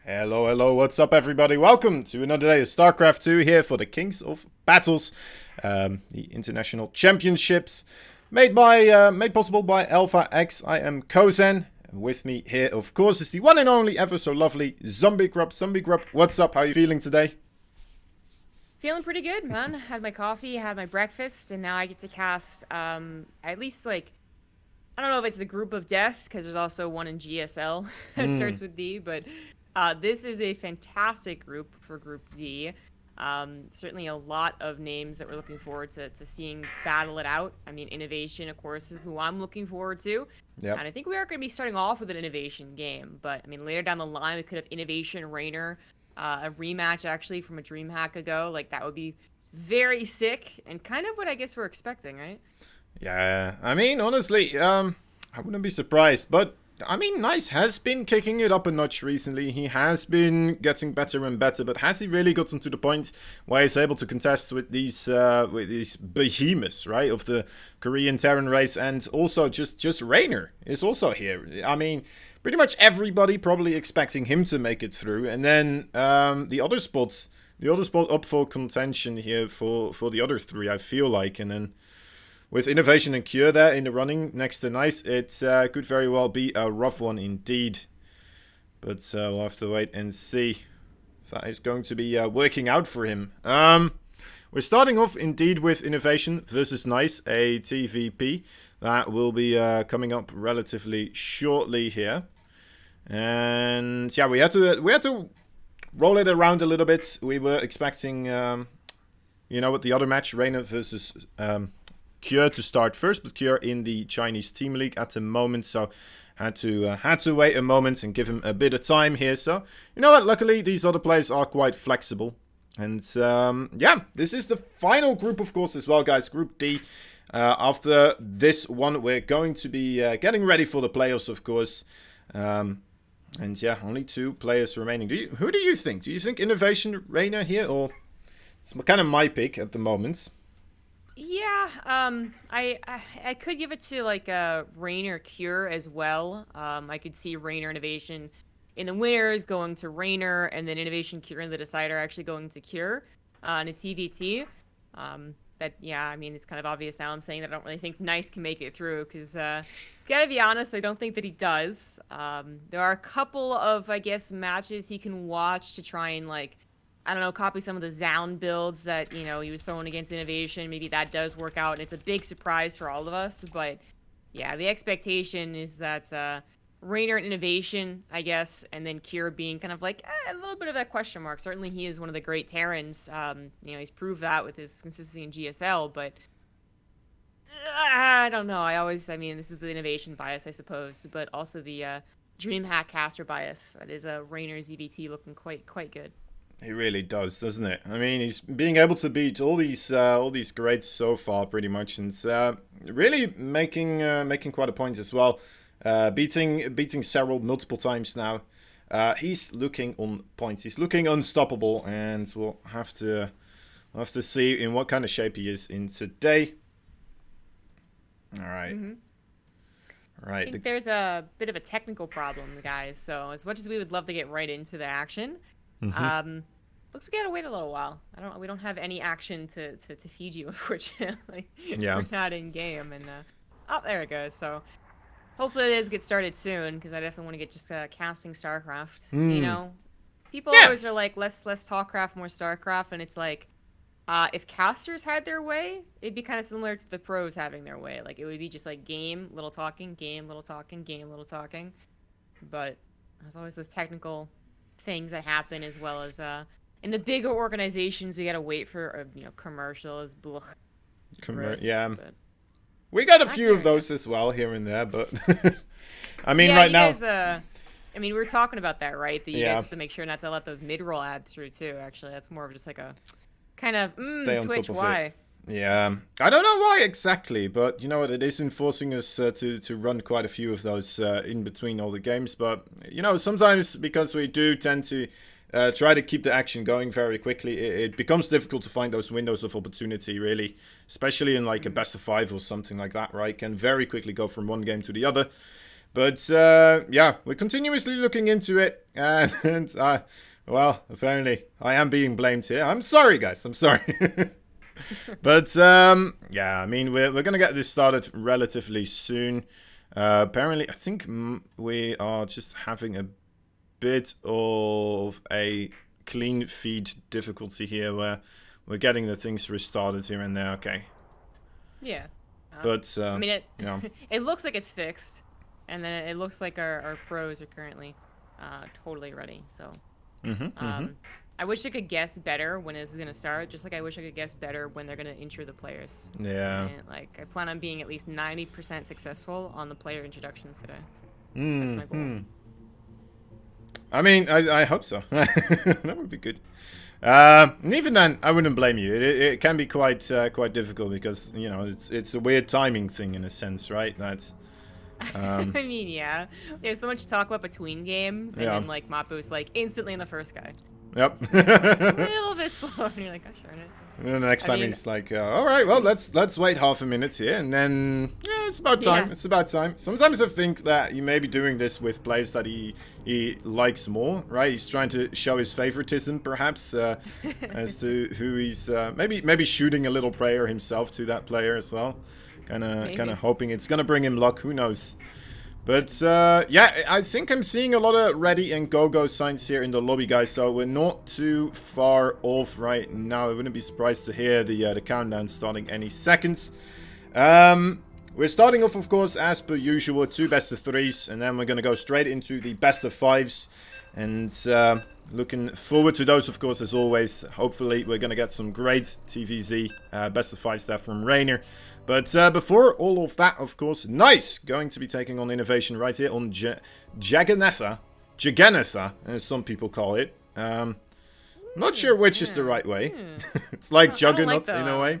Hello, hello, what's up everybody? Welcome to another day of StarCraft 2 here for the Kings of Battles, the international championships made possible by Alpha X. I am Kozen. With me here, of course, is the one and only ever so lovely Zombie Grub. Zombie Grub, what's up? How are you feeling today? Feeling pretty good, man. Had my coffee, had my breakfast, and now I get to cast at least like I don't know if it's the group of death because there's also one in GSL that Hmm. starts with D, but this is a fantastic group for Group D. Certainly a lot of names that we're looking forward to seeing battle it out. I mean, Innovation, of course, is who I'm looking forward to. Yep. And I think we are going to be starting off with an Innovation game, but I mean, later down the line, we could have Innovation Rainer, a rematch actually from a DreamHack ago. Like, that would be very sick and kind of what I guess we're expecting, right? Yeah, I mean, honestly, I wouldn't be surprised, but I mean, Nice has been kicking it up a notch recently. He has been getting better and better, but has he really gotten to the point where he's able to contest with these behemoths, right, of the Korean Terran race, and also just Raynor is also here. I mean, pretty much everybody probably expecting him to make it through, and then the other spot up for contention here for the other three, I feel like, and then with Innovation and Cure there in the running next to Nice, it could very well be a rough one indeed. But we'll have to wait and see if that is going to be working out for him. We're starting off indeed with Innovation versus Nice, a TVP that will be coming up relatively shortly here. And yeah, we had to roll it around a little bit. We were expecting, with the other match, Reina versus Cure to start first, but Cure in the Chinese Team League at the moment, so had to wait a moment and give him a bit of time here. So you know what? Luckily, these other players are quite flexible, and yeah, this is the final group, of course, as well, guys. Group D. After this one, we're going to be getting ready for the playoffs, of course. And yeah, only two players remaining. Who do you think? Do you think Innovation Reina here, or it's kind of my pick at the moment? Yeah, I could give it to like a Rainer Cure as well. I could see Rainer Innovation in the winners going to Rainer, and then Innovation Cure in the decider actually going to Cure in a TVT. That yeah, I mean it's kind of obvious now. I'm saying that I don't really think Nice can make it through because gotta be honest, I don't think that he does. There are a couple of I guess matches he can watch to try and like I don't know, copy some of the Zound builds that, he was throwing against Innovation. Maybe that does work out, and it's a big surprise for all of us. But yeah, the expectation is that Rainer and Innovation, I guess, and then Kira being kind of like a little bit of that question mark. Certainly, he is one of the great Terrans. He's proved that with his consistency in GSL, but I don't know. I mean, this is the innovation bias, I suppose, but also the DreamHack caster bias. That is a Rainer ZVT looking quite good. He really does, doesn't it? I mean, he's being able to beat all these grades so far, pretty much, and really making quite a point as well. Beating several multiple times now. He's looking on point. He's looking unstoppable, and we'll have to see in what kind of shape he is in today. All right, Mm-hmm. all I right. think there's a bit of a technical problem, guys. So as much as we would love to get right into the action, Mhm. um, looks like we gotta wait a little while. We don't have any action to feed you, unfortunately. Yeah. We're not in game, and oh, there it goes. So hopefully it does get started soon, because I definitely want to get just casting StarCraft. Hmm. People Yeah. always are like less Talkcraft, more StarCraft, and it's like if casters had their way, it'd be kind of similar to the pros having their way. Like it would be just like game, little talking, game, little talking, game, little talking. But there's always those technical things that happen, as well as in the bigger organizations, we gotta wait for commercials, blah, gross. Yeah. But We got a not few here, of I those guess. as well here and there, but I mean, Yeah, right you now, guys. I mean, we were talking about that, right? That you guys yeah, have to make sure not to let those mid-roll ads through too. Actually, that's more of just like a kind of stay on top Twitch. of it. Why? Yeah, I don't know why exactly, but you know what? It is enforcing us to run quite a few of those in between all the games. But sometimes because we do tend to try to keep the action going very quickly, it becomes difficult to find those windows of opportunity. Really, especially in like a Mm. best of five or something like that, right? Can very quickly go from one game to the other. But yeah, we're continuously looking into it, and well, apparently I am being blamed here. I'm sorry, guys. I'm sorry. But yeah, I mean, we're gonna get this started relatively soon. Apparently, I think we are just having a bit of a clean feed difficulty here, where we're getting the things restarted here and there. Okay. Yeah. But I mean, yeah. it looks like it's fixed, and then it looks like our pros are currently totally ready. So, I wish I could guess better when this is gonna start. Just like I wish I could guess better when they're gonna intro the players. Yeah. And, like, I plan on being at least 90% successful on the player introductions today. That's my goal. I mean, I hope so. That would be good. And even then, I wouldn't blame you. It can be quite difficult because, you know, it's a weird timing thing in a sense, right? That's I mean, yeah. We have so much to talk about between games, and then, like, Mapu's, like, instantly in the first guy. Yep. A little bit slow, and you're like, gosh darn it. And then the next time he's like, all right, well, let's wait half a minute here, and then yeah, it's about time. Yeah. It's about time. Sometimes I think that you may be doing this with players that he likes more, right? He's trying to show his favoritism, perhaps, as to who he's maybe shooting a little prayer himself to that player as well, kind of hoping it's gonna bring him luck. Who knows? But yeah, I think I'm seeing a lot of ready and go signs here in the lobby, guys. So we're not too far off right now. I wouldn't be surprised to hear the countdown starting any seconds. We're starting off, of course, as per usual, 2 best of 3s, and then we're gonna go straight into the best of 5s. And looking forward to those, of course, as always. Hopefully, we're gonna get some great TVZ best of 5 stuff from Rainer. But before all of that, of course, Nice going to be taking on Innovation right here on Jaganatha, as some people call it. Not sure which is the right way. It's like Juggernaut in a way.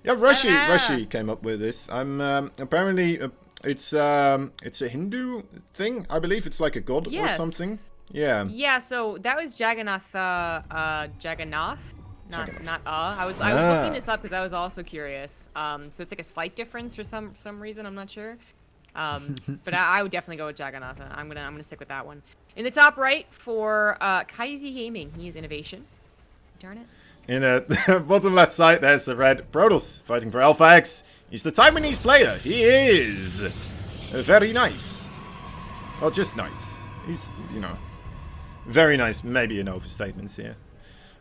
Yeah, Rushi came up with this. I'm apparently it's a Hindu thing. I believe it's like a god or something. Yeah. Yeah. So that was Jagannath. Jagannath. Not I was looking this up because I was also curious. So it's like a slight difference for some reason. I'm not sure. But I would definitely go with Jagannath. I'm gonna stick with that one. In the top right for Kaizi Gaming, he is Innovation. Darn it. In the bottom left side, there's the red Protoss fighting for Alpha X. He's the Taiwanese player. He is very nice. Well, just nice. He's, you know, very nice. Maybe an overstatement here.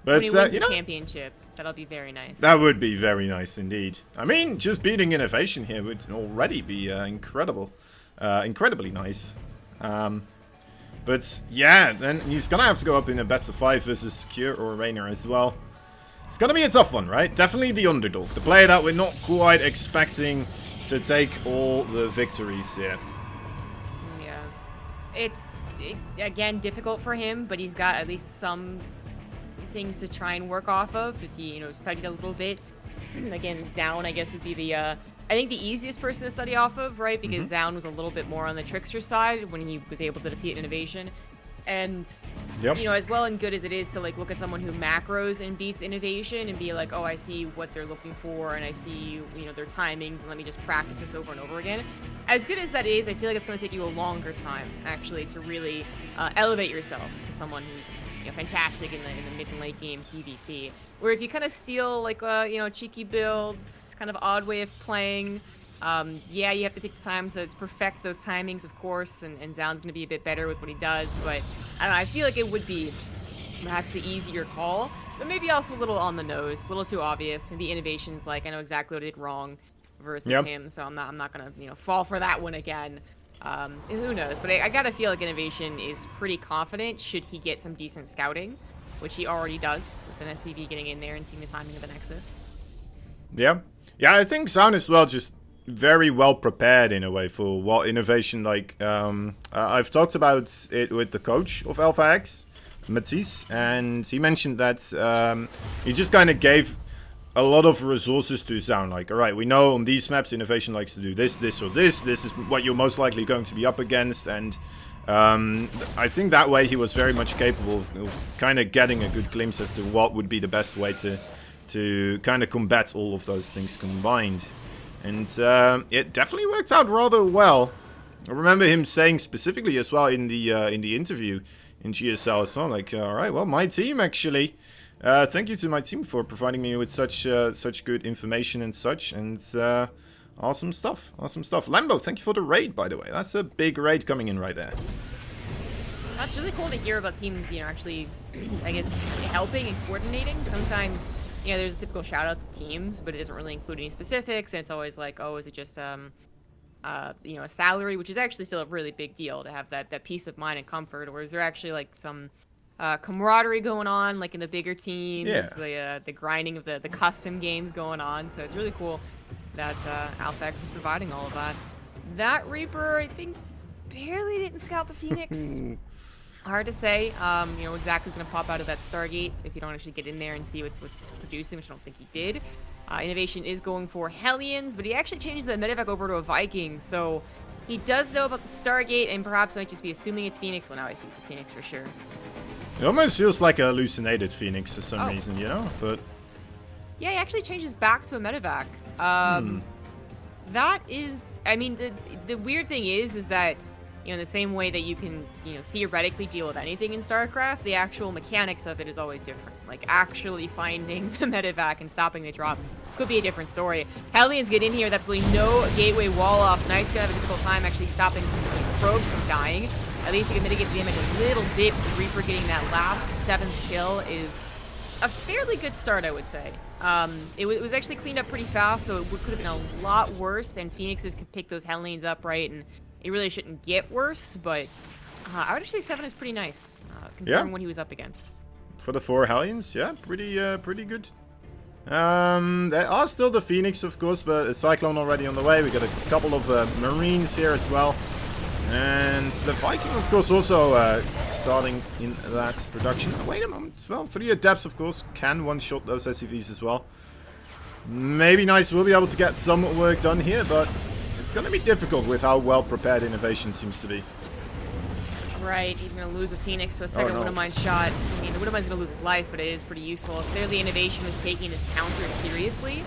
But, when he wins the championship, that'll be very nice. That would be very nice indeed. I mean, just beating Innovation here would already be incredibly nice. But yeah, then he's gonna have to go up in a best of 5 versus Secure or Rainer as well. It's gonna be a tough one, right? Definitely the underdog, the player that we're not quite expecting to take all the victories here. Yeah, it's again difficult for him, but he's got at least some things to try and work off of if he, studied a little bit. Again, Zaun, I guess, would be the I think the easiest person to study off of, right? Because Zaun was a little bit more on the trickster side when he was able to defeat Innovation. And, as well and good as it is to, like, look at someone who macros and beats Innovation and be like, oh, I see what they're looking for and I see, their timings and let me just practice this over and over again. As good as that is, I feel like it's going to take you a longer time, actually, to really elevate yourself to someone who's, fantastic in the mid and late game PvT. Where if you kind of steal, like, cheeky builds, kind of odd way of playing, yeah, you have to take the time to perfect those timings, of course, and Zaun's going to be a bit better with what he does, but I don't know, I feel like it would be perhaps the easier call, but maybe also a little on the nose, a little too obvious. Maybe Innovation's like, I know exactly what I did wrong versus him, so I'm not going to, fall for that one again. Who knows, but I gotta feel like Innovation is pretty confident should he get some decent scouting, which he already does with an SCV getting in there and seeing the timing of the Nexus. Yeah, I think Zaun is well just very well prepared in a way for what Innovation like. I've talked about it with the coach of Alpha X, Matisse, and he mentioned that he just kind of gave a lot of resources to Zaun. Like, alright, we know on these maps Innovation likes to do this, this, or this. This is what you're most likely going to be up against, and I think that way he was very much capable of kind of getting a good glimpse as to what would be the best way to kind of combat all of those things combined. And it definitely worked out rather well. I remember him saying specifically as well in the interview in GSL as well, like, all right, well, my team actually. Thank you to my team for providing me with such good information and such, and awesome stuff, awesome stuff. Lambo, thank you for the raid, by the way. That's a big raid coming in right there. That's really cool to hear about teams, actually, I guess, helping and coordinating. Sometimes, there's a typical shout out to teams, but it doesn't really include any specifics, and it's always like, oh, is it just a salary, which is actually still a really big deal to have that peace of mind and comfort, or is there actually like some camaraderie going on, like in the bigger teams, the grinding of the custom games going on. So it's really cool that Alphax is providing all of that. That Reaper, I think, barely didn't scout the Phoenix. Hard to say, exactly what's going to pop out of that Stargate if you don't actually get in there and see what's producing, which I don't think he did. Innovation is going for Hellions, but he actually changed the medevac over to a Viking, so he does know about the Stargate, and perhaps might just be assuming it's Phoenix. Well, now he sees the Phoenix for sure. It almost feels like a hallucinated Phoenix for some reason, but... Yeah, he actually changes back to a medevac. That is... I mean, the weird thing is that, in the same way that you can, theoretically deal with anything in StarCraft, the actual mechanics of it is always different. Like, actually finding the medevac and stopping the drop could be a different story. Hellions get in here with absolutely no gateway wall off. Nice gonna have a difficult time actually stopping probes from dying. At least he can mitigate the damage a little bit. Reaper getting that last 7th kill is a fairly good start, I would say. It was actually cleaned up pretty fast, so it could have been a lot worse, and Phoenixes could pick those Hellions up, right, and it really shouldn't get worse, but I would actually say 7 is pretty nice, considering what he was up against. For the 4 Hellions, yeah, pretty good. There are still the Phoenix, of course, but a Cyclone already on the way. We got a couple of Marines here as well. And the Viking, of course, also starting in that production. Wait a moment. Well, 3 Adepts, of course, can one-shot those SCVs as well. Maybe Nice will be able to get some work done here, but it's going to be difficult with how well prepared Innovation seems to be. Right, he's going to lose a Phoenix to a second Widowmine shot. I mean, the Widowmine's going to lose his life, but it is pretty useful. Clearly, Innovation was taking his counter seriously.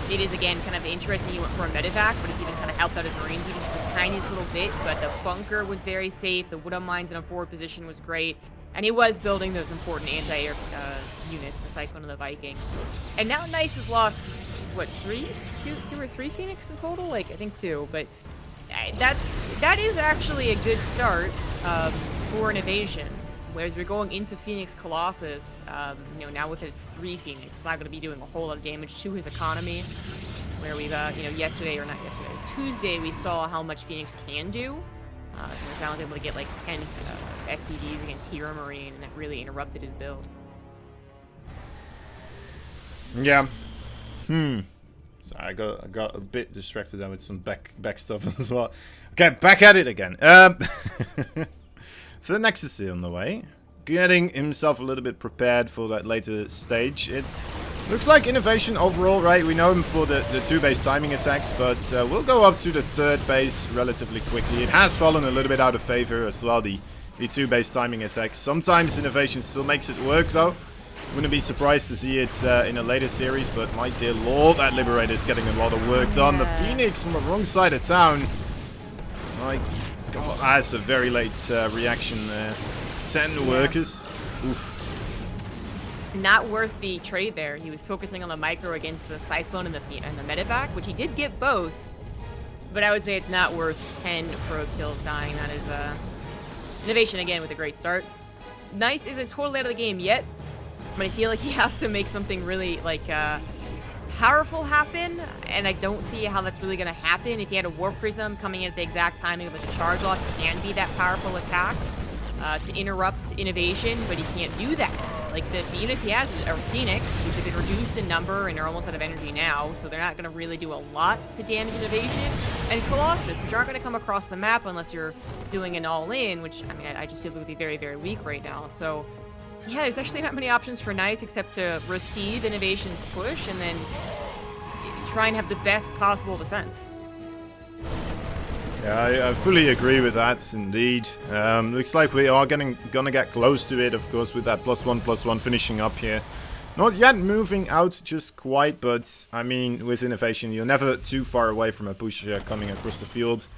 It is, again, kind of interesting he went for a medevac, but it's even kind of helped out his Marines even just the tiniest little bit. But the bunker was very safe. The Widowmines in a forward position was great. And he was building those important anti-air units, the Cyclone and the Viking. And now Nice has lost, what, two or three Phoenix in total? Like, I think 2, but that is actually a good start for Innovation. Whereas we're going into Phoenix Colossus, now with its 3 Phoenix, it's not going to be doing a whole lot of damage to his economy. Where we've, Tuesday, we saw how much Phoenix can do. So Sound was able to get like 10 SCVs against Hero Marine, and that really interrupted his build. Yeah. So I got a bit distracted there with some back stuff as well. Okay, back at it again. So the Nexus is on the way, getting himself a little bit prepared for that later stage. It looks like Innovation overall, right? We know him for the 2 base timing attacks, but we'll go up to the 3rd base relatively quickly. It has fallen a little bit out of favor as well, the 2 base timing attacks. Sometimes Innovation still makes it work, though. Wouldn't be surprised to see it in a later series, but my dear lord, that Liberator is getting a lot of work done. The Phoenix on the wrong side of town. My god, that's a very late reaction there. 10 workers. Oof. Not worth the trade there. He was focusing on the micro against the Cyclone and the medevac, which he did get both. But I would say it's not worth 10 probe kills dying. That is Innovation again with a great start. Nice isn't totally out of the game yet, but I feel like he has to make something really powerful happen, and I don't see how that's really going to happen. If he had a Warp Prism coming in at the exact timing of the charge lots, it can be that powerful attack to interrupt Innovation, but he can't do that. Like, the units he has are Phoenix, which have been reduced in number and are almost out of energy now, so they're not going to really do a lot to damage Innovation. And Colossus, which aren't going to come across the map unless you're doing an all-in, which, I mean, I just feel would be very, very weak right now. So, yeah, there's actually not many options for Nice except to receive Innovation's push and then try and have the best possible defense. Yeah, I fully agree with that, indeed. Looks like we are gonna get close to it, of course, with that +1/+1 finishing up here. Not yet moving out just quite, but, I mean, with Innovation, you're never too far away from a push coming across the field.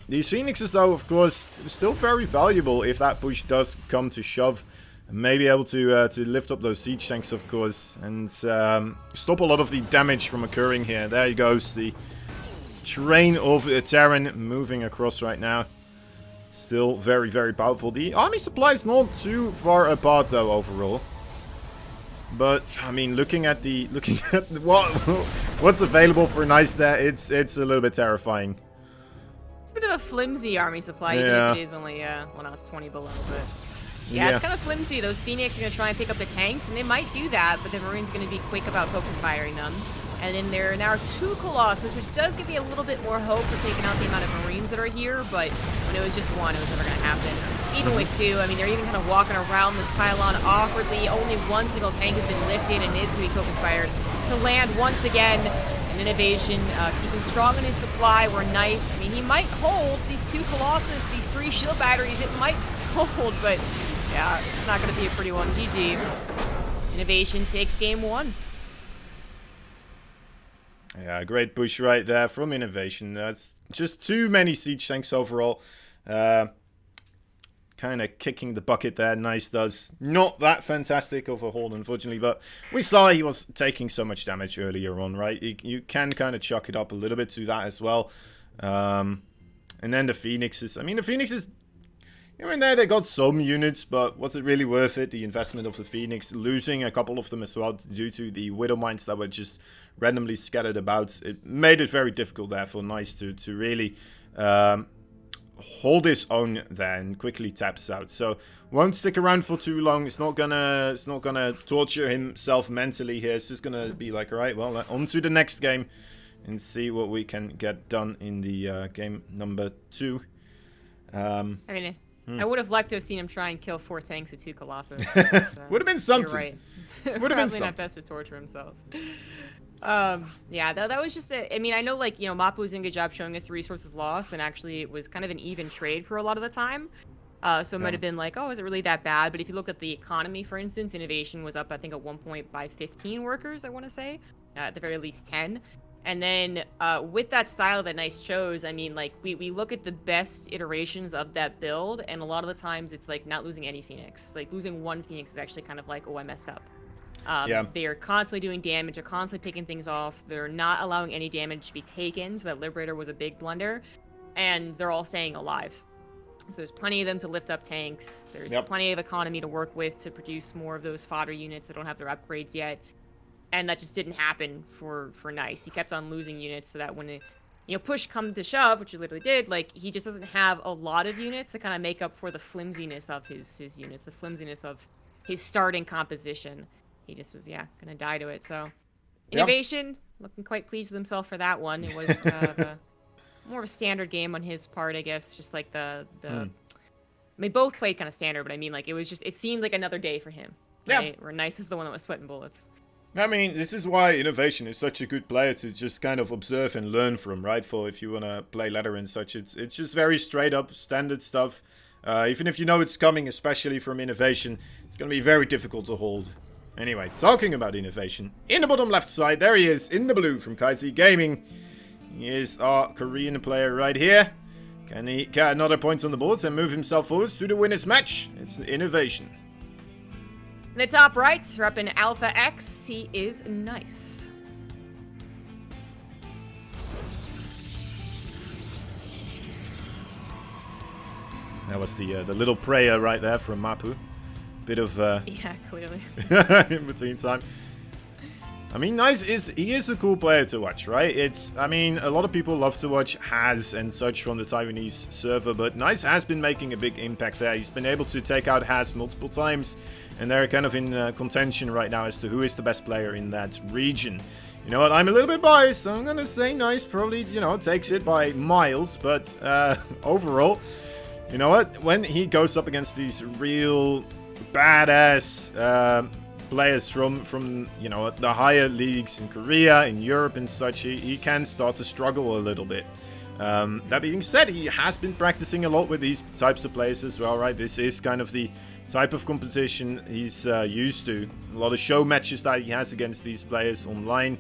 These Phoenixes, though, of course, still very valuable if that push does come to shove. Maybe able to lift up those siege tanks, of course, and stop a lot of the damage from occurring here. There he goes, the train of Terran moving across right now. Still very, very powerful. The army supply is not too far apart, though, overall. But I mean, looking at what's available for Nice there, it's a little bit terrifying. It's a bit of a flimsy army supply, even if it is only well, no, it's 20 below, but. Yeah, it's kind of flimsy. Those Phoenix are going to try and pick up the tanks, and they might do that, but the Marine's going to be quick about focus firing them. And then there are now 2 Colossus, which does give me a little bit more hope for taking out the amount of Marines that are here, but when it was just 1, it was never going to happen. Even with 2, I mean, they're even kind of walking around this pylon awkwardly. Only 1 single tank has been lifted and is going to be focus fired to land once again. An innovation, keeping strong in his supply. We're Nice. I mean, he might hold these 2 Colossus, these 3 shield batteries. It might hold, but yeah, it's not going to be a pretty one. GG. Innovation takes game 1. Yeah, great push right there from Innovation. That's just too many siege tanks overall. Kind of kicking the bucket there. Nice does. Not that fantastic of a hold, unfortunately, but we saw he was taking so much damage earlier on, right? You can kind of chuck it up a little bit to that as well. And then the Phoenixes. I mean, the Phoenixes, here and there they got some units, but was it really worth it? The investment of the Phoenix, losing a couple of them as well due to the Widow Mines that were just randomly scattered about. It made it very difficult there for Nice to really hold his own there and quickly taps out. So won't stick around for too long. It's not gonna torture himself mentally here. It's just gonna be like, all right, well, on to the next game and see what we can get done in the game number 2. I mean, I would have liked to have seen him try and kill 4 tanks with 2 Colossus. Would have been something. You're right. Would have been Probably not best to torture himself. Yeah, that was just I mean, I know, like, you know, Mappu was doing a good job showing us the resources lost, and actually it was kind of an even trade for a lot of the time. So it might have been like, oh, is it really that bad? But if you look at the economy, for instance, Innovation was up, I think, at one point by 15 workers, I want to say. At the very least 10. And then with that style that Nice chose, I mean, like, we look at the best iterations of that build, and a lot of the times it's like not losing any Phoenix. Like, losing 1 Phoenix is actually kind of like, oh, I messed up. They are constantly doing damage, they're constantly picking things off, they're not allowing any damage to be taken, so that Liberator was a big blunder, and they're all staying alive. So there's plenty of them to lift up tanks, there's plenty of economy to work with to produce more of those fodder units that don't have their upgrades yet. And that just didn't happen for Nice. He kept on losing units, so that when it, you know, push come to shove, which he literally did, like, he just doesn't have a lot of units to kind of make up for the flimsiness of his units, the flimsiness of his starting composition. He just was, gonna die to it. So, Innovation, looking quite pleased with himself for that one. It was more of a standard game on his part, I guess. Just like I mean, both played kind of standard, but I mean, like, it was just, it seemed like another day for him. Right? Where Nice is the one that was sweating bullets. I mean, this is why Innovation is such a good player to just kind of observe and learn from, right? For if you want to play ladder and such, it's just very straight up standard stuff. Even if you know it's coming, especially from Innovation, it's going to be very difficult to hold. Anyway, talking about Innovation, in the bottom left side, there he is, in the blue from Kaisi Gaming. He is our Korean player right here. Can he get another point on the board and move himself forwards to the winner's match? It's Innovation. In the top right, up in Alpha X, he is Nice. That was the little prayer right there from Mappu. Bit of yeah, clearly. in between time. I mean, Nice he is a cool player to watch, right? I mean, a lot of people love to watch Haz and such from the Taiwanese server, but Nice has been making a big impact there. He's been able to take out Haz multiple times, and they're kind of in contention right now as to who is the best player in that region. You know what? I'm a little bit biased, so I'm gonna say Nice probably, you know, takes it by miles, but overall, you know what? When he goes up against these real badass players from you know, the higher leagues in Korea, in Europe and such, he can start to struggle a little bit. That being said, he has been practicing a lot with these types of players as well, right? This is kind of the type of competition he's used to. A lot of show matches that he has against these players online.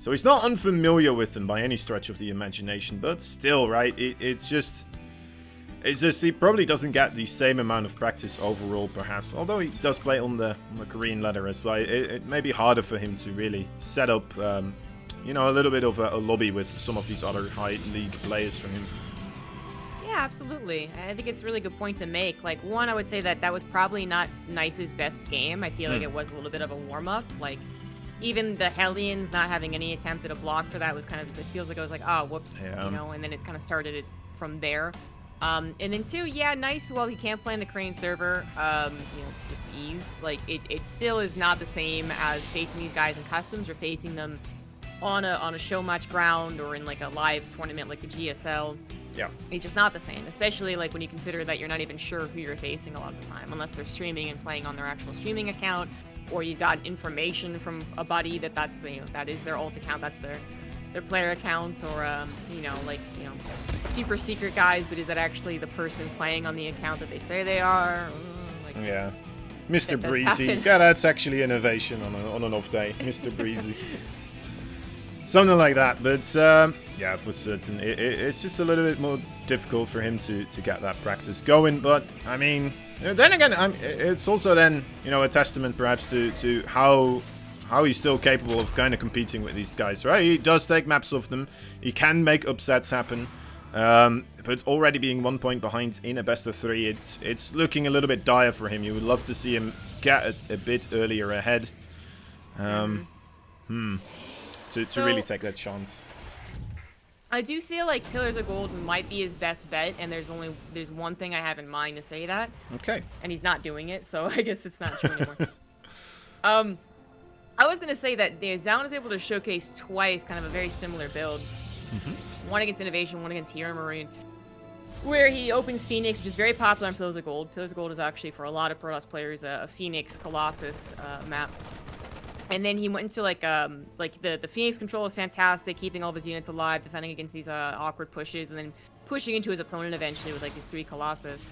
So he's not unfamiliar with them by any stretch of the imagination, but still, right, it's just he probably doesn't get the same amount of practice overall, perhaps. Although he does play on the Korean ladder as well, it may be harder for him to really set up, you know, a little bit of a lobby with some of these other high league players for him. Yeah, absolutely. I think it's a really good point to make. Like, one, I would say that was probably not Nice's best game. I feel like it was a little bit of a warm-up. Like, even the Hellions not having any attempt at a block for that was kind of just, it feels like I was like, oh, whoops, you know, and then it kind of started it from there. And then two, yeah, Nice, well, he can't play in the Crane server, you know, with ease. Like, it still is not the same as facing these guys in customs or facing them on a show match ground or in like a live tournament like the GSL. Yeah. It's just not the same, especially like when you consider that you're not even sure who you're facing a lot of the time, unless they're streaming and playing on their actual streaming account, or you've got information from a buddy that that is their alt account, that's their player accounts, or you know, like, you know, super secret guys, but is that actually the person playing on the account that they say they are? Like, yeah. Mr. Breezy. Yeah, that's actually innovation on an off day. Mr. Breezy. Something like that, but yeah, for certain, it's just a little bit more difficult for him to get that practice going. But I mean, then again, it's also then, you know, a testament perhaps to how he's still capable of kind of competing with these guys, right? He does take maps off them, he can make upsets happen, but already being 1 point behind in a best of 3, it's looking a little bit dire for him. You would love to see him get a bit earlier ahead. To really take that chance. I do feel like Pillars of Gold might be his best bet, and there's one thing I have in mind to say that. Okay. And he's not doing it, so I guess it's not true anymore. I was gonna say that Zaun is able to showcase twice kind of a very similar build. One against Innovation, one against Hero Marine, where he opens Phoenix, which is very popular on Pillars of Gold. Pillars of Gold is actually, for a lot of Protoss players, a Phoenix Colossus map. And then he went into like the Phoenix control is fantastic, keeping all of his units alive, defending against these awkward pushes, and then pushing into his opponent eventually with like these 3 Colossus.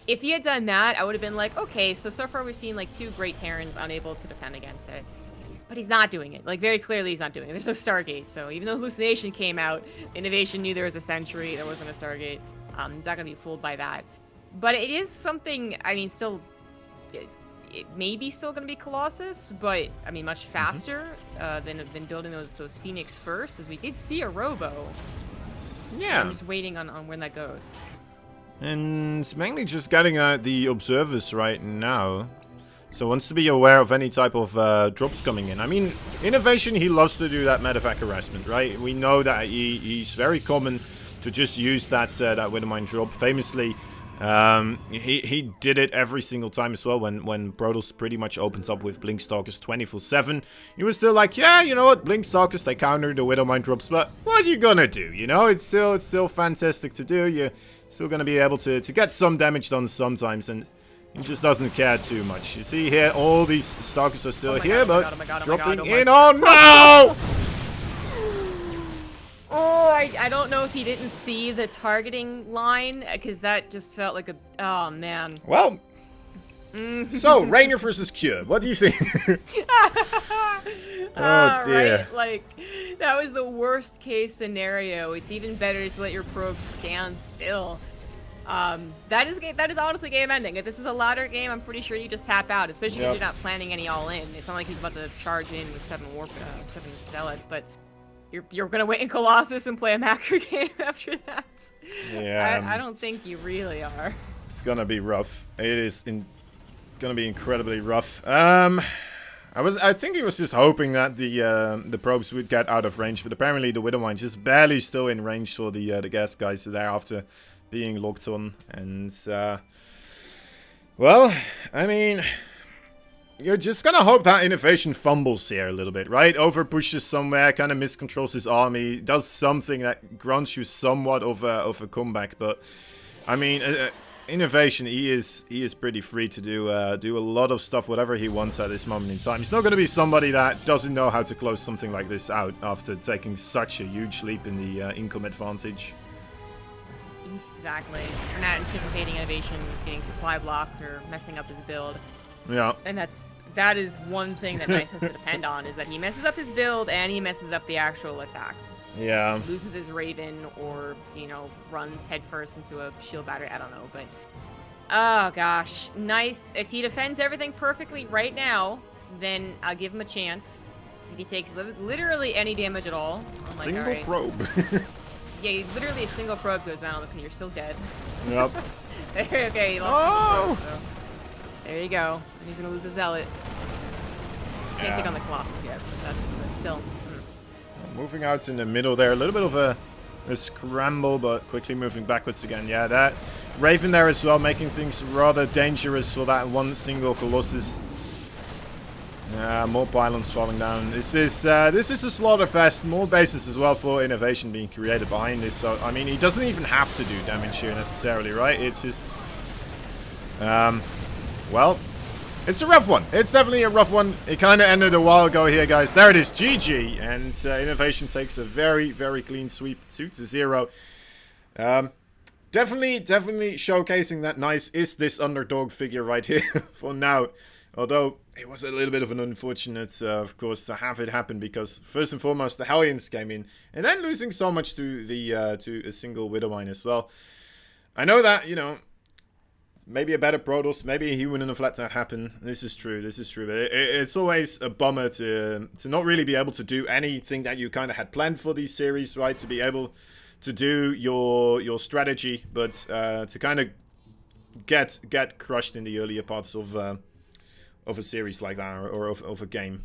If he had done that, I would have been like, okay, so far we've seen like 2 Great Terrans unable to defend against it. But he's not doing it. Like, very clearly he's not doing it. There's no Stargate, so even though Hallucination came out, Innovation knew there was a Sentry, there wasn't a Stargate. He's not gonna be fooled by that. But it is something, I mean, still... It may be still going to be Colossus, but I mean much faster than building those Phoenix first, as we did see a Robo. Yeah. I'm just waiting on when that goes. And mainly just getting the observers right now. So wants to be aware of any type of drops coming in. I mean, Innovation, he loves to do that medevac harassment, right? We know that he's very common to just use that Widowmine drop. Famously, he did it every single time as well when Protoss pretty much opens up with Blinkstalkers 24/7. He was still like, yeah, you know what, Blinkstalkers, they counter the Widowmine drops, but what are you gonna do? You know, it's still fantastic to do. You're still gonna be able to get some damage done sometimes, and he just doesn't care too much. You see here, all these Stalkers are still here, but dropping in. Oh no! Oh, I don't know if he didn't see the targeting line, because that just felt like a... Oh, man. Well, so, Rainer versus Cure. What do you think? Oh, dear. Right? Like, that was the worst case scenario. It's even better to let your probe stand still. That is honestly game ending. If this is a ladder game, I'm pretty sure you just tap out, especially if you're not planning any all-in. It's not like he's about to charge in with 7 zealots, but... You're gonna wait in Colossus and play a macro game after that? Yeah. I don't think you really are. It's gonna be rough. It is gonna be incredibly rough. I think he was just hoping that the probes would get out of range, but apparently the Widowmine just barely still in range for the gas guys there after being locked on. And well, I mean, you're just gonna hope that Innovation fumbles here a little bit, right? Over pushes somewhere, kind of miscontrols his army, does something that grants you somewhat of a comeback. But I mean, Innovation, he is pretty free to do a lot of stuff, whatever he wants at this moment in time. He's not gonna be somebody that doesn't know how to close something like this out after taking such a huge leap in the income advantage. Exactly. We're not anticipating Innovation getting supply blocked or messing up his build. Yeah. And that is one thing that Nice has to depend on, is that he messes up his build and he messes up the actual attack. Yeah. Loses his Raven, or, you know, runs headfirst into a shield battery. I don't know, but oh gosh, Nice. If he defends everything perfectly right now, then I'll give him a chance. If he takes literally any damage at all, I'm like, Single all right. probe. Yeah, literally a single probe goes down, and you're still dead. Yep. Okay, he lost a single probe, so there you go. And he's gonna lose a Zealot. Can't take on the Colossus yet, but that's still. Moving out in the middle there, a little bit of a scramble, but quickly moving backwards again. Yeah, that Raven there as well, making things rather dangerous for that one single Colossus. More pylons falling down. This is a slaughterfest. More bases as well for innovation being created behind this. So I mean, he doesn't even have to do damage here necessarily, right? It's just, well, it's a rough one. It's definitely a rough one. It kind of ended a while ago here, guys. There it is, GG, and innovation takes a very, very clean sweep, 2-0. Definitely showcasing that Nice is this underdog figure right here for now. Although it was a little bit of an unfortunate, of course, to have it happen, because first and foremost the Hellions came in, and then losing so much to the to a single Widowmine as well. I know that, you know, maybe a better Protoss, maybe he wouldn't have let that happen. This is true. But it's always a bummer to not really be able to do anything that you kind of had planned for these series, right? To be able to do your strategy, but to kind of get crushed in the earlier parts of a series like that, or of a game.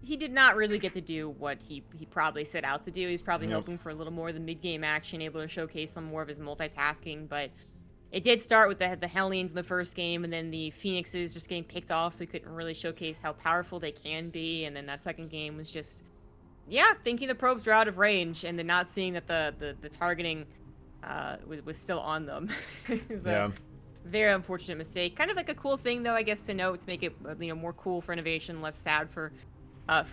He did not really get to do what he probably set out to do. He's probably hoping for a little more of the mid-game action, able to showcase some more of his multitasking, but it did start with the Hellions in the first game, and then the Phoenixes just getting picked off, so he couldn't really showcase how powerful they can be, and then that second game was just, yeah, thinking the probes were out of range, and then not seeing that the targeting was still on them. So, very unfortunate mistake. Kind of like a cool thing, though, I guess, to note, to make it, you know, more cool for innovation, less sad for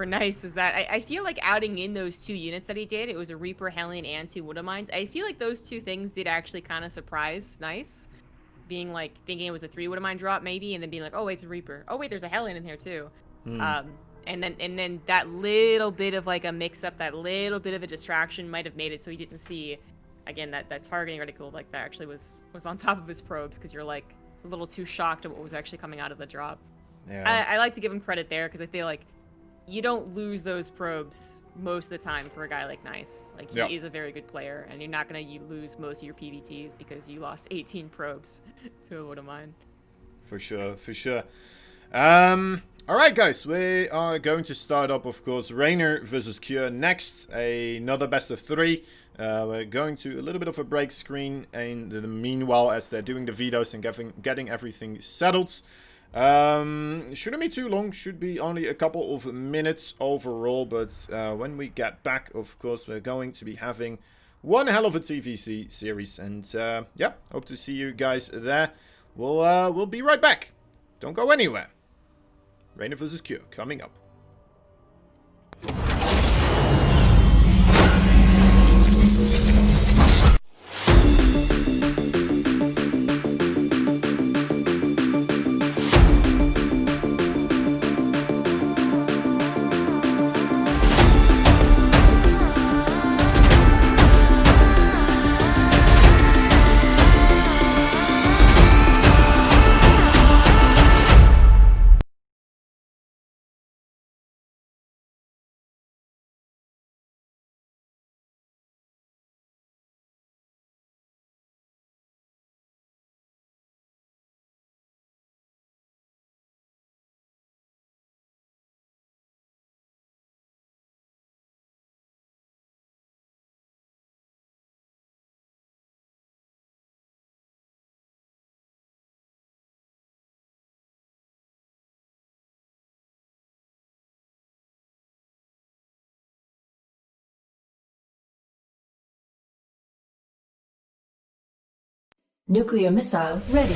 Nice, is that I feel like adding in those two units that he did, it was a Reaper, Hellion, and 2 Widowmines. I feel like those two things did actually kind of surprise Nice, being like thinking it was a 3 Widowmine drop maybe, and then being like, oh wait, it's a Reaper. Oh wait, there's a Hellion in here too. And then that little bit of like a mix-up, that little bit of a distraction might have made it so he didn't see, again, that targeting reticle like that actually was on top of his probes, because you're like a little too shocked at what was actually coming out of the drop. Yeah. I like to give him credit there, because I feel like you don't lose those probes most of the time for a guy like Nice. Like, he is a very good player, and you're not going to lose most of your PVTs because you lost 18 probes to a Widowmine. For sure. Alright, guys, we are going to start up, of course, Raynor versus Cure next. Another best of 3. We're going to a little bit of a break screen in the meanwhile, as they're doing the vetoes and getting everything settled. Shouldn't be too long, should be only a couple of minutes overall, but when we get back, of course, we're going to be having one hell of a TVC series, and yeah, hope to see you guys there. We'll be right back. Don't go anywhere. Raynor vs. Cure coming up. Nuclear missile ready.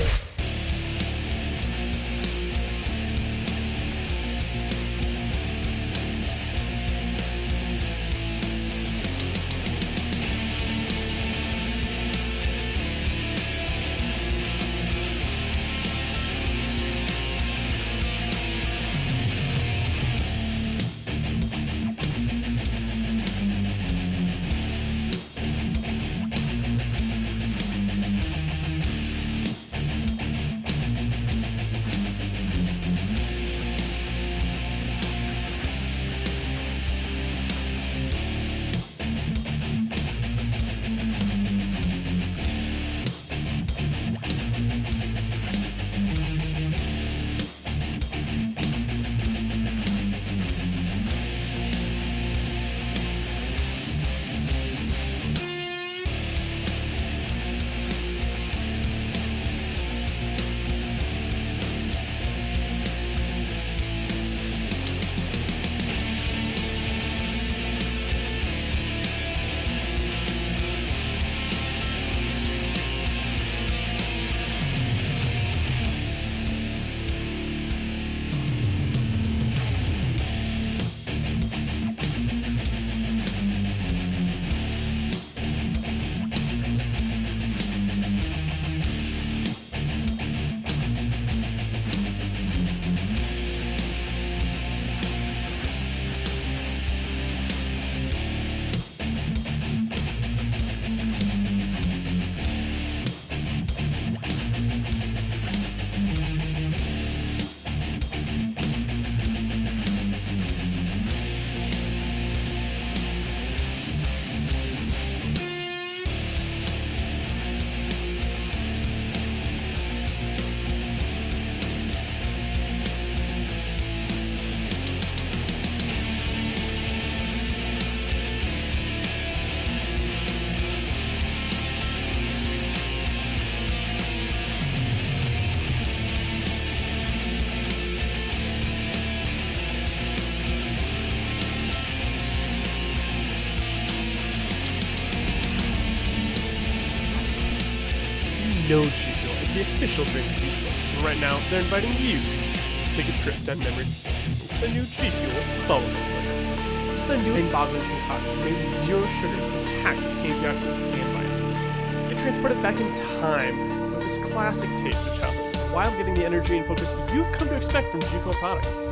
know G Fuel is the official drink of esports, and right now they're inviting you to take a trip down memory lane with the new G Fuel Bubble Flavor. It's the new mind-boggling concoction made with zero sugars and packed with antioxidants and vitamins. Get transported back in time with this classic taste of childhood, while getting the energy and focus you've come to expect from G Fuel products.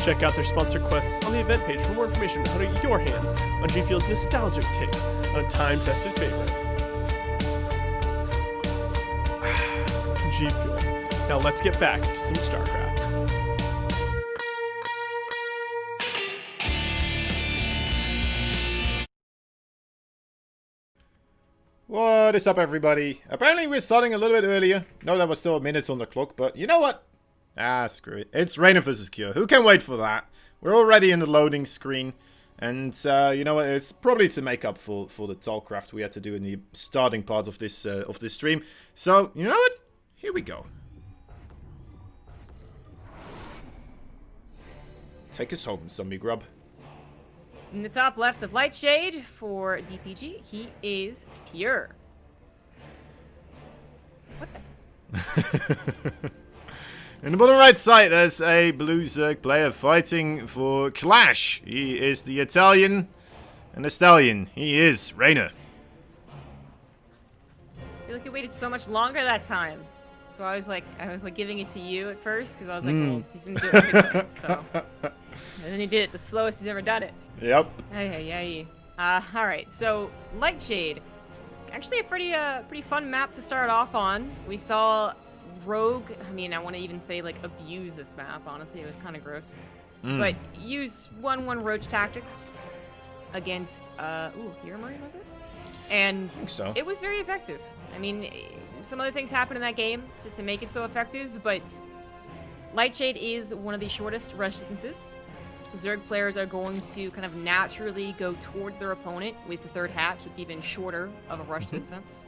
Check out their sponsor quests on the event page for more information on how to get your hands on G Fuel's nostalgic take on a time-tested favorite. G Fuel. Now let's get back to some StarCraft. What is up, everybody? Apparently we're starting a little bit earlier. No, that was still a minute on the clock, but you know what? Ah, screw it. It's Rainer vs. Cure. Who can wait for that? We're already in the loading screen. And, you know what? It's probably to make up for the Talcraft we had to do in the starting part of this stream. So, you know what? Here we go. Take us home, zombie grub. In the top left of Lightshade for DPG, he is Pure. What the? In the bottom right side, there's a Blue Zerg player fighting for Clash. He is the Italian and the Stallion. He is Rainer. I feel like you waited so much longer that time. So I was like giving it to you at first because I was like, well, he's gonna do it anyway, so. And then he did it the slowest he's ever done it. Yep. Ay. All right. So Lightshade, actually a pretty fun map to start off on. We saw Rogue. I mean, I want to even say like abuse this map. Honestly, it was kind of gross. But use 1-1 Roach tactics against Hero Marine, was it? And I think so. It was very effective. I mean, some other things happened in that game to make it so effective, but Lightshade is one of the shortest rush distances. Zerg players are going to kind of naturally go towards their opponent with the third hatch, which is even shorter of a rush distance.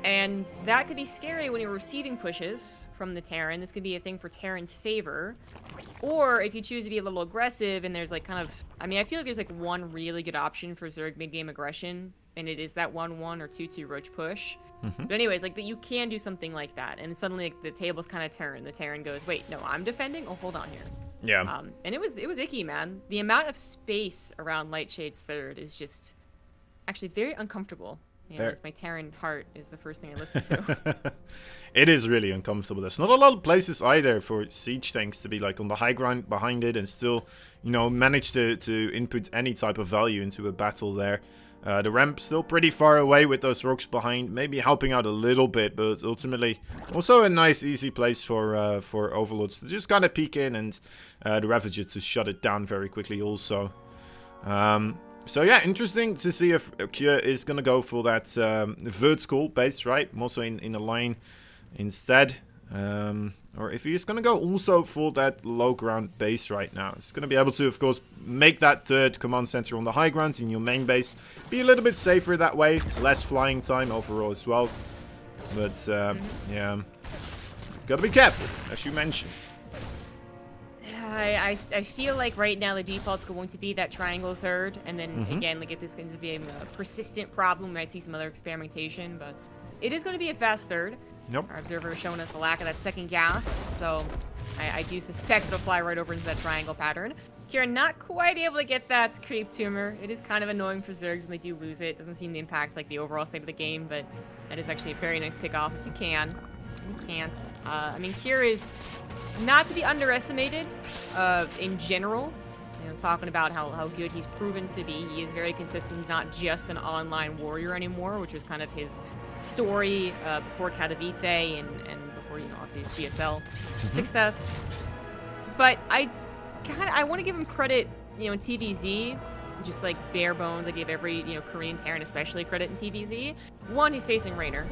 And that could be scary when you're receiving pushes from the Terran. This could be a thing for Terran's favor. Or if you choose to be a little aggressive and there's like kind of... I mean, I feel like there's like one really good option for Zerg mid-game aggression, and it is that 1-1 or 2-2 Roach push. But anyways, like, you can do something like that, and suddenly like, the tables kind of turn. The Terran goes, wait, no, I'm defending? Oh, hold on here. Yeah. And it was icky, man. The amount of space around Lightshade's third is just actually very uncomfortable. You know, my Terran heart is the first thing I listen to. It is really uncomfortable. There's not a lot of places either for siege tanks to be like on the high ground behind it and still, you know, manage to input any type of value into a battle there. The ramp still pretty far away with those rocks behind, maybe helping out a little bit, but ultimately also a nice easy place for Overlords to just kind of peek in and the Ravager to shut it down very quickly also. So yeah, interesting to see if Cure is going to go for that vertical base, right? Also in a line instead. Or if he's going to go also for that low ground base right now. It's going to be able to, of course, make that third command center on the high ground in your main base. Be a little bit safer that way. Less flying time overall as well. But, yeah. Gotta be careful, as you mentioned. I feel like right now the default's going to be that triangle third. And then, again, like if this is going to be a persistent problem, we might see some other experimentation. But it is going to be a fast third. Nope. Our observer is showing us the lack of that second gas, so I do suspect it'll fly right over into that triangle pattern. Kieran not quite able to get that creep tumor. It is kind of annoying for Zergs when they do lose it. Doesn't seem to impact like the overall state of the game, but that is actually a very nice pick off if you can. You can't. I mean, Kier is not to be underestimated in general. You know, talking about how good he's proven to be. He is very consistent. He's not just an online warrior anymore, which was kind of his story before Katowice and before, you know, obviously his GSL success. But I want to give him credit, you know, in TVZ, just like bare bones. I give every, you know, Korean Terran especially credit in TVZ. One, he's facing Raynor.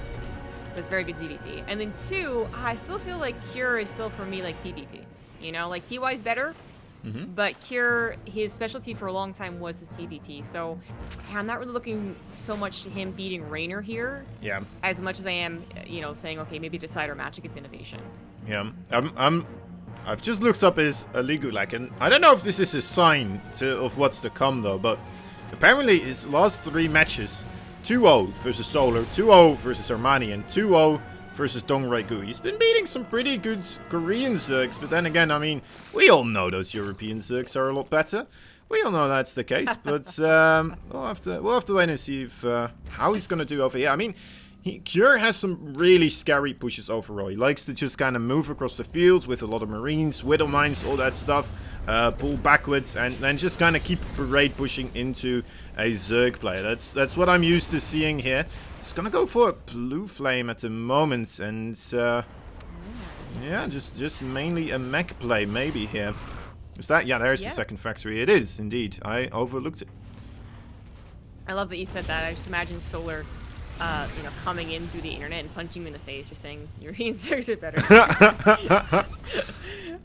It's very good TVT. And then two, I still feel like Cure is still for me like TVT. You know, like TY's better. But Cure, his specialty for a long time was his TVT, so I'm not really looking so much to him beating Raynor here. Yeah. As much as I am, you know, saying, okay, maybe decide our match against Innovation. Yeah. I've just looked up his Ligulac, and I don't know if this is a sign of what's to come, though, but apparently his last 3 matches, 2-0 versus Solar, 2-0 versus Armani, and 2-0 versus Dongdaegu. He's been beating some pretty good Korean Zergs, but then again, I mean, we all know those European Zergs are a lot better. We all know that's the case, but we'll have to wait and see if how he's gonna do over here. I mean, Cure has some really scary pushes overall. He likes to just kind of move across the fields with a lot of Marines, Widow Mines, all that stuff. Pull backwards and then just kind of keep parade pushing into a Zerg play. That's what I'm used to seeing here. He's gonna go for a Blue Flame at the moment, and yeah, just mainly a mech play maybe here. Is that? Yeah, there's the second factory. It is indeed. I overlooked it. I love that you said that. I just imagine Solar, coming in through the internet and punching you in the face for saying European Zergs are better.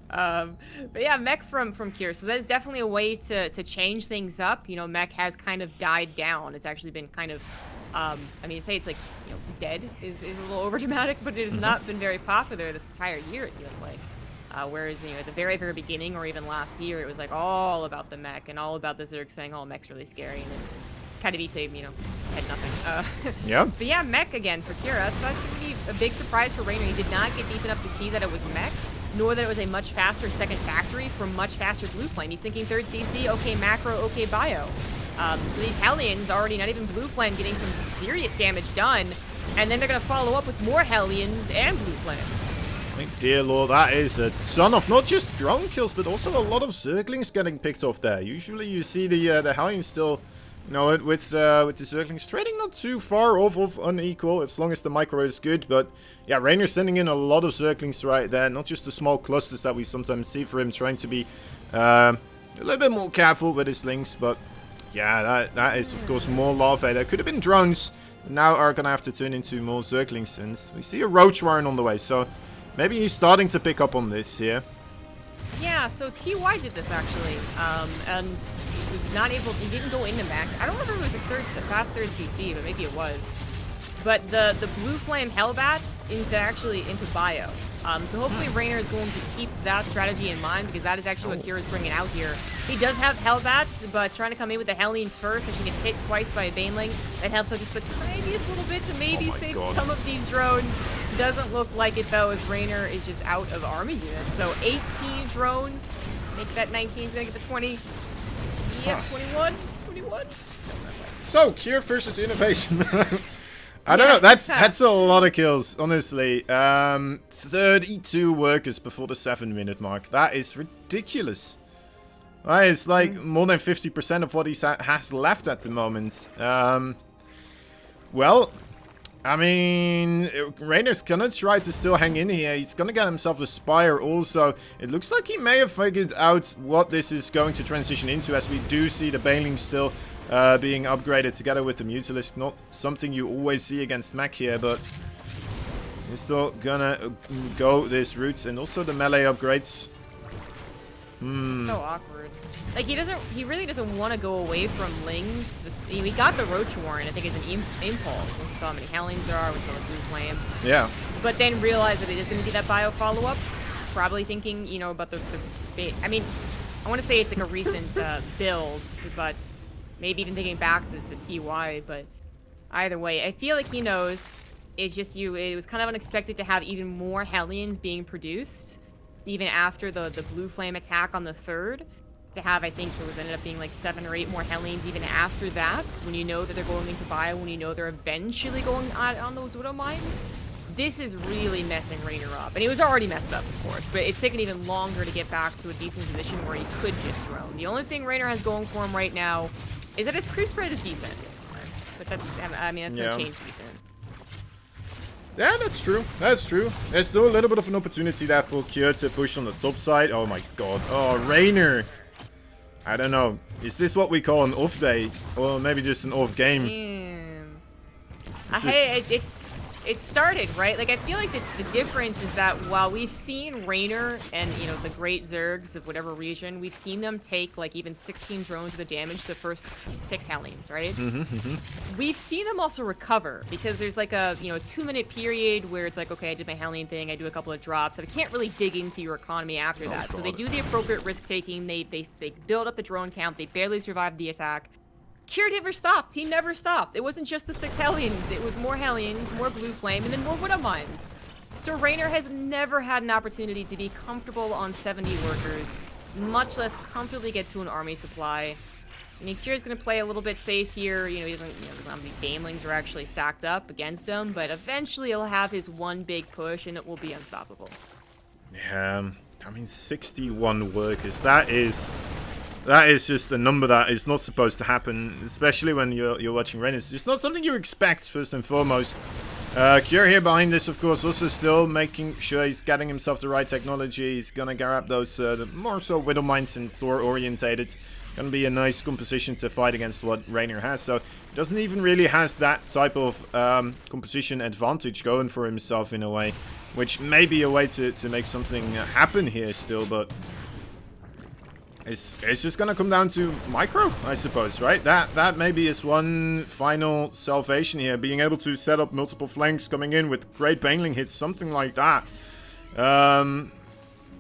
But yeah, mech from Cure. So that's definitely a way to change things up. You know, mech has kind of died down. It's actually been kind of, I mean, to say it's like, dead is a little overdramatic, but it has not been very popular this entire year, it feels like. Whereas, at the very, very beginning, or even last year, it was like all about the mech and all about the Zerg saying, oh, mech's really scary, and then Katowice, had nothing. Yeah. But yeah, mech again for Kira. That's going to be a big surprise for Rainer. He did not get deep enough to see that it was mech, nor that it was a much faster second factory from much faster Blue Flame. He's thinking third CC, okay macro, okay bio. So these Hellions already, not even Blue Flame, getting some serious damage done, and then they're going to follow up with more Hellions and Blue Flame. Dear Lord, that is a ton of not just drone kills, but also a lot of Zerglings getting picked off there. Usually you see the Hellions still, with the Zerglings trading not too far off of unequal, as long as the micro is good. But yeah, Rainer's sending in a lot of Zerglings right there, not just the small clusters that we sometimes see for him, trying to be a little bit more careful with his links. But yeah, that is of course more larvae. There could have been drones, but now are going to have to turn into more Zerglings, and we see a Roach Warren on the way, so maybe he's starting to pick up on this here. Yeah, so TY did this actually, and he was not able. He didn't go into mech. I don't remember if it was a fast third CC, but maybe it was. But the Blue Flame Hellbats into bio. So hopefully Rainer is going to keep that strategy in mind, because that is actually what Kira's bringing out here. He does have Hellbats, but trying to come in with the Hellions first, and she gets hit twice by a Baneling. That helps out just the tiniest little bit to maybe save some of these drones. Doesn't look like it though, as Rainer is just out of army units. So 18 drones. Make that 19 is gonna get the 20. Yep, 21. So Cure versus Innovation. I don't know. That's a lot of kills, honestly. 32 workers before the 7-minute mark. That is ridiculous. That is like more than 50% of what he has left at the moment. Well, I mean, Rainer's gonna try to still hang in here. He's gonna get himself a Spire also. It looks like he may have figured out what this is going to transition into, as we do see the Baneling still being upgraded together with the Mutalisk. Not something you always see against mech here, but he's still gonna go this route. And also the melee upgrades. So awkward. Like, he really doesn't want to go away from Lings. We got the Roach Warren, I think, as an impulse. Once we saw how many Hellions there are, we saw the Blue Flame. Yeah. But then realized that it is going to be that bio follow-up. Probably thinking, about the I mean, I want to say it's like a recent build, but maybe even thinking back to TY, but either way, I feel like he knows. It's just it was kind of unexpected to have even more Hellions being produced, even after the Blue Flame attack on the 3rd. To have, I think it ended up being like 7 or 8 more Hellions even after that, when you know that they're going into bio, when you know they're eventually going on those Widow Mines. This is really messing Rainer up. And he was already messed up, of course, but it's taken even longer to get back to a decent position where he could just drone. The only thing Rainer has going for him right now is that his creep spread is decent. But that's going to change pretty soon. Yeah, that's true. That's true. There's still a little bit of an opportunity there for Cure to push on the top side. Oh my god. Oh, Rainer. I don't know. Is this what we call an off day? Or maybe just an off game? It started, right? Like, I feel like the difference is that while we've seen Rainer and, the great Zergs of whatever region, we've seen them take, like, even 16 drones of the damage the first 6 Hellions, right? We've seen them also recover, because there's, like, a 2-minute period where it's like, okay, I did my Hellion thing, I do a couple of drops, and I can't really dig into your economy after that. So they do the appropriate risk-taking, they build up the drone count, they barely survive the attack. Cure never stopped. He never stopped. It wasn't just the 6 Hellions. It was more Hellions, more Blue Flame, and then more Widow Mines. So Raynor has never had an opportunity to be comfortable on 70 workers, much less comfortably get to an army supply. I mean, Kira's going to play a little bit safe here. He doesn't know how many Banelings are actually stacked up against him, but eventually he'll have his one big push and it will be unstoppable. Yeah, I mean, 61 workers. That is just a number that is not supposed to happen, especially when you're watching Raynor. It's just not something you expect, first and foremost. Kira here behind this, of course, also still making sure he's getting himself the right technology. He's gonna grab those more so Widow Mines and Thor orientated. Gonna be a nice composition to fight against what Raynor has. So he doesn't even really has that type of composition advantage going for himself in a way, which may be a way to make something happen here still, but it's just gonna come down to micro, I suppose, right? That maybe is one final salvation here, being able to set up multiple flanks coming in with great Baneling hits, something like that.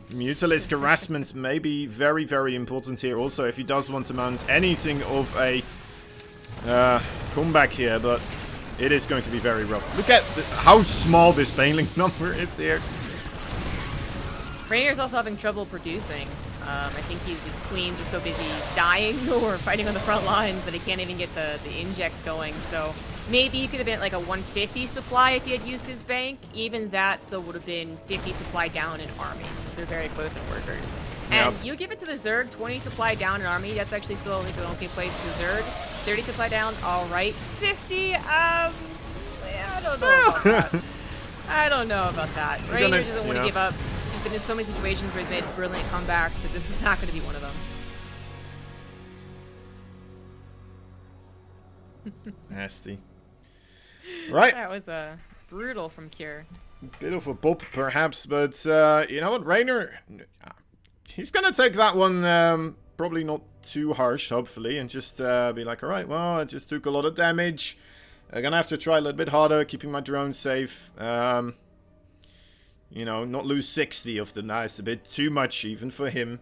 Mutalisk harassment may be very, very important here also if he does want to mount anything of a comeback here, but it is going to be very rough. Look at how small this Baneling number is here. Raynor's also having trouble producing. I think his queens are so busy dying or fighting on the front lines that he can't even get the inject going. So maybe he could have been at like a 150 supply if he had used his bank. Even that still would have been 50 supply down in armies. So they're very close in workers. And you give it to the Zerg, 20 supply down in army. That's actually still like an okay place for the Zerg. 30 supply down, all right. 50, yeah, I don't know about that. I don't know about that. Raynor doesn't want to give up. He's been in so many situations where he's made brilliant comebacks, but this is not going to be one of them. Nasty. Right. That was brutal from Cure. Bit of a bump, perhaps, but you know what, Raynor, he's gonna take that one probably not too harsh, hopefully, and just be like, all right, well, I just took a lot of damage. I'm gonna have to try a little bit harder, keeping my drones safe. You know, not lose 60 of them. That's a bit too much, even for him.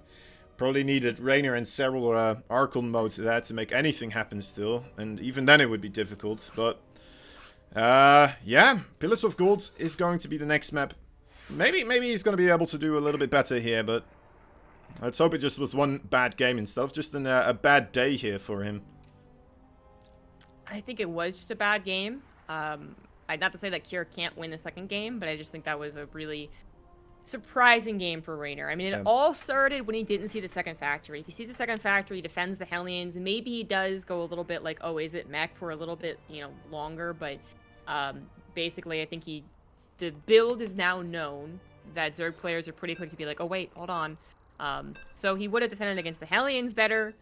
Probably needed Raynor and several Archon modes there to make anything happen still, and even then it would be difficult, but yeah, Pillars of Gold is going to be the next map. Maybe he's going to be able to do a little bit better here, but let's hope it just was one bad game instead of just a bad day here for him. I think it was just a bad game. Not to say that Kier can't win the second game, but I just think that was a really surprising game for Raynor. I mean, it all started when he didn't see the second factory. If he sees the second factory, he defends the Hellions. Maybe he does go a little bit like, oh, is it mech for a little bit, you know, longer, but basically I think the build is now known that Zerg players are pretty quick to be like, oh wait, hold on. So he would have defended against the Hellions better,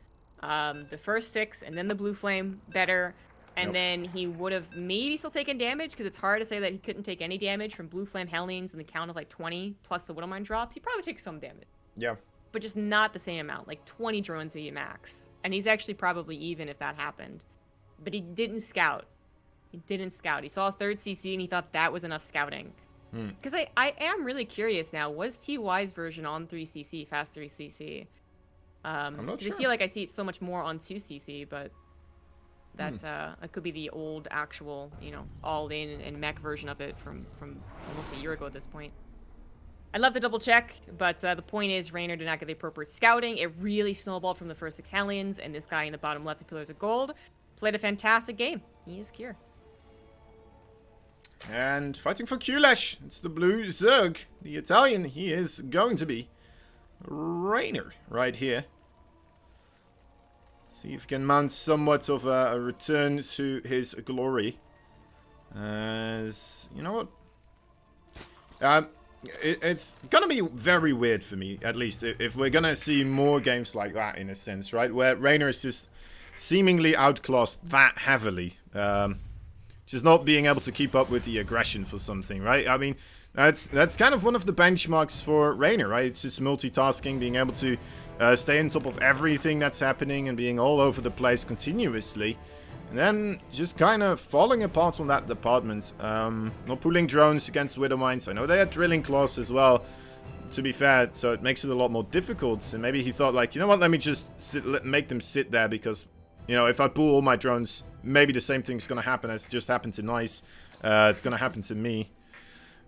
the first 6, and then the Blue Flame better, and then he would have maybe still taken damage, because it's hard to say that he couldn't take any damage from Blue Flame Hellions and the count of like 20 plus the Widowmine drops. He probably takes some damage. Yeah. But just not the same amount, like 20 drones are your max. And he's actually probably even if that happened. But he didn't scout. He didn't scout. He saw a 3rd CC and he thought that was enough scouting. Because I am really curious now, was TY's version on 3cc, fast 3cc? I'm not sure. I feel like I see it so much more on 2cc, but that could be the old actual, you know, all-in and mech version of it from almost a year ago at this point. I'd love to double check, but the point is Raynor did not get the appropriate scouting. It really snowballed from the first 6 Hellions, and this guy in the bottom left, the Pillars of Gold, played a fantastic game. He is Kier. And fighting for Kulash, it's the blue Zerg, the Italian. He is going to be Raynor right here. See if he can mount somewhat of a return to his glory. As you know what, it's gonna be very weird for me, at least, if we're gonna see more games like that in a sense, right? Where Raynor is just seemingly outclassed that heavily. Just not being able to keep up with the aggression for something, right? I mean, that's kind of one of the benchmarks for Raynor, right? It's just multitasking, being able to stay on top of everything that's happening and being all over the place continuously. And then just kind of falling apart on that department. Not pulling drones against Widowmines. I know they had drilling claws as well, to be fair, so it makes it a lot more difficult. And maybe he thought, like, you know what, let me just make them sit there, because, you know, if I pull all my drones, maybe the same thing's going to happen as just happened to Nice. It's going to happen to me.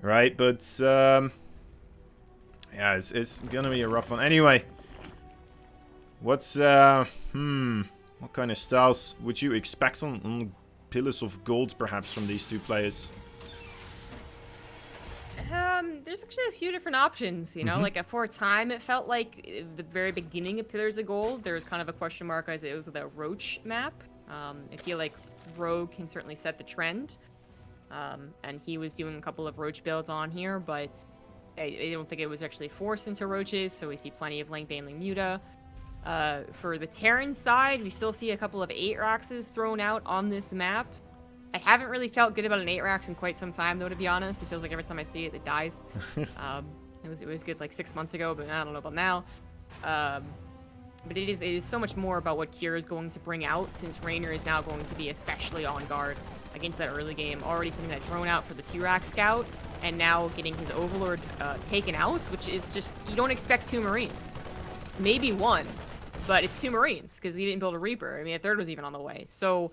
right? But, yeah, it's gonna be a rough one. Anyway, what's, what kind of styles would you expect on Pillars of Gold, perhaps, from these two players? There's actually a few different options, you know, like for a time it felt like the very beginning of Pillars of Gold, there was kind of a question mark as it was the Roach map. I feel like Rogue can certainly set the trend. And he was doing a couple of Roach builds on here, but I don't think it was actually forced into Roaches, so we see plenty of Link Baneling Muta. For the Terran side, we still see a couple of 8-Raxes thrown out on this map. I haven't really felt good about an 8-Rax in quite some time, though, to be honest. It feels like every time I see it, it dies. It was good like 6 months ago, but I don't know about now. But it is so much more about what Kira is going to bring out, since Raynor is now going to be especially on guard against that early game. Already sending that drone out for the 2-Rack scout, and now getting his Overlord taken out, which is just, you don't expect 2 Marines. Maybe 1, but it's 2 Marines, because he didn't build a Reaper. I mean, a 3rd was even on the way. So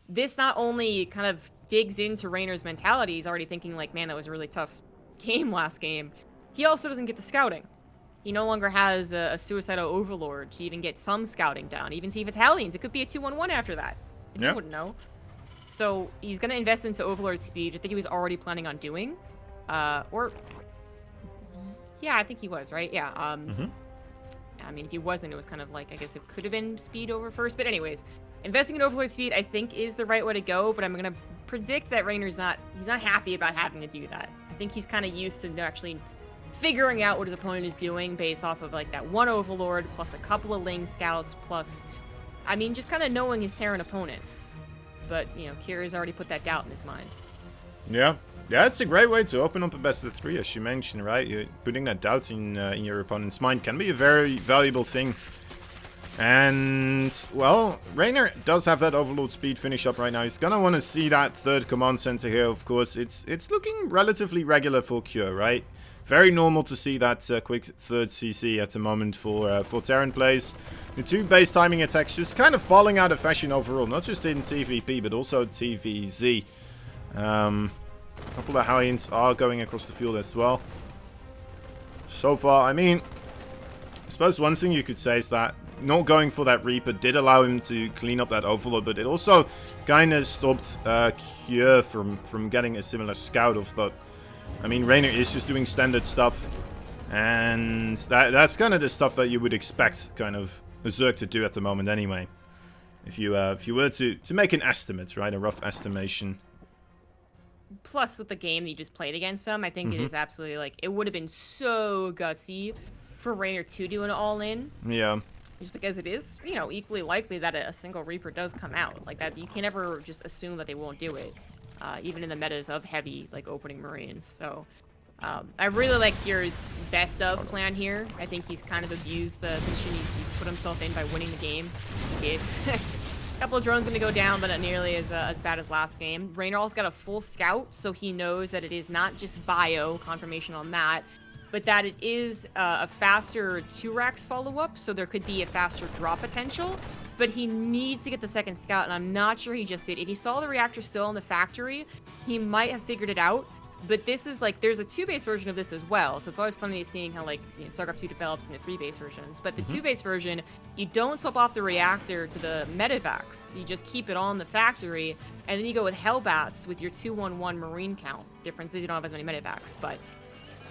this not only kind of digs into Raynor's mentality, he's already thinking like, man, that was a really tough game last game. He also doesn't get the scouting. He no longer has a suicidal Overlord to even get some scouting down. Even see if it's Hellions, it could be a 2-1-1 after that. You wouldn't know. So he's going to invest into Overlord speed. I think he was already planning on doing. Yeah, I think he was, right? Yeah. I mean, if he wasn't, it was kind of like, I guess it could have been speed over first. But anyways, investing in Overlord speed, I think, is the right way to go. But I'm going to predict that Raynor's he's not happy about having to do that. I think he's kind of used to actually figuring out what his opponent is doing based off of like that 1 Overlord plus a couple of Ling scouts plus, I mean, just kind of knowing his Terran opponents. But, you know, Kira's already put that doubt in his mind. Yeah. Yeah, it's a great way to open up a best of 3, as you mentioned, right? Putting that doubt in your opponent's mind can be a very valuable thing. And, well, Raynor does have that Overlord speed finish up right now. He's gonna want to see that 3rd command center here, of course. It's looking relatively regular for Cure, right? Very normal to see that quick 3rd CC at the moment for Terran plays. The 2 base timing attacks just kind of falling out of fashion overall, not just in TVP, but also TVZ. A couple of Hellions are going across the field as well. So far, I mean, I suppose one thing you could say is that not going for that Reaper did allow him to clean up that Overlord, but it also kind of stopped Cure from getting a similar scout off. But I mean, Raynor is just doing standard stuff, and that's kind of the stuff that you would expect kind of Zerg to do at the moment anyway. If you were to make an estimate, right, a rough estimation. Plus, with the game that you just played against him, I think it is absolutely, like, it would have been so gutsy for Raynor to do an all-in. Yeah. Just because it is, you know, equally likely that a single Reaper does come out. Like, that, you can never just assume that they won't do it. Even in the metas of heavy, like, opening Marines. So, I really like Kira's best of plan here. I think he's kind of abused the position he's put himself in by winning the game. He did. Couple of drones going to go down, but not nearly as bad as last game. Raynor also got a full scout, so he knows that it is not just bio, confirmation on that, but that it is a faster 2-Rax follow-up, so there could be a faster drop potential. But he needs to get the 2nd scout, and I'm not sure he just did. If he saw the reactor still in the factory, he might have figured it out. But this is like, there's a 2-base version of this as well, so it's always funny seeing how, like, you know, StarCraft 2 develops into 3-base versions. But the 2-base version, you don't swap off the reactor to the medevacs. You just keep it on the factory, and then you go with Hellbats with your 2-1-1 Marine count. Difference is you don't have as many medevacs, but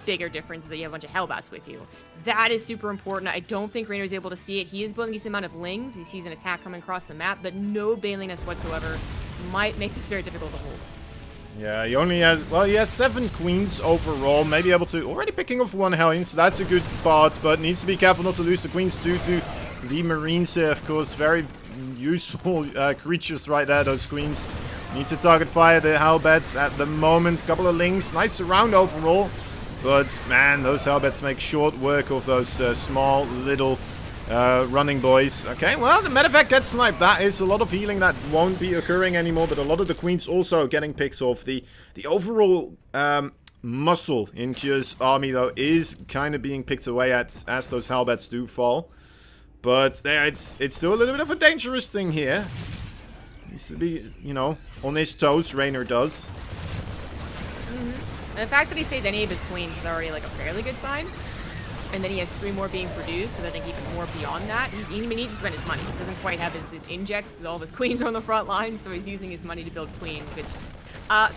bigger difference is that you have a bunch of Hellbats with you. That is super important. I don't think Raynor is able to see it. He is building a decent amount of Lings. He sees an attack coming across the map, but no Baneliness whatsoever. Might make this very difficult to hold. Yeah, he only has, well, he has 7 Queens overall, maybe able to, already picking off 1 Hellion, so that's a good part, but needs to be careful not to lose the Queens too to the Marines here, of course. Very useful creatures right there, those Queens. Need to target fire the Hellbats at the moment. Couple of Lings, nice surround overall, but man, those Hellbats make short work of those small little running boys. Okay, well, the medevac gets sniped. That is a lot of healing that won't be occurring anymore, but a lot of the Queens also getting picked off. The overall muscle in Cure's army, though, is kind of being picked away at as those Hellbats do fall. But it's still a little bit of a dangerous thing here. Needs to be, you know, on his toes, Raynor does. And the fact that he saved any of his queens is already like a fairly good sign. And then he has 3 more being produced, so I think even more beyond that. He even needs to spend his money. He doesn't quite have his injects. All of his queens are on the front line, so he's using his money to build queens, which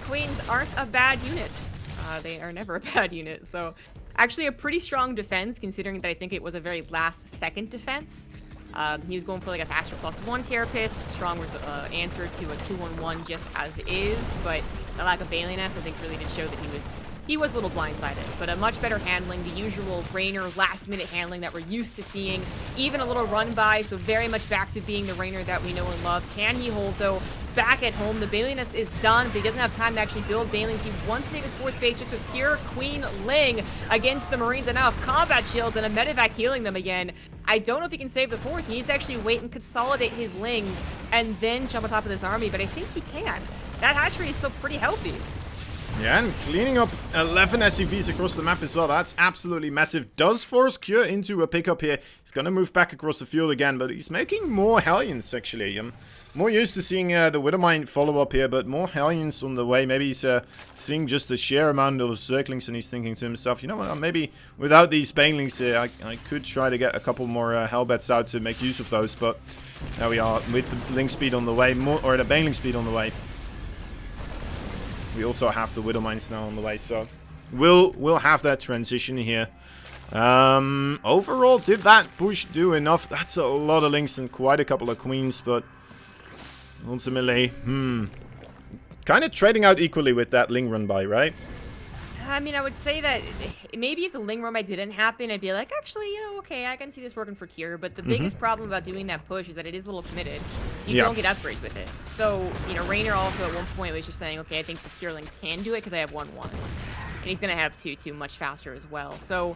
queens aren't a bad unit. They are never a bad unit. So actually a pretty strong defense, considering that I think it was a very last-second defense. He was going for like a faster +1 carapace with strong answer to a 2-1-1 just as is, but the lack of bailiness I think really did show that he was a little blindsided, but a much better handling, the usual Rainer last-minute handling that we're used to seeing, even a little run-by, so very much back to being the Rainer that we know and love. Can he hold, though? Back at home, the bailiness is done, but he doesn't have time to actually build bailings. He wants to take his 4th base just with pure Queen Ling against the Marines, and now have combat shields and a medevac healing them again. I don't know if he can save the 4th. He needs to actually wait and consolidate his Lings and then jump on top of this army, but I think he can. That hatchery is still pretty healthy. Yeah, and cleaning up 11 SCVs across the map as well. That's absolutely massive. Does force Cure into a pickup here. He's going to move back across the field again, but he's making more Hellions, actually. I'm more used to seeing the Widowmine follow up here, but more Hellions on the way. Maybe he's seeing just a sheer amount of circlings, and he's thinking to himself, you know what, maybe without these Banelings here, I could try to get a couple more Hellbats out to make use of those, but there we are with the Link speed on the way, or the Baneling speed on the way. We also have the Widowmines now on the way, so we'll have that transition here. Overall, did that push do enough? That's a lot of Links and quite a couple of Queens, but ultimately, kind of trading out equally with that Ling run by, right? I mean, I would say that maybe if the Ling run by didn't happen, I'd be like, actually, you know, okay, I can see this working for Kier. But the biggest problem about doing that push is that it is a little committed. You don't get upgrades with it. So, you know, Rainer also at one point was just saying, okay, I think the Kier Lings can do it because I have 1-1. And he's going to have 2-2 much faster as well. So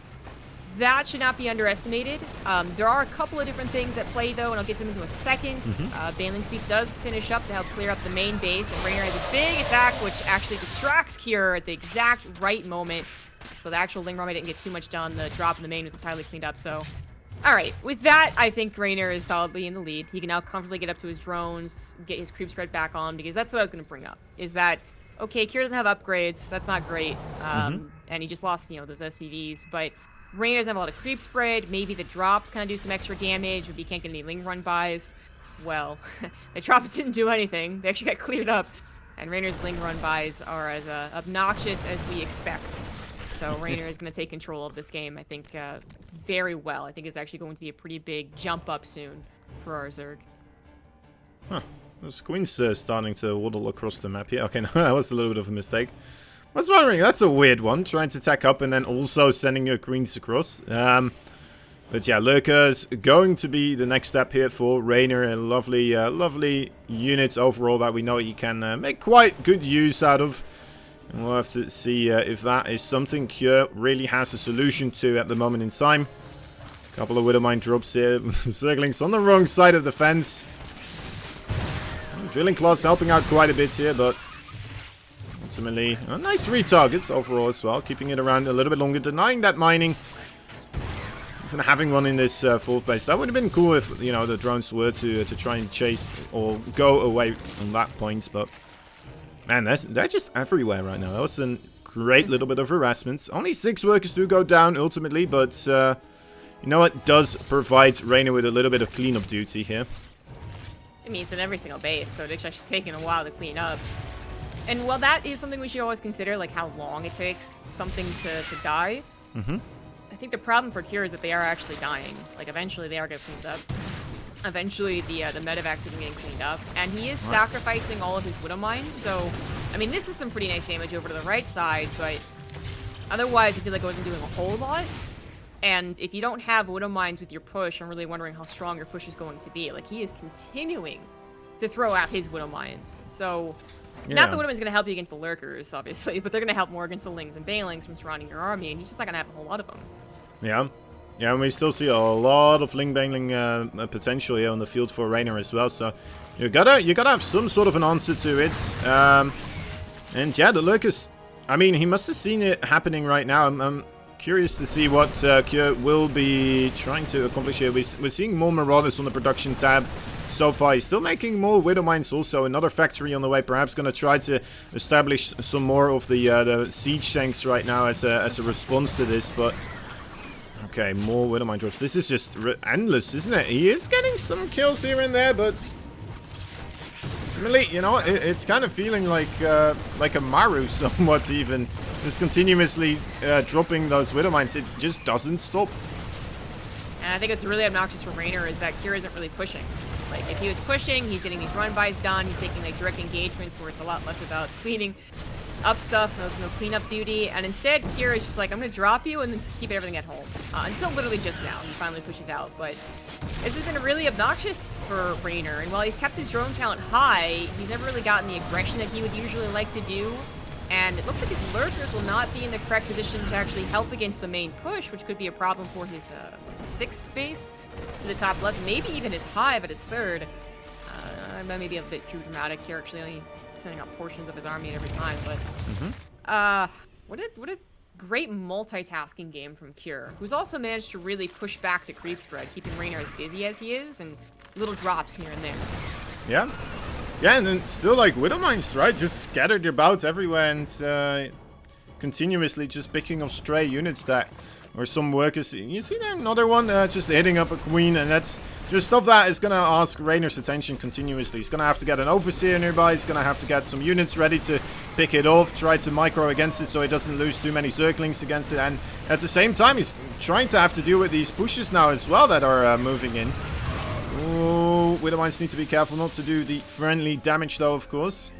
that should not be underestimated. There are a couple of different things at play, though, and I'll get them into a second. Baneling Speed does finish up to help clear up the main base, and Rainer has a big attack, which actually distracts Kier at the exact right moment. So the actual Ling Run didn't get too much done. The drop in the main was entirely cleaned up, so... Alright, with that, I think Rainer is solidly in the lead. He can now comfortably get up to his drones, get his creep spread back on, because that's what I was going to bring up, is that, okay, Kier doesn't have upgrades, that's not great, and he just lost, you know, those SCVs, but Rainer doesn't have a lot of creep spread. Maybe the drops kind of do some extra damage, but he can't get any Ling run bys. Well, the drops didn't do anything. They actually got cleared up, and Rainer's Ling run bys are as obnoxious as we expect. So Rainer is going to take control of this game, I think, very well. I think it's actually going to be a pretty big jump up soon for our Zerg. Huh. Those Queens starting to waddle across the map here. Okay, no, that was a little bit of a mistake. I was wondering, that's a weird one, trying to tack up and then also sending your Queens across. But yeah, Lurker's going to be the next step here for Rainer. A lovely, lovely unit overall that we know he can make quite good use out of. And we'll have to see if that is something Cure really has a solution to at the moment in time. A couple of Widowmine drops here. Circling's on the wrong side of the fence. Drilling Claws helping out quite a bit here, but ultimately a nice retarget overall as well. Keeping it around a little bit longer, denying that mining. Even having one in this 4th base. That would have been cool if, you know, the drones were to try and chase or go away on that point, but man, they're just everywhere right now. That was a great little bit of harassment. Only 6 workers do go down ultimately, but you know what? Does provide Rainer with a little bit of cleanup duty here. I mean, it's in every single base, so it's actually taking a while to clean up. And while that is something we should always consider, like how long it takes something to die, I think the problem for Cure is that they are actually dying. Like, eventually they are getting cleaned up. Eventually the medevac isn't getting cleaned up. And he is sacrificing all of his Widowmine, so, I mean, this is some pretty nice damage over to the right side, but otherwise I feel like I wasn't doing a whole lot. And if you don't have Widowmines with your push, I'm really wondering how strong your push is going to be. Like, he is continuing to throw out his Widowmines. So, not the Widowmine's going to help you against the Lurkers, obviously, but they're going to help more against the Lings and Banelings from surrounding your army, and he's just not going to have a whole lot of them. Yeah. Yeah, and we still see a lot of Ling Baneling potential here on the field for Rainer as well, so you gotta have some sort of an answer to it. And yeah, the Lurkers, I mean, he must have seen it happening right now. I'm curious to see what Cure will be trying to accomplish here. We're seeing more Marauders on the production tab. so far. He's still making more Widow Mines also. Another factory on the way. Perhaps going to try to establish some more of the siege tanks right now as a response to this. But okay, more Widow Mine drops. This is just endless, isn't it? He is getting some kills here and there, but ultimately, you know, it's kind of feeling like a Maru somewhat even. Just continuously dropping those Widow Mines. It just doesn't stop. And I think it's really obnoxious for Raynor is that Kira isn't really pushing. Like, if he was pushing, he's getting these run-bys done, he's taking, like, direct engagements where it's a lot less about cleaning up stuff, no cleanup duty, and instead, Kira is just like, I'm gonna drop you and then keep everything at home. Until literally just now, he finally pushes out, but this has been really obnoxious for Raynor, and while he's kept his drone count high, he's never really gotten the aggression that he would usually like to do. And it looks like his lurkers will not be in the correct position to actually help against the main push, which could be a problem for his 6th base to the top left, maybe even his hive at his 3rd. Maybe a bit too dramatic here, actually only sending out portions of his army at every time, but what a great multitasking game from Cure, who's also managed to really push back the creep spread, keeping Raynor as busy as he is, and little drops here and there. Yeah. Yeah, and then still, like, Widow Mines, right? Just scattered about everywhere and continuously just picking off stray units that... Or some workers... You see there another one just hitting up a queen, and that's just stuff that is going to ask Raynor's attention continuously. He's going to have to get an overseer nearby, he's going to have to get some units ready to pick it off, try to micro against it so he doesn't lose too many circlings against it, and at the same time he's trying to have to deal with these pushes now as well that are moving in. Oh, Widow Mines need to be careful not to do the friendly damage though, of course.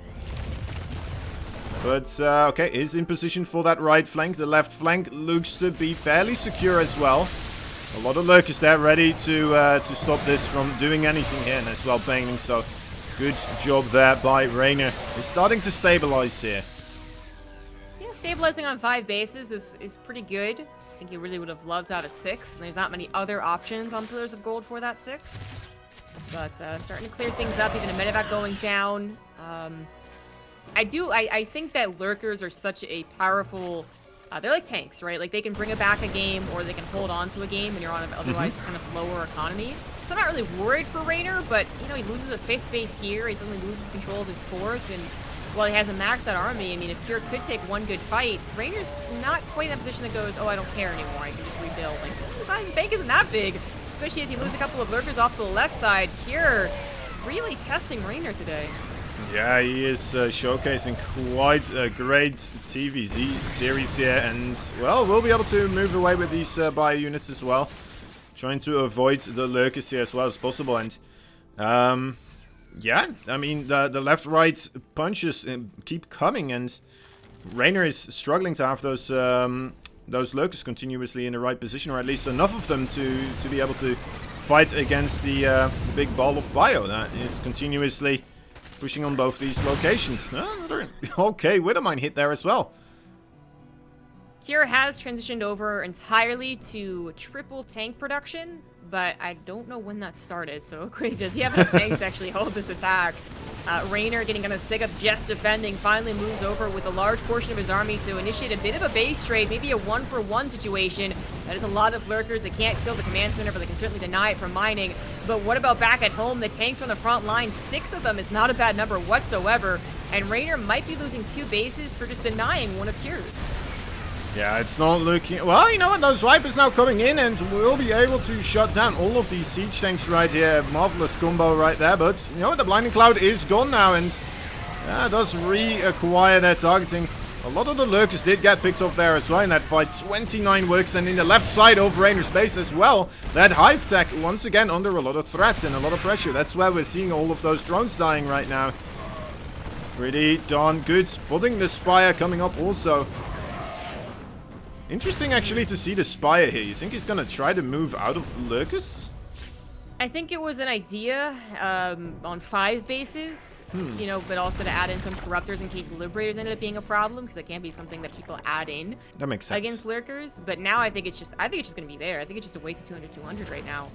But, okay, is in position for that right flank. The left flank looks to be fairly secure as well. A lot of lurkers there ready to stop this from doing anything here. And as well, Baining, so good job there by Raynor. He's starting to stabilize here. Yeah, stabilizing on 5 bases is pretty good. I think he really would have loved out a 6, and there's not many other options on Pillars of Gold for that 6. But starting to clear things up, even a medevac going down. I think that lurkers are such a powerful, they're like tanks, right? Like they can bring it back a game or they can hold on to a game when you're on an otherwise kind of lower economy. So I'm not really worried for Raynor, but you know, he loses a 5th base here, he suddenly loses control of his 4th, and while he has a maxed out army, I mean, if Pure could take one good fight, Raynor's not quite in that position that goes, oh, I don't care anymore, I can just rebuild. Like, his bank isn't that big, especially as you lose a couple of lurkers off to the left side. Pure really testing Raynor today. Yeah, he is showcasing quite a great TVZ series here, and, well, we'll be able to move away with these bio units as well. Trying to avoid the lurkers here as well as possible, and, yeah, I mean, the left-right punches keep coming, and Raynor is struggling to have those lurkers continuously in the right position, or at least enough of them to be able to fight against the big ball of bio that is continuously pushing on both these locations. Okay, Widowmine hit there as well. Kira has transitioned over entirely to triple tank production, but I don't know when that started, so does he have enough tanks to actually hold this attack? Raynor, getting kind of sick of just defending, finally moves over with a large portion of his army to initiate a bit of a base trade, maybe a 1-for-1 situation. That is a lot of lurkers. They can't kill the command center, but they can certainly deny it from mining. But what about back at home? The tanks on the front line, 6 of them is not a bad number whatsoever, and Raynor might be losing 2 bases for just denying one of Cure's. Yeah, it's not looking... Well, you know what? Those Vipers now coming in and will be able to shut down all of these siege tanks right here. Marvelous combo right there. But, you know, the Blinding Cloud is gone now and does reacquire their targeting. A lot of the lurkers did get picked off there as well in that fight. 29 works, and in the left side of Raynor's base as well. That hive tech once again under a lot of threats and a lot of pressure. That's where we're seeing all of those drones dying right now. Pretty darn good. Spotting the Spire coming up also. Interesting, actually, to see the Spire here. You think he's going to try to move out of lurkers? I think it was an idea on 5 bases, you know, but also to add in some Corruptors in case Liberators ended up being a problem, because it can be something that people add in. That makes sense. Against Lurkers, but now I think it's just going to be there. I think it's just a waste of 200 right now.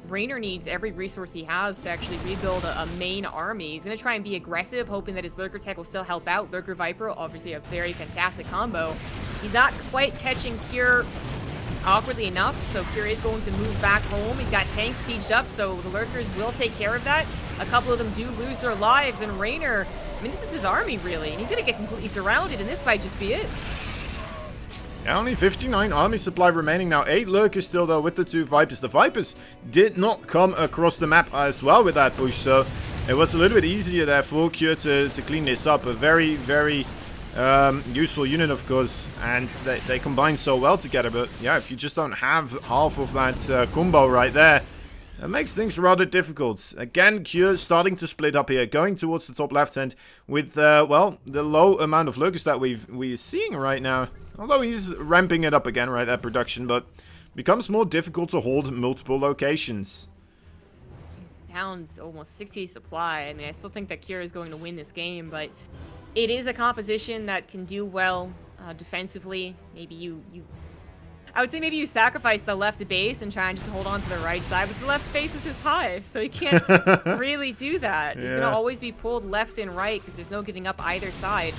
Raynor needs every resource he has to actually rebuild a main army. He's going to try and be aggressive, hoping that his Lurker tech will still help out. Lurker Viper, obviously a very fantastic combo. He's not quite catching Cure awkwardly enough, so Cure is going to move back home. He's got tanks sieged up, so the Lurkers will take care of that. A couple of them do lose their lives, and Raynor, I mean, this is his army, really, and he's going to get completely surrounded, and this might just be it. Yeah, only 59 army supply remaining now. 8 Lurkers still, though, with the 2 Vipers. The Vipers did not come across the map as well with that push, so it was a little bit easier there for Cure to clean this up. A very, very useful unit, of course, and they combine so well together. But yeah, if you just don't have half of that combo right there, that makes things rather difficult. Again, Cure starting to split up here, going towards the top left hand with, well, the low amount of Lurkers that we're seeing right now. Although he's ramping it up again, right, that production, but becomes more difficult to hold multiple locations. He's down almost 60 supply. I mean, I still think that Cure is going to win this game, but it is a composition that can do well defensively. Maybe I would say maybe you sacrifice the left base and try and just hold on to the right side, but the left base is his hive, so he can't really do that. He's going to always be pulled left and right because there's no getting up either side.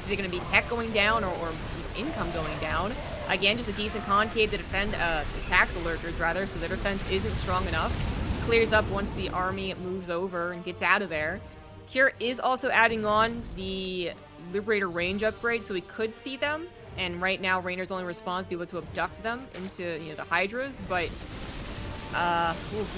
Is it going to be tech going down or income going down? Again, just a decent concave to attack the Lurkers, rather, so their defense isn't strong enough. Clears up once the army moves over and gets out of there. Cure is also adding on the Liberator range upgrade, so we could see them. And right now, Raynor's only response be able to abduct them into, you know, the Hydras. But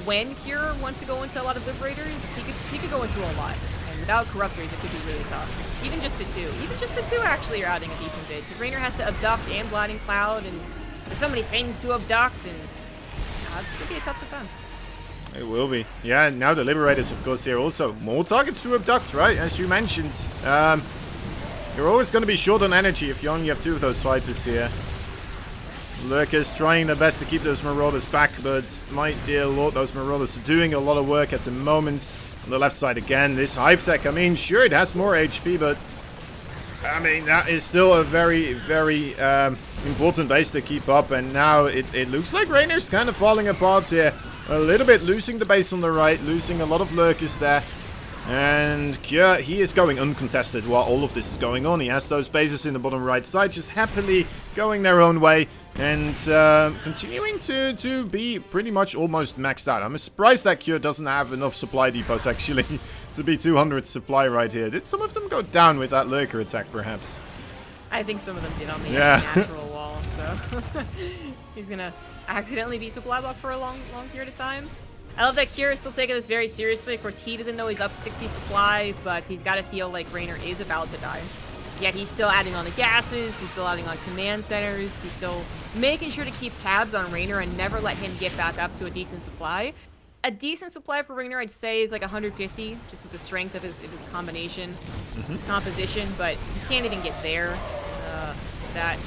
when Cure wants to go into a lot of Liberators, he could go into a lot. And without Corruptors, it could be really tough. Even just the 2. Even just the 2 actually are adding a decent bit. Because Raynor has to abduct and Blinding Cloud, and there's so many things to abduct, and it's going to be a tough defense. It will be. Yeah, now the Liberators, of course, here also. More targets to abduct, right? As you mentioned. You're always going to be short on energy if you only have 2 of those Vipers here. Lurkers trying their best to keep those Marauders back, but my dear lord, those Marauders are doing a lot of work at the moment. On the left side again, this Hive Tech, I mean, sure, it has more HP, but I mean, that is still a very, very important base to keep up, and now it looks like Raynor's kind of falling apart here. A little bit, losing the base on the right, losing a lot of Lurkers there. And Cure, he is going uncontested while all of this is going on. He has those bases in the bottom right side just happily going their own way and continuing to be pretty much almost maxed out. I'm surprised that Cure doesn't have enough supply depots actually to be 200 supply right here. Did some of them go down with that Lurker attack perhaps? I think some of them did on the natural wall, so he's gonna accidentally be supply blocked for a long period of time. I love that Cure is still taking this very seriously. Of course, he doesn't know he's up 60 supply, but he's got to feel like Raynor is about to die. Yet he's still adding on the gases, he's still adding on command centers, he's still making sure to keep tabs on Raynor and never let him get back up to a decent supply. A decent supply for Raynor, I'd say, is like 150, just with the strength of his combination, his composition, but he can't even get there. That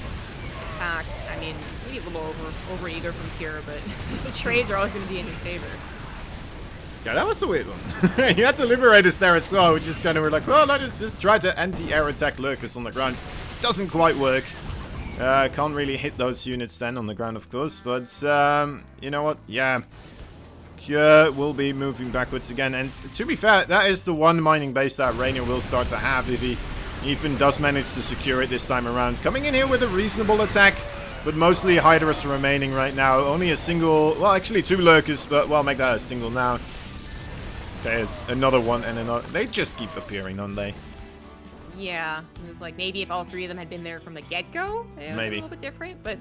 attack, I mean, maybe a little over eager from Cure, but the trades are always going to be in his favor. Yeah, that was a weird one. He had to liberate us there as well, which is kind of we're like, well, let's just try to anti-air attack Lurkers on the ground. Doesn't quite work. Can't really hit those units then on the ground, of course, but you know what? Yeah, Cure will be moving backwards again, and to be fair, that is the one mining base that Raynor will start to have if he even does manage to secure it this time around. Coming in here with a reasonable attack, but mostly Hydras remaining right now. Only a single, well, actually 2 Lurkers, but well, make that a single now. There's another one and another. They just keep appearing, don't they? Yeah, it was like maybe if all 3 of them had been there from the get-go, it would be a little bit different, but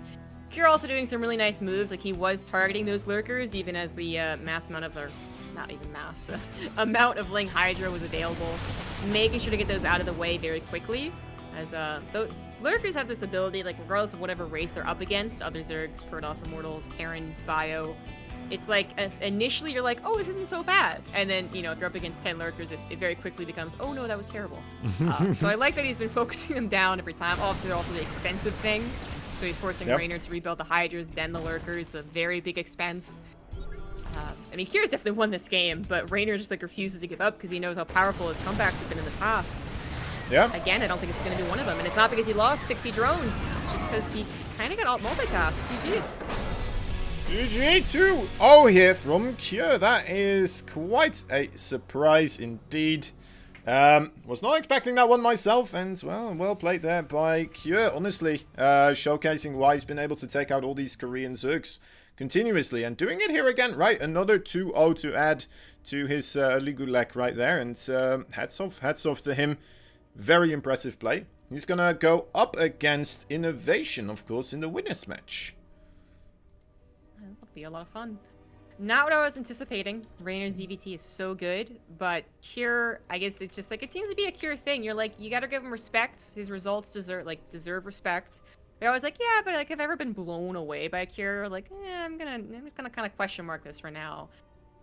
Cure also doing some really nice moves. Like, he was targeting those Lurkers, even as the mass amount of their, not even mass, the amount of Ling Hydra was available, making sure to get those out of the way very quickly, as the Lurkers have this ability, like, regardless of whatever race they're up against, other Zergs, Protoss Immortals, Terran, Bio, it's like, initially you're like, oh, this isn't so bad. And then, you know, if you're up against 10 Lurkers, it very quickly becomes, oh no, that was terrible. So I like that he's been focusing them down every time. Obviously, they're also the expensive thing. So he's forcing Raynor to rebuild the Hydras, then the Lurkers, a very big expense. I mean, Cure's definitely won this game, but Raynor just, like, refuses to give up because he knows how powerful his comebacks have been in the past. Yeah. Again, I don't think it's going to be one of them. And it's not because he lost 60 drones, just because he kind of got out multitasked. GG. GG 2-0 here from Cure. That is quite a surprise indeed. Was not expecting that one myself, and well played there by Cure, honestly. Showcasing why he's been able to take out all these Korean Zergs continuously, and doing it here again, right? Another 2-0 to add to his Ligulek right there, and hats off to him. Very impressive play. He's gonna go up against Innovation, of course, in the winners match. That'll be a lot of fun. Not what I was anticipating. Rainer's EVT is so good, but Cure, I guess it's just like, it seems to be a Cure thing. You're like, you gotta give him respect. His results deserve respect. But I was like, yeah, but like, I've ever been blown away by Cure, like, I'm just gonna kind of question mark this for now.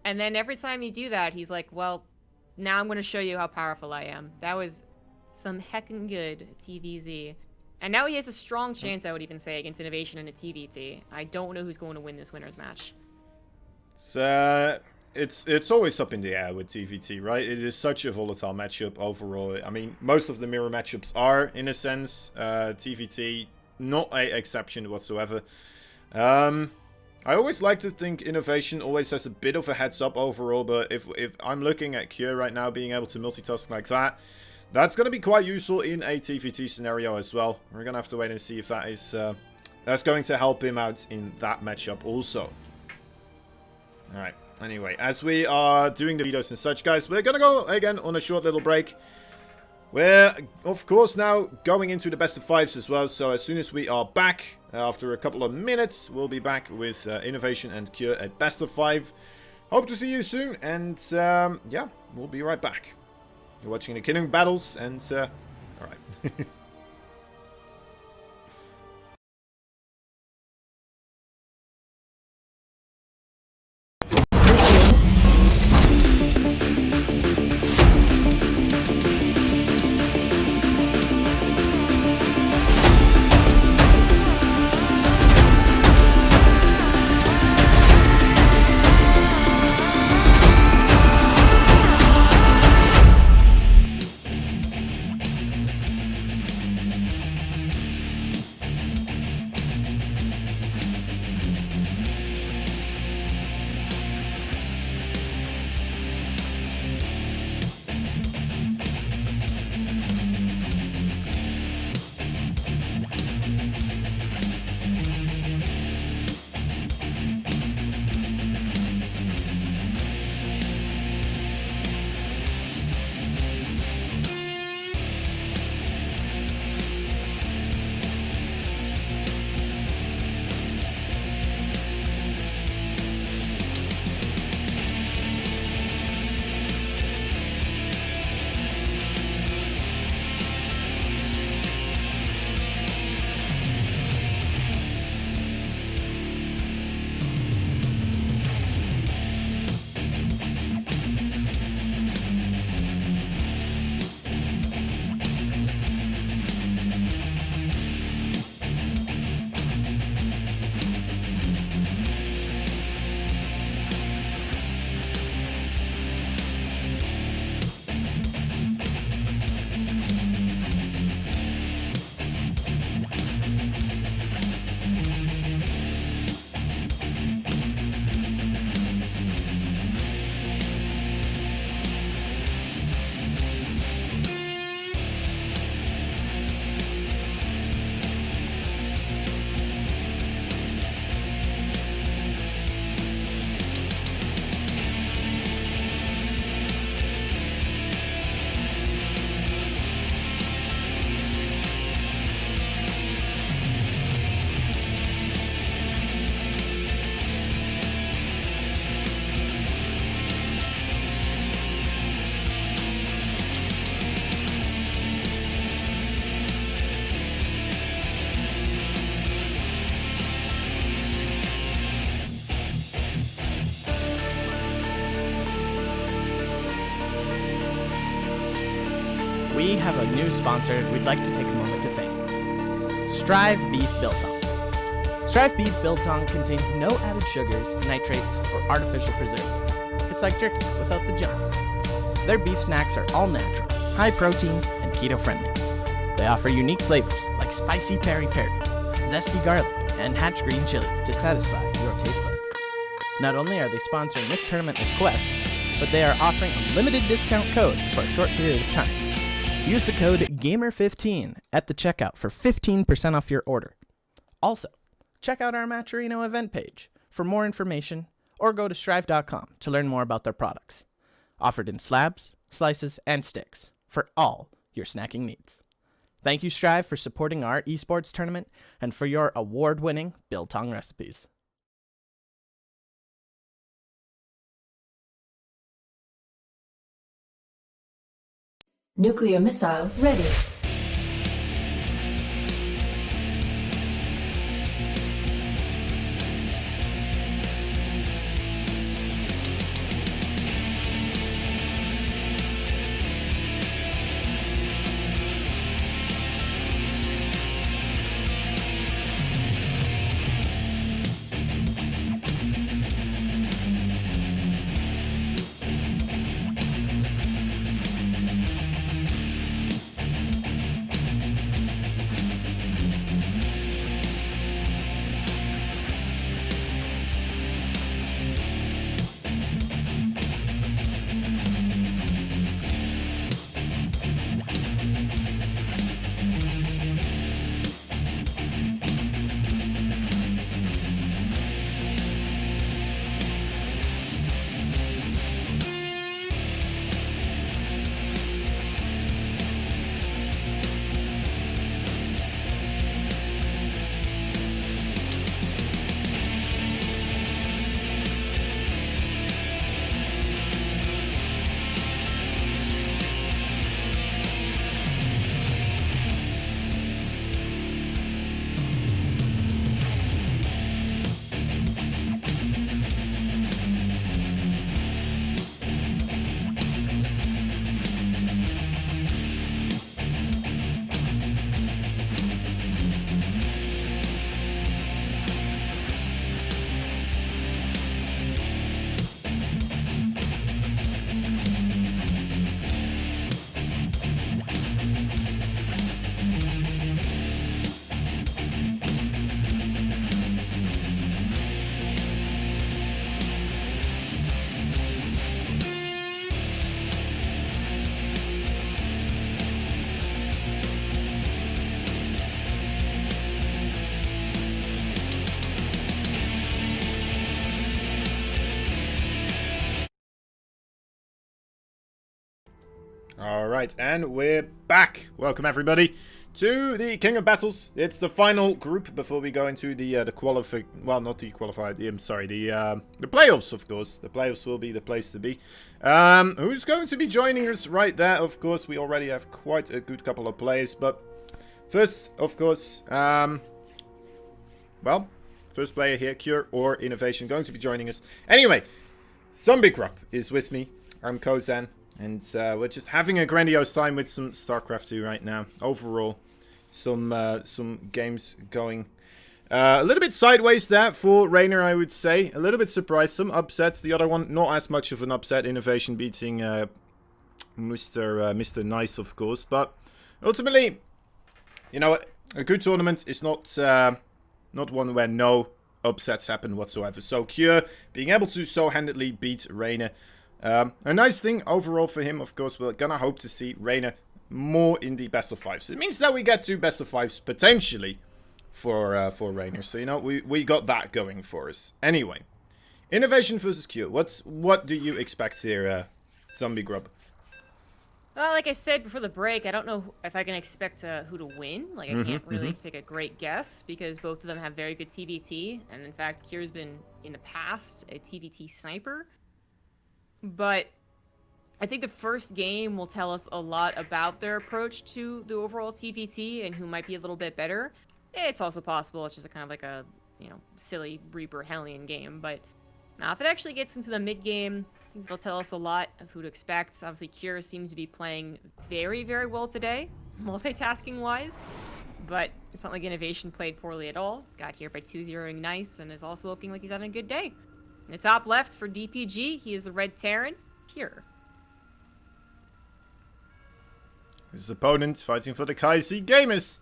And then every time you do that, he's like, well, now I'm gonna show you how powerful I am. That was some heckin' good TVZ. And now he has a strong chance, I would even say, against Innovation in a TVT. I don't know who's going to win this winner's match. It's always up in the air with TVT, right? It is such a volatile matchup overall. I mean, most of the mirror matchups are, in a sense. TVT, not a exception whatsoever. I always like to think Innovation always has a bit of a heads up overall, but if I'm looking at Cure right now being able to multitask like that, that's going to be quite useful in a TVT scenario as well. We're going to have to wait and see if that is that's going to help him out in that matchup also. Alright, anyway, as we are doing the videos and such, guys, we're going to go again on a short little break. We're, of course, now going into the best of fives as well, so as soon as we are back, after a couple of minutes, we'll be back with Innovation and Cure at best of 5. Hope to see you soon, and yeah, we'll be right back. You're watching the Kingdom Battles, and alright. We have a new sponsor we'd like to take a moment to thank. Strive Beef Biltong. Strive Beef Biltong contains no added sugars, nitrates, or artificial preservatives. It's like jerky without the junk. Their beef snacks are all natural, high protein, and keto friendly. They offer unique flavors like spicy peri-peri, zesty garlic, and hatch green chili to satisfy your taste buds. Not only are they sponsoring this tournament with quests, but they are offering a limited discount code for a short period of time. Use the code GAMER15 at the checkout for 15% off your order. Also, check out our Matcherino event page for more information, or go to strive.com to learn more about their products. Offered in slabs, slices, and sticks for all your snacking needs. Thank you, Strive, for supporting our esports tournament and for your award-winning biltong recipes. Nuclear missile ready. Alright, and we're back. Welcome everybody to the King of Battles. It's the final group before we go into the playoffs, of course. The playoffs will be the place to be. Who's going to be joining us right there? Of course, we already have quite a good couple of players, but first, of course, first player here, Cure or Innovation, going to be joining us. Anyway, Zombie Grub is with me. I'm Kozan. And we're just having a grandiose time with some StarCraft 2 right now. Overall, some games going a little bit sideways there for Rainer, I would say. A little bit surprised. Some upsets. The other one, not as much of an upset. Innovation beating Mr. Nice, of course. But ultimately, you know, a good tournament is not one where no upsets happen whatsoever. So Cure being able to so handedly beat Rainer. A nice thing overall for him, of course. We're gonna hope to see Rainer more in the best of fives. It means that we get 2 best of fives potentially for Rainer. So you know we got that going for us. Anyway, Innovation versus Q. What do you expect here, Zombie Grub? Well, like I said before the break, I don't know if I can expect who to win. Like, I can't really take a great guess because both of them have very good TVT. And in fact, Kier's been, in the past, a TVT sniper. But I think the first game will tell us a lot about their approach to the overall TVT and who might be a little bit better. It's also possible it's just kind of like a, you know, silly Reaper Hellion game. But now if it actually gets into the mid-game, I think it'll tell us a lot of who to expect. Obviously, Kira seems to be playing very, very well today, multitasking-wise. But it's not like Innovation played poorly at all. Got here by 2-0ing Nice and is also looking like he's having a good day. In the top left for DPG, he is the Red Terran, Kira. His opponent fighting for the KC Gamers.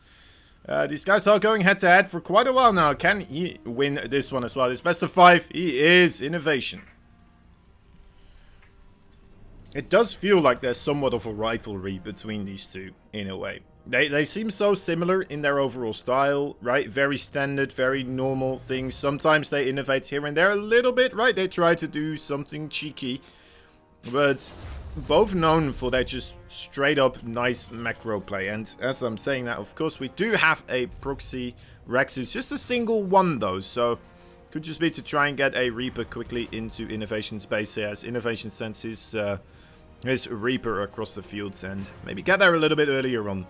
These guys are going head-to-head for quite a while now. Can he win this one as well? This best of 5, he is Innovation. it does feel like there's somewhat of a rivalry between these two, in a way. They seem so similar in their overall style, right? Very standard, very normal things. Sometimes they innovate here and there a little bit, right? They try to do something cheeky. But both known for their just straight up nice macro play. And as I'm saying that, of course, we do have a proxy Rex. It's just a single one, though. So could just be to try and get a Reaper quickly into Innovation's base here, as Innovation sends his Reaper across the fields and maybe get there a little bit earlier on.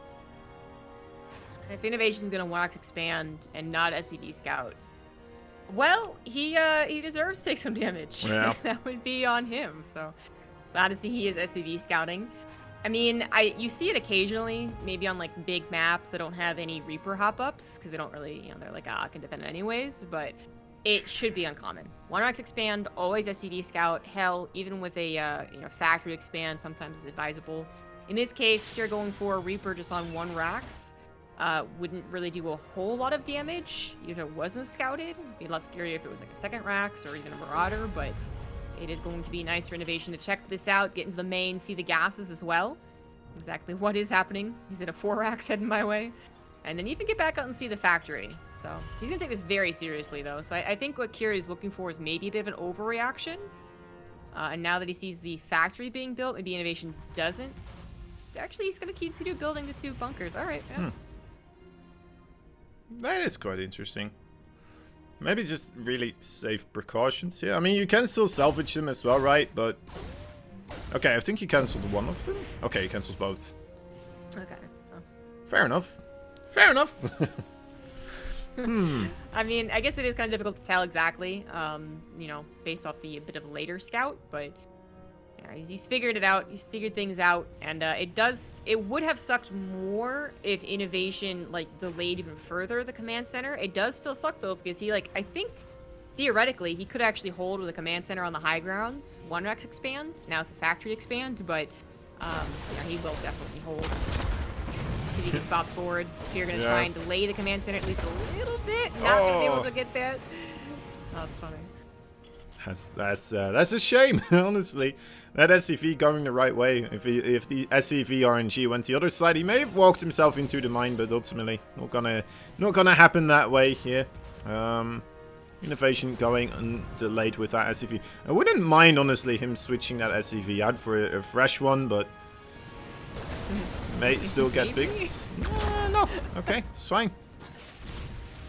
If Innovation's gonna want to expand and not SCV Scout, well, he deserves to take some damage. Yeah. That would be on him. So glad to see he is SCV Scouting. I mean, you see it occasionally, maybe on like big maps that don't have any Reaper hop-ups, because they don't really, they're like independent anyways, but it should be uncommon. 1-Rax expand, always SCV Scout. Hell, even with a factory expand, sometimes it's advisable. In this case, if you're going for a Reaper just on 1-Rax, wouldn't really do a whole lot of damage if it wasn't scouted. It'd be a lot scarier if it was like a second Rax or even a Marauder, but it is going to be nice for Innovation to check this out, get into the main, see the gases as well. Exactly what is happening. He's at a 4-Rax heading my way. And then even get back out and see the factory. So he's going to take this very seriously, though. So I think what Kira is looking for is maybe a bit of an overreaction. And now that he sees the factory being built, maybe Innovation doesn't. Actually, he's going to continue building the 2 bunkers. All right, yeah. That is quite interesting. Maybe just really safe precautions here. I mean, you can still salvage them as well, right? But okay, I think he cancelled one of them. Okay, he cancels both. Okay. Oh. Fair enough. Fair enough. I mean, I guess it is kind of difficult to tell exactly, based off the bit of later scout, but yeah, he's figured it out. He's figured things out, and it would have sucked more if Innovation, delayed even further the command center. It does still suck, though, because he, I think, theoretically, he could actually hold with a command center on the high ground. 1-Rax expand. Now it's a factory expand, but, he will definitely hold. See if he can spot forward. If you're going to try and delay the command center at least a little bit, not going to be able to get that. That's funny. That's a shame, honestly. That SCV going the right way. If the SCV RNG went the other side, he may have walked himself into the mine, but ultimately not gonna happen that way here. Innovation going undelayed with that SCV. I wouldn't mind, honestly, him switching that SCV out for a fresh one, but may still get bigs. No, okay, it's fine.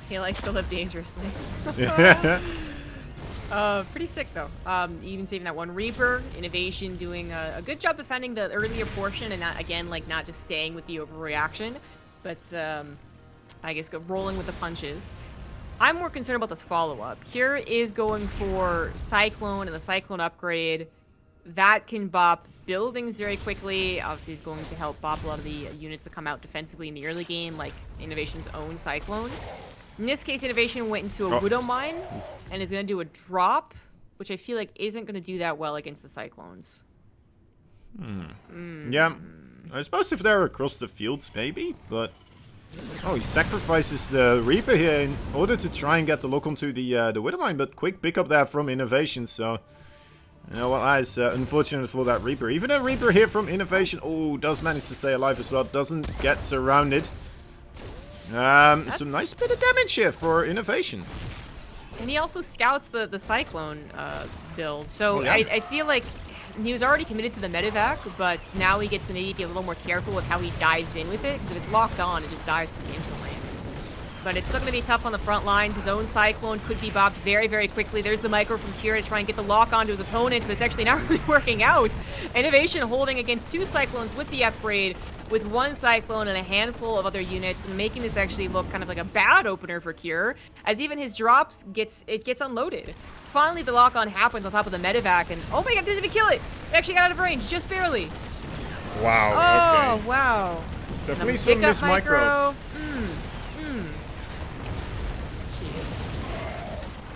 He likes to live dangerously. Pretty sick though. Even saving that one Reaper. Innovation doing a good job defending the earlier portion and not just staying with the overreaction, but I guess rolling with the punches. I'm more concerned about this follow-up. Kira is going for Cyclone and the Cyclone upgrade. That can bop buildings very quickly. Obviously, it's going to help bop a lot of the units that come out defensively in the early game, like Innovation's own Cyclone. In this case, Innovation went into a Widow Mine and is going to do a drop, which I feel like isn't going to do that well against the Cyclones. Yeah, I suppose if they're across the fields, maybe, but... Oh, he sacrifices the Reaper here in order to try and get the lock onto the Widow Mine, but quick pickup there from Innovation, so... You know what, that is unfortunate for that Reaper. Even a Reaper here from Innovation, does manage to stay alive as well, doesn't get surrounded. Some nice bit of damage here for Innovation. And he also scouts the Cyclone build. So I feel like he was already committed to the medevac, but now he gets to maybe be a little more careful with how he dives in with it, because if it's locked on, it just dies pretty instantly. But it's still going to be tough on the front lines. His own Cyclone could be bopped very, very quickly. There's the micro from Kira to try and get the lock onto his opponent, but it's actually not really working out. Innovation holding against 2 Cyclones with the upgrade, with 1 Cyclone and a handful of other units, making this actually look kind of like a bad opener for Kira, as even his drops gets unloaded. Finally, the lock-on happens on top of the medevac, and oh my god, didn't even kill it! It actually got out of range, just barely. Wow, okay. Wow. Definitely some miss micro.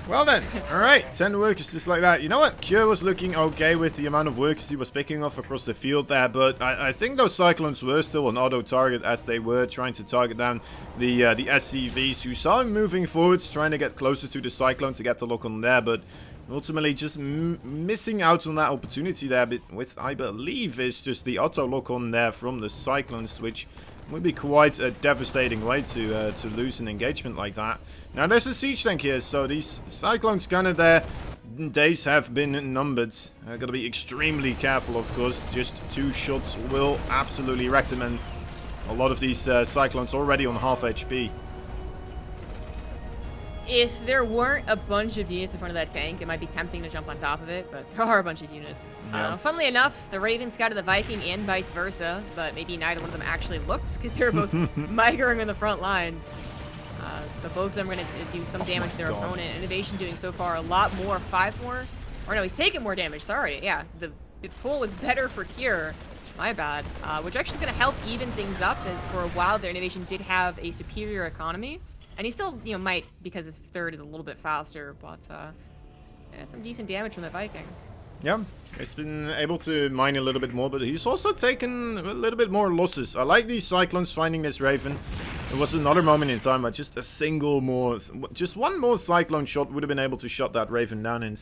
Well then, alright, 10 workers just like that. You know what? Kira was looking okay with the amount of workers he was picking off across the field there, but I think those Cyclones were still on auto-target as they were trying to target down the SCVs who saw him moving forwards, trying to get closer to the Cyclone to get the lock on there, but Ultimately, just missing out on that opportunity there, but with, I believe, is just the auto lock on there from the Cyclones, which would be quite a devastating way to lose an engagement like that. Now, there's a siege tank here, so these Cyclones kind of their days have been numbered. Gotta be extremely careful, of course. Just 2 shots will absolutely wreck them, and a lot of these Cyclones already on half HP. If there weren't a bunch of units in front of that tank, it might be tempting to jump on top of it, but there are a bunch of units. Yeah. Funnily enough, the Raven scouted the Viking and vice versa, but maybe neither one of them actually looked because they were both migrating in the front lines. So both of them are going to do some damage to their opponent. Innovation doing so far a lot more, 5 more. Or no, he's taking more damage, sorry. Yeah, the pull was better for Cure. My bad. Which actually is going to help even things up, as for a while their Innovation did have a superior economy. And he still, you know, might, because his third is a little bit faster, but yeah, some decent damage from the Viking. Yeah, he's been able to mine a little bit more, but he's also taken a little bit more losses. I like these Cyclones finding this Raven. It was another moment in time, but just a single more, just one more Cyclone shot would have been able to shut that Raven down, and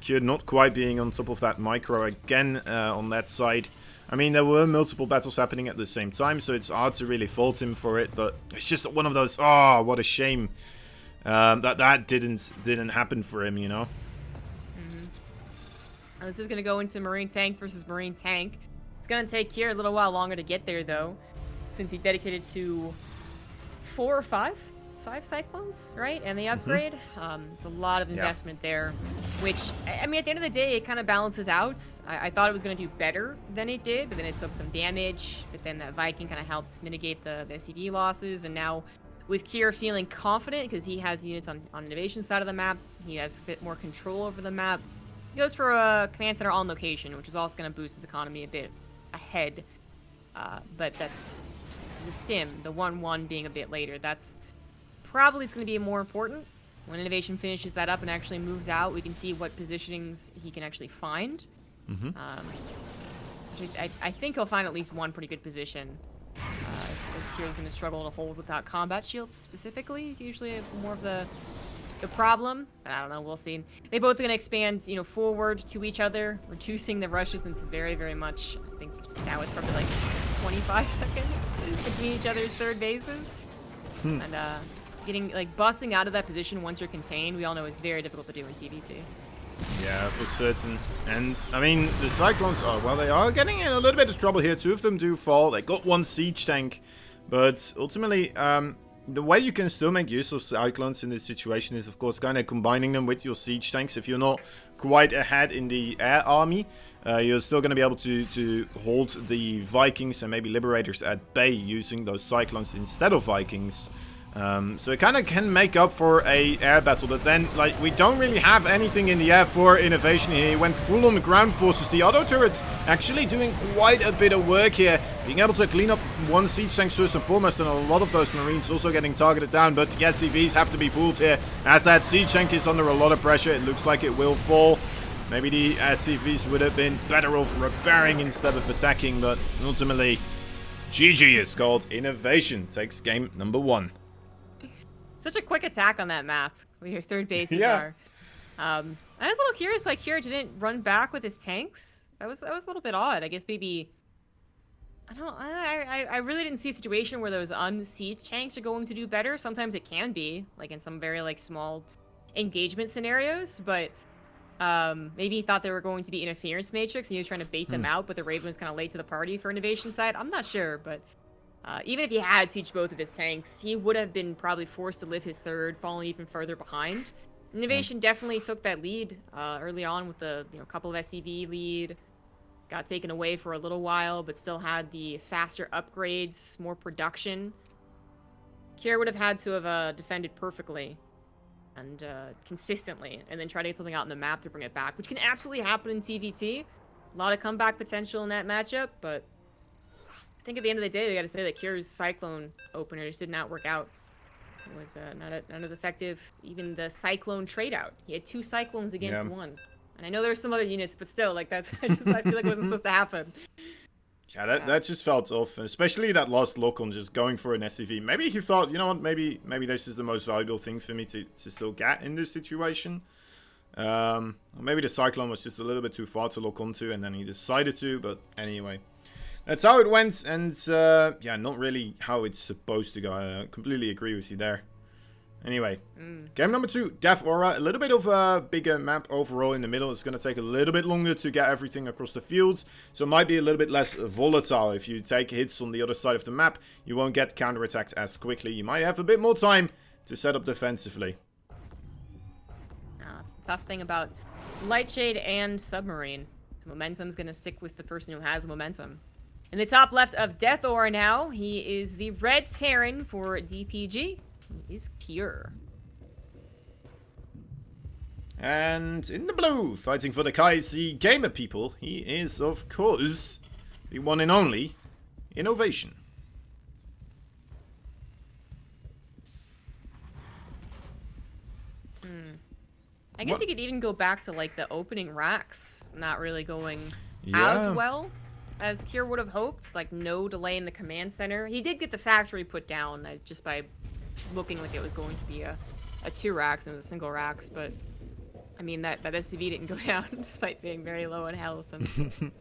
Cure not quite being on top of that micro again on that side. I mean, there were multiple battles happening at the same time, so it's hard to really fault him for it, but it's just one of those, oh, what a shame that didn't happen for him, you know? This is going to go into Marine Tank versus Marine Tank. It's going to take Kier a little while longer to get there, though, since he dedicated to 4 or 5 Cyclones, right? And the upgrade. It's a lot of investment there, which, I mean, at the end of the day, it kind of balances out. I thought it was going to do better than it did, but then it took some damage. But then that Viking kind of helped mitigate the SCV losses, and now with Kier feeling confident because he has units on Innovation side of the map, he has a bit more control over the map. He goes for a command center on location, which is also going to boost his economy a bit ahead. But that's the stim, the 1-1 being a bit later. That's probably it's going to be more important. When Innovation finishes that up and actually moves out, we can see what positionings he can actually find. I think he'll find at least one pretty good position. As Kira's going to struggle to hold without combat shields specifically. He's usually more of the problem. I don't know, we'll see. They both are going to expand, you know, forward to each other, reducing the rushes into very, very much. I think now it's probably like 25 seconds between each other's third bases. And getting, like, busting out of that position once you're contained, we all know is very difficult to do in TVT. Yeah, for certain. And, I mean, the Cyclones are, well, they are getting in a little bit of trouble here. 2 of them do fall. They got 1 siege tank. But, ultimately, the way you can still make use of Cyclones in this situation is, of course, kind of combining them with your siege tanks. If you're not quite ahead in the air army, you're still going to be able to hold the Vikings and maybe Liberators at bay using those Cyclones instead of Vikings. So it kind of can make up for a air battle, but then, like, we don't really have anything in the air for Innovation here. He went full on the ground forces. The auto turrets actually doing quite a bit of work here, being able to clean up 1 siege tank first and foremost, and a lot of those Marines also getting targeted down, but the SCVs have to be pulled here, as that siege tank is under a lot of pressure. It looks like it will fall. Maybe the SCVs would have been better off repairing instead of attacking, but ultimately, GG is called. Innovation takes game number 1. Such a quick attack on that map, where your third bases are. I was a little curious why Kira didn't run back with his tanks. That was a little bit odd. I guess maybe... I really didn't see a situation where those unsieged tanks are going to do better. Sometimes it can be, like in some very like small engagement scenarios, but maybe he thought they were going to be interference matrix and he was trying to bait them out, but the Raven was kind of late to the party for Innovation side. I'm not sure, but even if he had sieged both of his tanks, he would have been probably forced to live his third, falling even further behind. Innovation definitely took that lead early on with the couple of SCV lead. Got taken away for a little while, but still had the faster upgrades, more production. Kier would have had to have defended perfectly and consistently, and then try to get something out in the map to bring it back, which can absolutely happen in TVT. A lot of comeback potential in that matchup, but I think at the end of the day, they got to say that Kier's Cyclone opener just did not work out. It was not as effective. Even the Cyclone trade out. He had 2 Cyclones against 1. And I know there were some other units, but still, like, I feel like it wasn't supposed to happen. Yeah, that just felt off, especially that last lock on just going for an SCV. Maybe he thought, you know what, maybe this is the most valuable thing for me to still get in this situation. Or maybe the Cyclone was just a little bit too far to lock onto, and then he decided to, but anyway. That's how it went, and yeah, not really how it's supposed to go. I completely agree with you there. Anyway, game number 2, Death Aura. A little bit of a bigger map overall in the middle. It's going to take a little bit longer to get everything across the fields, so it might be a little bit less volatile. If you take hits on the other side of the map, you won't get counterattacked as quickly. You might have a bit more time to set up defensively. Tough thing about Lightshade and Submarine. So momentum's going to stick with the person who has the momentum. In the top left of Death Aura now, he is the Red Terran for DPG. He is Cure. And in the blue, fighting for the Kaisi Gamer people, he is, of course, the one and only Innovation. I guess you could even go back to like the opening racks not really going Yeah. as well as Cure would have hoped. Like no delay in the command center. He did get the factory put down just by looking like it was going to be a 2 racks and a single racks, but I mean that SCV didn't go down despite being very low in health. And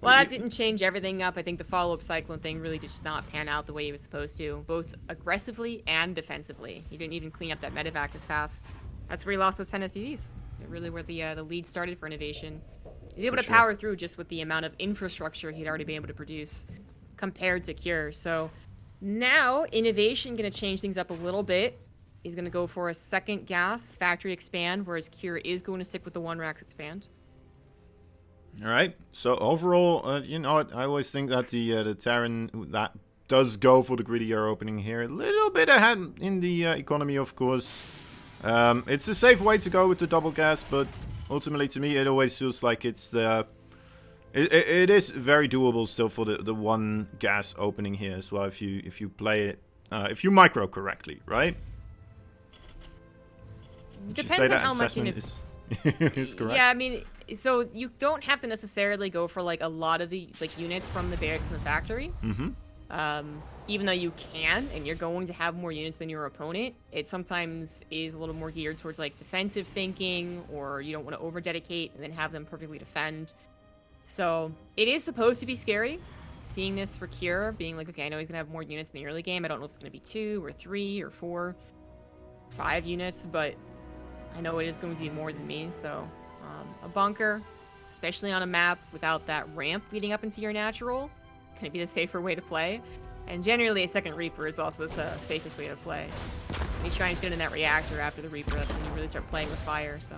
well, that didn't change everything up. I think the follow-up Cyclone thing really did just not pan out the way he was supposed to, both aggressively and defensively. He didn't even clean up that medevac as fast. That's where he lost those 10 SCVs. Really where the lead started for Innovation. He's able to power through just with the amount of infrastructure he'd already been able to produce compared to Cure. So now Innovation going to change things up a little bit. He's going to go for a second gas factory expand, whereas Cure is going to stick with the 1 racks expand. All right. So overall, you know, I always think that the Terran that does go for the greedier opening here, a little bit ahead in the economy, of course. It's a safe way to go with the double gas, but ultimately to me it always feels like it's the it is very doable still for the 1 gas opening here as well if you play it if you micro correctly, right? Would you say Depends on that how much assessment is correct? Yeah, I mean, so you don't have to necessarily go for like a lot of the like units from the barracks and the factory. Even though you can, and you're going to have more units than your opponent, it sometimes is a little more geared towards like defensive thinking, or you don't want to over dedicate and then have them perfectly defend. So it is supposed to be scary seeing this for Cure, being like, okay, I know he's gonna have more units in the early game. I don't know if it's gonna be 2 or 3 or 4, 5 units, but I know it is going to be more than me. So a bunker, especially on a map without that ramp leading up into your natural, gonna be the safer way to play. And generally, a second Reaper is also the safest way to play. When you try and fit in that reactor after the Reaper, that's when you really start playing with fire, so.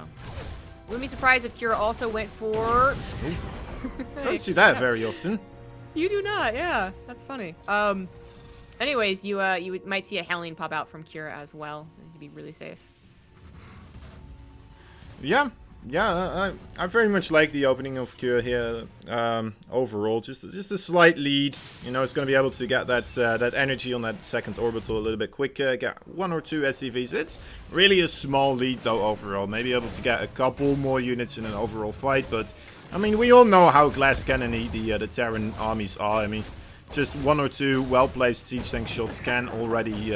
Wouldn't be surprised if Cure also went for... Don't see that very often. You do not, yeah. That's funny. Anyways, you might see a Hellion pop out from Cure as well. To be really safe. Yeah, I very much like the opening of Cure here. Overall, just a slight lead. You know, it's going to be able to get that energy on that second orbital a little bit quicker. Get 1 or 2 SCVs. It's really a small lead though overall. Maybe able to get a couple more units in an overall fight, but I mean, we all know how glass cannony the Terran armies are. I mean, just 1 or 2 well-placed siege tank shots can already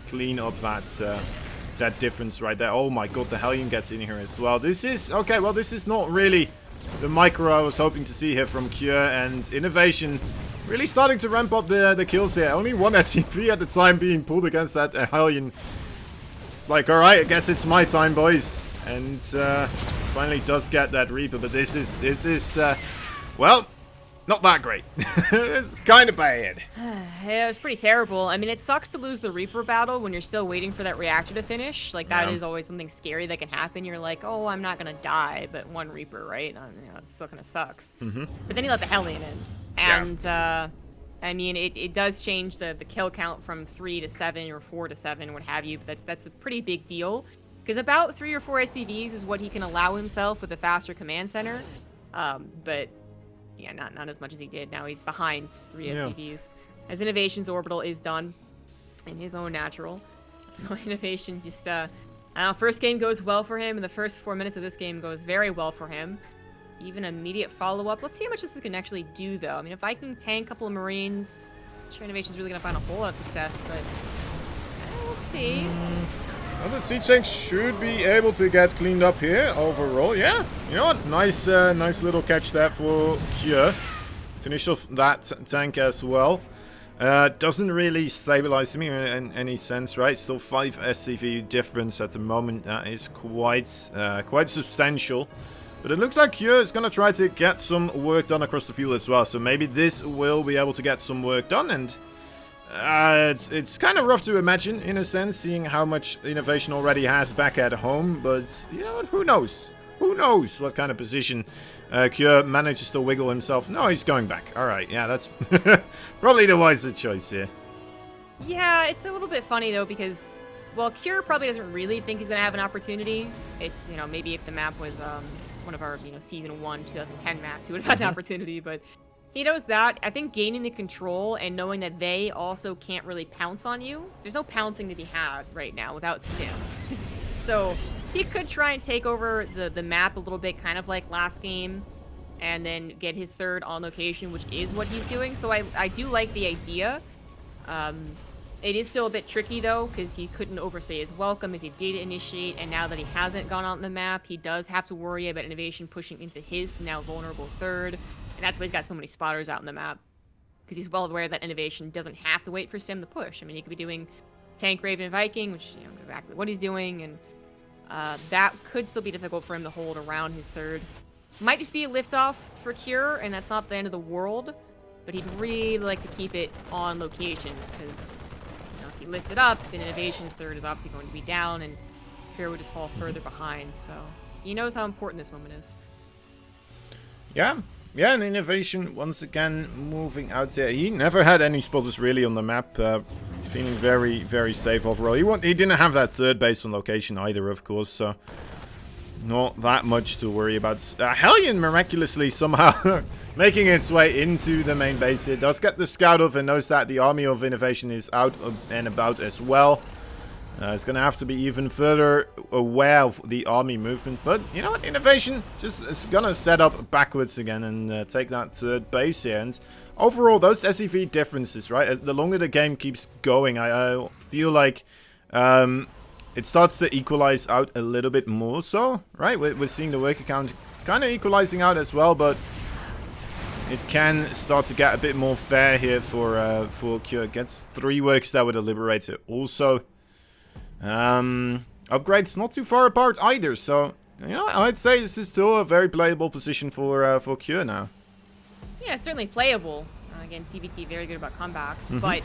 clean up that difference right there. Oh my god, the Hellion gets in here as well. This is... Okay, well, this is not really the micro I was hoping to see here from Cure, and Innovation really starting to ramp up the kills here. Only 1 SCV at the time being pulled against that Hellion. It's like, alright, I guess it's my time, boys. And finally does get that Reaper, but this is well, not that great. It's kind of bad. Yeah, it was pretty terrible. I mean, it sucks to lose the Reaper battle when you're still waiting for that reactor to finish. Like, that is always something scary that can happen. You're like, oh, I'm not going to die, but 1 Reaper, right? You know, it still kind of sucks. But then you let the Hellion in. And, I mean, it does change the kill count from 3 to 7 or 4 to 7, what have you. But that's a pretty big deal. Because about 3 or 4 SCVs is what he can allow himself with a faster command center. But... yeah, not as much as he did. Now he's behind 3 SCVs. As Innovation's orbital is done in his own natural. So Innovation just, I don't know, first game goes well for him, and the first 4 minutes of this game goes very well for him. Even immediate follow-up. Let's see how much this can actually do, though. I mean, if I can tank a couple of Marines, I'm sure Innovation's really going to find a whole lot of success, but we'll see. Well, the siege tank should be able to get cleaned up here overall. Yeah, you know what? Nice, nice little catch there for Cure. Finish off that tank as well. Doesn't really stabilize me in any sense, right? Still 5 SCV difference at the moment. That is quite substantial. But it looks like Cure is going to try to get some work done across the field as well. So maybe this will be able to get some work done. And it's kind of rough to imagine, in a sense, seeing how much Innovation already has back at home. But, you know what, who knows? Who knows what kind of position Cure manages to wiggle himself. No, he's going back. Alright, yeah, that's probably the wiser choice here. Yeah, it's a little bit funny, though, because, well, Cure probably doesn't really think he's going to have an opportunity. It's, you know, maybe if the map was one of our, you know, Season 1, 2010 maps, he would have had an opportunity, but he knows that. I think gaining the control and knowing that they also can't really pounce on you, there's no pouncing to be had right now without Stim. So he could try and take over the map a little bit, kind of like last game, and then get his third on location, which is what he's doing. So I do like the idea. It is still a bit tricky, though, because he couldn't overstay his welcome if he did initiate, and now that he hasn't gone on the map, he does have to worry about Innovation pushing into his now vulnerable third, and that's why he's got so many spotters out on the map, because he's well aware that Innovation doesn't have to wait for Sim to push. I mean, he could be doing Tank, Raven, Viking, which, you know, exactly what he's doing, and that could still be difficult for him to hold around his third. Might just be a liftoff for Cure, and that's not the end of the world, but he'd really like to keep it on location, because if he lifts it up, then Innovation's third is obviously going to be down, and Cure would just fall further behind, so he knows how important this moment is. Yeah, and Innovation, once again, moving out there. He never had any spotters really on the map, feeling very, very safe overall. He didn't have that third base on location either, of course, so not that much to worry about. Hellion miraculously somehow making its way into the main base here. Does get the scout off and knows that the army of Innovation is out and about as well. It's going to have to be even further aware of the army movement. But, you know what? Innovation just is going to set up backwards again and take that third base here. And overall, those SEV differences, right? The longer the game keeps going, I feel like it starts to equalize out a little bit more so, right? We're seeing the worker count kind of equalizing out as well, but it can start to get a bit more fair here for Cure. Gets 3 works there with a Liberator. Also, upgrades not too far apart either, so, you know, I'd say this is still a very playable position for Cure now. Yeah, certainly playable. Again, TBT very good about comebacks, but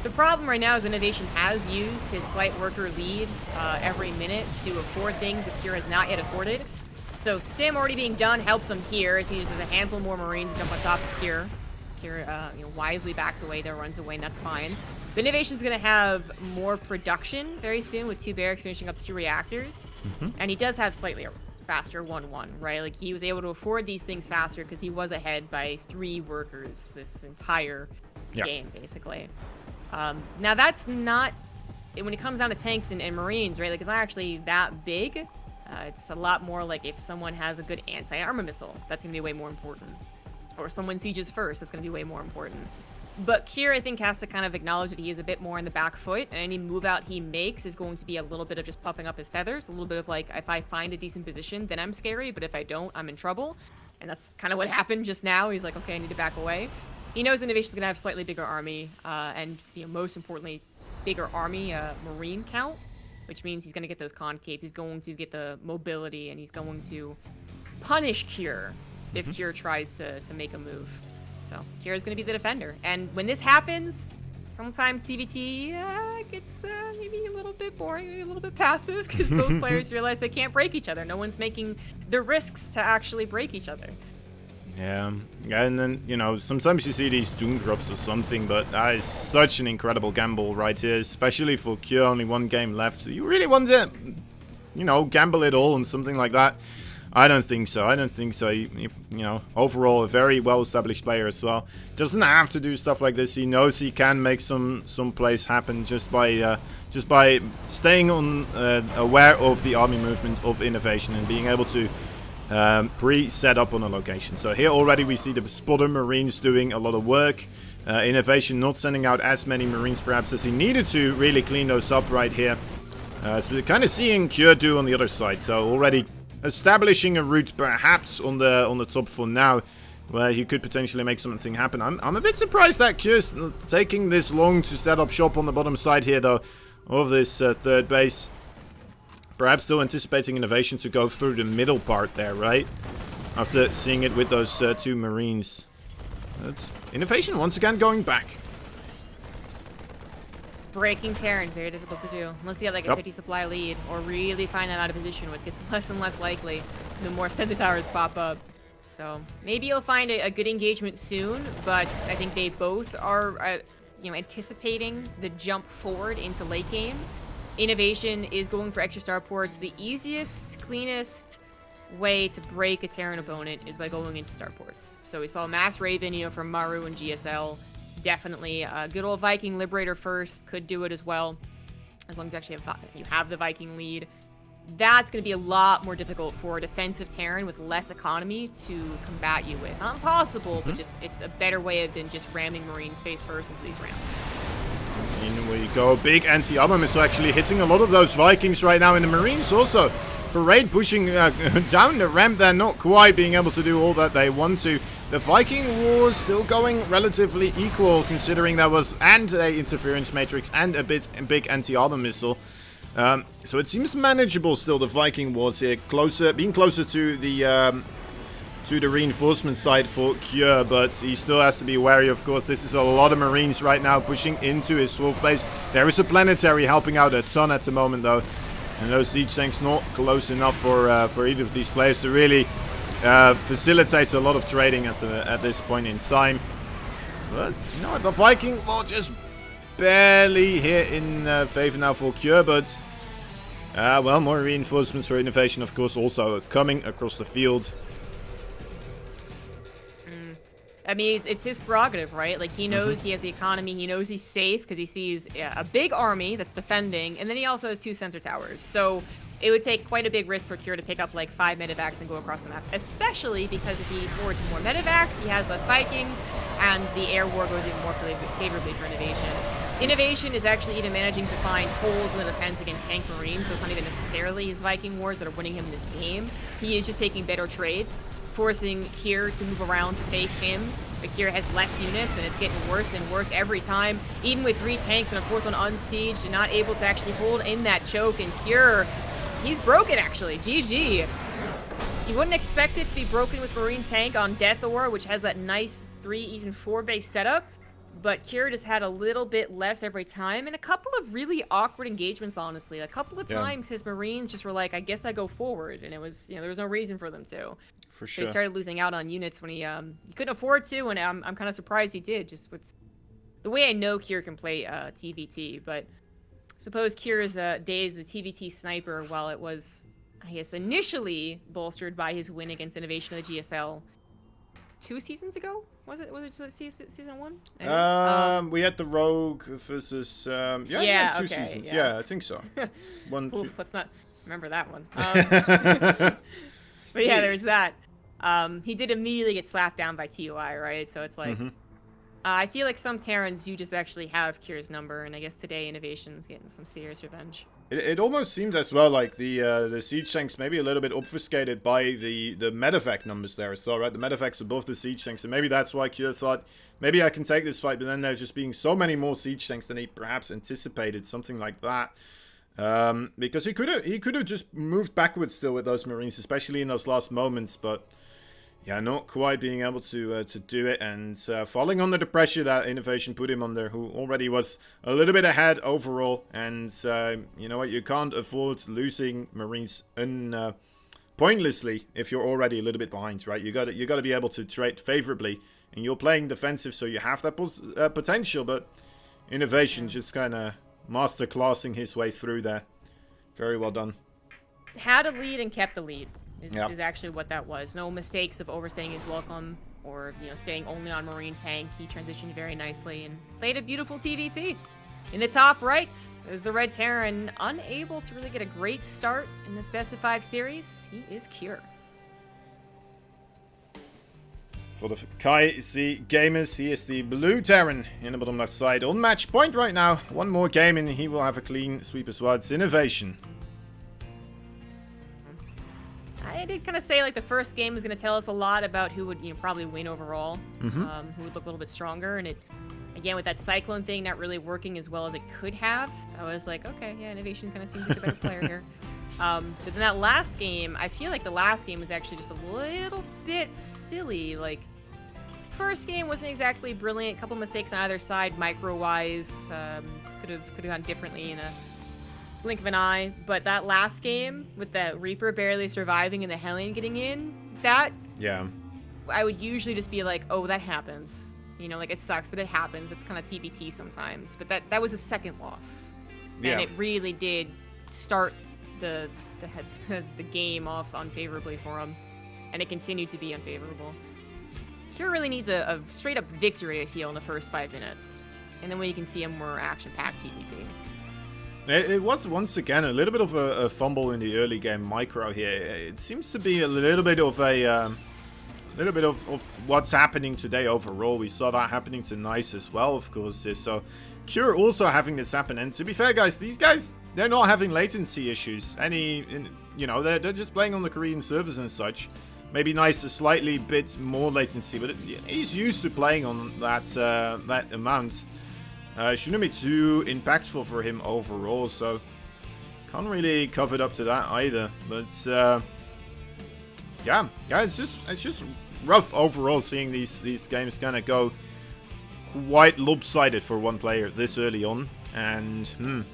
the problem right now is Innovation has used his slight worker lead every minute to afford things that Cure has not yet afforded. So Stim already being done helps him here as he uses a handful more Marines to jump on top of Cure. Cure wisely backs away there, runs away, and that's fine. But Innovation's going to have more production very soon with 2 barracks finishing up 2 reactors. And he does have slightly faster 1-1, right? Like, he was able to afford these things faster because he was ahead by 3 workers this entire game, basically. Now, that's not, when it comes down to tanks and Marines, right? Like, it's not actually that big. It's a lot more like if someone has a good anti-armor missile, that's going to be way more important. Or someone sieges first, that's going to be way more important. But Cure, I think, has to kind of acknowledge that he is a bit more in the back foot, and any move out he makes is going to be a little bit of just puffing up his feathers, a little bit of like, if I find a decent position, then I'm scary, but if I don't, I'm in trouble. And that's kind of what happened just now. He's like, okay, I need to back away. He knows Innovation's going to have a slightly bigger army, and, you know, most importantly, bigger army Marine count, which means he's going to get those concaves, he's going to get the mobility, and he's going to punish Cure if Cure tries to make a move. So Cure is going to be the defender. And when this happens, sometimes CVT gets maybe a little bit boring, maybe a little bit passive, because both players realize they can't break each other. No one's making the risks to actually break each other. Yeah, and then, you know, sometimes you see these Doom drops or something, but that is such an incredible gamble right here, especially for Cure, only 1 game left. So you really want to, you know, gamble it all on something like that? I don't think so. I don't think so. You know, overall, a very well-established player as well. Doesn't have to do stuff like this. He knows he can make some plays happen just by staying on aware of the army movement of Innovation and being able to pre-set up on a location. So here already we see the spotter Marines doing a lot of work. Innovation not sending out as many Marines perhaps as he needed to really clean those up right here. So we're kind of seeing Cure do on the other side. So already establishing a route perhaps on the top for now, where he could potentially make something happen. I'm a bit surprised that Cure's taking this long to set up shop on the bottom side here, though, of this third base. Perhaps still anticipating Innovation to go through the middle part there, right? After seeing it with those 2 Marines. That's Innovation once again going back. Breaking Terran, very difficult to do. Unless you have like a 50 supply lead, or really find that out of position, which gets less and less likely the more sensor towers pop up. So maybe you'll find a good engagement soon, but I think they both are, anticipating the jump forward into late game. Innovation is going for extra starports. The easiest, cleanest way to break a Terran opponent is by going into starports. So we saw Mass Raven, from Maru and GSL. Definitely. Good old Viking Liberator first could do it as well, as long as you have the Viking lead. That's going to be a lot more difficult for a defensive Terran with less economy to combat you with. Not impossible, but just it's a better way than just ramming Marines face first into these ramps. In we go. Big anti-armor missile actually hitting a lot of those Vikings right now. And the Marines also. Parade pushing down the ramp there, not quite being able to do all that they want to. The Viking war still going relatively equal, considering there was an interference matrix and a big anti-armor missile. So it seems manageable still, the Viking wars here, being closer to the reinforcement side for Cure, but he still has to be wary, of course. This is a lot of Marines right now pushing into his Wolf base. There is a planetary helping out a ton at the moment, though. And those siege tanks not close enough for either of these players to really facilitate a lot of trading at this point in time. But, the Viking war just barely here in favor now for Cure, but well, more reinforcements for Innovation, of course, also coming across the field. I mean, it's his prerogative, right? Like, he knows he has the economy, he knows he's safe because he sees a big army that's defending, and then he also has 2 sensor towers. So it would take quite a big risk for Cure to pick up like 5 medevacs and go across the map, especially because if he forwards more medevacs, he has less Vikings, and the air war goes even more favorably for Innovation. Innovation is actually even managing to find holes in the defense against tank Marines, so it's not even necessarily his Viking wars that are winning him this game. He is just taking better trades, forcing Kier to move around to face him. But Kier has less units, and it's getting worse and worse every time. Even with 3 tanks and a 4th one unsieged, not able to actually hold in that choke. And Kier, he's broken, actually. GG. You wouldn't expect it to be broken with Marine Tank on Death Ore, which has that nice 3, even 4 base setup. But Kier just had a little bit less every time, and a couple of really awkward engagements, honestly. A couple of times his Marines just were like, I guess I go forward, and it was, there was no reason for them to. For sure. So he started losing out on units when he couldn't afford to, and I'm kind of surprised he did, just with the way I know Kier can play TVT. But suppose Kier's days as a TVT sniper, while it was, I guess, initially bolstered by his win against Innovation of the GSL 2 seasons ago? Was it season 1? We had the Rogue versus 2 seasons. Yeah. Yeah, I think so. Oof, let's not remember that one. But yeah, there's that. He did immediately get slapped down by TOI, right? So it's like, I feel like some Terrans you just actually have Kier's number, and I guess today Innovation's getting some serious revenge. It almost seems as well like the siege tanks maybe a little bit obfuscated by the medevac numbers there as well, right? The medevac's above the siege tanks, and maybe that's why Kier thought maybe I can take this fight, but then there's just being so many more siege tanks than he perhaps anticipated, something like that. Because he could have just moved backwards still with those Marines, especially in those last moments, but yeah, not quite being able to do it, and falling under the pressure that Innovation put him under, who already was a little bit ahead overall. And you know what, you can't afford losing Marines pointlessly if you're already a little bit behind, right? You got to be able to trade favorably, and you're playing defensive, so you have that potential. But Innovation just kind of masterclassing his way through there. Very well done. Had a lead and kept the lead. Is actually what that was. No mistakes of overstaying his welcome or, staying only on Marine Tank. He transitioned very nicely and played a beautiful TVT. In the top right is the Red Terran, unable to really get a great start in the Specified series. He is Kier. For the Kai Z Gamers, he is the blue Terran in the bottom left side. On match point right now. One more game and he will have a clean sweep as well. It's Innovation. I did kind of say like the first game was going to tell us a lot about who would probably win overall, who would look a little bit stronger, and it again with that Cyclone thing not really working as well as it could have. I was like, okay, yeah, Innovation kind of seems like a better player here. But then that last game, I feel like the last game was actually just a little bit silly. Like first game wasn't exactly brilliant. A couple mistakes on either side, micro-wise, could have gone differently in a blink of an eye. But that last game with the Reaper barely surviving and the Hellion getting in, that I would usually just be like, oh, that happens. Like it sucks, but it happens. It's kind of TBT sometimes. But that was a second loss, and it really did start the game off unfavorably for him, and it continued to be unfavorable. So Cure really needs a straight up victory, I feel, in the first 5 minutes, and then when you can see a more action-packed TBT. It was once again a little bit of a fumble in the early game micro here. It seems to be a little bit of what's happening today overall. We saw that happening to Nice as well, of course. So Cure also having this happen, and to be fair, guys, these guys, they're not having latency issues. They're just playing on the Korean servers and such. Maybe Nice a slightly bit more latency, but he's used to playing on that amount. Shouldn't be too impactful for him overall, so can't really cover it up to that either. But yeah, it's just rough overall seeing these games kind of go quite lopsided for one player this early on. And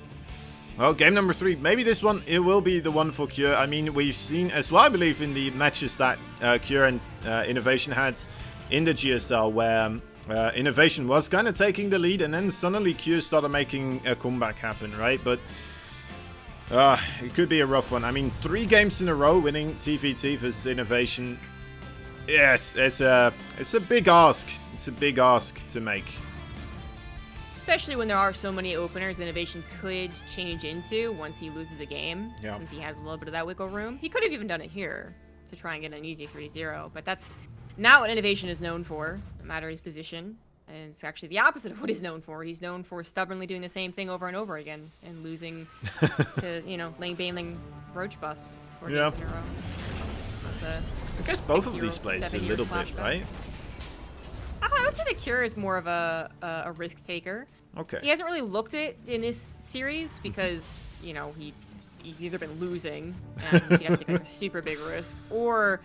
well, game number 3, maybe this one, it will be the one for Cure. I mean, we've seen as well, I believe, in the matches that Cure and Innovation had in the GSL, where Innovation was kind of taking the lead, and then suddenly Cure started making a comeback happen, right? But it could be a rough one. I mean, 3 games in a row winning TVT versus Innovation. Yes, it's a big ask. It's a big ask to make. Especially when there are so many openers Innovation could change into once he loses a game, since he has a little bit of that wiggle room. He could have even done it here to try and get an easy 3-0, but that's not what Innovation is known for, no matter his position. And it's actually the opposite of what he's known for. He's known for stubbornly doing the same thing over and over again and losing to, lane bailing roach busts 4 games in a row. I guess both of these plays a little bit, right? I would say that Cure is more of a risk taker. Okay. He hasn't really looked it in this series because, he's either been losing and he'd have to take a super big risk, or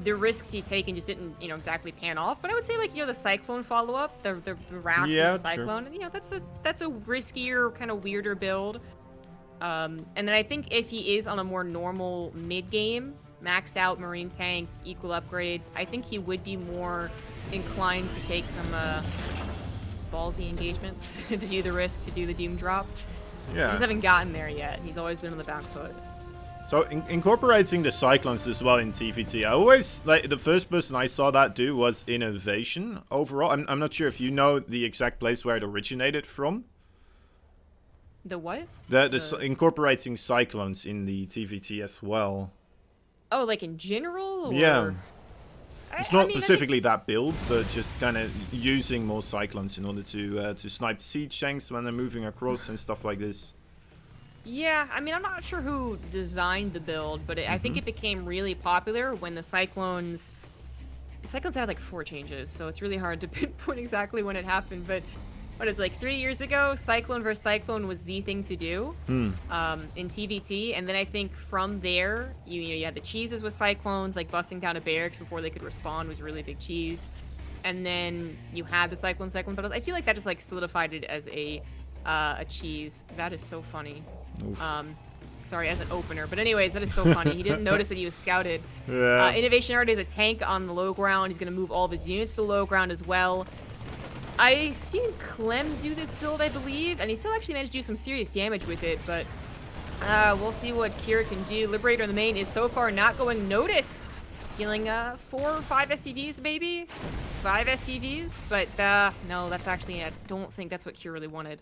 the risks he'd taken just didn't, exactly pan off. But I would say, the Cyclone follow-up, the Rax with the Cyclone, that's a riskier, kind of weirder build. And then I think if he is on a more normal mid-game, maxed out Marine tank, equal upgrades, I think he would be more inclined to take some ballsy engagements to do the risk, to do the Doom drops. Yeah. He just haven't gotten there yet. He's always been on the back foot. So incorporating the Cyclones as well in TVT, I always, the first person I saw that do was Innovation overall. I'm not sure if you know the exact place where it originated from. The what? The incorporating Cyclones in the TVT as well. Oh, like in general? Or? Yeah. It's not specifically it's... that build, but just kind of using more Cyclones in order to snipe siege tanks when they're moving across and stuff like this. Yeah, I mean, I'm not sure who designed the build, but I think it became really popular when the Cyclones... The Cyclones had like 4 changes, so it's really hard to pinpoint exactly when it happened, but what is it, like 3 years ago, Cyclone versus Cyclone was the thing to do in TVT, and then I think from there, you had the cheeses with Cyclones, like busting down a barracks before they could respond was a really big cheese, and then you had the Cyclone battles. I feel like that just like solidified it as a cheese. That is so funny. Sorry, as an opener, but anyways, that is so funny. He didn't notice that he was scouted. Yeah. Innovation already has a tank on the low ground. He's going to move all of his units to the low ground as well. I've seen Clem do this build, I believe, and he still actually managed to do some serious damage with it, but we'll see what Kira can do. Liberator in the main is so far not going noticed. Healing 4 or 5 SCVs, maybe? 5 SCVs, but no, that's actually, I don't think that's what Kira really wanted.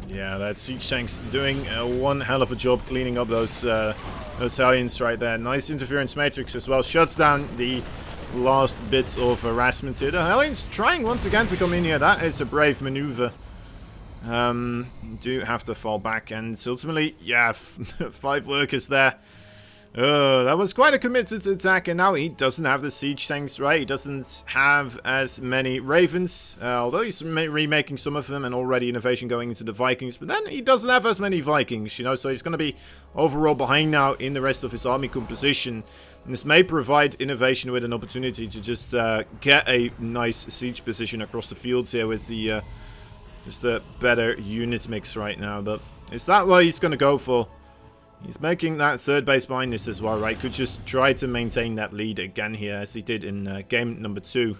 Yeah, that siege tank's doing one hell of a job cleaning up those Hellions right there. Nice interference matrix as well. Shuts down the last bit of harassment here. The Hellions trying once again to come in here. That is a brave maneuver. Do have to fall back, and ultimately, yeah, 5 workers there. That was quite a committed attack, and now he doesn't have the siege tanks, right? He doesn't have as many Ravens, although he's remaking some of them, and already innovation going into the Vikings, but then he doesn't have as many Vikings, you know, so he's going to be overall behind now in the rest of his army composition. And this may provide innovation with an opportunity to just get a nice siege position across the fields here with the just a better unit mix right now, but is that what he's going to go for? He's making that third base behind this as well, right? Could just try to maintain that lead again here, as he did in game number 2.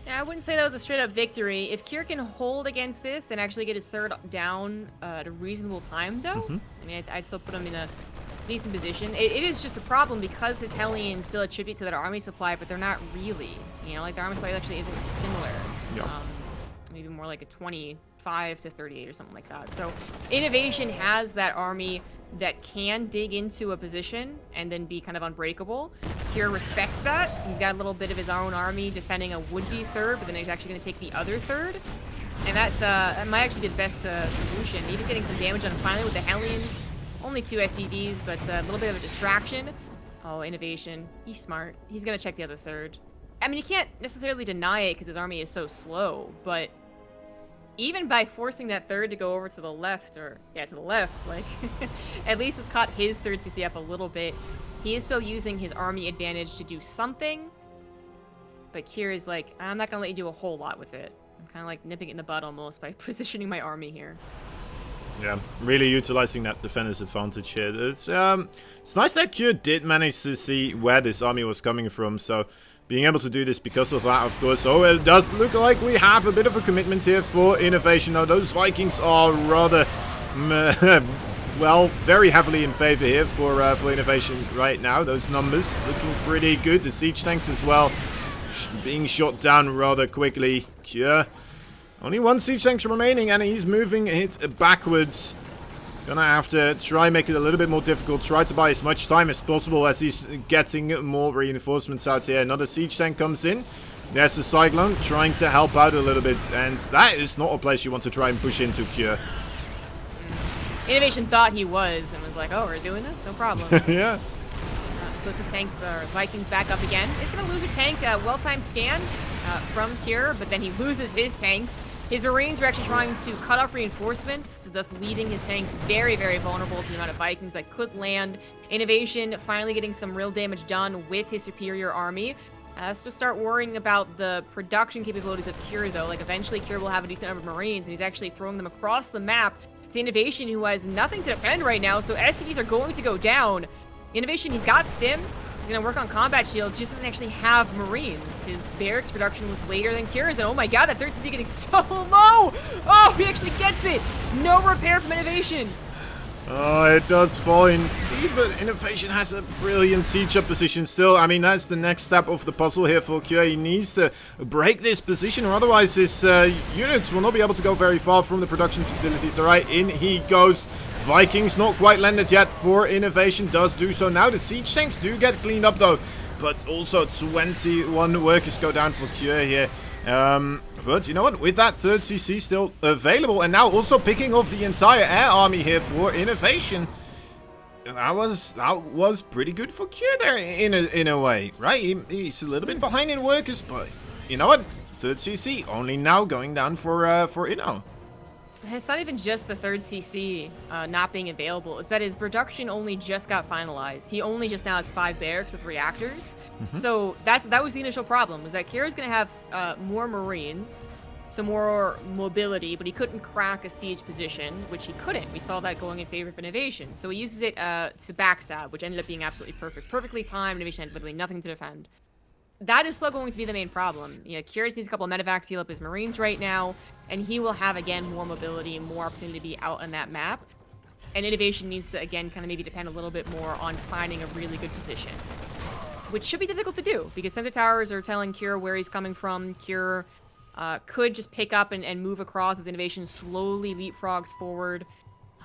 Yeah, I wouldn't say that was a straight-up victory. If Kier can hold against this and actually get his third down at a reasonable time, though, I mean, I'd still put him in a decent position. It is just a problem because his Hellions still attribute to that army supply, but they're not really. You know, like, their army supply actually isn't similar. Yeah. Maybe more like a 25 to 38 or something like that. So innovation has that army that can dig into a position and then be kind of unbreakable. Kier respects that. He's got a little bit of his own army defending a would-be third, but then he's actually going to take the other third. And that might actually be the best solution. Even getting some damage on him finally with the Hellions. Only 2 SCVs, but a little bit of a distraction. Oh, innovation. He's smart. He's going to check the other third. I mean, you can't necessarily deny it because his army is so slow, but even by forcing that third to go over to the left, or, yeah, to the left, like, at least has caught his third CC up a little bit. He is still using his army advantage to do something, but Kier is like, I'm not going to let you do a whole lot with it. I'm kind of like nipping it in the bud almost by positioning my army here. Yeah, really utilizing that defender's advantage here. It's nice that Kier did manage to see where this army was coming from, so being able to do this because of that, of course. Oh, it does look like we have a bit of a commitment here for innovation. Now, those Vikings are rather, well, very heavily in favor here for innovation right now. Those numbers looking pretty good. The siege tanks as well being shot down rather quickly. Kier, only 1 siege tank remaining, and he's moving it backwards. Gonna have to try make it a little bit more difficult. Try to buy as much time as possible as he's getting more reinforcements out here. Another siege tank comes in. There's the Cyclone trying to help out a little bit. And that is not a place you want to try and push into, Kier. Innovation thought he was and was like, oh, we're doing this? No problem. Yeah. So his tanks, the Vikings back up again. He's going to lose a tank, well-timed scan from Kier, but then he loses his tanks. His Marines are actually trying to cut off reinforcements, thus leaving his tanks very, very vulnerable to the amount of Vikings that could land. Innovation finally getting some real damage done with his superior army. Has to start worrying about the production capabilities of Kier, though. Like, eventually Kier will have a decent number of Marines, and he's actually throwing them across the map to Innovation, who has nothing to defend right now, so SCVs are going to go down. Innovation, he's got Stim. He's going to work on combat shields, just doesn't actually have Marines. His barracks production was later than Kier's, and oh my god, that third CC getting so low! Oh, he actually gets it! No repair from Innovation! Oh, it does fall indeed, but Innovation has a brilliant siege up position still. I mean, that's the next step of the puzzle here for Kier. He needs to break this position, or otherwise his units will not be able to go very far from the production facilities. Alright, in he goes. Vikings not quite landed yet for Innovation, does do so now. The siege tanks do get cleaned up though, but also 21 workers go down for Kier here. But you know what, with that third CC still available, and now also picking off the entire air army here for Innovation, that was pretty good for Kier there in a way, right? He's a little bit behind in workers, but you know what, third CC only now going down for Inno. It's not even just the third CC not being available. It's that his production only just got finalized. He only just now has 5 barracks with reactors. So that was the initial problem, was that Kier's going to have more Marines, some more mobility, but he couldn't crack a siege position, which he couldn't. We saw that going in favor of Innovation. So he uses it to backstab, which ended up being absolutely perfect. Perfectly timed. Innovation had literally nothing to defend. That is still going to be the main problem. You know, Kier needs a couple of medevacs to heal up his Marines right now, and he will have, again, more mobility and more opportunity to be out on that map. And Innovation needs to, again, kind of maybe depend a little bit more on finding a really good position, which should be difficult to do, because Sensor Towers are telling Kier where he's coming from. Kier could just pick up and move across as Innovation slowly leapfrogs forward.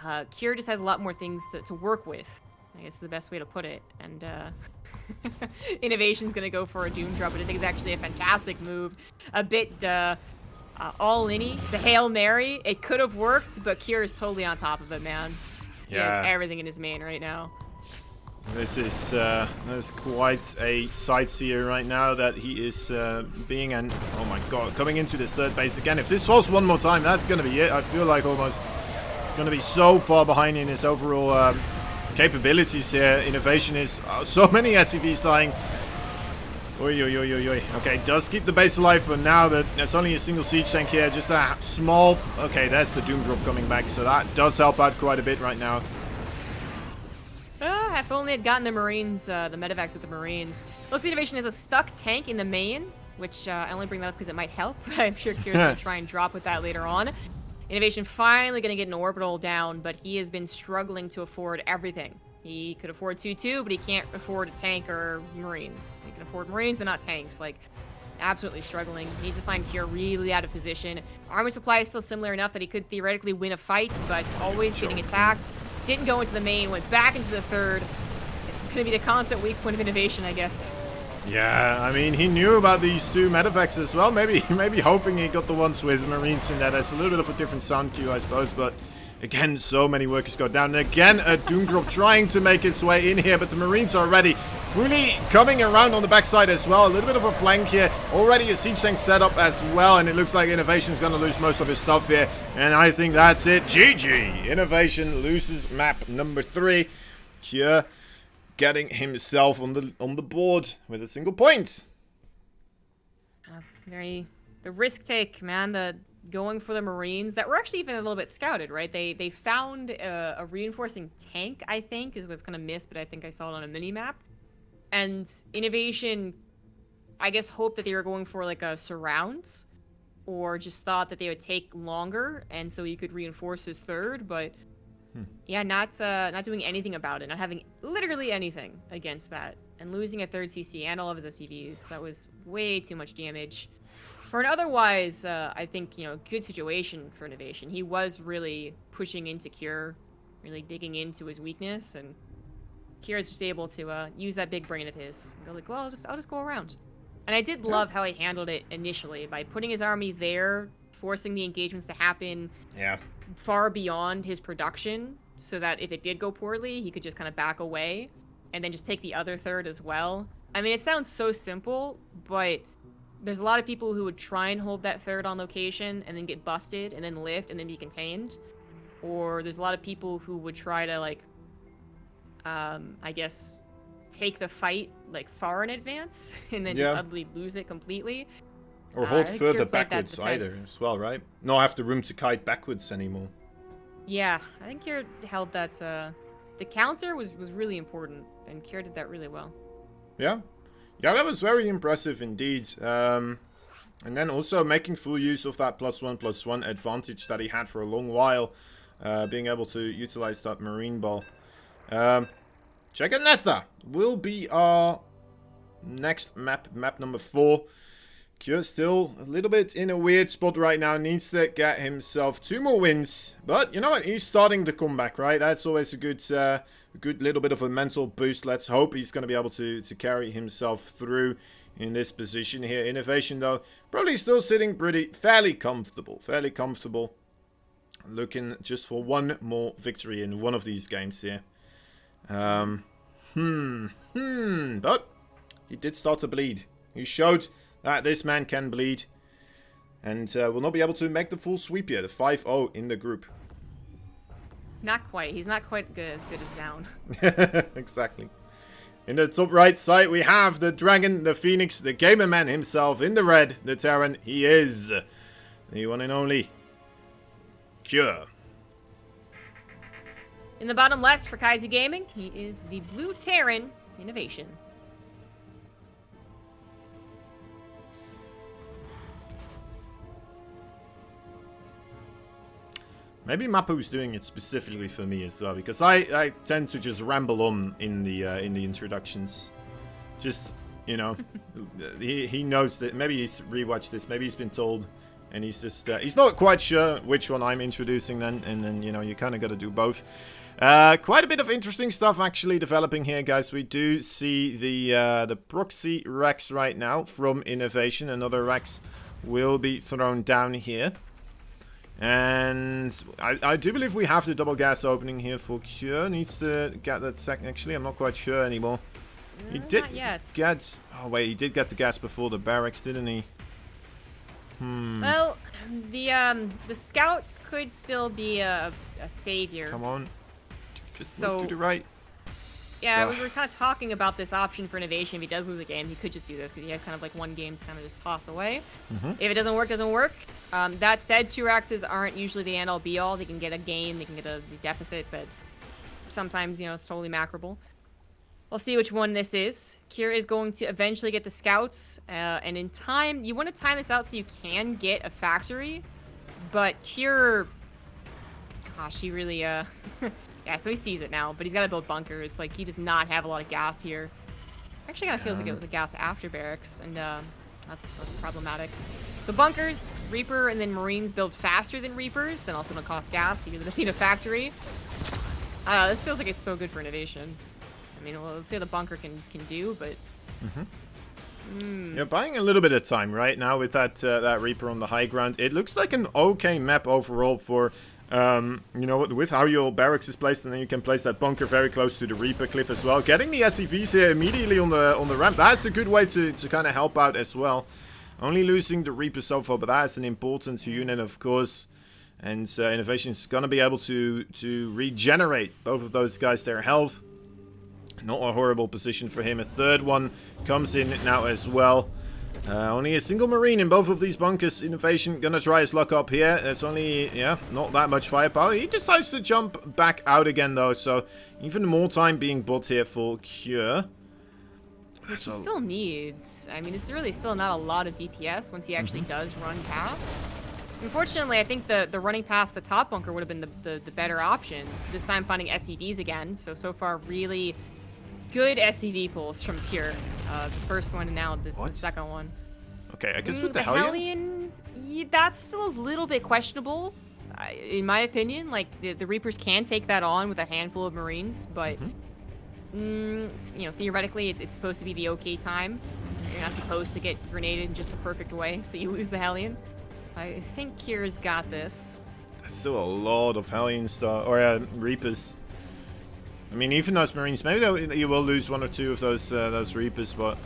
Kier just has a lot more things to work with. I guess is the best way to put it. And Innovation's gonna go for a Doom Drop, but I think it's actually a fantastic move. A bit all-in-y. It's a Hail Mary. It could have worked, but Cure is totally on top of it, man. He has everything in his main right now. This is there's quite a sightseer right now that he is being, and oh my god, coming into this third base again. If this falls one more time, that's gonna be it. I feel like almost it's gonna be so far behind in his overall capabilities here. Innovation is so many SCVs dying. Oi, oi, oi, oi, oi. Okay, does keep the base alive for now, but there's only a single siege tank here. Just a small... Okay, there's the Doom Drop coming back, so that does help out quite a bit right now. If only had gotten the Marines, the medevacs with the Marines. Looks like Innovation has a stuck tank in the main, which I only bring that up because it might help. I'm sure Kier's going to try and drop with that later on. Innovation finally going to get an orbital down, but he has been struggling to afford everything. He could afford 2-2, but he can't afford a tank or Marines. He can afford Marines, but not tanks. Like, absolutely struggling. He needs to find Kier really out of position. Army supply is still similar enough that he could theoretically win a fight, but always getting attacked. Didn't go into the main, went back into the third. This is going to be the constant weak point of Innovation, I guess. Yeah, I mean, he knew about these two medevacs as well. Maybe hoping he got the ones with Marines in there. That's a little bit of a different sound cue, I suppose, but... Again, so many workers go down. And again, a Doom Drop trying to make its way in here, but the Marines are ready. Fully coming around on the backside as well. A little bit of a flank here. Already a siege tank set up as well, and it looks like Innovation's going to lose most of his stuff here. And I think that's it. GG! Innovation loses map number 3. Cure getting himself on the board with a single point. The risk take, man. Going for the Marines that were actually even a little bit scouted, right? They found a reinforcing tank, I think, is what's kind of missed, but I think I saw it on a mini-map. And Innovation, I guess, hoped that they were going for like a surrounds, or just thought that they would take longer, and so he could reinforce his third, but yeah, not doing anything about it, not having literally anything against that, and losing a third CC and all of his SCVs. That was way too much damage. For an otherwise, I think, good situation for Innovation. He was really pushing into Cure, really digging into his weakness, and Cure is just able to use that big brain of his and go like, well, I'll just go around. And I did love how he handled it initially by putting his army there, forcing the engagements to happen far beyond his production, so that if it did go poorly, he could just kind of back away and then just take the other third as well. I mean, it sounds so simple, but there's a lot of people who would try and hold that third on location and then get busted and then lift and then be contained. Or there's a lot of people who would try to, like, I guess, take the fight, like, far in advance and then just utterly lose it completely. Or hold further backwards either as well, right? Not have the room to kite backwards anymore. Yeah, I think Kier held that, the counter was really important, and Kier did that really well. Yeah. Yeah, that was very impressive indeed. And then also making full use of that +1/+1 advantage that he had for a long while. Being able to utilize that Marine Ball. Jaganetha will be our next map number 4. Cure still a little bit in a weird spot right now. Needs to get himself 2 more wins. But you know what? He's starting to come back, right? That's always a good little bit of a mental boost. Let's hope he's going to be able to carry himself through in this position here. Innovation, though, probably still sitting fairly comfortable. Looking just for one more victory in one of these games here. But he did start to bleed. He showed that this man can bleed, and will not be able to make the full sweep here. The 5-0 in the group. Not quite. He's not quite as good as Zaun. Exactly. In the top right side, we have the Dragon, the Phoenix, the Gamer Man himself. In the red, the Terran. He is the one and only Cure. In the bottom left for Kaiser Gaming, he is the blue Terran Innovation. Maybe Mapu's doing it specifically for me as well, because I tend to just ramble on in the introductions. Just, he knows that. Maybe he's rewatched this. Maybe he's been told, and he's just he's not quite sure which one I'm introducing then, and then you kind of got to do both. Quite a bit of interesting stuff actually developing here, guys. We do see the proxy Rex right now from Innovation. Another Rex will be thrown down here. And I do believe we have the double gas opening here for Cure. Needs to get that second. Actually, I'm not quite sure anymore. He did not yet. get... Oh, wait. He did get the gas before the barracks, didn't he? Well, the scout could still be a savior. Come on. Just So- move to the right. Yeah, Ugh. we were kind of talking about this option for Innovation. If he does lose a game, he could just do this because he has kind of like one game to kind of just toss away. If it doesn't work, doesn't work. That said, 2 Rexes aren't usually the end-all be-all. They can get a game, they can get a deficit, but sometimes, you know, it's totally macroable. We'll see which one this is. Kira is going to eventually get the scouts, and in time, you want to time this out so you can get a factory, but Kira, gosh, he really, yeah, so he sees it now, but he's got to build bunkers. Like, he does not have a lot of gas here. Actually, kind of feels like it was a gas after barracks, and that's problematic. So bunkers, Reaper, and then Marines build faster than Reapers, and also don't cost gas. You just need a factory. This feels like it's so good for Innovation. I mean, well, let's see what the bunker can do, but... You're buying a little bit of time right now with that Reaper on the high ground. It looks like an okay map overall for... you know, with how your barracks is placed, and then you can place that bunker very close to the Reaper cliff as well. Getting the SCVs here immediately on the ramp, that's a good way to kind of help out as well. Only losing the Reaper so far, but that's an important unit, of course. And Innovation is going to be able to regenerate both of those guys their health. Not a horrible position for him. A third one comes in now as well. Only a single Marine in both of these bunkers. Innovation gonna try his luck up here. There's only, yeah, not that much firepower. He decides to jump back out again though, so even more time being bought here for Cure. Which he still needs. I mean, it's really still not a lot of DPS once he actually does run past. Unfortunately, I think the running past the top bunker would have been the better option. This time finding SCVs again, so far really good SCV pulls from Pure. The first one and now the second one. Okay, I guess with the The Hellion? Hellion, yeah, that's still a little bit questionable, in my opinion. Like, the Reapers can take that on with a handful of Marines, but, you know, theoretically, it's supposed to be the okay time. You're not supposed to get grenaded in just the perfect way, so you lose the Hellion. So I think Kira's got this. That's still a lot of Hellion stuff, or Reapers. I mean, even those Marines, maybe you will lose 1 or 2 of those Reapers, but...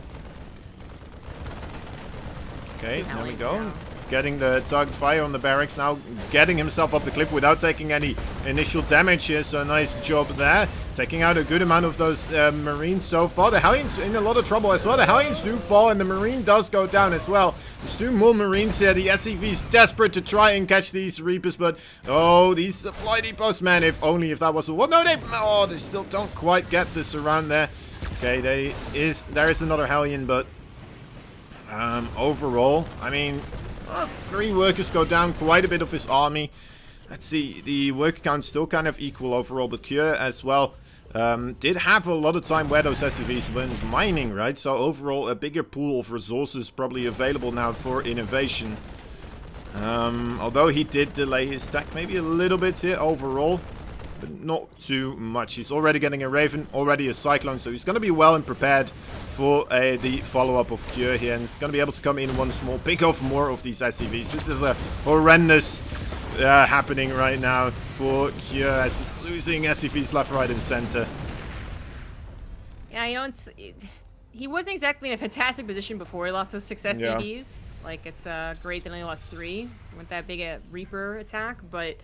Okay, there we go. Getting the target fire on the barracks now, getting himself up the cliff without taking any initial damage here, so nice job there. Taking out a good amount of those Marines so far. The Hellions in a lot of trouble as well. The Hellions do fall and the Marine does go down as well. There's 2 more Marines here. The SCV's desperate to try and catch these Reapers, but oh, these supply depots, man, if that was a... Well, no, they still don't quite get this around there. Okay, there is another Hellion, but overall, I mean, 3 workers go down, quite a bit of his army. Let's see, the worker count still kind of equal overall, but Cure as well did have a lot of time where those SCVs went mining, right? So overall, a bigger pool of resources probably available now for Innovation. Although he did delay his stack maybe a little bit here overall, but not too much. He's already getting a Raven, already a Cyclone, so he's going to be well and prepared for the follow-up of Cure here, and he's going to be able to come in once more, pick off more of these SCVs. This is a horrendous happening right now for Cure as he's losing SCVs left, right, and center. Yeah, you know, he wasn't exactly in a fantastic position before he lost those 6 SCVs. Yeah. Like, it's great that he only lost 3 with that big Reaper attack, but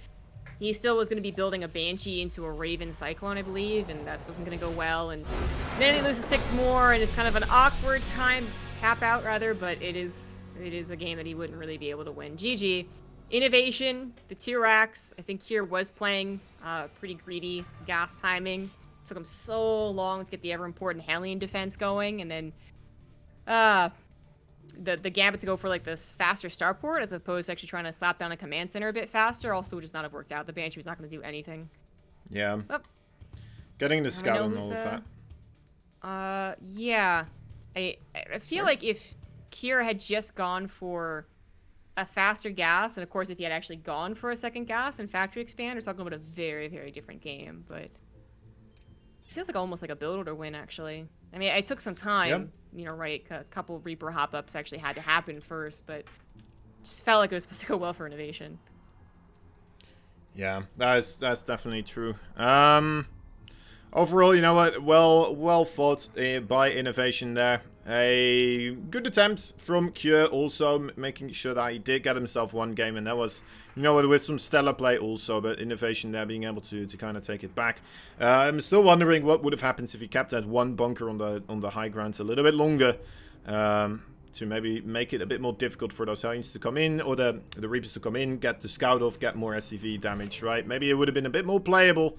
he still was going to be building a Banshee into a Raven Cyclone, I believe, and that wasn't going to go well. And then he loses 6 more, and it's kind of an awkward time, tap out rather, but it is a game that he wouldn't really be able to win. GG. Innovation, the 2 racks. I think Kier was playing pretty greedy gas timing. It took him so long to get the ever-important Hellion defense going, and then the Gambit to go for like this faster starport as opposed to actually trying to slap down a command center a bit faster also would just not have worked out. The Banshee was not going to do anything. Yeah. Oh. Getting the scout and all of that. Yeah. I feel like if Kira had just gone for a faster gas, and of course if he had actually gone for a second gas and factory expand, we're talking about a very, very different game, but feels like almost like a build order win, actually. I mean, it took some time, you know, right? A couple Reaper hop-ups actually had to happen first, but just felt like it was supposed to go well for Innovation. Yeah, that's definitely true. Overall, you know what? Well fought by Innovation there. A good attempt from Cure, also making sure that he did get himself one game, and that was, you know what, with some stellar play also, but Innovation there being able to kind of take it back. I'm still wondering what would have happened if he kept that one bunker on the high ground a little bit longer, to maybe make it a bit more difficult for those Hellions to come in, or the Reapers to come in, get the scout off, get more SCV damage, right? Maybe it would have been a bit more playable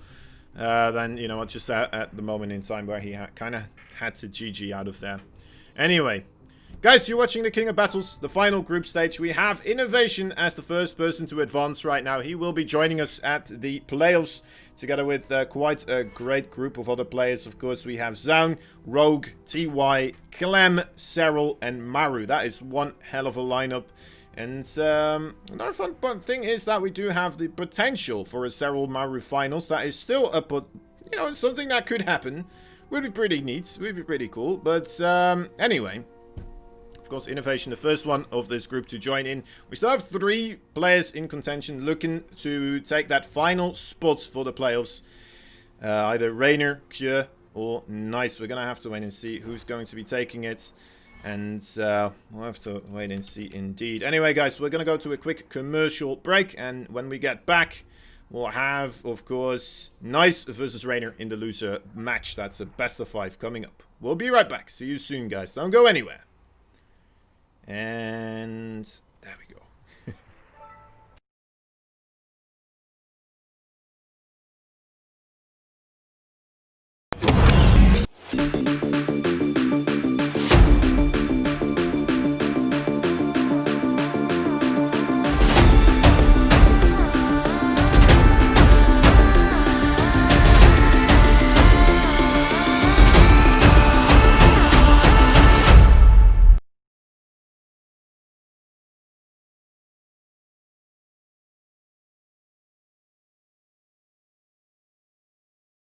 than, you know, just at the moment in time where he kind of had to GG out of there. Anyway, guys, you're watching the King of Battles, the final group stage. We have Innovation as the first person to advance right now. He will be joining us at the playoffs, together with quite a great group of other players. Of course, we have Zaun, Rogue, TY, Clem, Serral, and Maru. That is one hell of a lineup. And another fun thing is that we do have the potential for a Serral Maru finals. That is still up, but you know, something that could happen. Would be pretty neat. Would be pretty cool. But anyway, of course, Innovation, the first one of this group to join in. We still have 3 players in contention looking to take that final spot for the playoffs. Either Rainer, Cure, or Nice. We're going to have to wait and see who's going to be taking it. And we'll have to wait and see indeed. Anyway, guys, we're going to go to a quick commercial break. And when we get back, we'll have, of course, Nice versus Rainer in the loser match. That's a best of 5 coming up. We'll be right back. See you soon, guys. Don't go anywhere. And there we go.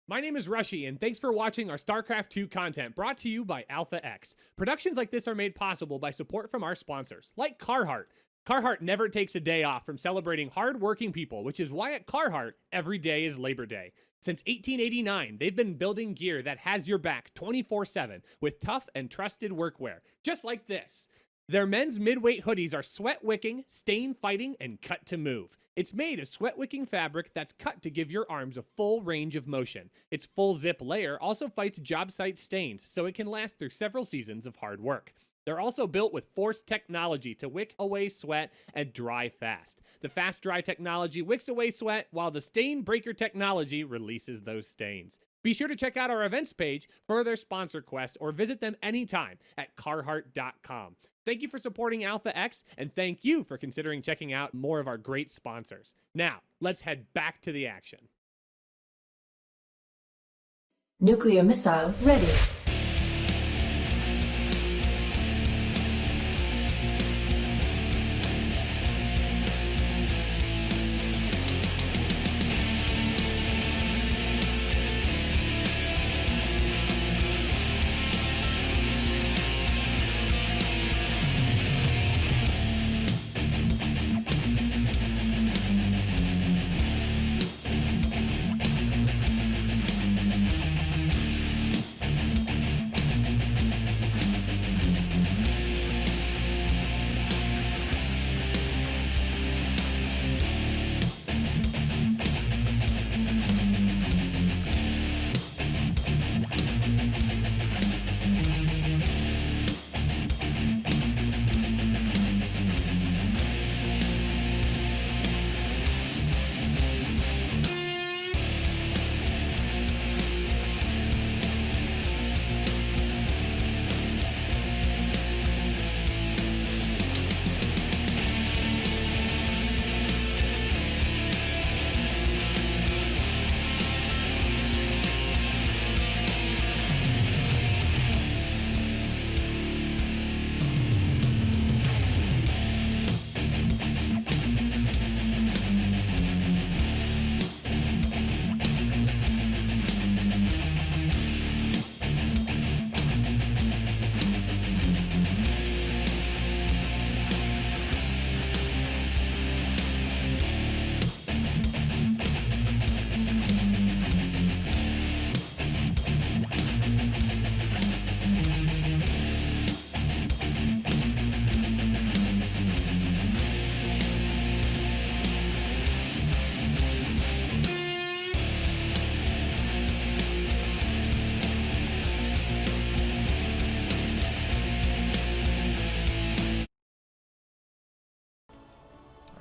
My name is Rushy, and thanks for watching our StarCraft 2 content brought to you by Alpha X. Productions like this are made possible by support from our sponsors, like Carhartt. Carhartt never takes a day off from celebrating hard-working people, which is why at Carhartt, every day is Labor Day. Since 1889, they've been building gear that has your back 24/7 with tough and trusted workwear, just like this. Their men's midweight hoodies are sweat-wicking, stain-fighting, and cut to move. It's made of sweat-wicking fabric that's cut to give your arms a full range of motion. Its full zip layer also fights job site stains, so it can last through several seasons of hard work. They're also built with force technology to wick away sweat and dry fast. The fast dry technology wicks away sweat, while the stain breaker technology releases those stains. Be sure to check out our events page for their sponsor quest, or visit them anytime at carhartt.com. Thank you for supporting Alpha X, and thank you for considering checking out more of our great sponsors. Now, let's head back to the action. Nuclear missile ready.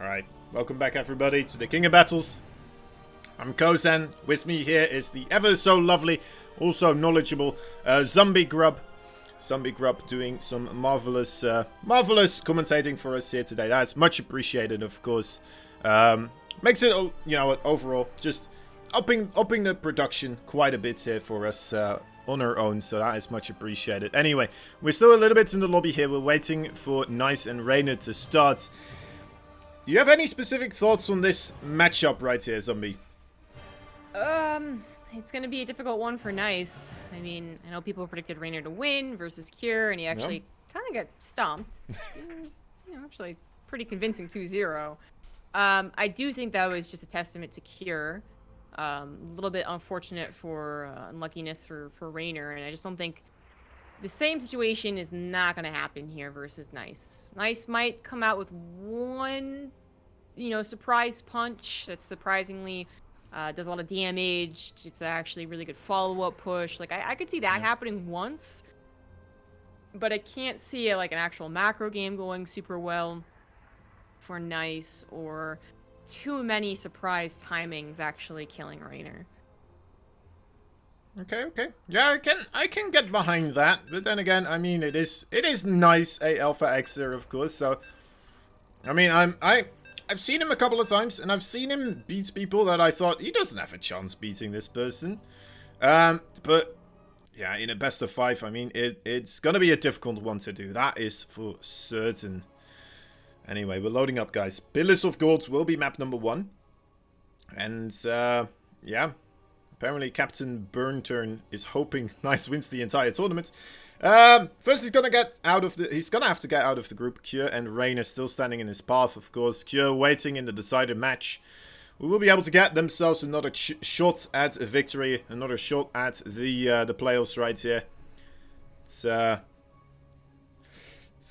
Alright, welcome back everybody to the King of Battles. I'm Kozan. With me here is the ever so lovely, also knowledgeable Zombie Grub. Zombie Grub doing some marvelous commentating for us here today. That's much appreciated, of course. Makes it, you know, overall just upping the production quite a bit here for us on our own, so that is much appreciated. Anyway, we're still a little bit in the lobby here. We're waiting for Nice and Rainer to start. Do you have any specific thoughts on this matchup right here, Zombie? It's gonna be a difficult one for Nice. I mean, I know people predicted Rainer to win versus Cure, and he actually kind of got stomped. It was, you know, actually pretty convincing 2-0. I do think that was just a testament to Cure. A little bit unfortunate for unluckiness for Rainer, and I just don't think the same situation is not going to happen here versus Nice. Nice might come out with one, you know, surprise punch that surprisingly does a lot of damage. It's actually a really good follow-up push. Like, I could see that happening once, but I can't see like an actual macro game going super well for Nice, or too many surprise timings actually killing Rainer. Okay. Yeah, I can get behind that, but then again, I mean, it is Nice, a Alpha Xer, of course. So, I mean, I've seen him a couple of times, and I've seen him beat people that I thought he doesn't have a chance beating this person. But yeah, in a best of 5, I mean, it's gonna be a difficult one to do. That is for certain. Anyway, we're loading up, guys. Pillars of Gold will be map number 1, and yeah. Apparently, Captain Burnturn is hoping Nice wins the entire tournament. First, he's gonna have to get out of the group. Cure and Rainer still standing in his path, of course. Cure waiting in the decided match. We will be able to get themselves another shot at a victory, another shot at the playoffs right here. It's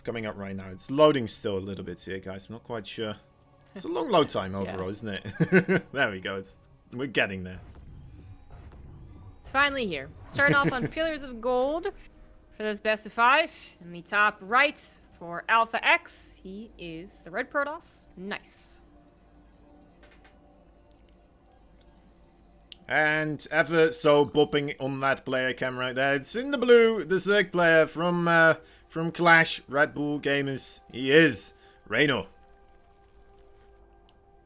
coming up right now. It's loading still a little bit here, guys. I'm not quite sure. It's a long load time overall, isn't it? There we go. We're getting there. It's finally here. Starting off on Pillars of Gold for this best of 5. In the top right for Alpha X, he is the Red Protoss. Nice. And ever so bopping on that player cam right there. It's in the blue, the Zerg player from Clash, Red Bull Gamers. He is Rainer.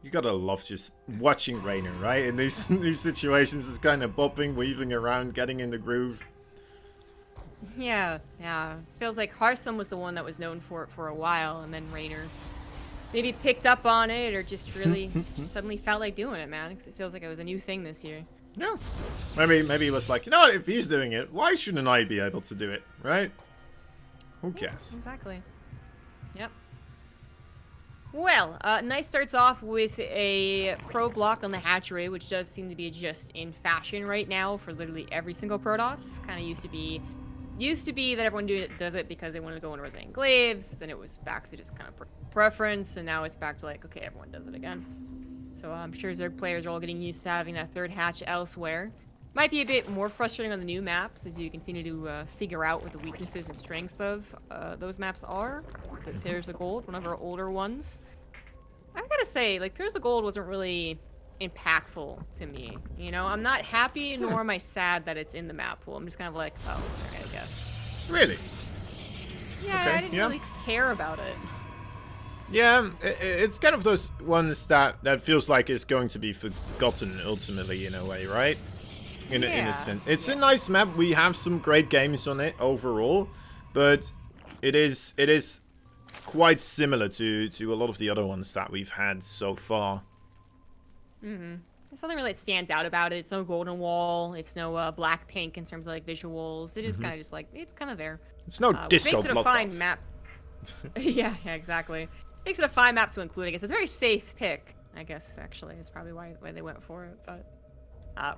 You gotta love just watching Rainer, right? In these situations, it's kind of bopping, weaving around, getting in the groove. Yeah. Feels like Harsum was the one that was known for it for a while, and then Rainer maybe picked up on it, or just really just suddenly felt like doing it, man. Because it feels like it was a new thing this year. Yeah. Maybe he was like, you know what? If he's doing it, why shouldn't I be able to do it, right? Who cares? Exactly. Yep. Well, Nice starts off with a pro block on the hatchery, which does seem to be just in fashion right now for literally every single Protoss. Kind of used to be that everyone does it because they wanted to go in Resident Enclaves. Then it was back to just kind of preference, and now it's back to like, okay, everyone does it again. So I'm sure Zerg players are all getting used to having that third hatch elsewhere. Might be a bit more frustrating on the new maps as you continue to figure out what the weaknesses and strengths of those maps are. But Pillars of Gold, one of our older ones. I gotta say, like, Pillars of Gold wasn't really impactful to me. You know, I'm not happy nor am I sad that it's in the map pool. I'm just kind of like, oh, okay, I guess. Really? Yeah, Okay, I didn't really care about it. Yeah, it's kind of those ones that feels like it's going to be forgotten ultimately in a way, right? In a sense. It's a nice map. We have some great games on it overall, but it is quite similar to a lot of the other ones that we've had so far. There's something really that stands out about it. It's no golden wall. It's no black pink in terms of like visuals. It is kind of just like, it's kind of there. It's no disco makes it a fine bloodbath. map. yeah, exactly. Makes it a fine map to include. I guess it's a very safe pick. I guess actually is probably why they went for it. But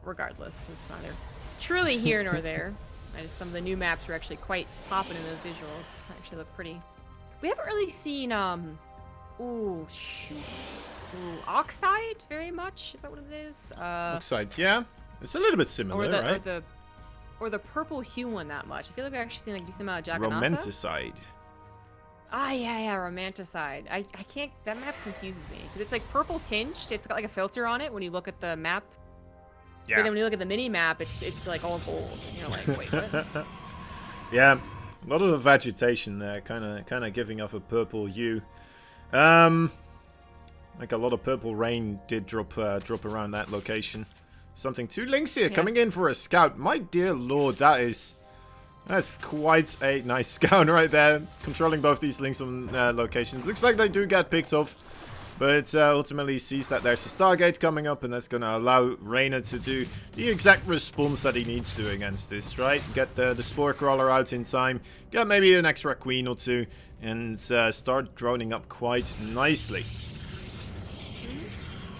regardless, it's neither truly here nor there. Some of the new maps are actually quite popping in those visuals. Actually look pretty. We haven't really seen ooh, shoot. Ooh, Oxide very much. Is that what it is? Oxide, yeah. It's a little bit similar, right? Or the purple hue one that much. I feel like we've actually seen like a decent amount of Jagannath. Romanticide. Yeah, Romanticide. I can't, that map confuses me, because it's like purple tinged, it's got like a filter on it when you look at the map. But then when you look at the mini map, it's like all gold. And you're like, wait, what? Yeah, a lot of the vegetation there, kind of giving off a purple hue. Like a lot of purple rain did drop around that location. Something. 2 links here coming in for a scout. My dear lord, that's quite a nice scout right there, controlling both these links on locations. Looks like they do get picked off, but ultimately sees that there's a Stargate coming up, and that's going to allow Rainer to do the exact response that he needs to against this, right? Get the Spore Crawler out in time, get maybe an extra Queen or 2, and start droning up quite nicely.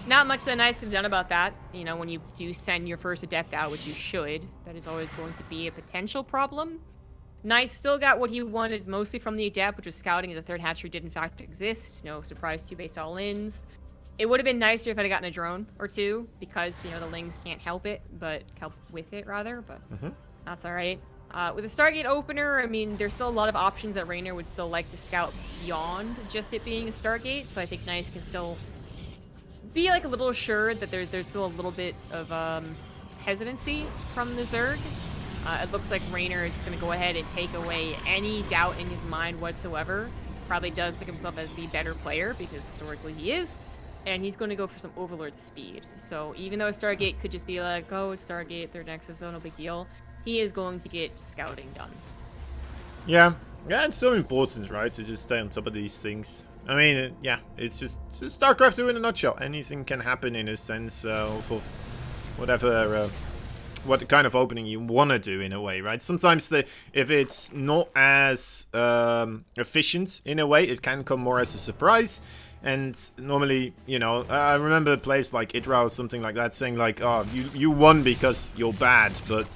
Not much that nice can be done about that. You know, when you do send your first Adept out, which you should, that is always going to be a potential problem. Nice still got what he wanted mostly from the Adept, which was scouting. The 3rd hatchery did in fact exist. No surprise, 2 base all-ins. It would have been nicer if I'd have gotten a drone or 2, because, you know, the Lings can't help it, but help with it, rather, but that's alright. With a Stargate opener, I mean, there's still a lot of options that Rainer would still like to scout beyond just it being a Stargate, so I think Nice can still be like a little assured that there's still a little bit of hesitancy from the Zerg. It looks like Rainer is going to go ahead and take away any doubt in his mind whatsoever. Probably does think himself as the better player, because historically he is. And he's going to go for some Overlord speed. So even though Stargate could just be like, oh, it's Stargate, they're Nexus, so no big deal, he is going to get scouting done. Yeah, it's so important, right, to just stay on top of these things. I mean, it's just StarCraft 2 in a nutshell. Anything can happen in a sense of whatever, what kind of opening you want to do in a way, right? Sometimes if it's not as efficient in a way, it can come more as a surprise. And normally, you know, I remember plays like Idra or something like that saying like, oh, you won because you're bad, but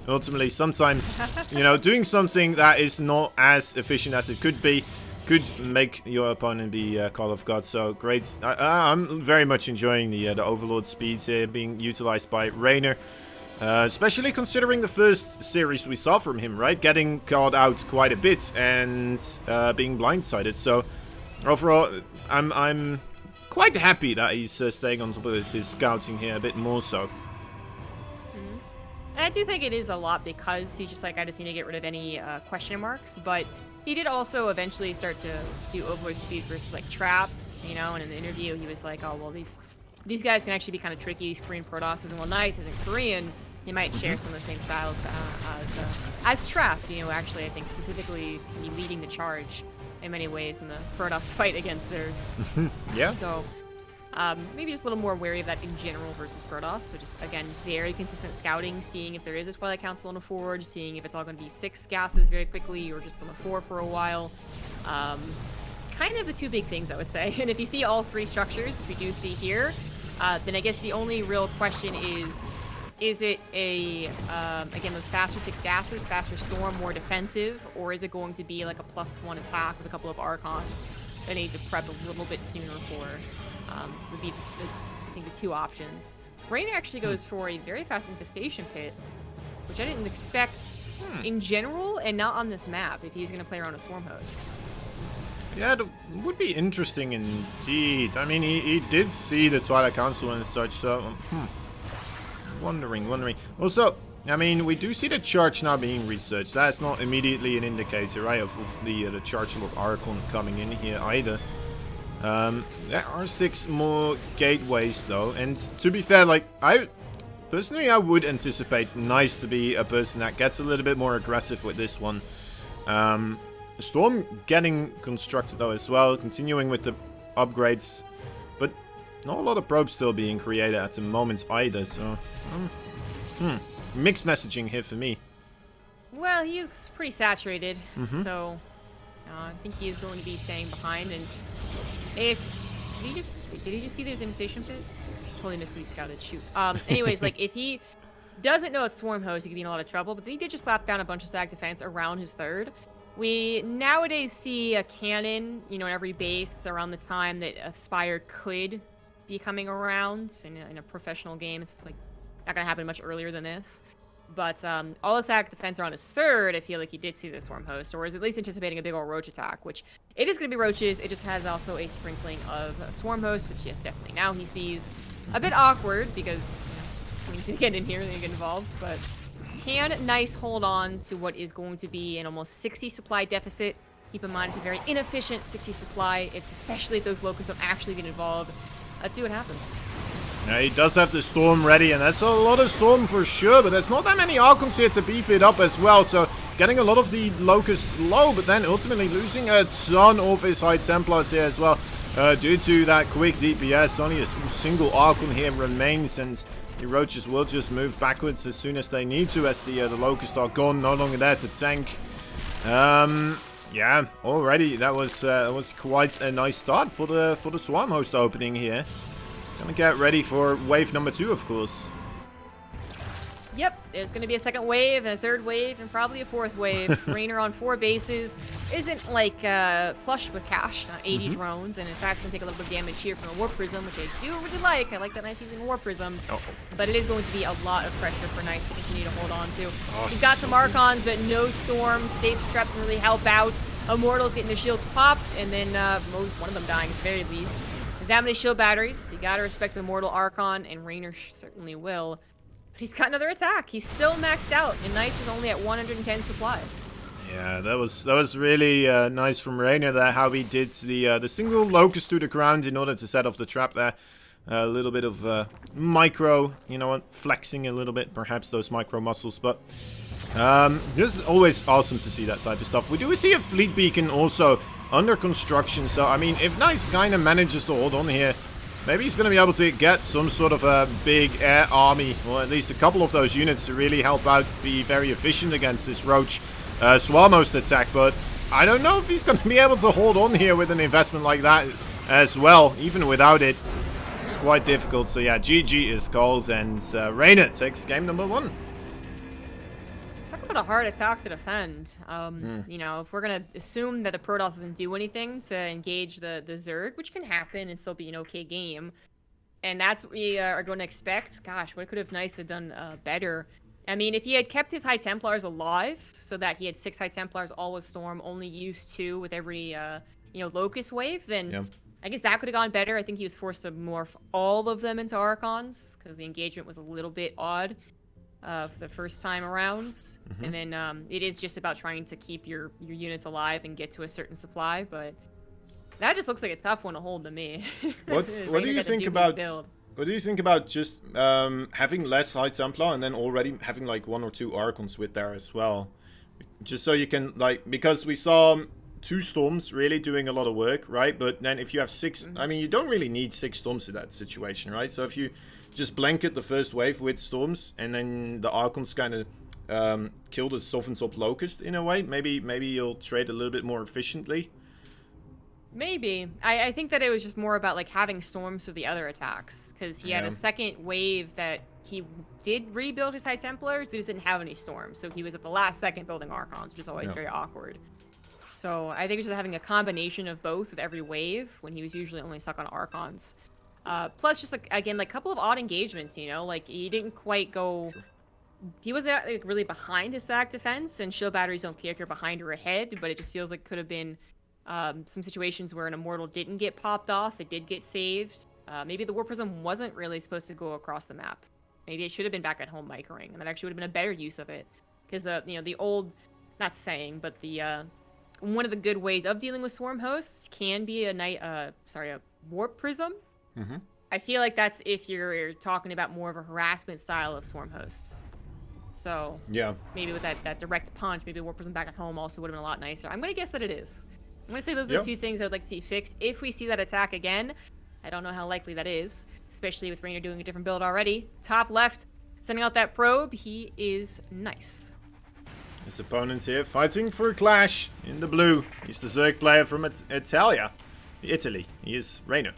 ultimately sometimes, you know, doing something that is not as efficient as it could be could make your opponent be Call of God. So great. I'm very much enjoying the Overlord speed here being utilized by Rainer. Especially considering the first series we saw from him, right? Getting called out quite a bit and being blindsided. So overall, I'm quite happy that he's staying on top of his scouting here a bit more so. And I do think it is a lot because he's just like, I just need to get rid of any question marks, but he did also eventually start to do Overlord speed versus like Trap, you know, and in the interview he was like, oh, well, these guys can actually be kind of tricky, these Korean Protosses, and while Nice isn't Korean, they might share some of the same styles as Trap, you know, actually I think specifically can be leading the charge in many ways in the Protoss fight against their... Yeah. So, maybe just a little more wary of that in general versus Protoss. So just, again, very consistent scouting, seeing if there is a Twilight Council on a Forge, seeing if it's all going to be 6 gases very quickly or just on a 4 for a while. Kind of the 2 big things, I would say. And if you see all 3 structures, which we do see here, then I guess the only real question is it a, again, those faster 6 gases, faster Storm, more defensive, or is it going to be like a +1 attack with a couple of Archons that need to prep a little bit sooner for? Would be, I think, the 2 options. Rainer actually goes for a very fast Infestation Pit, which I didn't expect in general, and not on this map, if he's going to play around a Swarm Host. Yeah, it would be interesting indeed. I mean, he did see the Twilight Council and such, so... Wondering. Also, I mean, we do see the charge now being researched. That's not immediately an indicator, right, of the charge of Archon coming in here either. There are 6 more gateways though, and to be fair, like, personally I would anticipate Nice to be a person that gets a little bit more aggressive with this one. Storm getting constructed though as well, continuing with the upgrades, but not a lot of probes still being created at the moment either, so mixed messaging here for me. Well, he is pretty saturated, so I think he is going to be staying behind. And if did he just see this Invitation Pit? Totally missed what he scouted. Shoot. Anyways, like if he doesn't know it's Swarm Host, he could be in a lot of trouble. But then he did just slap down a bunch of stack defense around his 3rd. We nowadays see a cannon, you know, in every base around the time that a Spire could be coming around in a professional game. It's like not gonna happen much earlier than this. But all attack defense are on his third. I feel like he did see the Swarm Host, or is at least anticipating a big old Roach attack, which it is going to be Roaches. It just has also a sprinkling of Swarm Host, which yes, definitely now he sees. A bit awkward because he's going to get in here and get involved, but can Nice hold on to what is going to be an almost 60 supply deficit. Keep in mind it's a very inefficient 60 supply, especially if those locusts don't actually get involved. Let's see what happens. Yeah, he does have the Storm ready, and that's a lot of Storm for sure, but there's not that many Archons here to beef it up as well, so getting a lot of the Locust low, but then ultimately losing a ton of his High Templars here as well, due to that quick DPS. Only a single Archon here remains, and the Roaches will just move backwards as soon as they need to, as the Locusts are gone, no longer there to tank. Yeah, already that was quite a nice start for the Swarm Host opening here. Gonna get ready for wave number 2, of course. Yep, there's going to be a second wave, and a third wave, and probably a fourth wave. Rainer on 4 bases isn't like flushed with cash, 80 drones, and in fact can take a little bit of damage here from a Warp Prism, which I do really like. I like that Nice using Warp Prism, but it is going to be a lot of pressure for Nice to continue to hold on to. He's got some Archons, but no Storms. Stasis Traps can really help out. Immortals getting their shields popped, and then one of them dying at the very least. That many shield batteries, you gotta respect Immortal Archon, and Rainer certainly will. But he's got another attack. He's still maxed out, and Knights is only at 110 supply. Yeah, that was really nice from Rainer there, how he did the single Locust to the ground in order to set off the trap there. A little bit of micro, you know what, flexing a little bit, perhaps those micro muscles, but this is always awesome to see that type of stuff. We do see a Fleet Beacon also under construction, so I mean, if Nice kind of manages to hold on here, maybe he's going to be able to get some sort of a big air army, or at least a couple of those units to really help out, be very efficient against this Roach Swarm Host attack, but I don't know if he's going to be able to hold on here with an investment like that as well, even without it. It's quite difficult, so yeah, GG is called, and Rainer takes game number 1. Talk about a hard attack to defend. You know, if we're gonna assume that the Protoss doesn't do anything to engage the Zerg, which can happen and still be an okay game, and that's what we are going to expect. Gosh, what could have Nice have done better? I mean, if he had kept his High Templars alive, so that he had 6 High Templars, all with Storm, only used 2 with every Locust wave, then I guess that could have gone better. I think he was forced to morph all of them into Archons because the engagement was a little bit odd. For the first time around, and then it is just about trying to keep your units alive and get to a certain supply, but that just looks like a tough one to hold to me. What do you think about just having less High Templar and then already having like 1 or 2 Archons with there as well, just so you can, like, because we saw 2 Storms really doing a lot of work, right? But then if you have 6, I mean, you don't really need 6 Storms in that situation, right? So if you just blanket the first wave with Storms, and then the Archons kind of kill the Sovereign Top Locust in a way. Maybe you'll trade a little bit more efficiently. Maybe. I think that it was just more about like having Storms for the other attacks, because he had a second wave that he did rebuild his High Templars, he just didn't have any Storms, so he was at the last second building Archons, which is always very awkward. So I think it's just having a combination of both with every wave, when he was usually only stuck on Archons. Plus, just like again, like a couple of odd engagements, you know, like he didn't quite go. He wasn't like, really behind his stack defense, and shield batteries don't care if you're behind or ahead, but it just feels like could have been some situations where an Immortal didn't get popped off, it did get saved. Maybe the Warp Prism wasn't really supposed to go across the map. Maybe it should have been back at home microing, and that actually would have been a better use of it, because the old, not saying, but the one of the good ways of dealing with Swarm Hosts can be a Warp Prism. I feel like that's if you're talking about more of a harassment style of Swarm Hosts. So yeah, maybe with that direct punch, maybe Warp Prism back at home also would have been a lot nicer. I'm gonna guess that it is. I'm gonna say those are the 2 things I would like to see fixed. If we see that attack again, I don't know how likely that is, especially with Rainer doing a different build already. Top left, sending out that probe. He is Nice. His opponent here fighting for a clash in the blue. He's the Zerg player from Italy. He is Rainer.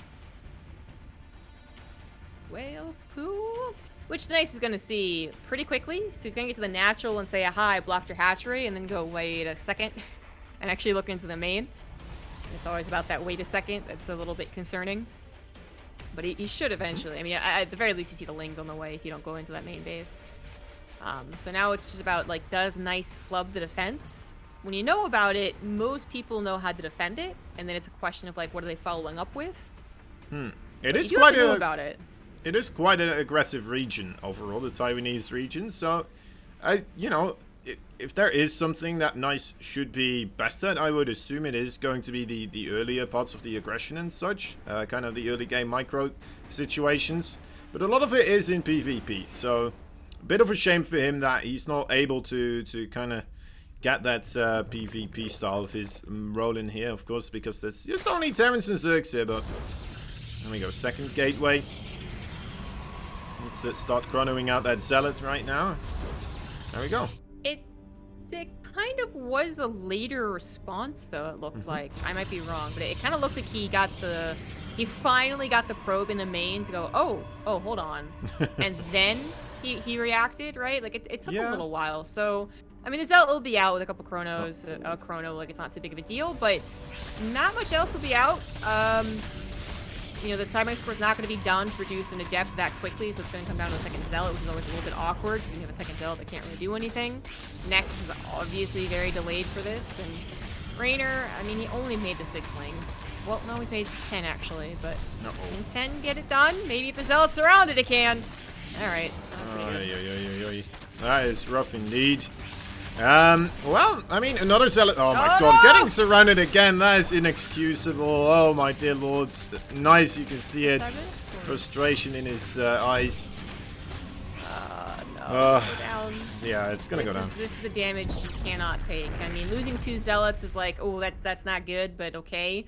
Whale pool, which Nice is going to see pretty quickly. So he's going to get to the natural and say, hi, blocked your hatchery, and then go, wait a second, and actually look into the main. It's always about that wait a second. That's a little bit concerning. But he should eventually. I mean, at the very least, you see the Lings on the way if you don't go into that main base. So now it's just about, like, does Nice flub the defense? When you know about it, most people know how to defend it, and then it's a question of, like, what are they following up with? It You is do have quite to know a about it. it is quite an aggressive region overall, the Taiwanese region. So, if there is something that Nice should be best at, I would assume it is going to be the earlier parts of the aggression and such, kind of the early game micro situations. But a lot of it is in PvP, so a bit of a shame for him that he's not able to kind of get that PvP style of his role in here, of course, because there's just only Terrence and Zergs here. But there we go, second gateway. Let's start chronoing out that Zealot right now. There we go. It kind of was a later response, though, it looked like. I might be wrong, but it kind of looked like he finally got the probe in the main to go, oh, hold on. And then he reacted, right? Like, it took a little while. So, I mean, the Zealot will be out with a couple chronos, a chrono, like, it's not too big of a deal, but not much else will be out. The side score is not going to be done to reduce an Adept that quickly, so it's going to come down to a second Zealot, which is always a little bit awkward. You have a second Zealot that can't really do anything. Nexus is obviously very delayed for this, and Raynor, I mean, he only made the 6 wings. Well, no, he's made 10, actually, but can 10 get it done? Maybe if the Zealot's surrounded, it can. Alright, that was pretty good. That is rough indeed. Well, I mean, another Zealot. Oh my god, getting surrounded again, that is inexcusable. Oh my dear lords. Nice, you can see it. Frustration in his eyes. Go down. Yeah, it's gonna go down. This is the damage you cannot take. I mean, losing 2 Zealots is like, oh, that's not good, but okay.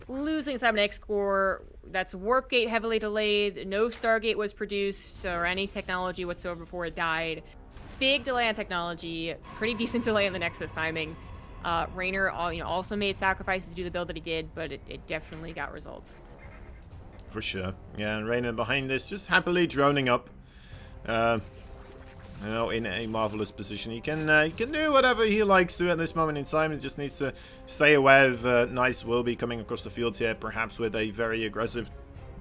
Losing 7 X-Core, that's Warp Gate heavily delayed. No Stargate was produced, or any technology whatsoever before it died. Big delay on technology, pretty decent delay on the Nexus timing. Raynor also made sacrifices to do the build that he did, but it definitely got results. For sure. Yeah, and Raynor behind this, just happily droning up. In a marvelous position. He can do whatever he likes to at this moment in time. He just needs to stay aware of Nice will be coming across the field here, perhaps with a very aggressive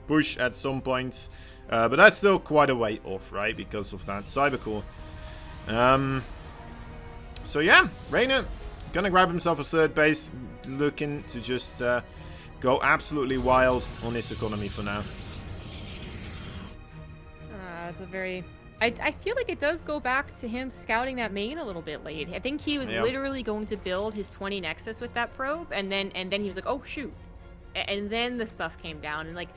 push at some point. But that's still quite a way off, right? Because of that Cybercore. So yeah, Raynor gonna grab himself a third base, looking to just go absolutely wild on this economy for now. It's a very... I feel like it does go back to him scouting that main a little bit late. I think he was literally going to build his 20 Nexus with that probe, and then he was like, oh shoot. And then the stuff came down, and like,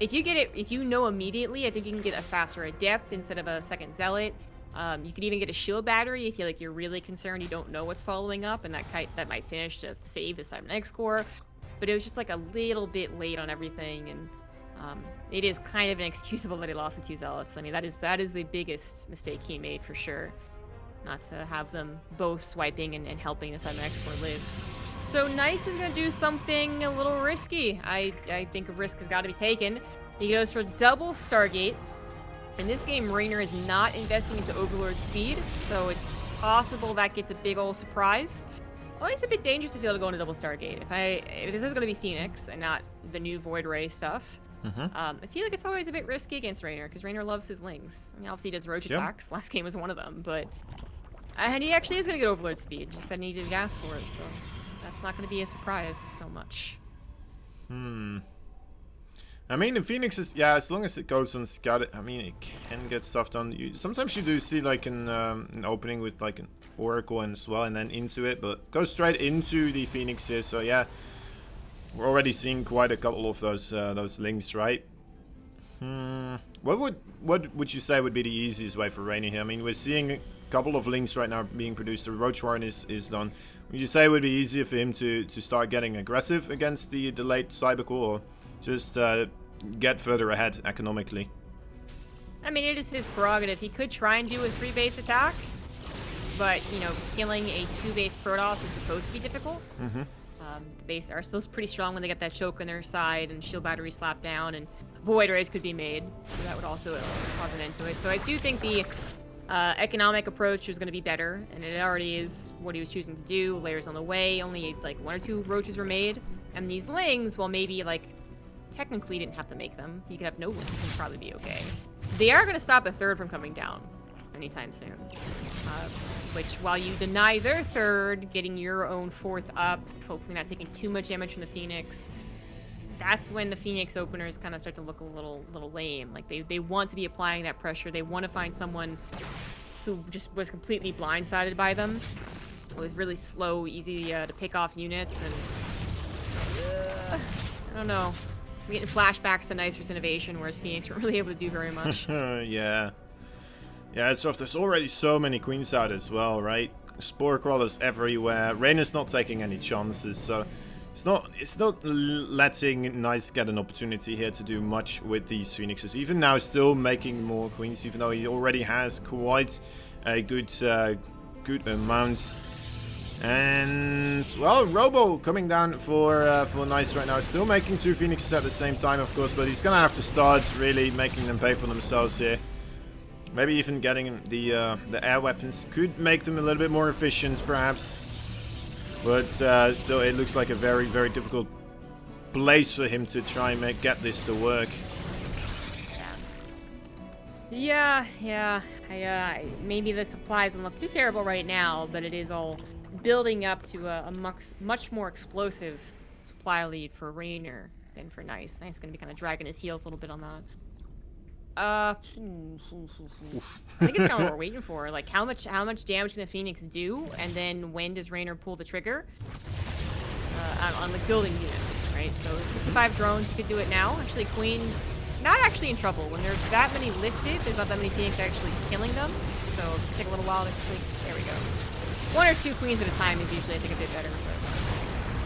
if you know immediately, I think you can get a faster Adept instead of a second Zealot. You could even get a shield battery if you're really concerned you don't know what's following up, and that might finish to save the 7 X-Core. But it was just like a little bit late on everything, and it is kind of inexcusable that he lost the 2 Zealots. I mean, that is the biggest mistake he made for sure. Not to have them both swiping and helping the 7 X-Core live. So Nice is going to do something a little risky. I think a risk has got to be taken. He goes for double Stargate. In this game, Raynor is not investing into Overlord speed, so it's possible that gets a big ol' surprise. Always a bit dangerous to be able to go into double Stargate. If this is going to be Phoenix and not the new Void Ray stuff, I feel like it's always a bit risky against Raynor, because Raynor loves his lings. I mean, obviously he does roach attacks. Last game was one of them, but... And he actually is going to get Overlord speed. Just said he needed gas for it, so that's not going to be a surprise so much. I mean, the Phoenix is, yeah, as long as it goes on scout, I mean, it can get stuff done. Sometimes you do see like an opening with like an Oracle and as well, and then into it, but go straight into the Phoenix here. So yeah, we're already seeing quite a couple of those links, right? What would you say would be the easiest way for Raynor here? I mean, we're seeing a couple of links right now being produced. The Roach Warren is done. Would you say it would be easier for him to start getting aggressive against the delayed Cybercore, or just get further ahead economically? I mean, it is his prerogative. He could try and do a 3-base attack, but, killing a 2-base Protoss is supposed to be difficult. The base are still pretty strong when they get that choke on their side and shield battery slap down, and Void Rays could be made, so that would also cause an end to it. So I do think the economic approach was going to be better, and it already is what he was choosing to do. Layers on the way, only like 1 or 2 roaches were made, and these lings, well, maybe like technically didn't have to make them. You could have no lings and probably be okay. They are going to stop a third from coming down. anytime soon. Which, while you deny their third, getting your own fourth up, hopefully not taking too much damage from the Phoenix, that's when the Phoenix openers kind of start to look a little lame. Like, they want to be applying that pressure. They want to find someone who just was completely blindsided by them, with really slow, easy to pick off units, and I don't know. I'm getting flashbacks to Nice vs. Innovation, whereas Phoenix weren't really able to do very much. Yeah. Yeah, it's rough. There's already so many queens out as well, right? Spore crawlers everywhere. Rain not taking any chances, so it's not letting Nice get an opportunity here to do much with these Phoenixes. Even now, still making more queens, even though he already has quite a good amount. And well, Robo coming down for Nice right now, still making 2 Phoenixes at the same time, of course, but he's gonna have to start really making them pay for themselves here. Maybe even getting the air weapons could make them a little bit more efficient, perhaps. But still, it looks like a very, very difficult place for him to try and get this to work. Yeah. Maybe the supply doesn't look too terrible right now, but it is all building up to a much more explosive supply lead for Raynor than for Nice. Nice gonna be kind of dragging his heels a little bit on that. I think it's kind of what we're waiting for. Like, how much damage can the Phoenix do, and then when does Raynor pull the trigger on the building units, right? So 65 drones, you could do it now. Actually, Queen's not actually in trouble. When there's that many lifted, there's not that many Phoenix actually killing them. So it'll take a little while to actually. There we go. 1 or 2 queens at a time is usually, I think, a bit better.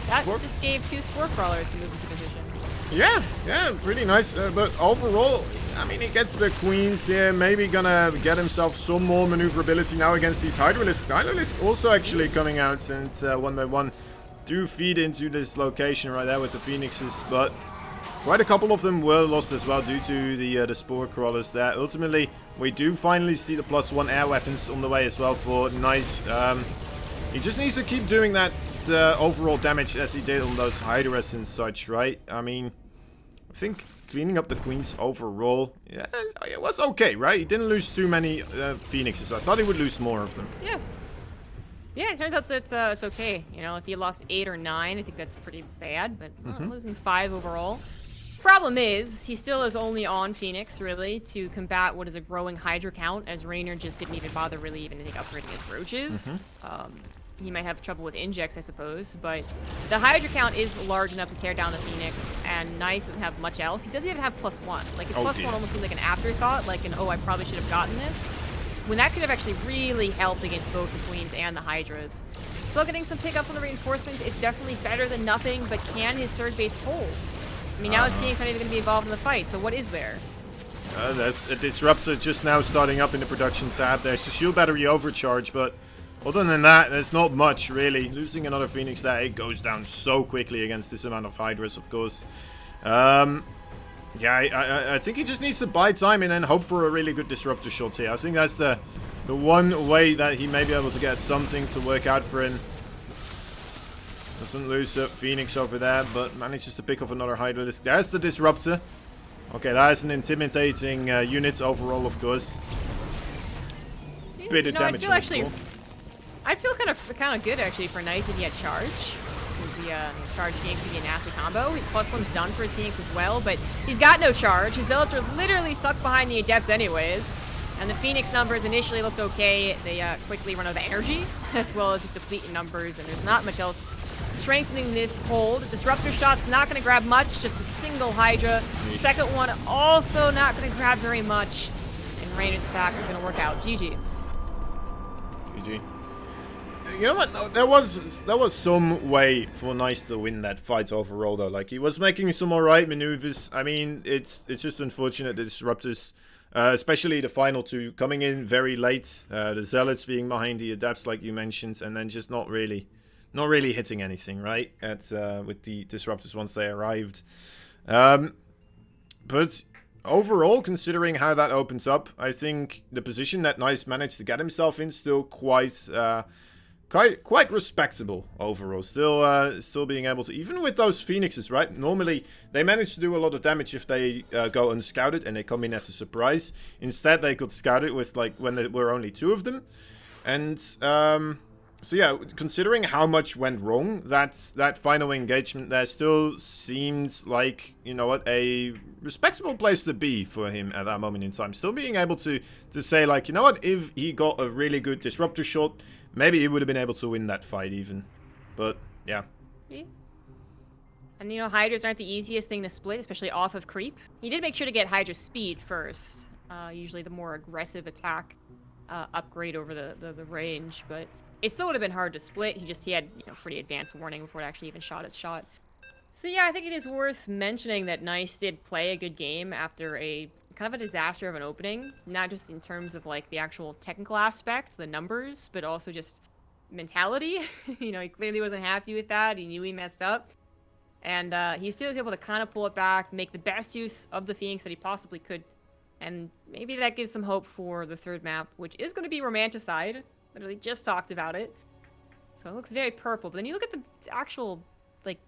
But that just gave 2 spore crawlers to move into position. Yeah, pretty nice. But overall, I mean, he gets the queens here. Maybe gonna get himself some more maneuverability now against these Hydralisks. Hydralisks also actually coming out, and one by one do feed into this location right there with the Phoenixes. But quite a couple of them were lost as well due to the spore crawlers there. Ultimately, we do finally see the +1 air weapons on the way as well for Nice. He just needs to keep doing that overall damage as he did on those Hydras and such, right? I mean, I think cleaning up the queens overall, yeah, it was okay, right? He didn't lose too many Phoenixes. I thought he would lose more of them. Yeah, it turns out it's okay. You know, if he lost 8 or 9, I think that's pretty bad, but losing 5 overall. Problem is, he still is only on Phoenix, really, to combat what is a growing Hydra count, as Raynor just didn't even bother really even, I think, upgrading his roaches. He might have trouble with injects, I suppose, but the Hydra count is large enough to tear down the Phoenix, and Nice doesn't have much else. He doesn't even have +1. Like, his +1 almost seemed like an afterthought, like an, oh, I probably should have gotten this, when that could have actually really helped against both the Queens and the Hydras. Still getting some pickups on the reinforcements. It's definitely better than nothing, but can his third base hold? I mean, now his Phoenix aren't even going to be involved in the fight, so what is there? There's a Disruptor just now starting up in the production tab. There's a shield battery overcharge, but other than that, there's not much, really. Losing another Phoenix there, it goes down so quickly against this amount of Hydras, of course. Yeah, I think he just needs to buy time and then hope for a really good Disruptor shot here. I think that's the one way that he may be able to get something to work out for him. Doesn't lose Phoenix over there, but manages to pick off another Hydralisk. There's the Disruptor. Okay, that is an intimidating unit overall, of course. Bit of damage on the score. I'd feel kind of good actually for Nice if he had charge. The charge Phoenix would be a nasty combo. His +1's done for his Phoenix as well, but he's got no charge. His Zealots are literally stuck behind the Adepts anyways. And the Phoenix numbers initially looked okay. They quickly run out of energy, as well as just deplete in numbers, and there's not much else strengthening this hold. Disruptor shot's not going to grab much, just a single Hydra. Second one also not going to grab very much. And Raynor's attack is going to work out. GG. GG. You know what? No, there was some way for Nice to win that fight overall, though. Like, he was making some alright maneuvers. I mean, it's just unfortunate the Disruptors, especially the final 2, coming in very late. The Zealots being behind the Adepts, like you mentioned, and then just not really hitting anything, right? With the Disruptors once they arrived. But overall, considering how that opens up, I think the position that Nice managed to get himself in still quite quite respectable overall. Still being able to, even with those phoenixes, right? Normally they manage to do a lot of damage if they go unscouted and they come in as a surprise. Instead, they got scouted with like when there were only 2 of them, and so yeah, considering how much went wrong, that final engagement there still seemed like, you know what, a respectable place to be for him at that moment in time. Still being able to say like, you know what, if he got a really good disruptor shot, maybe he would have been able to win that fight even. But yeah. Yeah. And you know, Hydras aren't the easiest thing to split, especially off of creep. He did make sure to get Hydra's speed first. Usually the more aggressive attack upgrade over the range, but it still would have been hard to split. He had, you know, pretty advanced warning before it actually even shot its shot. So yeah, I think it is worth mentioning that Nice did play a good game after a kind of a disaster of an opening. Not just in terms of like the actual technical aspect, the numbers, but also just mentality. You know, he clearly wasn't happy with that. He knew he messed up. And he still was able to kind of pull it back, make the best use of the Phoenix that he possibly could. And maybe that gives some hope for the 3rd map, which is going to be Romanticide. Literally just talked about it. So it looks very purple. But then you look at the actual, like,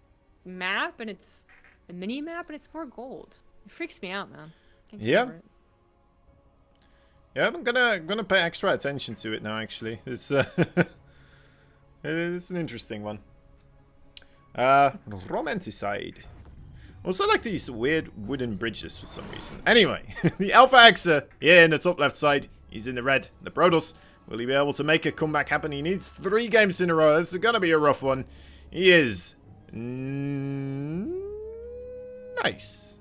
map, and it's a mini map, and it's more gold. It freaks me out, man. Yeah. Yeah, I'm gonna pay extra attention to it now, actually. It's it's an interesting one. Romanticide. Also like these weird wooden bridges for some reason. Anyway, the Alpha Exa here in the top left side. He's in the red. The Protoss. Will he be able to make a comeback happen? He needs 3 games in a row. This is going to be a rough one. He is... nice.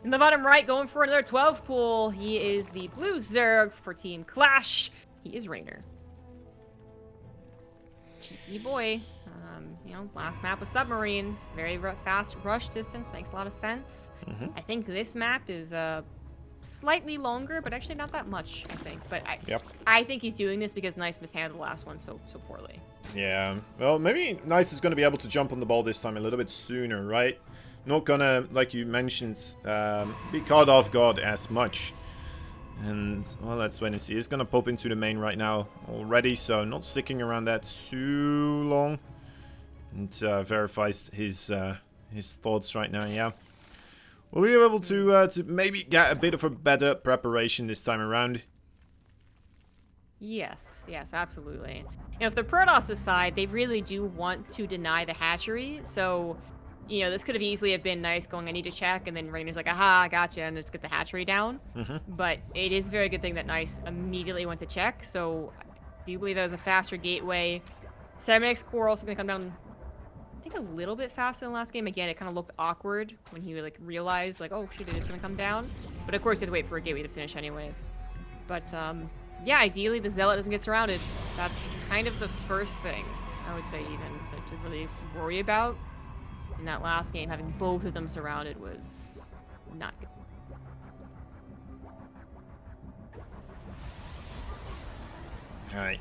In the bottom right, going for another 12 pool. He is the blue Zerg for Team Clash. He is Raynor. Cheeky boy. You know, last map was Submarine. Very fast rush distance. Makes a lot of sense. I think this map is... slightly longer, but actually not that much, I think. But I think he's doing this because Nice mishandled the last one so poorly. Yeah. Well, maybe Nice is going to be able to jump on the ball this time a little bit sooner, right? Not gonna, like you mentioned, be caught off guard as much. And, well, let's wait and see. He's going to pop into the main right now already, so not sticking around that too long. And verifies his thoughts right now, yeah. Will we be able to maybe get a bit of a better preparation this time around? Yes, absolutely. You know, if the Protoss side, they really do want to deny the hatchery, so, you know, this could have easily have been Nice going, I need to check, and then Raynor's like, aha, gotcha, and just get the hatchery down. But it is a very good thing that Nice immediately went to check, so I do believe that was a faster gateway. 7X core also going to come down, I think, a little bit faster than last game. Again, it kind of looked awkward when he like realized, like, oh shit, it is going to come down. But of course, you have to wait for a gateway to finish anyways. But yeah, ideally the Zealot doesn't get surrounded. That's kind of the first thing I would say, even to really worry about. In that last game, having both of them surrounded was not good. Alright.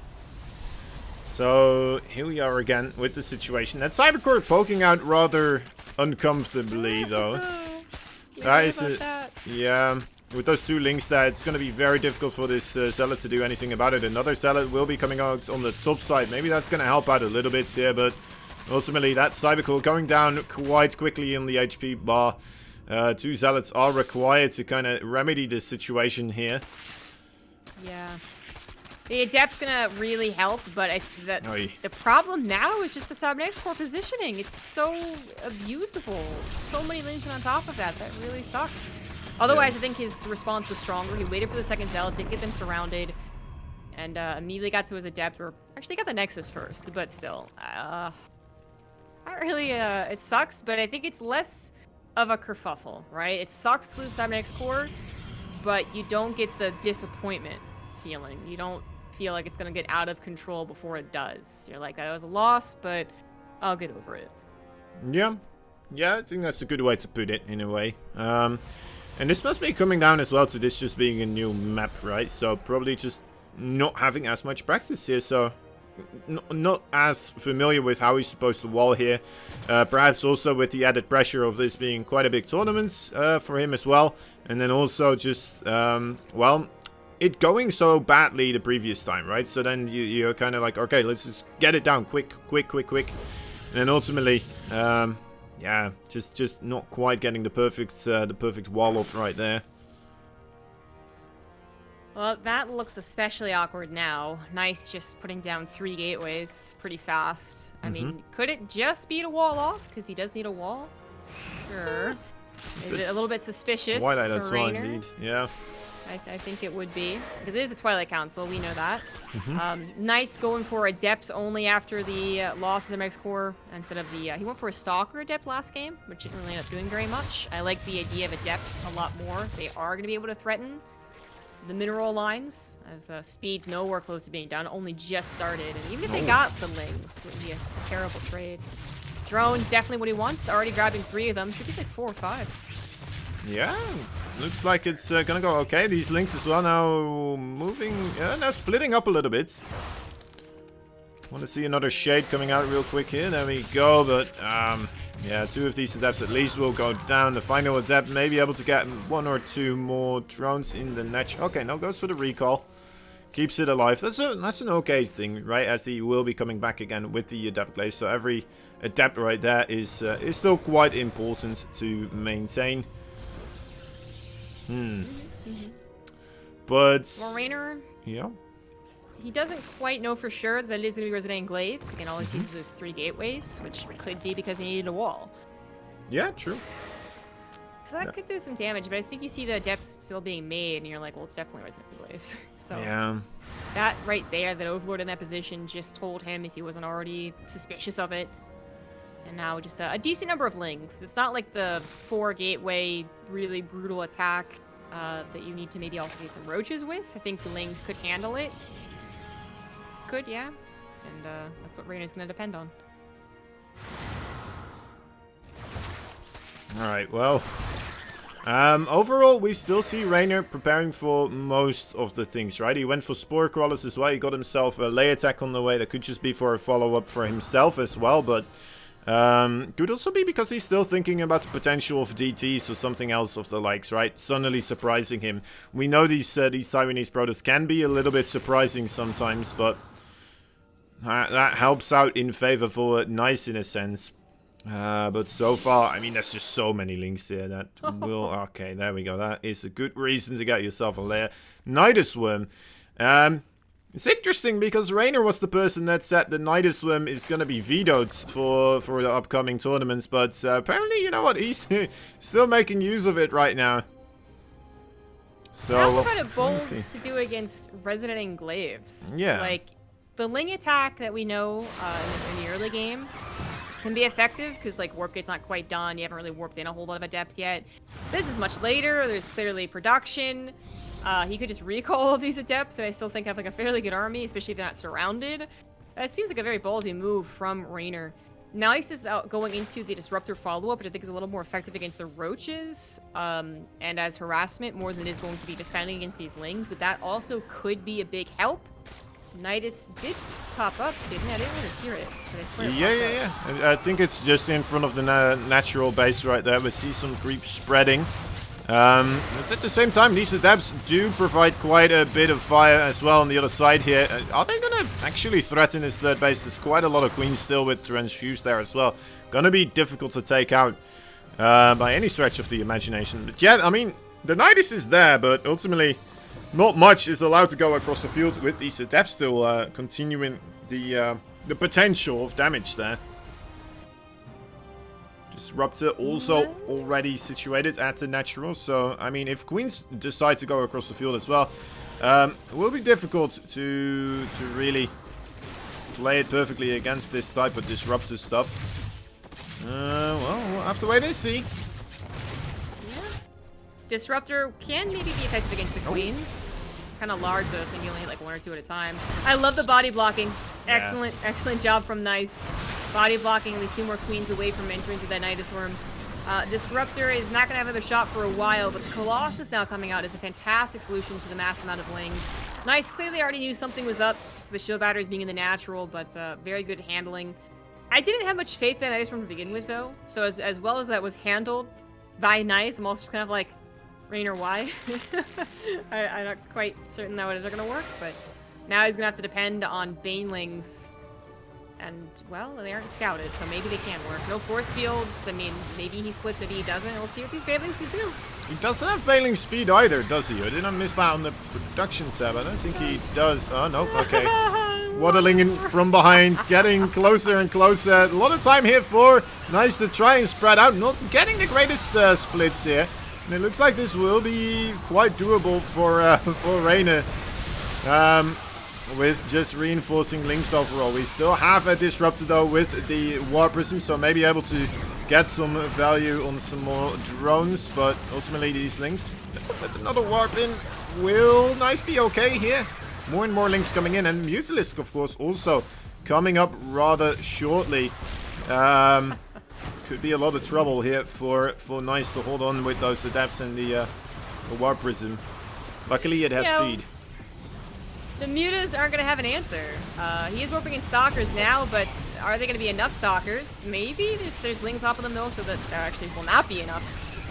So, here we are again with the situation. That Cybercore poking out rather uncomfortably, though. That is yeah, with those 2 links there, it's going to be very difficult for this Zealot to do anything about it. Another Zealot will be coming out on the top side. Maybe that's going to help out a little bit here, but ultimately that Cybercore going down quite quickly on the HP bar. 2 Zealots are required to kind of remedy this situation here. Yeah. The Adept's gonna really help, but the problem now is just the Cybernetic core positioning. It's so abusable. So many links on top of that. That really sucks. Otherwise, I think his response was stronger. He waited for the second Zealot, didn't get them surrounded, and immediately got to his Adept, or actually got the Nexus first, but still. Not really, it sucks, but I think it's less of a kerfuffle, right? It sucks to lose Cybernetic core, but you don't get the disappointment feeling. You don't feel like it's gonna get out of control before it does. You're like, that was a loss, but I'll get over it. Yeah, I think that's a good way to put it in a way. And this must be coming down as well to this just being a new map, right? So probably just not having as much practice here, so not as familiar with how he's supposed to wall here. Perhaps also with the added pressure of this being quite a big tournament for him as well. And then also just, well, it going so badly the previous time, right? So then you're kind of like, okay, let's just get it down quick. And then ultimately, yeah, just not quite getting the perfect wall off right there. Well, that looks especially awkward now. Nice just putting down 3 gateways pretty fast. I mean, could it just be to wall off? Because he does need a wall? Sure. Is it a little bit suspicious Twilight for as well, Raynor? indeed. Yeah. I think it would be. Because it is the Twilight Council, we know that. Nice going for Adepts only after the loss of the Mex Core instead of the... he went for a Stalker Adept last game, which didn't really end up doing very much. I like the idea of Adepts a lot more. They are going to be able to threaten the mineral lines, as speed's nowhere close to being done, only just started. And even if they got the Lings, it would be a terrible trade. Drone's definitely what he wants. Already grabbing 3 of them. Should be like 4 or 5. Yeah, looks like it's gonna go okay. These links as well now moving, now splitting up a little bit. Want to see another shade coming out real quick here. There we go, but yeah, 2 of these adepts at least will go down. The final adept may be able to get 1 or 2 more drones in the net. Okay, now goes for the recall. Keeps it alive. That's an okay thing, right? As he will be coming back again with the adept glaive. So every adept right there is still quite important to maintain. But Well, Raynor, yeah. he doesn't quite know for sure that it is going to be resonating glaives. Again, all he sees is those 3 gateways, which could be because he needed a wall. Yeah, true. So that could do some damage, but I think you see the adepts still being made, and you're like, well, it's definitely resonating glaives. So Yeah. that right there, that Overlord in that position just told him if he wasn't already suspicious of it. And now just a decent number of lings. It's not like the 4 gateway, really brutal attack that you need to maybe also get some roaches with. I think the lings could handle it. Could, yeah. And that's what Raynor's going to depend on. Alright, well. Overall, we still see Raynor preparing for most of the things, right? He went for Spore Crawlers as well. He got himself a lay attack on the way. That could just be for a follow-up for himself as well, but... could also be because he's still thinking about the potential of DTs or something else of the likes, right? Suddenly surprising him. We know these Taiwanese protos can be a little bit surprising sometimes, but that helps out in favor for Nice in a sense. But so far, I mean, there's just so many links here that will... Okay, there we go. That is a good reason to get yourself a layer. Nidus Worm. It's interesting because Raynor was the person that said the Nidus Worm is going to be vetoed for the upcoming tournaments, but apparently, you know what, he's still making use of it right now. So, That's kind of bold to do against Resonating Glaives. Yeah. Like, the Ling attack that we know in the early game can be effective because, like, Warp Gate's not quite done. You haven't really warped in a whole lot of adepts yet. This is much later. There's clearly production. He could just recall all of these adepts, and I still think have like a fairly good army, especially if they're not surrounded. It seems like a very ballsy move from Raynor. Nice is going into the Disruptor follow-up, which I think is a little more effective against the Roaches, and as harassment more than it is going to be defending against these Lings, but that also could be a big help. Nidus did pop up, didn't it? I didn't really hear it, but I swear Yeah. I think it's just in front of the natural base right there. We see some creeps spreading. But at the same time, these adepts do provide quite a bit of fire as well on the other side here. Are they going to actually threaten this third base? There's quite a lot of queens still with transfuse there as well. Going to be difficult to take out by any stretch of the imagination. But yeah, I mean, the Nidus is there, but ultimately not much is allowed to go across the field with these adepts still continuing the potential of damage there. Disruptor also already situated at the natural, so I mean, if queens decide to go across the field as well, it will be difficult to really play it perfectly against this type of disruptor stuff. Well, we'll have to wait and see. Yeah. Disruptor can maybe be effective against the queens. Kind of large though, I think you only hit like 1 or 2 at a time. I love the body blocking. Excellent, excellent job from Nice. Body blocking at least 2 more queens away from entering through that Nidus Worm. Disruptor is not going to have another shot for a while, but Colossus now coming out is a fantastic solution to the mass amount of Lings. Nice clearly already knew something was up, so the shield batteries being in the natural, but very good handling. I didn't have much faith in Nidus Worm to begin with, though, so as well as that was handled by Nice, I'm also just kind of like, Raynor why. I'm not quite certain that it's going to work, but now he's going to have to depend on Banelings. And, well, they aren't scouted, so maybe they can work. No force fields. I mean, maybe he splits, maybe he doesn't. We'll see what these Banelings can do. He doesn't have Bailing speed either, does he? I didn't miss that on the production tab. I don't think he does. Oh, no. Okay. Waddling in from behind, getting closer and closer. A lot of time here for Nice to try and spread out. Not getting the greatest splits here. And it looks like this will be quite doable for Raynor. With just reinforcing links overall. We still have a disruptor though with the War Prism, so maybe able to get some value on some more drones, but ultimately these links, with another warp in, will Nice be okay here? More and more links coming in, and Mutalisk of course also coming up rather shortly. Could be a lot of trouble here for Nice to hold on with those adepts and the War Prism. Luckily it has speed. The Mutas aren't going to have an answer. He is warping in Stalkers now, but are they going to be enough Stalkers? Maybe. There's Lings off of them though, so that there actually will not be enough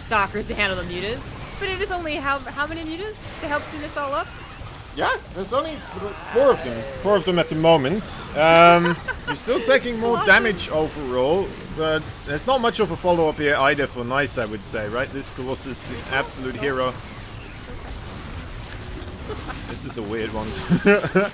Stalkers to handle the Mutas. But it is only how many Mutas to help clean this all up? Yeah, there's only 4 of them. 4 of them at the moment. You're still taking more damage overall, but there's not much of a follow-up here either for Nice, I would say, right? This Colossus, the absolute hero. This is a weird one.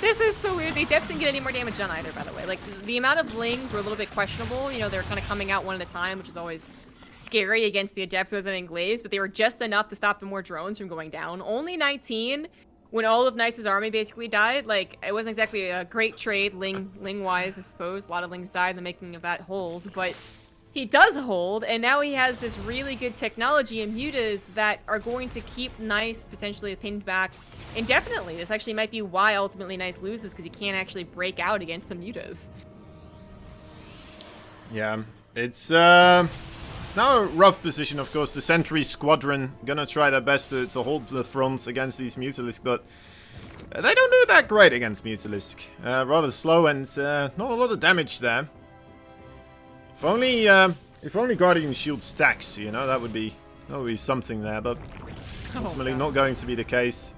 This is so weird. They definitely didn't get any more damage done either, by the way. Like, the amount of Lings were a little bit questionable. You know, they're kind of coming out one at a time, which is always scary against the Adepts who wasn't engaged, but they were just enough to stop the more drones from going down. Only 19 when all of Nice's army basically died. Like, it wasn't exactly a great trade, Ling-wise, I suppose. A lot of Lings died in the making of that hold, but he does hold, and now he has this really good technology and mutas that are going to keep Nice potentially pinned back indefinitely. This actually might be why ultimately Nice loses, because he can't actually break out against the mutas. Yeah, it's now a rough position, of course. The Sentry Squadron gonna try their best to hold the front against these Mutalisk, but they don't do that great against Mutalisk. Rather slow and not a lot of damage there. If only Guardian Shield stacks, you know, that would be something there, but ultimately not going to be the case.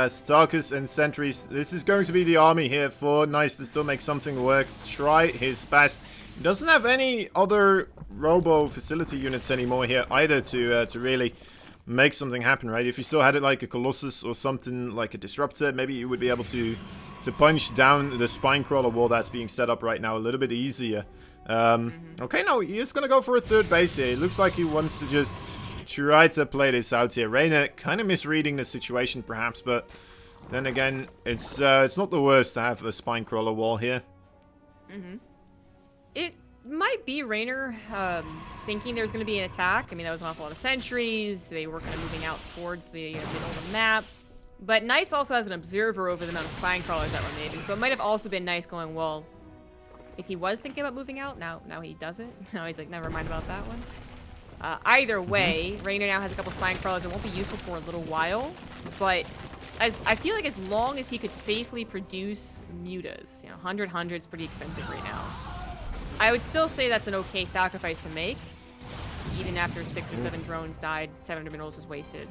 Stalkers and Sentries, this is going to be the army here for Nice to still make something work. Try his best. He doesn't have any other robo facility units anymore here either to really make something happen, right? If you still had it like a Colossus or something like a Disruptor, maybe you would be able to punch down the Spinecrawler wall that's being set up right now a little bit easier. Okay, no, he is gonna go for a third base here. It looks like he wants to just try to play this out here. Raynor kind of misreading the situation perhaps, but then again, it's not the worst to have a Spinecrawler wall here. It might be Raynor thinking there's going to be an attack. I mean, that was an awful lot of sentries. They were kind of moving out towards the middle of the map. But Nice also has an observer over the amount of spine crawlers that were made. So it might have also been Nice going, well, if he was thinking about moving out, now he doesn't. Now he's like, never mind about that one. Either way, Raynor now has a couple spine crawlers that won't be useful for a little while. But I feel like as long as he could safely produce mutas, 100's pretty expensive right now. I would still say that's an okay sacrifice to make. Even after 6 or 7 drones died, 700 minerals was wasted.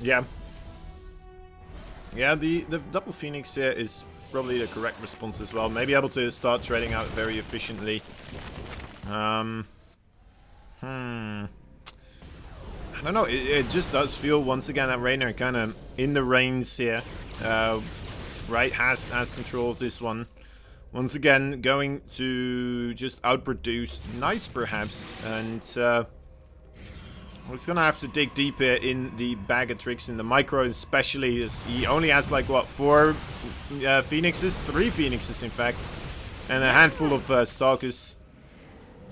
Yeah. Yeah, the double Phoenix here is probably the correct response as well. Maybe able to start trading out very efficiently. I don't know. It just does feel once again that Raynor kind of in the reins here. Right, has control of this one. Once again, going to just outproduce Nice, perhaps, and he's gonna have to dig deeper in the bag of tricks, in the micro especially, as he only has like what, 4 Phoenixes, 3 Phoenixes in fact, and a handful of Stalkers.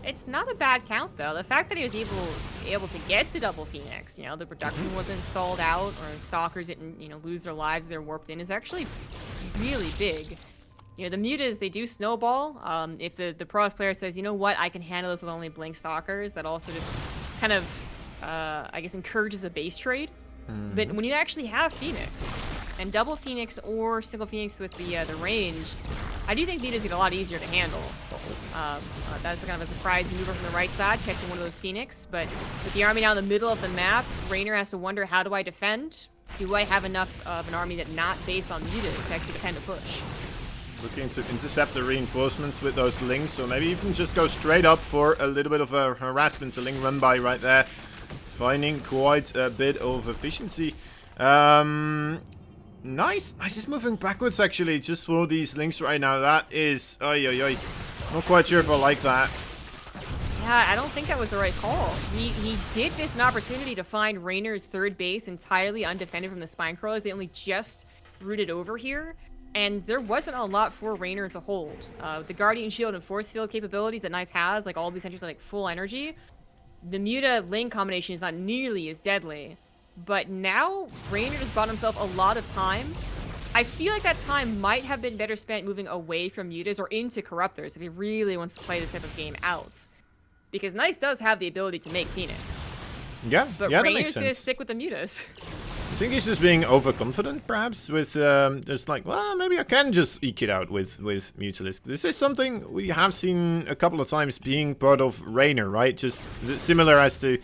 It's not a bad count though. The fact that he was able to get to double Phoenix, the production wasn't stalled out, or Stalkers didn't lose their lives, they're warped in, is actually really big. The mutas, they do snowball. If the pros player says, you know what, I can handle this with only blink Stalkers, that also just kind of, I guess, encourages a base trade. But when you actually have Phoenix, and double Phoenix or single Phoenix with the range, I do think mutas get a lot easier to handle. That's kind of a surprise maneuver from the right side, catching one of those Phoenix. But with the army now in the middle of the map, Raynor has to wonder, how do I defend? Do I have enough of an army that's not based on mutas to actually defend a push? Looking to intercept the reinforcements with those links, or maybe even just go straight up for a little bit of a harassment to link run by right there. Finding quite a bit of efficiency. Nice. Just moving backwards actually, just for these links right now. That is, not quite sure if I like that. Yeah, I don't think that was the right call. He did miss an opportunity to find Raynor's third base entirely undefended from the Spine Crawlers. They only just rooted over here, and there wasn't a lot for Raynor to hold. The Guardian Shield and Force Field capabilities that Nice has, like all these sentries are like full energy. The Muta Link combination is not nearly as deadly, but now Raynor just bought himself a lot of time. I feel like that time might have been better spent moving away from Mutas or into Corruptors if he really wants to play this type of game out. Because Nice does have the ability to make Phoenix. Yeah, but that makes Raynor's sense. gonna stick with the Mutas. I think he's just being overconfident, perhaps, with just like, well, maybe I can just eke it out with Mutalisk. This is something we have seen a couple of times being part of Raynor, right? Just similar as to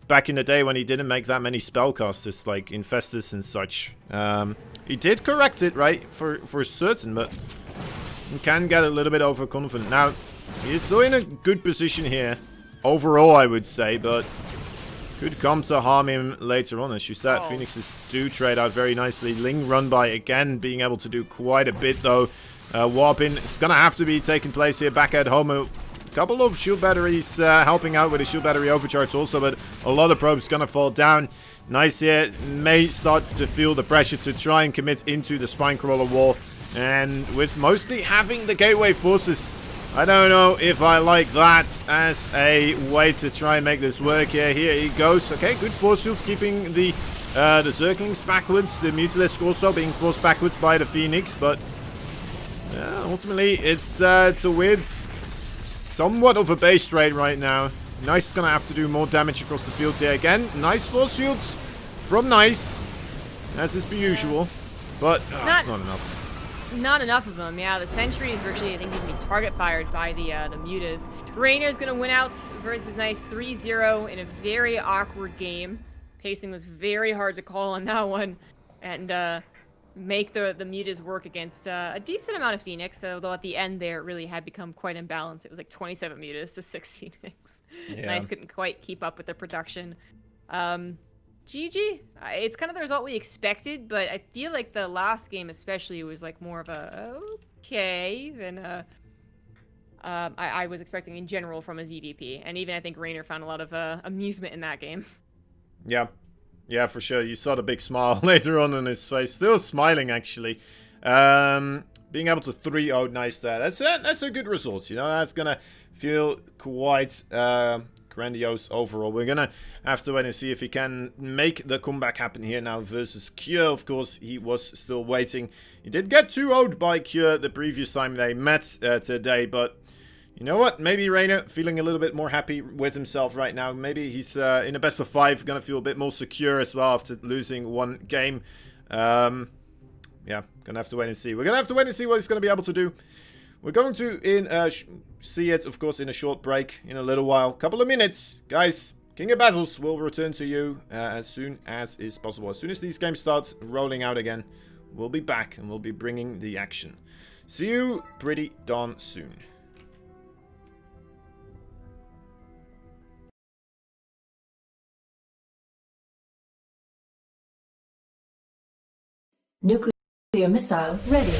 back in the day when he didn't make that many spellcasters, like Infestus and such. He did correct it, right, for certain, but he can get a little bit overconfident. Now, he is still in a good position here, overall, I would say, but could come to harm him later on. As you said, Phoenixes do trade out very nicely. Ling run by again, being able to do quite a bit though. Warping is going to have to be taking place here back at home. A couple of shield batteries helping out with a shield battery overcharge also, but a lot of probes going to fall down. Nice here, may start to feel the pressure to try and commit into the Spine Crawler wall. And with mostly having the Gateway Forces, I don't know if I like that as a way to try and make this work here. Here he goes. Okay, good force fields keeping the Zerglings backwards. The Mutalisk also being forced backwards by the Phoenix, but ultimately it's a weird, somewhat of a base trade right now. Nice is gonna have to do more damage across the field here again. Nice force fields from Nice, as is per usual, but it's not enough. Not enough of them, yeah. The sentries virtually, I think, can be target fired by the Mutas. Raynor's gonna win out versus Nice 3-0 in a very awkward game. Pacing was very hard to call on that one, and make the Mutas work against a decent amount of Phoenix. Although at the end there, it really had become quite imbalanced. It was like 27 Mutas to 6 Phoenix. Yeah. Nice couldn't quite keep up with the production. GG. It's kind of the result we expected, but I feel like the last game especially was like more of a okay than I was expecting in general from a ZVP. And even I think Raynor found a lot of amusement in that game. Yeah, for sure. You saw the big smile later on his face. Still smiling, actually. Being able to 3-0 Nice there. That's a good result, you know. That's going to feel quite grandiose overall. We're gonna have to wait and see if he can make the comeback happen here now versus Cure. Of course, he was still waiting. He did get 2-0'd by Cure the previous time they met today, but you know what? Maybe Raynor feeling a little bit more happy with himself right now. Maybe he's in a best of 5, gonna feel a bit more secure as well after losing one game. Yeah, gonna have to wait and see. We're gonna have to wait and see what he's gonna be able to do. We're going to see it, of course, in a short break in a little while. Couple of minutes. Guys, King of Battles will return to you as soon as is possible. As soon as these games start rolling out again, we'll be back and we'll be bringing the action. See you pretty darn soon. Nuclear missile ready.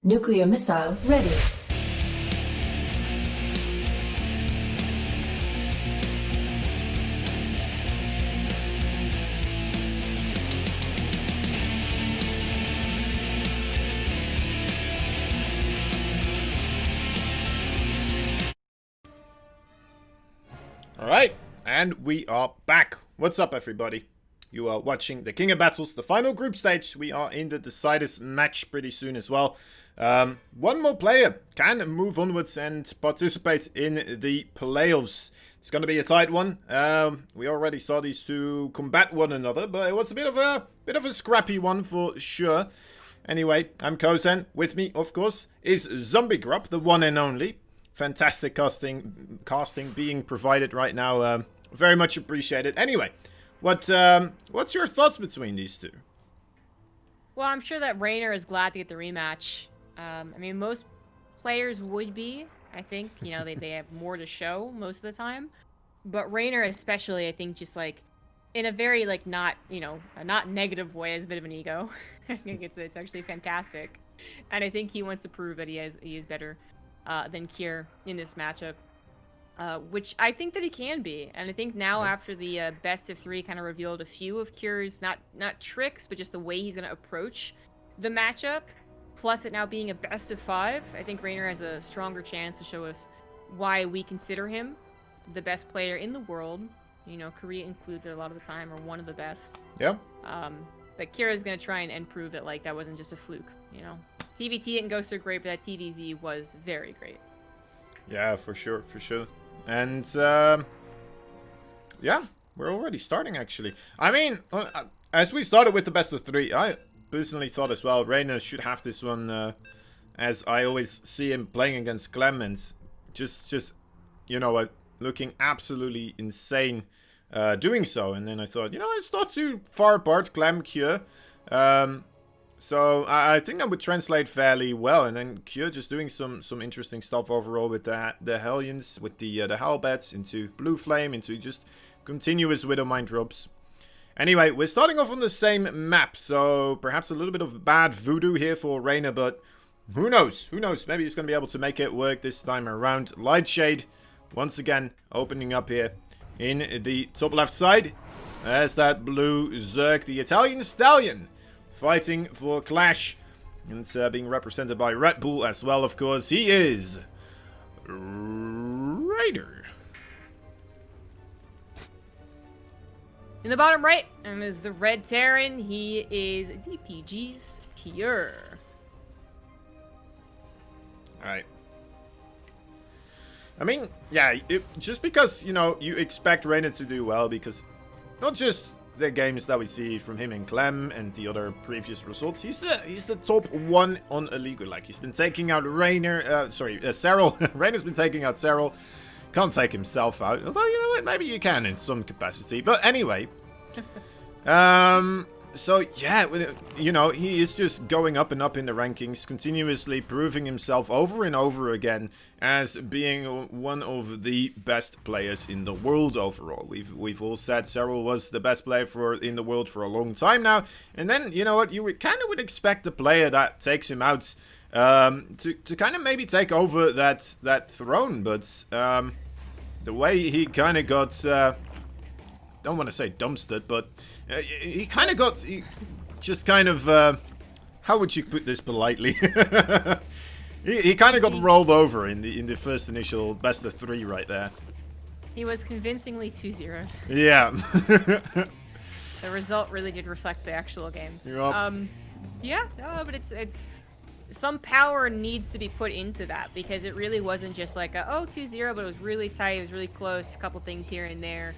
Nuclear missile ready. Alright, and we are back. What's up, everybody? You are watching the King of Battles, the final group stage. We are in the deciders match pretty soon as well. One more player can move onwards and participate in the playoffs. It's going to be a tight one. We already saw these two combat one another, but it was a bit of a scrappy one for sure. Anyway, I'm Kozen. With me, of course, is Zombie Grub, the one and only. Fantastic casting being provided right now. Very much appreciated. Anyway, what's your thoughts between these two? Well, I'm sure that Raynor is glad to get the rematch. I mean, most players would be. I think, you know, they have more to show most of the time. But Raynor especially, I think, just like in a very like not, you know, a not negative way, has a bit of an ego. I think it's actually fantastic, and I think he wants to prove that he is better than Kier in this matchup, which I think that he can be. And I think now after the best of 3 kind of revealed a few of Kier's not tricks, but just the way he's going to approach the matchup, plus it now being a best of 5, I think Raynor has a stronger chance to show us why we consider him the best player in the world. You know, Korea included a lot of the time, or one of the best. Yeah. But Kira's going to try and prove that, like, that wasn't just a fluke, you know? TVT didn't go so great, but that TVZ was very great. Yeah, for sure, for sure. And, yeah, we're already starting, actually. I mean, as we started with the best of 3, I personally thought as well, Raynor should have this one, as I always see him playing against Clem, and just, you know, looking absolutely insane doing so. And then I thought, you know, it's not too far apart, Clem, Kier. So I think that would translate fairly well. And then Kier just doing some interesting stuff overall with the Hellions, with the Hellbats, into Blue Flame, into just continuous Widowmine drops. Anyway, we're starting off on the same map, so perhaps a little bit of bad voodoo here for Raynor, but who knows? Who knows? Maybe he's going to be able to make it work this time around. Lightshade, once again, opening up here in the top left side. There's that blue Zerg, the Italian Stallion, fighting for Clash. And it's being represented by Red Bull as well, of course. He is Raider. In the bottom right, and is the Red Terran. He is DPG's Kier. Alright. I mean, yeah, just because, you know, you expect Raynor to do well, because not just the games that we see from him and Clem and the other previous results, he's the top 1 on Illegal. Like, he's been taking out Serral. Raynor's been taking out Serral. Can't take himself out, although, you know what, maybe you can in some capacity. But anyway, so yeah, you know, he is just going up and up in the rankings, continuously proving himself over and over again as being one of the best players in the world overall. We've all said Serral was the best player in the world for a long time now, and then, you know what, you kind of would expect the player that takes him out to kind of maybe take over that throne, but the way he kind of got, don't want to say dumpstered, but he kind of got, how would you put this politely? he kind of got rolled over in the first initial best of 3 right there. He was convincingly 2-0'd. Yeah. The result really did reflect the actual games. Yep. Yeah, no, but it's some power needs to be put into that, because it really wasn't just like a 2-0, but it was really tight, it was really close, a couple things here and there.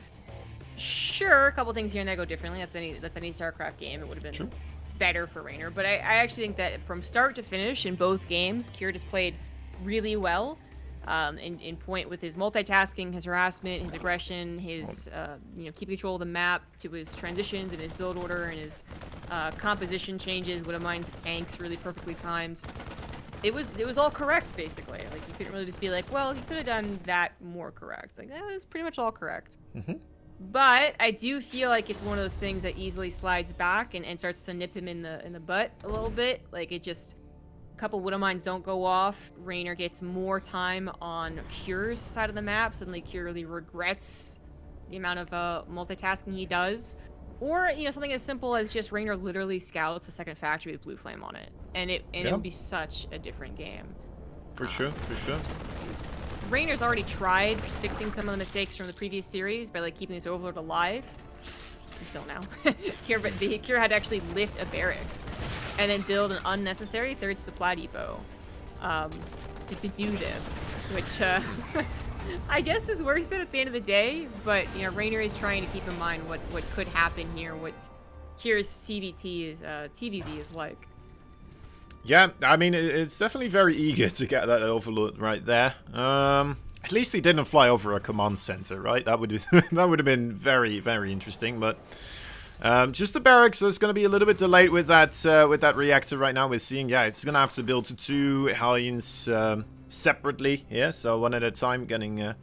Sure, a couple things here and there go differently. That's any StarCraft game. It would have been better for Raynor, but I actually think that from start to finish in both games, Kier just played really well. In point with his multitasking, his harassment, his aggression, his you know, keeping control of the map, to his transitions and his build order and his composition changes. Widowmine's tanks really perfectly timed. It was all correct, basically. Like, you couldn't really just be like, well, he could have done that more correct. Like, that was pretty much all correct. But I do feel like it's one of those things that easily slides back and starts to nip him in the butt a little bit. Like, it just couple Widow Mines don't go off, Raynor gets more time on Cure's side of the map. Suddenly Cure really regrets the amount of multitasking he does. Or, you know, something as simple as just Raynor literally scouts the second factory with Blue Flame on it. And it would be such a different game. For sure, for sure. Raynor's already tried fixing some of the mistakes from the previous series by like keeping this Overlord alive. Until now. Cure had to actually lift a barracks and then build an unnecessary third supply depot to do this, which I guess is worth it at the end of the day, but you know, Raynor is trying to keep in mind what could happen here, what Cure's TVZ is like. Yeah, I mean, it's definitely very eager to get that Overlord right there. At least he didn't fly over a command center, right? That would have been very, very interesting. But just the barracks, so it's going to be a little bit delayed with that reactor right now. We're seeing, yeah, it's going to have to build 2 Hellions separately here, so one at a time, getting a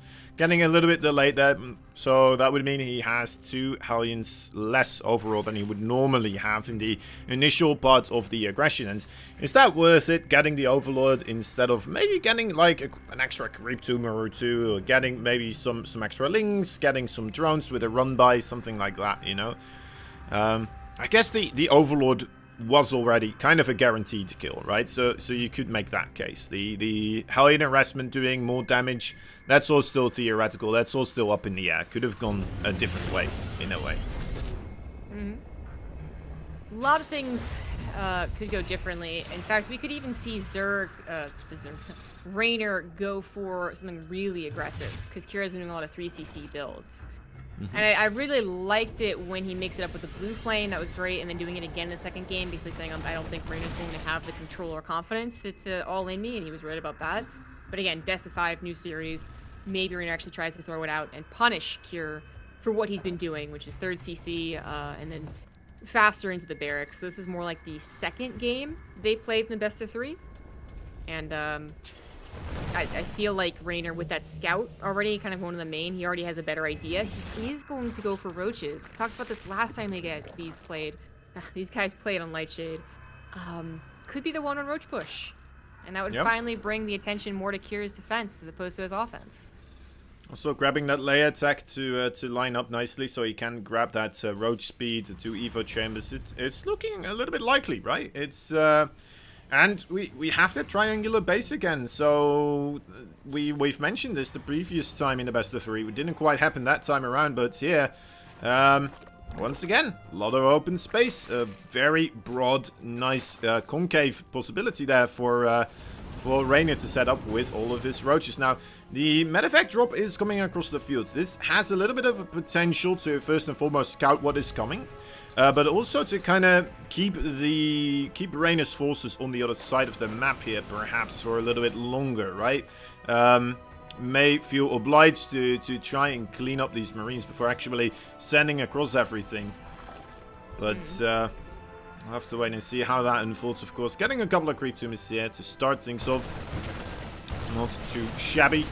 little bit delayed there. So that would mean he has 2 Hellions less overall than he would normally have in the initial part of the aggression. And is that worth it, getting the Overlord instead of maybe getting like an extra creep tumor or 2, or getting maybe some extra links, getting some drones with a run by, something like that, you know? I guess the Overlord was already kind of a guaranteed kill, right? So you could make that case. The Hellion harassment doing more damage, that's all still theoretical. That's all still up in the air. Could have gone a different way, in a way. A lot of things could go differently. In fact, we could even see Raynor go for something really aggressive, because Kira's been doing a lot of 3cc builds. And I really liked it when he mixed it up with the Blue Flame. That was great. And then doing it again in the second game, basically saying, I don't think Raynor's going to have the control or confidence to all in me. And he was right about that. But again, best of 5, new series. Maybe Raynor actually tries to throw it out and punish Cure for what he's been doing, which is 3rd CC and then faster into the barracks. So this is more like the second game they played in the best of 3. And I feel like Raynor, with that scout already kind of going to the main, he already has a better idea. He is going to go for roaches. Talked about this last time these guys played on Lightshade. Could be the one on roach push. And that would finally bring the attention more to Cure's defense as opposed to his offense. Also grabbing that layer attack to line up nicely so he can grab that roach speed, 2 Evo chambers. It's looking a little bit likely, right? It's and we have that triangular base again, so we've mentioned this the previous time in the best of 3. It didn't quite happen that time around, but here, once again, a lot of open space, a very broad, nice concave possibility there for Raynor to set up with all of his roaches. Now, the medevac drop is coming across the field. This has a little bit of a potential to first and foremost scout what is coming. But also to kind of keep Raynor's forces on the other side of the map here, perhaps for a little bit longer, right? May feel obliged to try and clean up these Marines before actually sending across everything. But I'll have to wait and see how that unfolds, of course. Getting a couple of creep tumors here to start things off. Not too shabby.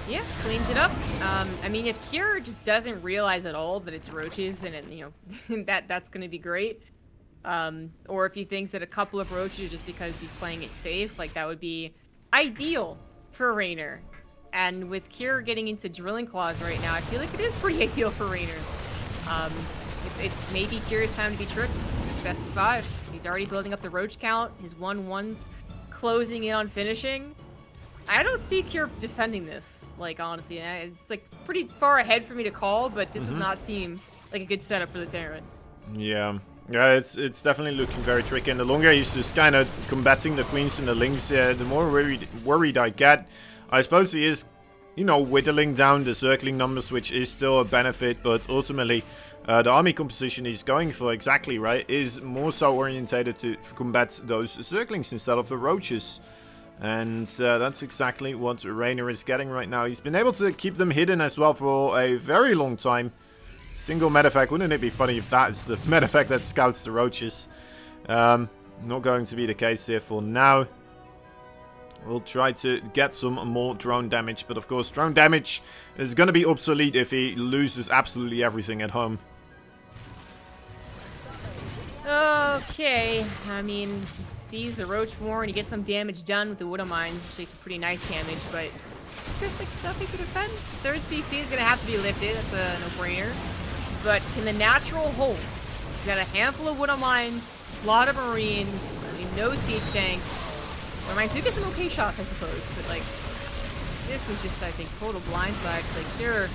Yeah, cleans it up. I mean, if Cure just doesn't realize at all that it's roaches, and you know, that's going to be great. Or if he thinks that a couple of roaches just because he's playing it safe, like that would be ideal for Raynor. And with Cure getting into drilling claws right now, I feel like it is pretty ideal for Raynor. It's maybe Cure's time to be tricked. It's best of 5. He's already building up the roach count. His 1-1's closing in on finishing. I don't see Cure defending this, like, honestly. It's, like, pretty far ahead for me to call, but this does not seem like a good setup for the Terran. Yeah. Yeah, it's definitely looking very tricky. And the longer he's just kind of combating the Queens and the Lings, the more worried I get. I suppose he is, you know, whittling down the circling numbers, which is still a benefit, but ultimately the army composition he's going for, exactly, right, is more so orientated to combat those circlings instead of the roaches. And that's exactly what Raynor is getting right now. He's been able to keep them hidden as well for a very long time. Single medevac, wouldn't it be funny if that's the medevac that scouts the roaches? Not going to be the case here for now. We'll try to get some more drone damage, but of course drone damage is going to be obsolete if he loses absolutely everything at home. Okay, I mean, sees the Roach more, and he gets some damage done with the Widow Mine. Actually, some pretty nice damage, but it's just like nothing to defend. Third CC is going to have to be lifted. That's a no-brainer. But can the natural hold? He's got a handful of Widow Mines, a lot of Marines, no siege tanks. Widow Mines do get some okay shots, I suppose, but like, this was just, I think, total blindside. Like, here,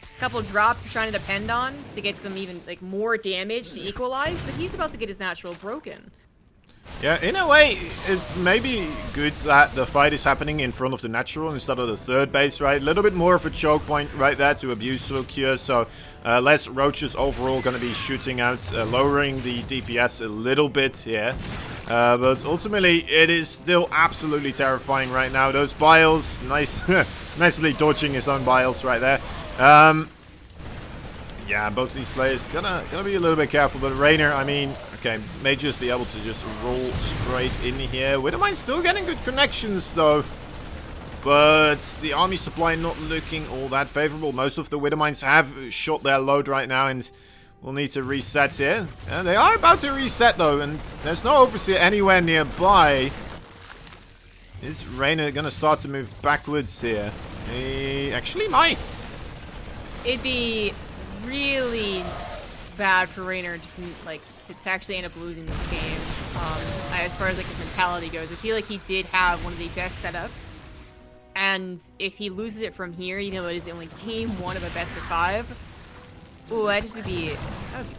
a couple drops he's trying to depend on to get some even, like, more damage to equalize, but he's about to get his natural broken. Yeah, in a way, it may be good that the fight is happening in front of the natural instead of the third base, right? A little bit more of a choke point right there to abuse Cure, so less roaches overall going to be shooting out, lowering the DPS a little bit here. But ultimately, it is still absolutely terrifying right now. Those biles, nicely dodging his own biles right there. Yeah, both these players gonna be a little bit careful, but Rainer, I mean, okay, may just be able to just roll straight in here. Widowmine still getting good connections though, but the army supply not looking all that favorable. Most of the Widowmines have shot their load right now and will need to reset here. And they are about to reset though, and there's no Overseer anywhere nearby. Is Rainer gonna start to move backwards here? He actually might. It'd be really bad for Rainer just like to actually end up losing this game. As far as like his mentality goes, I feel like he did have one of the best setups, and if he loses it from here, even though it is only game 1 of a best of 5, ooh, that would be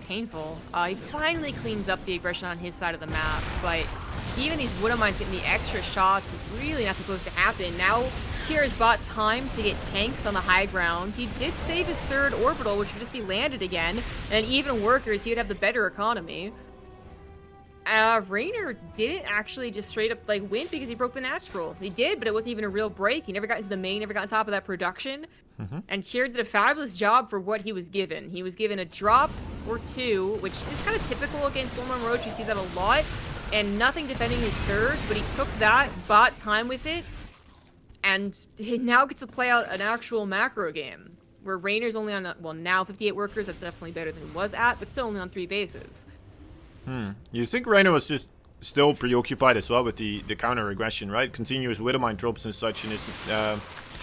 painful. He finally cleans up the aggression on his side of the map, but even these Widow Mines getting the extra shots is really not supposed to happen. Now Kira's bought time to get tanks on the high ground. He did save his 3rd orbital, which would just be landed again, and even workers, he would have the better economy. Rainer didn't actually just straight up like win because he broke the natural. He did, but it wasn't even a real break. He never got into the main, never got on top of that production. And Kira did a fabulous job for what he was given. He was given a drop or 2, which is kind of typical against 1-1 Roach. You see that a lot. And nothing defending his 3rd, but he took that, bought time with it, and he now gets to play out an actual macro game where Rainer's only on, well, now 58 workers. That's definitely better than he was at, but still only on 3 bases. You think Rainer was just still preoccupied as well with the counter aggression, right? Continuous Widowmine drops and such in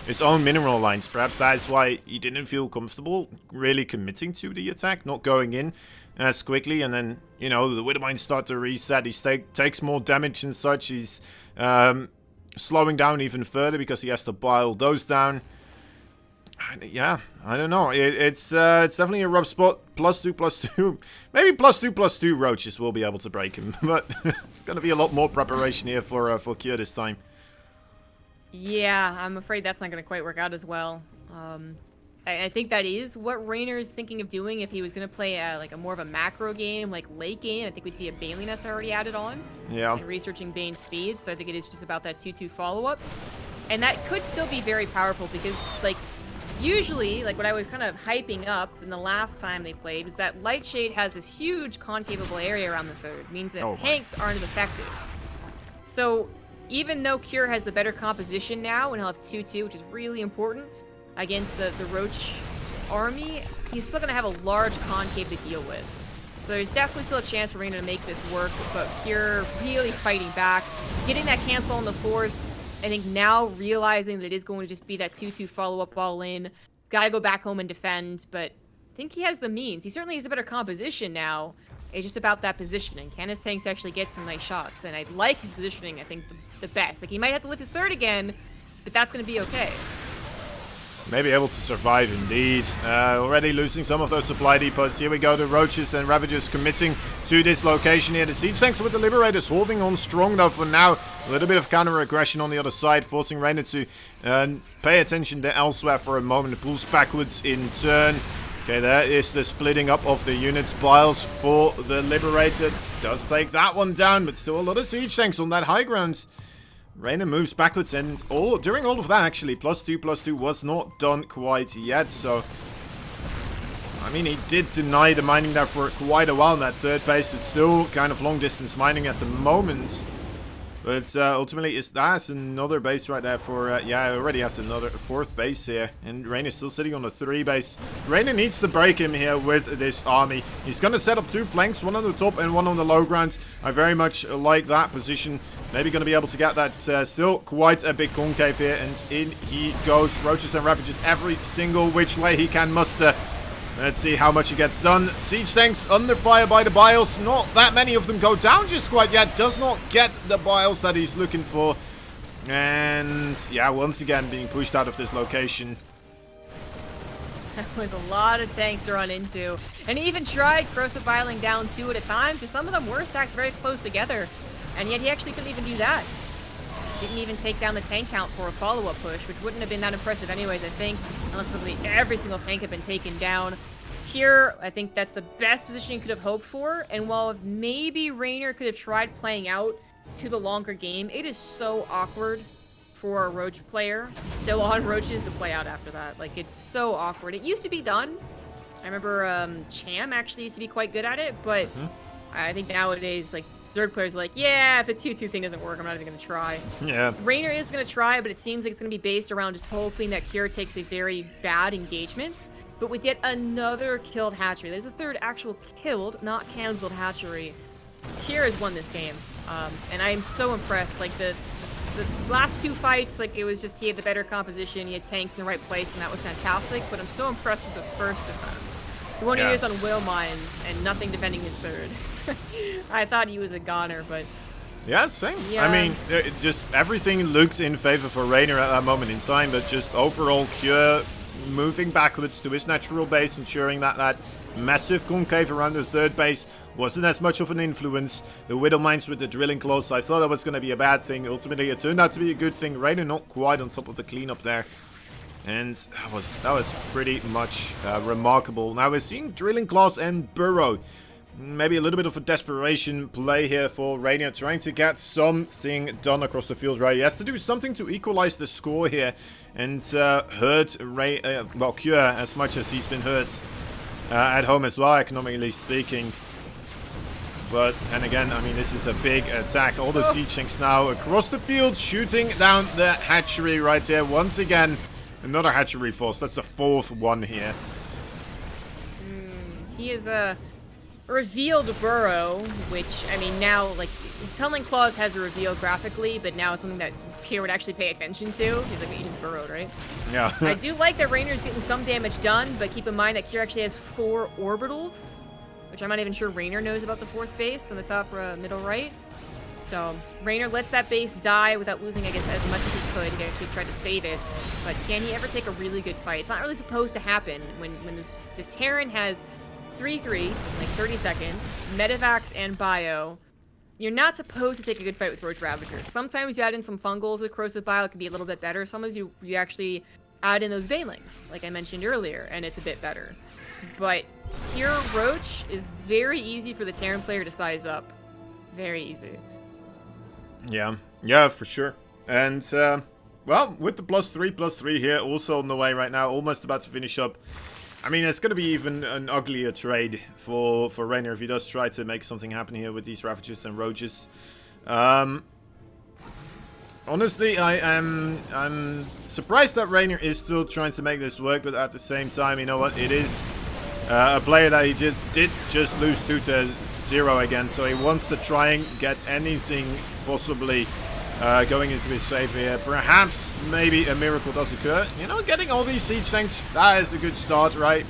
his own mineral lines. Perhaps that's why he didn't feel comfortable really committing to the attack, not going in as quickly, and then, you know, the Widowmines start to reset. He takes more damage and such. He's slowing down even further because he has to bile those down. Yeah, I don't know. It's definitely a rough spot. +2/+2. Maybe +2/+2 roaches will be able to break him, but it's going to be a lot more preparation here for Kure this time. Yeah, I'm afraid that's not going to quite work out as well. I think that is what Rainer is thinking of doing if he was going to play like a more of a macro game, like late game. I think we'd see a Baneliness already added on. Yeah. And researching Bane speed, so I think it is just about that 2-2 follow-up. And that could still be very powerful because, like, usually, like what I was kind of hyping up in the last time they played was that Lightshade has this huge concavable area around the 3rd, means that tanks aren't as effective. So even though Kure has the better composition now, and he'll have 2-2, which is really important against the Roach army, he's still going to have a large concave to deal with. So there's definitely still a chance for Rainer to make this work, but Kure really fighting back, getting that cancel on the 4th. I think now realizing that it is going to just be that 2-2 follow-up all in. He's got to go back home and defend, but I think he has the means. He certainly has a better composition now. It's just about that positioning. Can his tanks actually get some nice shots? And I like his positioning, I think, the best. Like, he might have to lift his 3rd again, but that's going to be okay. Maybe able to survive indeed. Already losing some of those supply depots. Here we go, the Roaches and Ravagers committing to this location here. The Siege Tanks with the Liberators holding on strong though for now. A little bit of counter aggression on the other side, forcing Rainer to pay attention there elsewhere for a moment. Pulls backwards in turn. Okay, there is the splitting up of the units. Biles for the Liberator. Does take that one down, but still a lot of Siege Tanks on that high ground. Rainer moves backwards, and during all of that, actually, +2/+2 was not done quite yet, so... I mean, he did deny the mining there for quite a while in that 3rd base. It's still kind of long-distance mining at the moment. But ultimately, that's another base right there for, yeah, it already has another 4th base here. And Rain is still sitting on a 3 base. Rainer needs to break him here with this army. He's going to set up 2 flanks, one on the top and one on the low ground. I very much like that position. Maybe going to be able to get that still quite a big concave here. And in he goes. Roaches and Ravages every single which way he can muster. Let's see how much he gets done. Siege tanks under fire by the Biles. Not that many of them go down just quite yet. Does not get the Biles that he's looking for. And yeah, once again being pushed out of this location. That was a lot of tanks to run into. And he even tried corrosive biling down 2 at a time, because some of them were stacked very close together. And yet he actually couldn't even do that. Didn't even take down the tank count for a follow-up push, which wouldn't have been that impressive anyways, I think, unless literally every single tank had been taken down. Here, I think that's the best position he could have hoped for, and while maybe Rainer could have tried playing out to the longer game, it is so awkward for a Roach player, still on Roaches, to play out after that. Like, it's so awkward. It used to be done. I remember Cham actually used to be quite good at it, but I think nowadays, like, Zerg players are like, yeah, if the 2-2 thing doesn't work, I'm not even going to try. Yeah. Rainer is going to try, but it seems like it's going to be based around just hoping that Kira takes a very bad engagement. But with yet another killed hatchery. There's a 3rd actual killed, not cancelled hatchery. Kira's won this game. And I am so impressed. Like, the last 2 fights, like, it was just he had the better composition, he had tanks in the right place, and that was fantastic. But I'm so impressed with the first defense. The one he used on Will Mines, and nothing defending his 3rd. I thought he was a goner, but... Yeah, same. Yeah. I mean, just everything looked in favor for Rainer at that moment in time, but just overall Cure moving backwards to his natural base, ensuring that that massive concave around the 3rd base wasn't as much of an influence. The Widow Mines with the drilling claws, I thought that was going to be a bad thing. Ultimately, it turned out to be a good thing. Rainer not quite on top of the cleanup there. And that was pretty much remarkable. Now we're seeing Drilling Claws and Burrow. Maybe a little bit of a desperation play here for Rainier, trying to get something done across the field, right? He has to do something to equalize the score here and hurt Cure as much as he's been hurt at home as well, economically speaking. But, and again, I mean, this is a big attack. All the siege tanks now across the field, shooting down the hatchery right here. Once again, another hatchery force. That's the 4th one here. He is a revealed burrow, which, I mean, now, like, Tunneling Claws has a reveal graphically, but now it's something that Pierre would actually pay attention to. He's like, he just burrowed, right? Yeah. I do like that Rainer's getting some damage done, but keep in mind that Kier actually has 4 orbitals, which I'm not even sure Rainer knows about the 4th base on the top middle right. So Rainer lets that base die without losing, I guess, as much as he could. He actually tried to save it, but can he ever take a really good fight? It's not really supposed to happen when the Terran has 3-3, like 30 seconds, Medivacs and Bio. You're not supposed to take a good fight with Roach Ravager. Sometimes you add in some fungals with Corrosive Bile, it can be a little bit better. Sometimes you actually add in those Banelings, like I mentioned earlier, and it's a bit better. But here, Roach is very easy for the Terran player to size up. Very easy. Yeah, for sure. And, well, with the +3/+3 here, also on the way right now, almost about to finish up. I mean, it's going to be even an uglier trade for Rainer if he does try to make something happen here with these Ravagers and Roaches. Honestly, I'm surprised that Rainer is still trying to make this work, but at the same time, you know what? It is a player that he did just lose 2-0 again, so he wants to try and get anything possibly going into his favor here. Perhaps, maybe a miracle does occur. You know, getting all these siege tanks, that is a good start, right?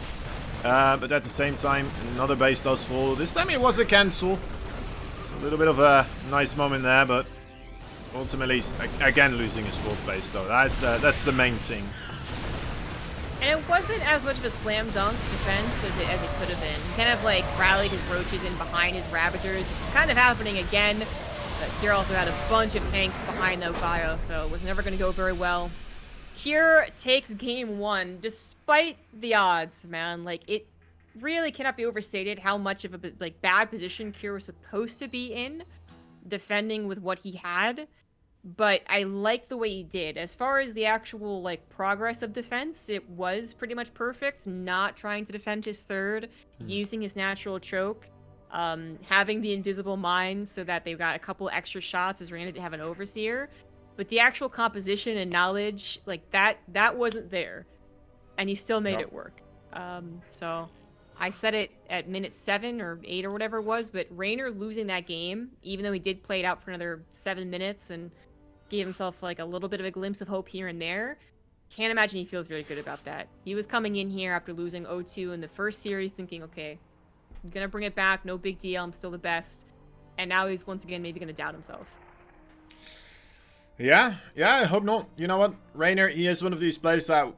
But at the same time, another base does fall. This time it was a cancel. It's a little bit of a nice moment there, but ultimately, again, losing his 4th base, though. That's the main thing. And it wasn't as much of a slam dunk defense as it could have been. He kind of like rallied his Roaches in behind his Ravagers, which is kind of happening again. But Kier also had a bunch of tanks behind the bio, so it was never going to go very well. Kier takes game 1, despite the odds, man. Like, it really cannot be overstated how much of a bad position Kier was supposed to be in, defending with what he had. But I like the way he did. As far as the actual, like, progress of defense, it was pretty much perfect. Not trying to defend his 3rd, using his natural choke. having the invisible mine so that they've got a couple extra shots as Reina to have an overseer. But the actual composition and knowledge, like that wasn't there. And he still made it work. So I said it at minute 7 or 8 or whatever it was, but Raynor losing that game, even though he did play it out for another 7 minutes and gave himself like a little bit of a glimpse of hope here and there, can't imagine he feels very good about that. He was coming in here after losing 0-2 in the first series thinking, okay, I'm gonna bring it back, no big deal, I'm still the best. And now he's once again maybe gonna doubt himself. Yeah, I hope not. You know what, Raynor, he is one of these players that,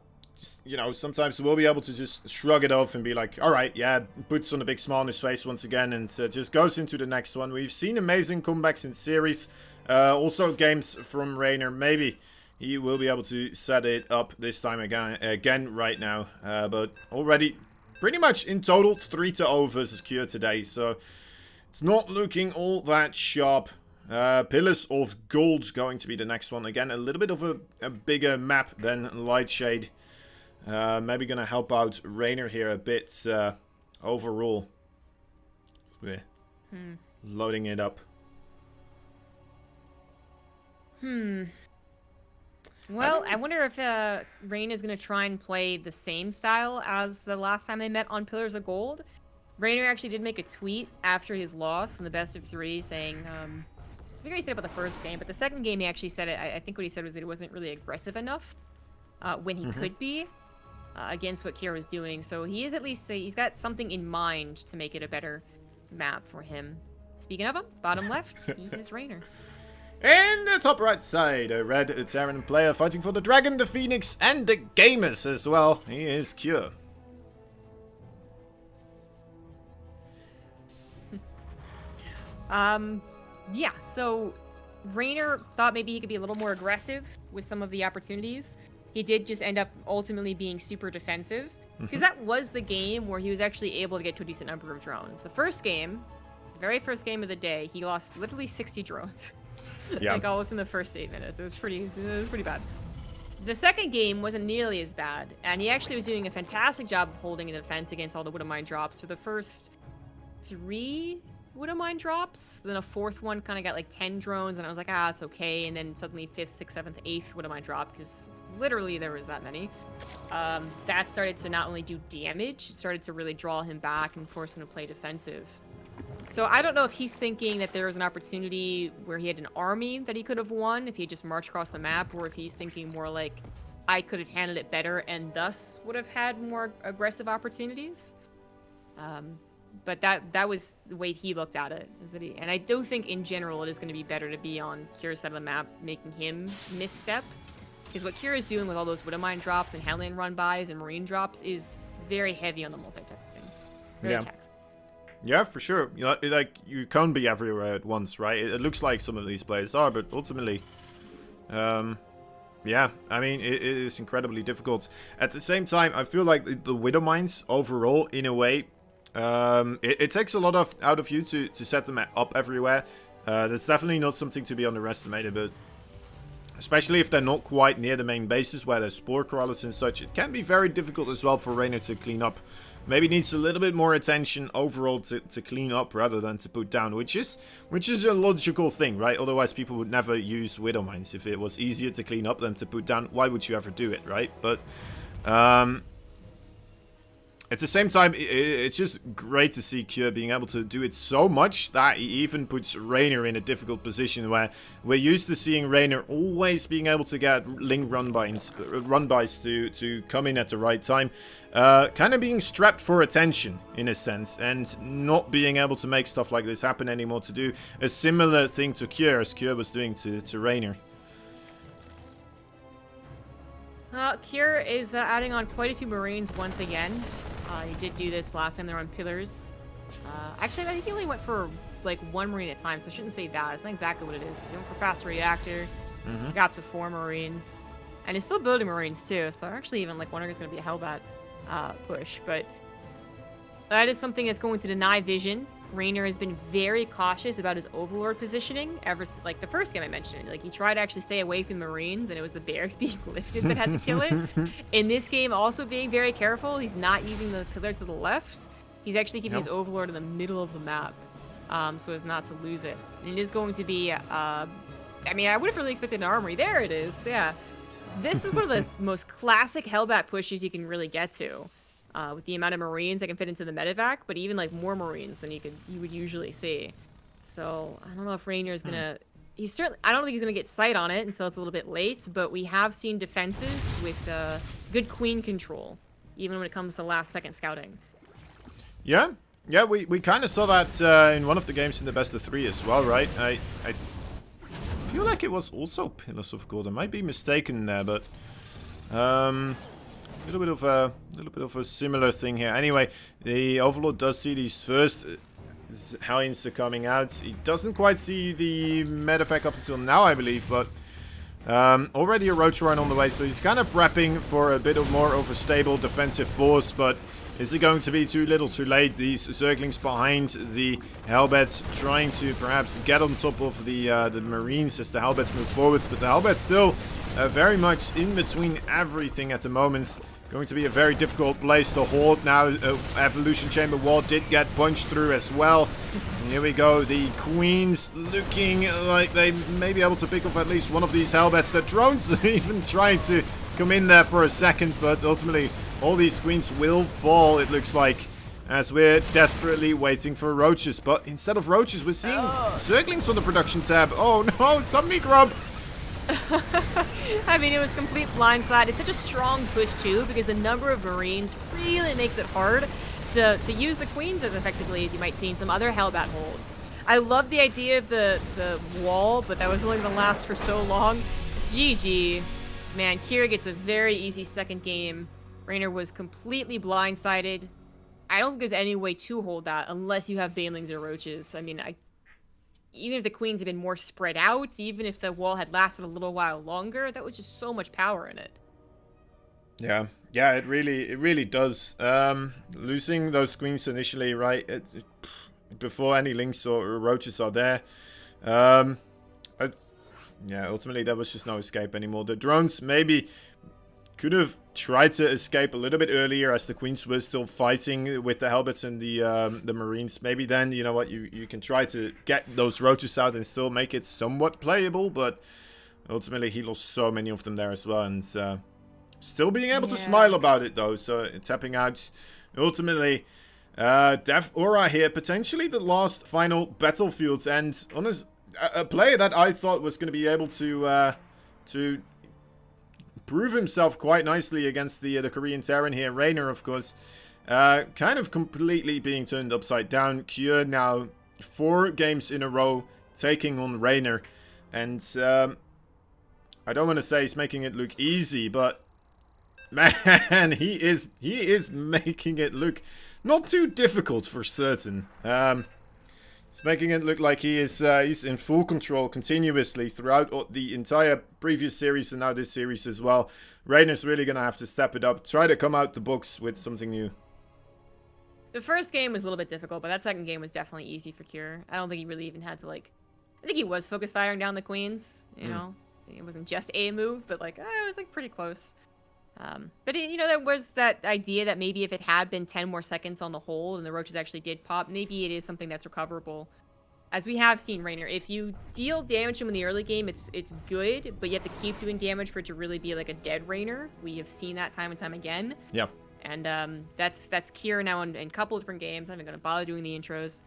you know, sometimes we'll be able to just shrug it off and be like, all right, yeah, puts on a big smile on his face once again and just goes into the next one. We've seen amazing comebacks in series, also games from Raynor. Maybe he will be able to set it up this time again right now, but already pretty much in total 3-0 versus Cure today, so it's not looking all that sharp. Pillars of Gold going to be the next one. Again, a little bit of a bigger map than Lightshade. Maybe going to help out Raynor here a bit overall. We're loading it up. Well, I wonder if Rain is going to try and play the same style as the last time they met on Pillars of Gold. Raynor actually did make a tweet after his loss in the best of 3 saying, I forget what he said about the first game, but the second game he actually said it. I think what he said was that it wasn't really aggressive enough when he could be against what Kira was doing. So he is at least, he's got something in mind to make it a better map for him. Speaking of him, bottom left, he is Raynor. In the top right side, a red Terran player fighting for the Dragon, the Phoenix, and the Gamers as well. He is Cure. Yeah, so Raynor thought maybe he could be a little more aggressive with some of the opportunities. He did just end up ultimately being super defensive, because that was the game where he was actually able to get to a decent number of drones. The first game, the very first game of the day, he lost literally 60 drones. Yeah. Like all within the first 8 minutes. It was pretty bad. The second game wasn't nearly as bad, and he actually was doing a fantastic job of holding the defense against all the Widowmine drops for the first 3 Widowmine drops. Then a 4th one kind of got like 10 drones, and I was like, it's okay. And then suddenly 5th, 6th, 7th, 8th Widowmine drop, because literally there was that many. That started to not only do damage, it started to really draw him back and force him to play defensive. So I don't know if he's thinking that there was an opportunity where he had an army that he could have won if he had just marched across the map, or if he's thinking more like, I could have handled it better and thus would have had more aggressive opportunities. But that was the way he looked at it. Is that and I do think in general it is going to be better to be on Kira's side of the map, making him misstep. Because what Kira is doing with all those Widowmine drops and Howling run-bys and Marine drops is very heavy on the multitasking. Very taxing. Yeah, for sure. You can't be everywhere at once, right? It looks like some of these players are, but ultimately, yeah, I mean, it is incredibly difficult. At the same time, I feel like the Widowmines overall, in a way, it takes a lot out of you to set them up everywhere. That's definitely not something to be underestimated, but especially if they're not quite near the main bases where there's spore crawlers and such, it can be very difficult as well for Raynor to clean up. Maybe needs a little bit more attention overall to clean up rather than to put down, which is a logical thing, right? Otherwise people would never use Widowmines. If it was easier to clean up than to put down, why would you ever do it, right? But at the same time, it's just great to see Cure being able to do it so much that he even puts Raynor in a difficult position where we're used to seeing Raynor always being able to get Ling run-bys to come in at the right time. Kind of being strapped for attention, in a sense, and not being able to make stuff like this happen anymore, to do a similar thing to Cure as Cure was doing to Raynor. Cure is adding on quite a few Marines once again. He did do this last time they were on Pillars. Actually, I think he only went for like 1 Marine at a time, so I shouldn't say that. It's not exactly what it is. He went for Fast Reactor, got up to 4 Marines, and he's still building Marines too, so I actually even like wondering if it's going to be a Hellbat push, but that is something that's going to deny vision. Raynor has been very cautious about his Overlord positioning ever like the first game I mentioned. Like he tried to actually stay away from the Marines, and it was the barracks being lifted that had to kill it. In this game, also being very careful. He's not using the pillar to the left. He's actually keeping his Overlord in the middle of the map. so as not to lose it. And it is going to be, I mean, I would have really expected an armory. There it is, yeah. This is one of the most classic Hellbat pushes you can really get to, with the amount of Marines that can fit into the medevac, but even like more Marines than you would usually see. So I don't know if Rainier is gonna. He's certainly. I don't think he's gonna get sight on it until it's a little bit late. But we have seen defenses with good queen control, even when it comes to last-second scouting. Yeah, yeah, we kind of saw that in one of the games in the best of 3 as well, right? I feel like it was also Pillars of Gold. I might be mistaken there, but a little bit of a similar thing here. Anyway, the Overlord does see these first Hellions are coming out. He doesn't quite see the medevac up until now, I believe, but already a Roach Run on the way, so he's kind of prepping for a bit of more of a stable defensive force, but is it going to be too little too late? These Zerglings behind the Hellbats trying to perhaps get on top of the Marines as the Hellbats move forwards, but the Hellbats still very much in between everything at the moment. Going to be a very difficult place to hold now. Evolution Chamber wall did get punched through as well. And here we go. The Queens looking like they may be able to pick off at least one of these Hellbats. The drones even trying to come in there for a second, but ultimately all these Queens will fall, it looks like, as we're desperately waiting for Roaches. But instead of Roaches, we're seeing Zerglings on the production tab. Oh no, zombie grub! I mean, it was complete blindside. It's such a strong push, too, because the number of Marines really makes it hard to use the Queens as effectively as you might see in some other Hellbat holds. I love the idea of the wall, but that was only going to last for so long. GG. Man, Kira gets a very easy second game. Raynor was completely blindsided. I don't think there's any way to hold that unless you have Banelings or Roaches. I mean, even if the Queens had been more spread out, even if the wall had lasted a little while longer, that was just so much power in it. Yeah, it really does. Losing those Queens initially, right, before any Lynx or Roaches are there. Yeah, ultimately there was just no escape anymore. The drones maybe could have tried to escape a little bit earlier as the Queens were still fighting with the Hellbats and the Marines. Maybe then, you know what, you can try to get those Roaches out and still make it somewhat playable, but ultimately he lost so many of them there as well, and still being able to smile about it though, so tapping out. Ultimately, Death Aura here, potentially the last final battlefield, and honest, a player that I thought was going to be able to prove himself quite nicely against the Korean Terran here. Raynor, of course, kind of completely being turned upside down. Kure now 4 games in a row taking on Raynor, and I don't want to say he's making it look easy, but man, he is making it look not too difficult for certain. It's making it look like he's in full control continuously throughout the entire previous series and now this series as well. Raynor's really going to have to step it up, try to come out the books with something new. The first game was a little bit difficult, but that second game was definitely easy for Kure. I don't think he really even had to, like... I think he was focus firing down the Queens, you know? It wasn't just a move, but, like, it was, like, pretty close. But, you know, there was that idea that maybe if it had been 10 more seconds on the hold and the Roaches actually did pop, maybe it is something that's recoverable. As we have seen, Raynor, if you deal damage to him in the early game, it's good, but you have to keep doing damage for it to really be like a dead Raynor. We have seen that time and time again. Yeah. And that's Kira now in a couple of different games. I'm not going to bother doing the intros.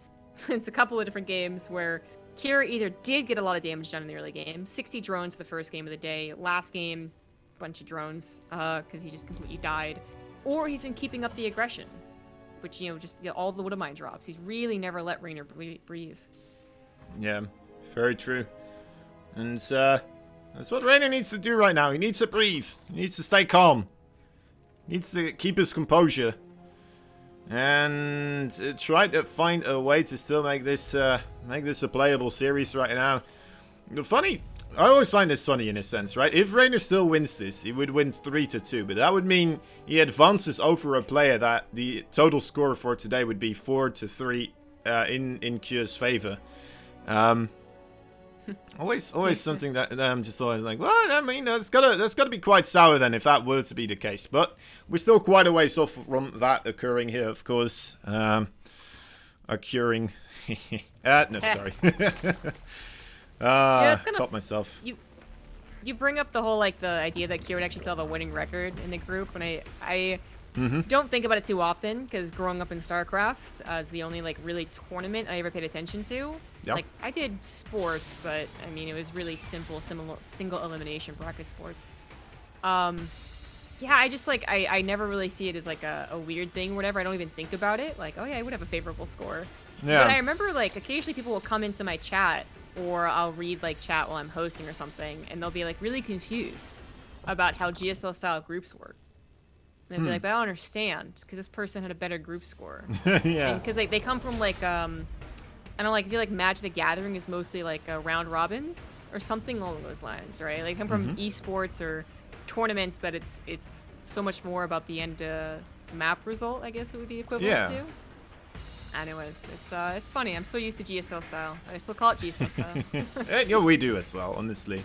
It's a couple of different games where Kira either did get a lot of damage done in the early game, 60 drones the first game of the day, last game, bunch of drones, because he just completely died, or he's been keeping up the aggression, which, you know, just all the Wood of Mine drops. He's really never let Raynor breathe. Yeah, very true. And that's what Raynor needs to do right now. He needs to breathe. He needs to stay calm. He needs to keep his composure. And try to find a way to still make this a playable series right now. I always find this funny in a sense, right? If Raynor still wins this, he would win 3-2, but that would mean he advances over a player that the total score for today would be 4-3 in Kure's favor. Always something that I'm just always like, well, I mean, that's gotta be quite sour then if that were to be the case. But we're still quite a ways off from that occurring here, of course. are curing. No, sorry. it's gonna- Caught myself. You bring up the whole, like, the idea that Kier would actually still have a winning record in the group, and I don't think about it too often, because growing up in StarCraft is the only, like, really tournament I ever paid attention to. Yep. Like, I did sports, but, I mean, it was really simple, single elimination bracket sports. Yeah, I just, like, I never really see it as, like, a weird thing or whatever. I don't even think about it. Like, oh, yeah, I would have a favorable score. Yeah. But I remember, like, occasionally people will come into my chat, or I'll read, like, chat while I'm hosting or something, and they'll be, like, really confused about how GSL-style groups work. And they'll be like, but I don't understand, because this person had a better group score. Yeah. Because they come from, like, I don't like, I feel like Magic the Gathering is mostly, like, round robins, or something along those lines, right? Like, come from esports or tournaments that it's so much more about the end map result, I guess it would be equivalent to. Anyways, it's funny. I'm so used to GSL style. I still call it GSL style. Yeah, we do as well, honestly.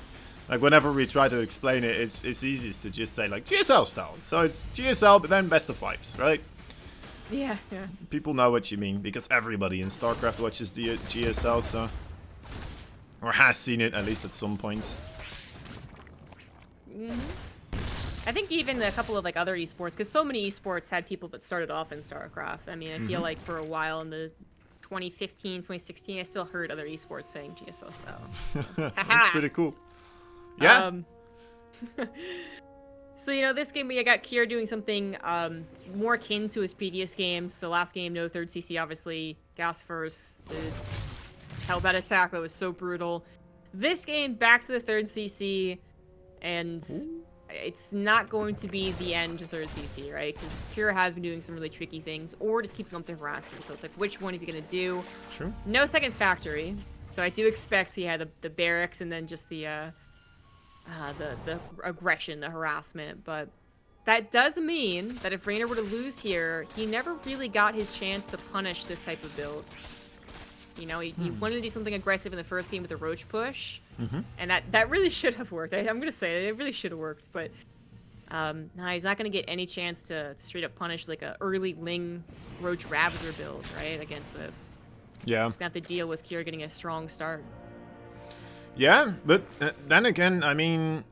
Like, whenever we try to explain it, it's easiest to just say, like, GSL style. So it's GSL, but then best of fives, right? Yeah. People know what you mean, because everybody in StarCraft watches the GSL, so... Or has seen it, at least at some point. I think even a couple of, like, other esports, because so many esports had people that started off in StarCraft. I mean, I feel like for a while in the 2015, 2016, I still heard other esports saying GSL style. That's pretty cool. Yeah. So, you know, this game we got Kier doing something more akin to his previous games. So last game, no third CC, obviously. Gas first. The Hellbat attack that was so brutal. This game, back to the third CC, and... It's not going to be the end to third CC, right? Because Pure has been doing some really tricky things, or just keeping up the harassment. So it's like, which one is he going to do? True. No second factory, so I do expect he had the barracks and then just the aggression, the harassment. But that does mean that if Raynor were to lose here, he never really got his chance to punish this type of build. You know, he wanted to do something aggressive in the first game with the Roach push, and that really should have worked. I'm going to say it really should have worked, but no, he's not going to get any chance to straight up punish like a early Ling Roach Ravager build, right, against this. Yeah. So he's going to have to deal with Kier getting a strong start. Yeah, but then again, I mean,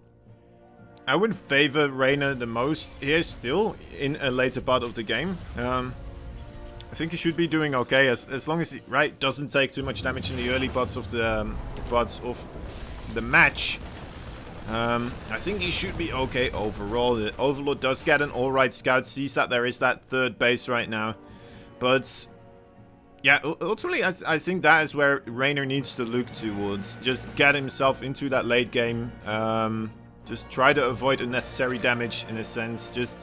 I would favor Raynor the most here still in a later part of the game. I think he should be doing okay as long as he doesn't take too much damage in the early parts of the match. I think he should be okay overall. The Overlord does get an alright scout, sees that there is that third base right now, but yeah, ultimately I think that is where Raynor needs to look towards. Just get himself into that late game. Just try to avoid unnecessary damage in a sense. Just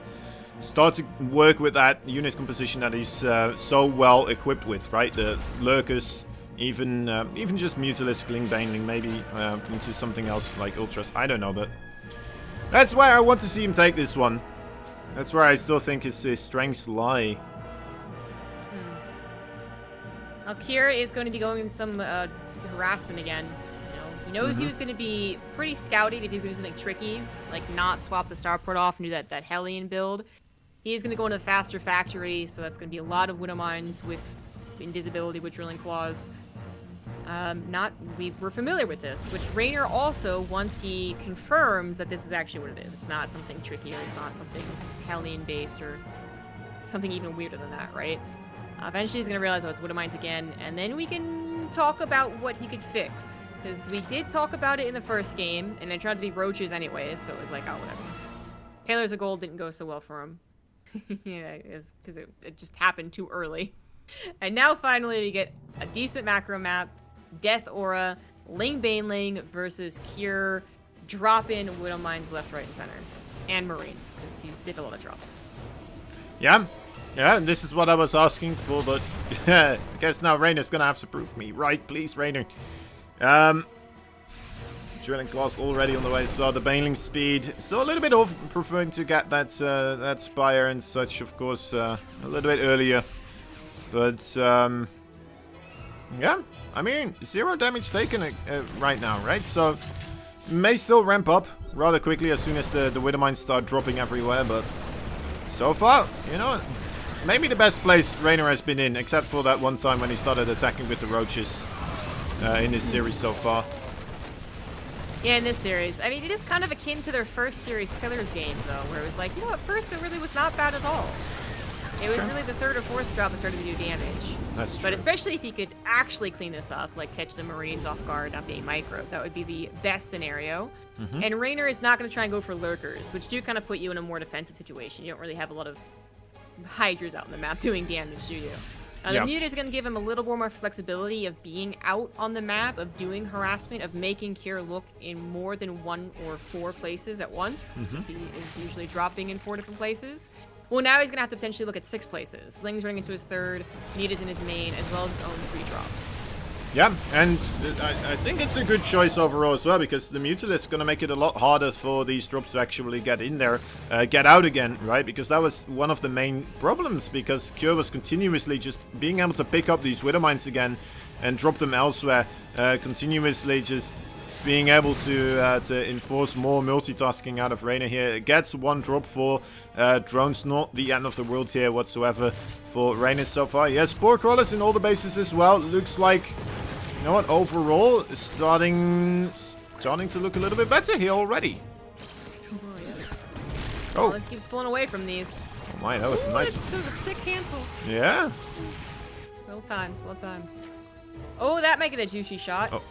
start to work with that unit composition that he's so well equipped with, right? The Lurkers, even just Mutalisk, Baneling, maybe into something else like Ultras. I don't know, but that's where I want to see him take this one. That's where I still think his strengths lie. Well, Kier is going to be going into some harassment again. He knows he was going to be pretty scouted if he was going to do something tricky, like not swap the Starport off and do that Hellion build. He's going to go into the faster factory, so that's going to be a lot of Widow Mines with invisibility with Drilling Claws. We're familiar with this, which Raynor also, once he confirms that this is actually what it is. It's not something trickier, it's not something Hellion-based or something even weirder than that, right? Eventually he's going to realize, oh, it's Widow Mines again, and then we can talk about what he could fix. Because we did talk about it in the first game, and it tried to be Roaches anyways, so it was like, oh, whatever. Pillars of Gold didn't go so well for him. Yeah, because it just happened too early. And now finally we get a decent macro map, Death Aura, Ling Baneling versus Kier, drop-in Widow Mines left, right, and center. And Marines, because he did a lot of drops. Yeah, this is what I was asking for, but I guess now Raynor's gonna have to prove me right, please, Raynor. Drilling Claws already on the way, so the Baneling speed still a little bit off, preferring to get that that Spire and such, of course, a little bit earlier. But yeah, I mean, 0 damage taken right now, right? So may still ramp up rather quickly as soon as the Widow Mines start dropping everywhere, but so far, you know, maybe the best place Reynor has been in, except for that one time when he started attacking with the roaches in this series so far. Yeah, in this series. I mean, it is kind of akin to their first series Pillars game, though, where it was like, you know, at first it really was not bad at all. It was really the third or fourth drop that started to do damage. That's true. But especially if you could actually clean this up, like catch the Marines off guard, not being micro, that would be the best scenario. And Reynor is not going to try and go for lurkers, which do kind of put you in a more defensive situation. You don't really have a lot of hydras out on the map doing damage, do you? The mute is going to give him a little more flexibility of being out on the map, of doing harassment, of making Cure look in more than 1 or 4 places at once. He is usually dropping in 4 different places. Well, now he's going to have to potentially look at 6 places. Ling's running into his third, Mute is in his main, as well as his own 3 drops. Yeah, and I think it's a good choice overall as well, because the Mutilist is going to make it a lot harder for these drops to actually get in there, get out again, right? Because that was one of the main problems, because Cure was continuously just being able to pick up these Widow Mines again and drop them elsewhere, continuously just being able to enforce more multitasking out of Reynor here. It gets 1 drop for drones, not the end of the world here whatsoever for Reynor so far. Yes, Spore Crawlers in all the bases as well. Looks like, you know what, overall, starting to look a little bit better here already. Oh, Let's keep pulling away from these. Oh my, that was a nice That was a sick cancel. Yeah. Well timed, well timed. Oh, that might get a juicy shot.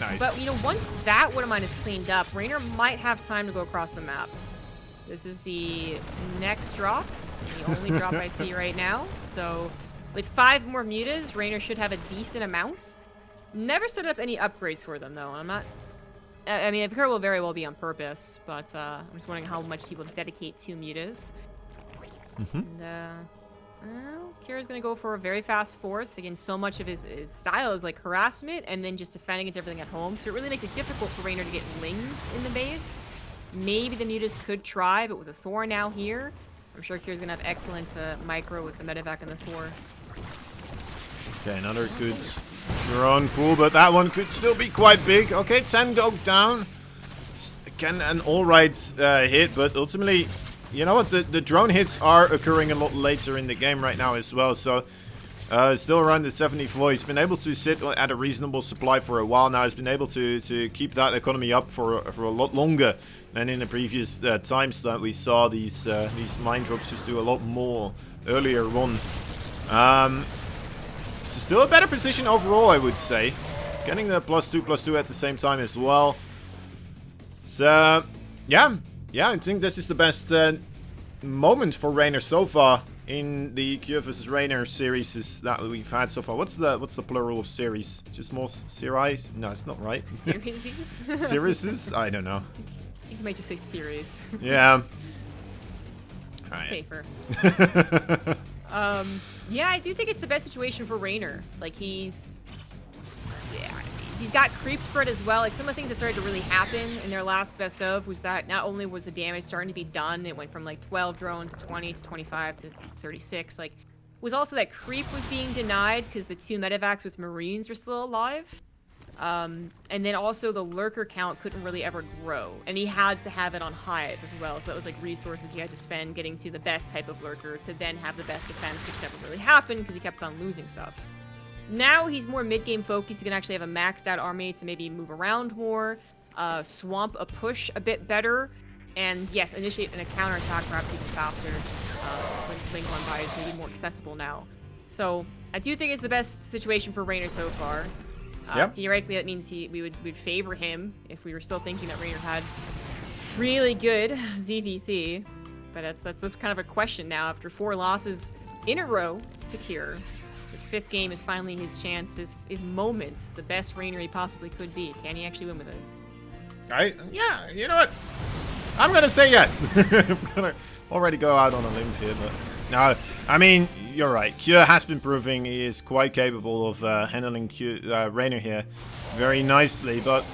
Nice. But, you know, once that Widow Mine is cleaned up, Reynor might have time to go across the map. This is the next drop, the only drop I see right now. So, with 5 more mutas, Reynor should have a decent amount. Never set up any upgrades for them, though. I'm not... I mean, Kira will very well be on purpose, but I'm just wondering how much he will dedicate to mutas. Well, Kira's gonna go for a very fast 4th. Again, so much of his style is like harassment and then just defending against everything at home. So it really makes it difficult for Reynor to get Lings in the base. Maybe the mutas could try, but with a Thor now here, I'm sure Kira's gonna have excellent micro with the medevac and the Thor. Okay, another good drone pool, but that one could still be quite big. Okay, 10 go down. Again, an alright hit, but ultimately, you know what, the drone hits are occurring a lot later in the game right now as well, so still around the 74. He's been able to sit at a reasonable supply for a while now. He's been able to keep that economy up for a lot longer than in the previous times that we saw these mine drops just do a lot more earlier on. So still a better position overall, I would say. Getting the +2/+2 at the same time as well. So, yeah, I think this is the best moment for Reynor so far in the Cure vs Reynor series that we've had so far. What's the plural of series? Just more series? No, it's not right. Series? Series? I don't know. You might just say series. Yeah. Right. Safer. Yeah, I do think it's the best situation for Reynor. Like, he's got creep spread as well. Like, some of the things that started to really happen in their last best of was that not only was the damage starting to be done, it went from like 12 drones to 20 to 25 to 36. Like, was also that creep was being denied because the 2 medevacs with Marines were still alive. And then also the lurker count couldn't really ever grow, and he had to have it on Hive as well, so that was like resources he had to spend getting to the best type of lurker to then have the best defense, which never really happened because he kept on losing stuff. Now he's more mid-game focused. He can actually have a maxed out army to maybe move around more, swamp a push a bit better, and yes, initiate a counterattack perhaps even faster when Ling on by is maybe more accessible now. So I do think it's the best situation for Reynor so far. Yep. Theoretically, that means we'd favor him if we were still thinking that Reynor had really good ZVT. But that's kind of a question now after 4 losses in a row to Cure. This 5th game is finally his chance, his moments, the best Reynor he possibly could be. Can he actually win with it? Yeah, you know what? I'm gonna say yes. I'm gonna already go out on a limb here, but no, I mean, you're right. Cure has been proving he is quite capable of handling Reynor here very nicely, but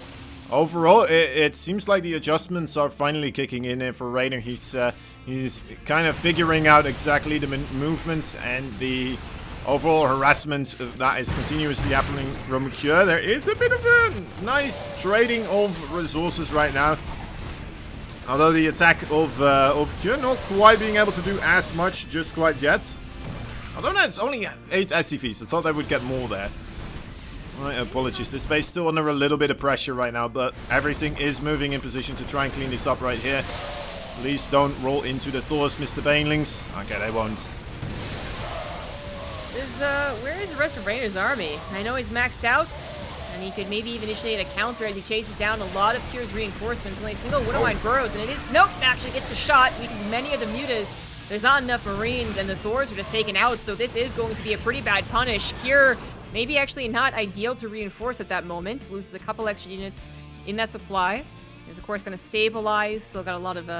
overall, it seems like the adjustments are finally kicking in for Reynor. He's kind of figuring out exactly the movements and the overall harassment that is continuously happening from Cure. There is a bit of a nice trading of resources right now. Although the attack of Kyo not quite being able to do as much just quite yet. Although that's only 8 SCVs, I thought they would get more there. My apologies, this base still under a little bit of pressure right now, but everything is moving in position to try and clean this up right here. Please don't roll into the Thors, Mr. Banelings. Okay, they won't. Where is the rest of Rainer's army? I know he's maxed out, and he could maybe even initiate a counter as he chases down a lot of Kyo's reinforcements. Only a single Widowmine burrows, and it is... Nope, actually gets the shot, because many of the mutas, there's not enough Marines, and the Thors are just taken out, so this is going to be a pretty bad punish. Kyo, maybe actually not ideal to reinforce at that moment. Loses a couple extra units in that supply. Is of course going to stabilize. Still got a lot of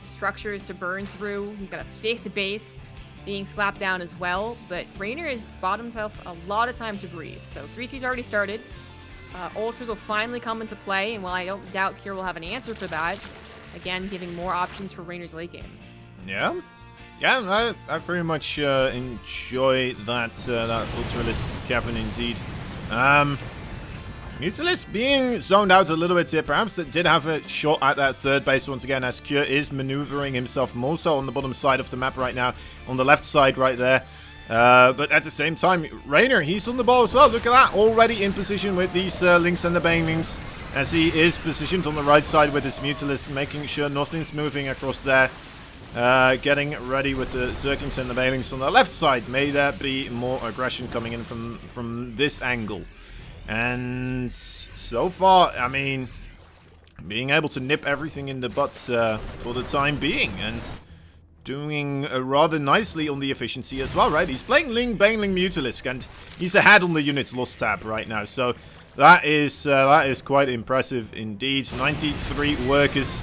structures to burn through. He's got a 5th base being slapped down as well. But Raynor has bought himself a lot of time to breathe. So 3-3's already started. Ultras will finally come into play, and while I don't doubt Kier will have an answer for that, again giving more options for Raynor's late game. Yeah. Yeah, I very much enjoy that Ultralisk Kevin indeed. Mutalisk being zoned out a little bit here. Perhaps that did have a shot at that 3rd base once again, as Kyo is maneuvering himself more so on the bottom side of the map right now. On the left side right there. But at the same time, Raynor, he's on the ball as well. Look at that, already in position with these Lynx and the Banelings. As he is positioned on the right side with his Mutalisk, making sure nothing's moving across there. Getting ready with the Zerglings and the Banelings on the left side. May there be more aggression coming in from this angle. And so far, I mean, being able to nip everything in the butt for the time being, and doing rather nicely on the efficiency as well, right? He's playing Baneling Mutalisk, and he's ahead on the units lost tab right now, so that is quite impressive indeed. 93 workers.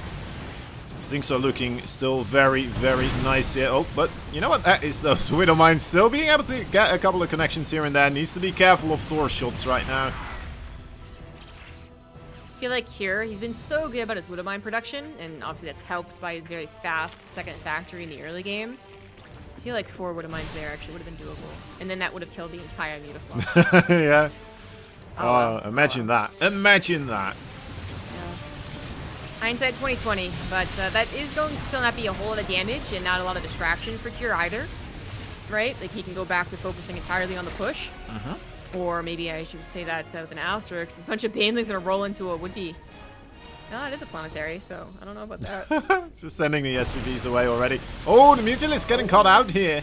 Things are looking still very, very nice here. Oh, but you know what? That is those Widowmines still being able to get a couple of connections here and there. Needs to be careful of Thor shots right now. I feel like here, he's been so good about his Widowmine production, and obviously that's helped by his very fast 2nd factory in the early game. I feel like 4 Widowmines there actually would have been doable, and then that would have killed the entire Mutaflock. Yeah. Oh, imagine that. Imagine that. Hindsight 2020, but that is going to still not be a whole lot of damage and not a lot of distraction for Kyo either, right? Like, he can go back to focusing entirely on the push. Or maybe I should say that with an asterisk. A bunch of Banelings gonna roll into a would-be... No, it is a planetary, so I don't know about that. Just sending the SCVs away already. Oh, the Mutalisk getting caught out here.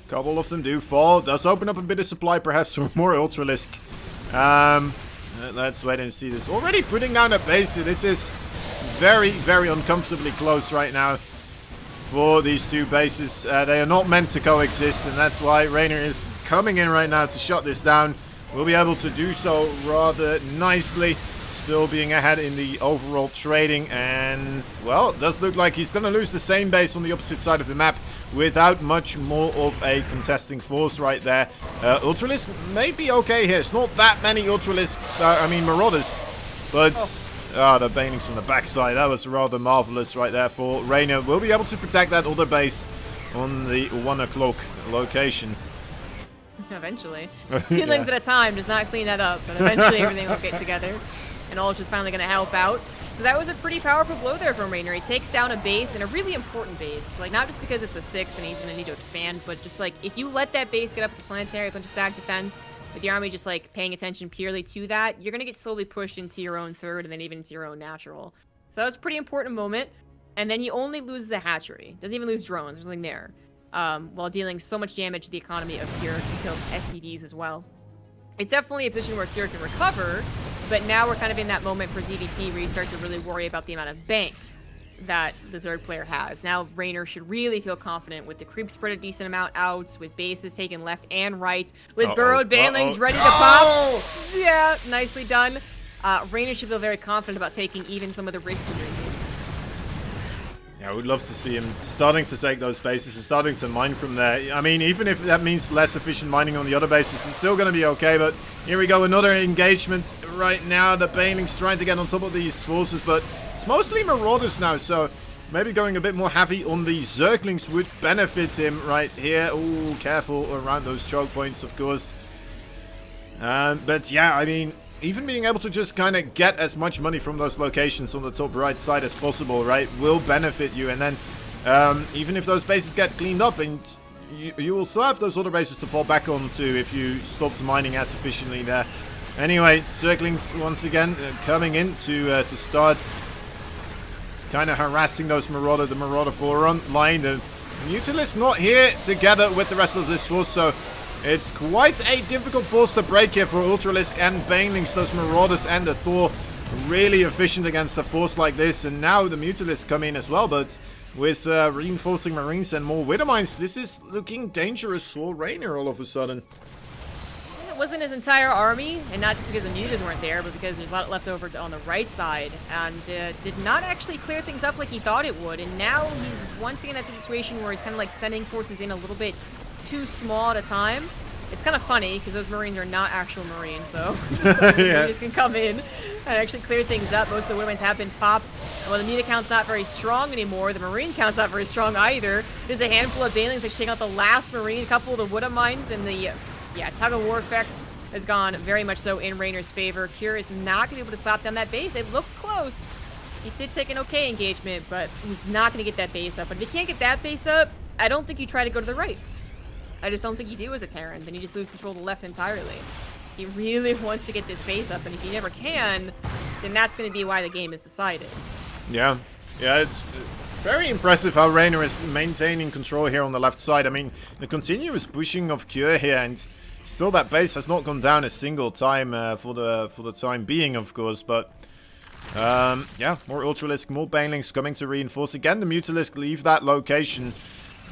A couple of them do fall. Does open up a bit of supply, perhaps, for more Ultralisk. Let's wait and see this. Already putting down a base here. This is very, very uncomfortably close right now for these two bases. They are not meant to coexist, and that's why Raynor is coming in right now to shut this down. Will be able to do so rather nicely. Still being ahead in the overall trading, and, well, it does look like he's going to lose the same base on the opposite side of the map without much more of a contesting force right there. Ultralisk may be okay here. It's not that many Ultralisk, Marauders, but... the Banelings from the backside. That was rather marvelous right there for Raynor. We'll be able to protect that other base on the 1 o'clock location. Eventually. 2 lanes at a time does not clean that up, but eventually everything will get together. And Ultra's finally going to help out. So that was a pretty powerful blow there from Raynor. He takes down a base, and a really important base. Like, not just because it's a 6th and he's going to need to expand, but just like, if you let that base get up to planetary, a bunch of stack defense, with the army just like paying attention purely to that, you're going to get slowly pushed into your own 3rd and then even into your own natural. So that was a pretty important moment. And then he only loses a hatchery. Doesn't even lose drones. There's nothing there. While dealing so much damage to the economy of Kyo to kill SCVs as well. It's definitely a position where Kyo can recover, but now we're kind of in that moment for ZVT where you start to really worry about the amount of bank that the Zerg player has. Now Raynor should really feel confident with the creep spread a decent amount out, with bases taken left and right, with burrowed Banelings ready to pop. Yeah, nicely done. Raynor should feel very confident about taking even some of the riskier engagements. Yeah, I would love to see him starting to take those bases and starting to mine from there. I mean, even if that means less efficient mining on the other bases, it's still going to be okay. But here we go, another engagement right now. The Banelings trying to get on top of these forces, but it's mostly Marauders now, so maybe going a bit more heavy on the Zerglings would benefit him right here. Ooh, careful around those choke points, of course. But yeah, I mean, even being able to just kind of get as much money from those locations on the top right side as possible, right, will benefit you. And then even if those bases get cleaned up, and you will still have those other bases to fall back onto if you stopped mining as efficiently there. Anyway, circling once again, coming in to start kind of harassing those the Marauder forefront line. The Mutalisk not here together with the rest of this force, so it's quite a difficult force to break here for Ultralisk and Banelings. Those Marauders and the Thor really efficient against a force like this, and now the Mutalisk come in as well, but with reinforcing Marines and more Widowmines, this is looking dangerous for Raynor all of a sudden. It wasn't his entire army, and not just because the mutas weren't there, but because there's a lot left over on the right side, and did not actually clear things up like he thought it would. And now he's once again at a situation where he's kind of like sending forces in a little bit too small at a time. It's kind of funny because those Marines are not actual Marines, though. So the mutas can come in and actually clear things up. Most of the Widowmines have been popped. Well, the muta count's not very strong anymore. The Marine count's not very strong either. There's a handful of Banelings that take out the last Marine, a couple of the Widowmines, and the tug of war effect has gone very much so in Raynor's favor. Cure is not going to be able to stop down that base. It looked close. He did take an okay engagement, but he's not going to get that base up. But if he can't get that base up, I don't think you try to go to the right. I just don't think you do as a Terran. Then you just lose control of the left entirely. He really wants to get this base up, and if he never can, then that's going to be why the game is decided. Yeah, it's very impressive how Raynor is maintaining control here on the left side. I mean, the continuous pushing of Cure here, and still that base has not gone down a single time for the time being, of course. But yeah, more Ultralisk, more Banelings coming to reinforce. Again, the Mutalisk leave that location,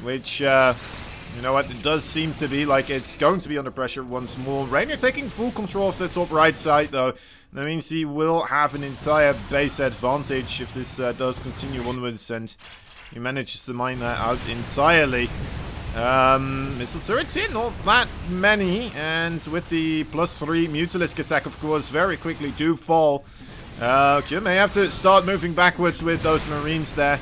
which you know what, it does seem to be like it's going to be under pressure once more. Raynor taking full control of the top right side, though. That means he will have an entire base advantage if this does continue onwards, and he manages to mine that out entirely. Missile turrets here, not that many, and with the +3 Mutalisk attack, of course, very quickly do fall. Cure may have to start moving backwards with those Marines there.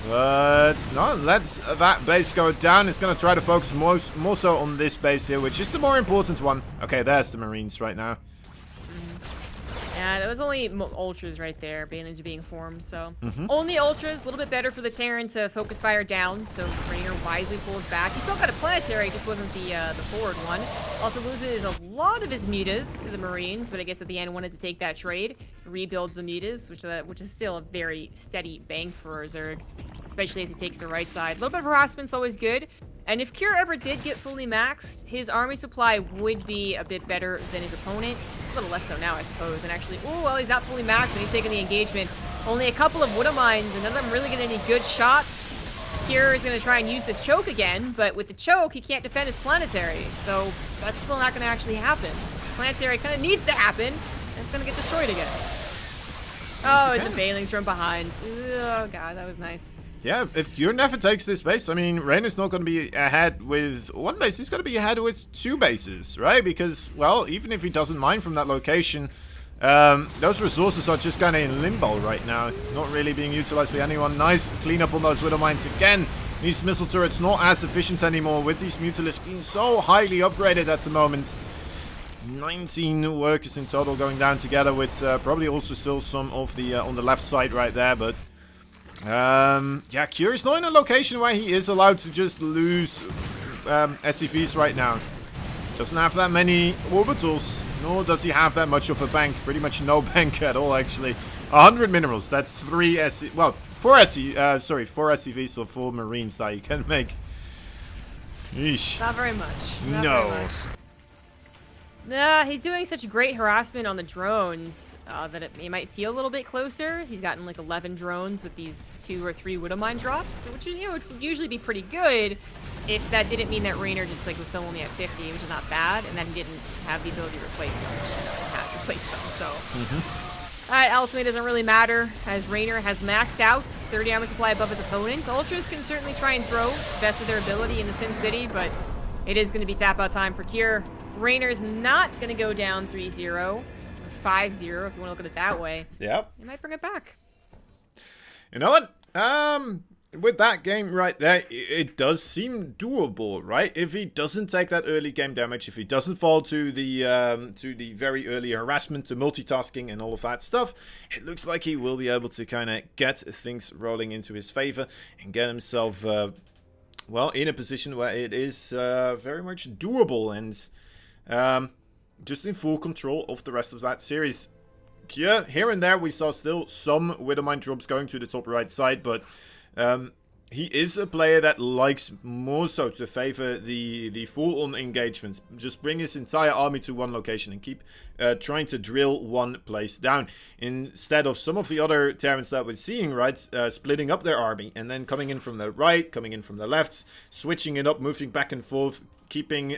But no, let's that base go down. It's going to try to focus more so on this base here, which is the more important one. Okay, there's the Marines right now. Yeah, that was only Ultras right there. Banelings are being formed, so only Ultras. A little bit better for the Terran to focus fire down, so Raynor wisely pulls back. He still got a planetary, just wasn't the forward one. Also loses a lot of his mutas to the Marines, but I guess at the end wanted to take that trade. Rebuilds the mutas, which is still a very steady bank for Zerg, especially as he takes the right side. A little bit of harassment's always good. And if Cure ever did get fully maxed, his army supply would be a bit better than his opponent. A little less so now, I suppose. And actually, oh, well, he's not fully maxed and he's taking the engagement. Only a couple of Widowmines, and none of them really getting any good shots. Cure is going to try and use this choke again, but with the choke, he can't defend his planetary. So that's still not going to actually happen. Planetary kind of needs to happen, and it's going to get destroyed again. Oh, and the Banelings from behind. Oh, God, that was nice. Yeah, if Cure never takes this base, I mean, Raynor's not going to be ahead with one base. He's going to be ahead with two bases, right? Because, well, even if he doesn't mine from that location, those resources are just kind of in limbo right now. Not really being utilized by anyone. Nice cleanup on those Widowmines again. These missile turrets not as efficient anymore with these Mutalisks being so highly upgraded at the moment. 19 workers in total going down together with probably also still some of the on the left side right there, but yeah, Cure is not in a location where he is allowed to just lose SCVs right now. Doesn't have that many orbitals, nor does he have that much of a bank. Pretty much no bank at all, actually. 100 minerals, that's 4 SCVs or 4 Marines that you can make. Yeesh. Not very much. Not no. Very much. Nah, he's doing such great harassment on the drones that it might feel a little bit closer. He's gotten like 11 drones with these 2 or 3 Widowmine drops, which is, would usually be pretty good if that didn't mean that Raynor just like was still only at 50, which is not bad, and then he didn't have the ability to replace them. He has replaced them, so. That ultimately doesn't really matter, as Raynor has maxed out 30 armor supply above his opponents. Ultras can certainly try and throw the best of their ability in the Sim City, but it is going to be tap out time for Cure. Raynor's not going to go down 3-0, or 5-0 if you want to look at it that way. Yep. He might bring it back. You know what? with that game right there, it does seem doable, right? If he doesn't take that early game damage, if he doesn't fall to the very early harassment, to multitasking and all of that stuff, it looks like he will be able to kind of get things rolling into his favor and get himself, well, in a position where it is very much doable and just in full control of the rest of that series. Yeah, here and there we saw still some Widowmine drops going to the top right side, but he is a player that likes more so to favor the full-on engagements. Just bring his entire army to one location and keep trying to drill one place down. Instead of some of the other Terrans that we're seeing, right, splitting up their army and then coming in from the right, coming in from the left, switching it up, moving back and forth, keeping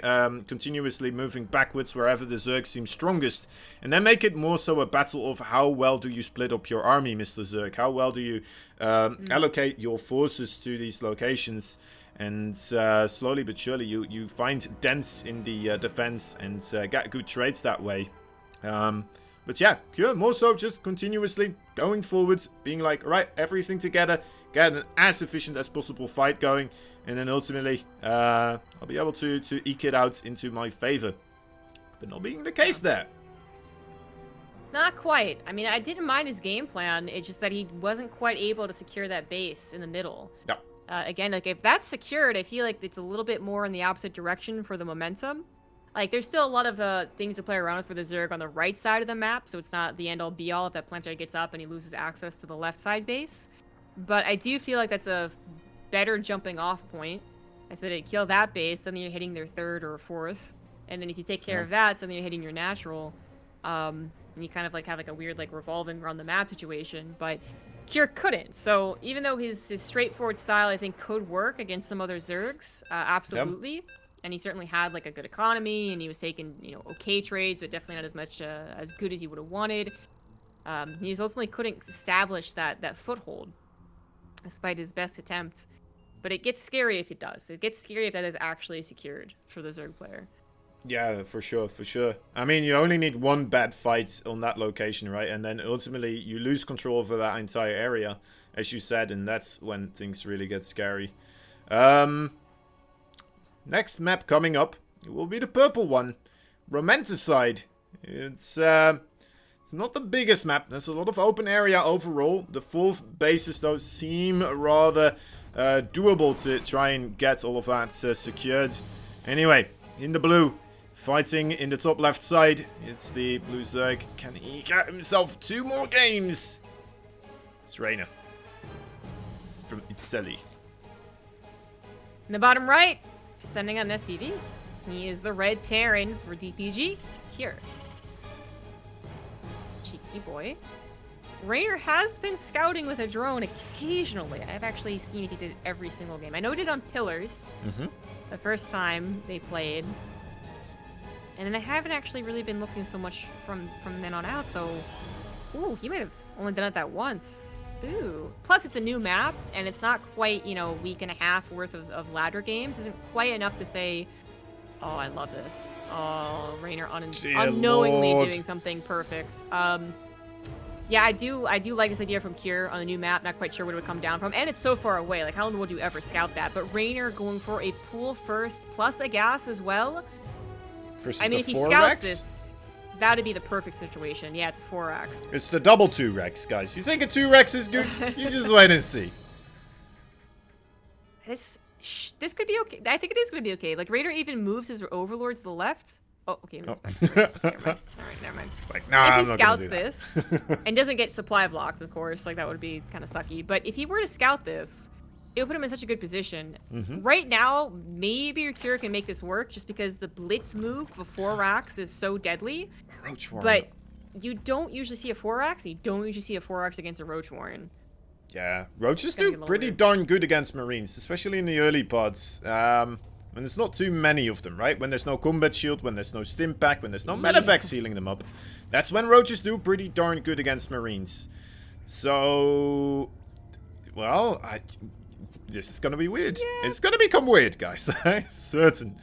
continuously moving backwards wherever the Zerg seems strongest, and then make it more so a battle of how well do you split up your army, Mr. Zerg, how well do you allocate your forces to these locations, and slowly but surely you find dents in the defense and get good trades that way. But yeah, more so just continuously going forwards, being like, alright, everything together, get an as efficient as possible fight going, and then ultimately, I'll be able to eke it out into my favor. But not being the case there. Not quite. I mean, I didn't mind his game plan. It's just that he wasn't quite able to secure that base in the middle. Yeah. Again, like if that's secured, I feel like it's a little bit more in the opposite direction for the momentum. Like, there's still a lot of things to play around with for the Zerg on the right side of the map, so it's not the end-all be-all if that planetary gets up and he loses access to the left side base. But I do feel like that's a better jumping-off point. I said it kill that base, then you're hitting their third or fourth, and then if you take care of that, so then you're hitting your natural. And you kind of like have like a weird like revolving around the map situation, but Kjær couldn't. So even though his straightforward style I think could work against some other Zergs, absolutely. Yep. And he certainly had like a good economy, and he was taking, you know, okay trades, but definitely not as much as good as he would have wanted. He just ultimately couldn't establish that foothold, despite his best attempt. But it gets scary if it does. It gets scary if that is actually secured for the Zerg player. Yeah, for sure, for sure. I mean, you only need one bad fight on that location, right? And then ultimately you lose control over that entire area, as you said, and that's when things really get scary. Next map coming up will be the purple one, Ro16. It's not the biggest map. There's a lot of open area overall. The 4th bases, though, seem rather doable to try and get all of that secured. Anyway, in the blue, fighting in the top left side, it's the blue Zerg. Can he get himself 2 more games? It's Rainer. It's from Italy. In the bottom right, sending on SCV. He is the red Terran for DPG. Kjær. Cheeky boy. Rainer has been scouting with a drone occasionally. I've actually seen if he did it every single game. I know he did on Pillars. The first time they played. And then I haven't actually really been looking so much from then on out, so... Ooh, he might have only done it that once. Ooh. Plus, it's a new map, and it's not quite, you know, a week and a half worth of ladder games. Isn't quite enough to say, oh, I love this. Oh, Rainer unknowingly Lord. doing something perfect. Yeah, I do like this idea from Kjær on the new map. Not quite sure what it would come down from. And it's so far away. Like, how in the world do you ever scout that? But Rainer going for a pool first, plus a gas as well. Versus I mean, the if he 4 scouts Rex? this, that'd be the perfect situation. Yeah, it's a 4x. It's the double 2 Rex, guys. You think a 2 Rex is good? You just wait and see. This could be okay. I think it is going to be okay. Like, Rainer even moves his Overlord to the left. Oh, okay. Moves back to the right. Never mind. All right, never mind. It's like, nah, if I'm he not gonna scouts do that. this and doesn't get supply blocked, of course, like that would be kind of sucky. But if he were to scout this, it would put him in such a good position. Right now, maybe Kjær can make this work just because the blitz move before Rax is so deadly. Roach Warrior. But you don't usually see a 4x. You don't usually see a 4x against a Roach Warren. Yeah, Roaches gonna do be a pretty little darn good against Marines, especially in the early parts. When there's not too many of them, right? When there's no combat shield, when there's no stim pack, when there's no medevacs healing them up. That's when Roaches do pretty darn good against Marines. So, well, this is gonna be weird. Yeah. It's gonna become weird, guys. Certain.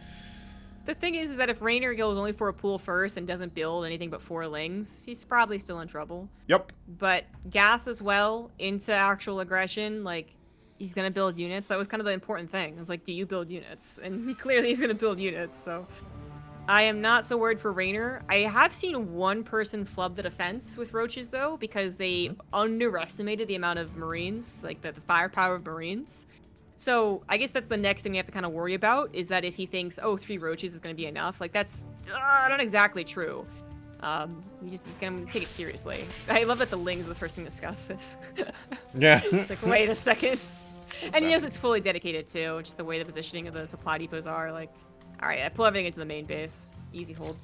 The thing is that if Rainer goes only for a pool first and doesn't build anything but 4 lings, he's probably still in trouble. Yep. But gas as well into actual aggression, like, he's gonna build units. That was kind of the important thing. It's like, do you build units? And he clearly he's gonna build units. So I am not so worried for Raynor. I have seen one person flub the defense with roaches though, because they underestimated the amount of Marines, like the firepower of Marines. So I guess that's the next thing we have to kind of worry about, is that if he thinks, oh, 3 roaches is going to be enough, like that's not exactly true. You just can take it seriously. I love that the Ling is the first thing to discuss this. Yeah. It's like, wait a second. And he knows it's fully dedicated too, just the way the positioning of the supply depots are. Like, all right, I pull everything into the main base. Easy hold.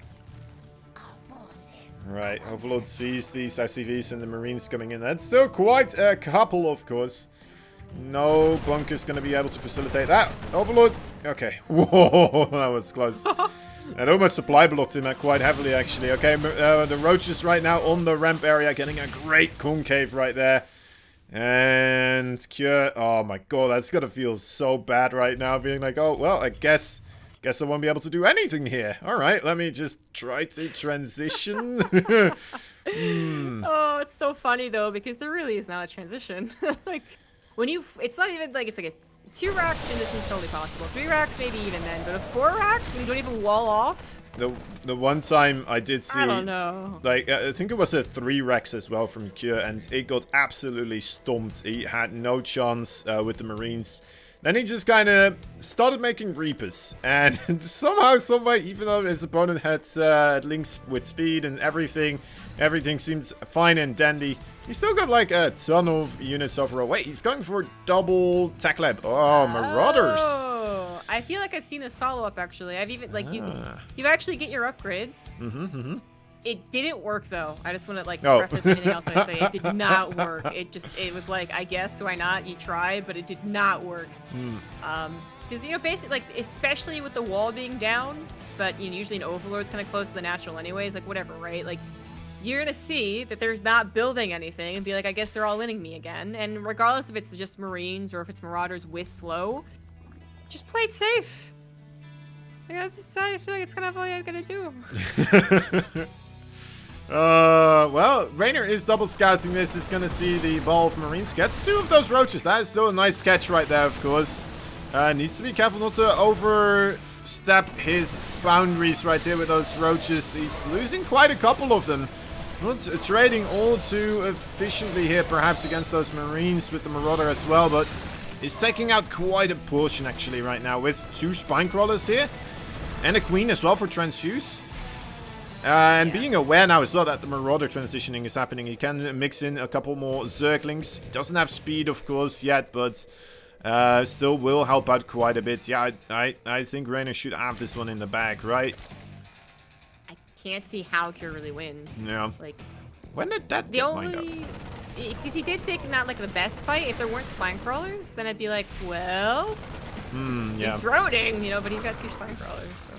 Right, Overlord sees these SCVs and the Marines coming in. That's still quite a couple, of course. No bunker's going to be able to facilitate that. Overlord. Okay. Whoa, that was close. And almost supply blocked him quite heavily, actually. Okay, the roaches right now on the ramp area getting a great concave right there. And Cure. Oh my god, that's going to feel so bad right now. Being like, oh, well, I guess I won't be able to do anything here. All right, let me just try to transition. Oh, it's so funny though, because there really is not a transition. Like, when you, it's not even like, it's like a 2 racks transition is totally possible. 3 racks maybe even then, but a 4 racks and you don't even wall off. The one time I did see, I don't know. Like, I think it was a 3 Rex as well from Cure, and it got absolutely stomped. He had no chance with the Marines. Then he just kind of started making Reapers, and somehow, someway, even though his opponent had links with speed and everything seems fine and dandy, he still got like a ton of units overall. Wait, he's going for double tech lab. Oh, Marauders. Oh, I feel like I've seen this follow-up actually. I've even, like, you actually get your upgrades. It didn't work though. I just want to like preface anything else I say. It did not work. It was like, I guess, why not? You tried, but it did not work. Because, you know, basically, like, especially with the wall being down, but, you know, usually an Overlord's kind of close to the natural anyways, like, whatever, right? Like, you're gonna see that they're not building anything and be like, I guess they're all inning me again. And regardless if it's just Marines or if it's Marauders with slow, just play it safe. I feel like it's kind of all you gotta do. Well, Raynor is double scouting this. Is going to see the ball of Marines. Gets 2 of those roaches. That is still a nice catch right there, of course. Needs to be careful not to overstep his boundaries right here with those roaches. He's losing quite a couple of them. Not trading all too efficiently here, perhaps, against those Marines with the Marauder as well, but he's taking out quite a portion, actually, right now, with 2 Spine Crawlers here. And a Queen as well for Transfuse. And being aware now as well that the Marauder transitioning is happening, he can mix in a couple more Zerglings. He doesn't have speed, of course, yet, but still will help out quite a bit. Yeah, I think Raynor should have this one in the bag, right? I can't see how Cure really wins. Yeah. Like, when did that the get lined up? only, because he did take not like the best fight. If there weren't Spine Crawlers, then I'd be like, well, Yeah. he's droning, you know, but he's got 2 Spine Crawlers, so,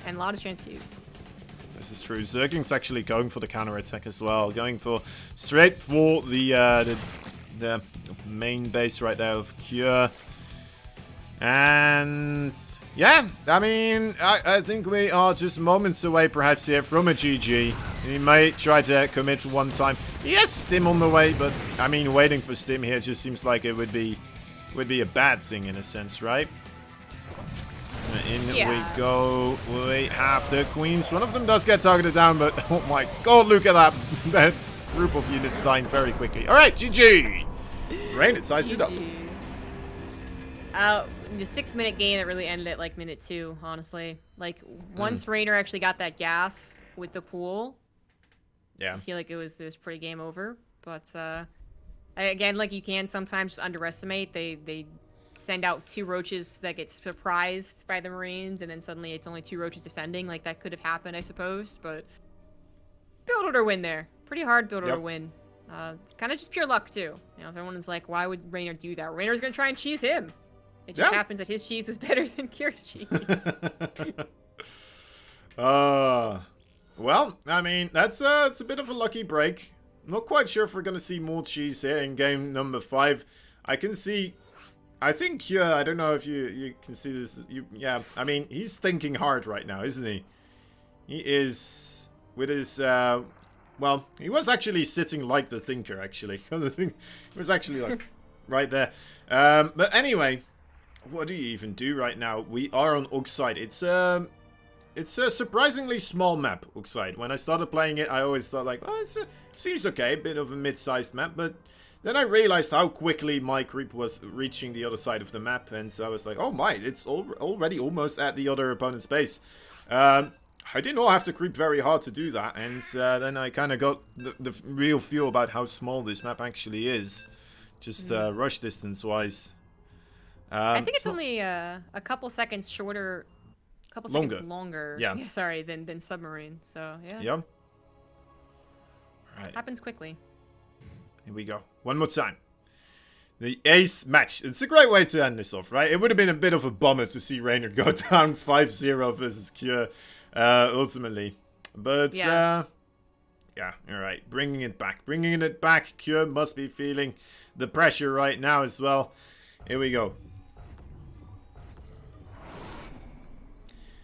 and a lot of Transfuse. This is true. Zergling's actually going for the counter-attack as well. Going for straight for the main base right there of Cure. And yeah, I mean, I think we are just moments away perhaps here from a GG. He might try to commit one time. He has Stim on the way, but I mean, waiting for Stim here just seems like it would be a bad thing in a sense, right? In we go. We have the Queens. One of them does get targeted down, but oh my god, look at that. That group of units dying very quickly. Alright, GG! Rain, it's iced it up. The 6-minute game that really ended at like minute 2, honestly. Like, once Raynor actually got that gas with the pool, yeah, I feel like it was pretty game over. But again, like, you can sometimes just underestimate. They send out 2 roaches that get surprised by the Marines, and then suddenly it's only 2 roaches defending. Like, that could have happened, I suppose, but build order win there. Pretty hard build order win. Kind of just pure luck, too. You know, if everyone's like, why would Raynor do that? Raynor's gonna try and cheese him. It just happens that his cheese was better than Cure's cheese. Well, I mean, it's a bit of a lucky break. I'm not quite sure if we're gonna see more cheese here in game number 5. I can see, I think, yeah, I don't know if you can see this. Yeah, I mean, he's thinking hard right now, isn't he? He is with his, well, he was actually sitting like the thinker, actually. He was actually like, right there. But anyway, what do you even do right now? We are on Oxide. It's a surprisingly small map, Oxide. When I started playing it, I always thought like, oh, seems okay, a bit of a mid-sized map, but then I realized how quickly my creep was reaching the other side of the map, and so I was like, oh my, it's already almost at the other opponent's base. I did not have to creep very hard to do that, and then I kind of got the real feel about how small this map actually is, just rush distance-wise. I think it's only a couple seconds shorter, seconds longer. Yeah. Sorry, than submarine. So yeah. Yeah. Right. Happens quickly. Here we go. One more time. The ace match. It's a great way to end this off, right? It would have been a bit of a bummer to see Raynor go down 5-0 versus Cure, ultimately. But, yeah, alright. Bringing it back. Bringing it back. Cure must be feeling the pressure right now as well. Here we go.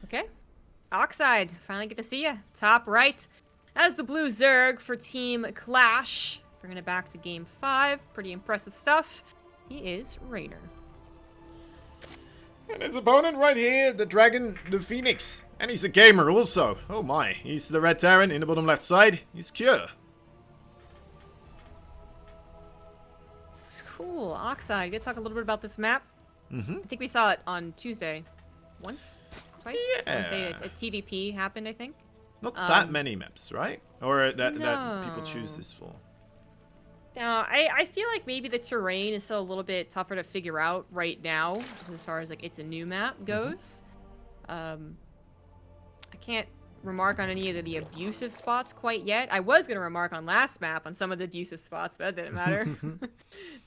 Okay. Oxide. Finally get to see you. Top right. As the blue Zerg for Team Clash. Bringing it back to game 5. Pretty impressive stuff. He is Raynor. And his opponent right here, the Dragon, the Phoenix. And he's a gamer also. Oh my. He's the Red Terran in the bottom left side. He's Cure. It's cool. Oxide. You get to talk a little bit about this map. I think we saw it on Tuesday. Once? Twice? I want to say a TVP happened, I think. Not that many maps, right? Or that people choose this for. Now, I feel like maybe the terrain is still a little bit tougher to figure out right now, just as far as like it's a new map goes. I can't remark on any of the abusive spots quite yet. I was gonna remark on last map on some of the abusive spots, but that didn't matter.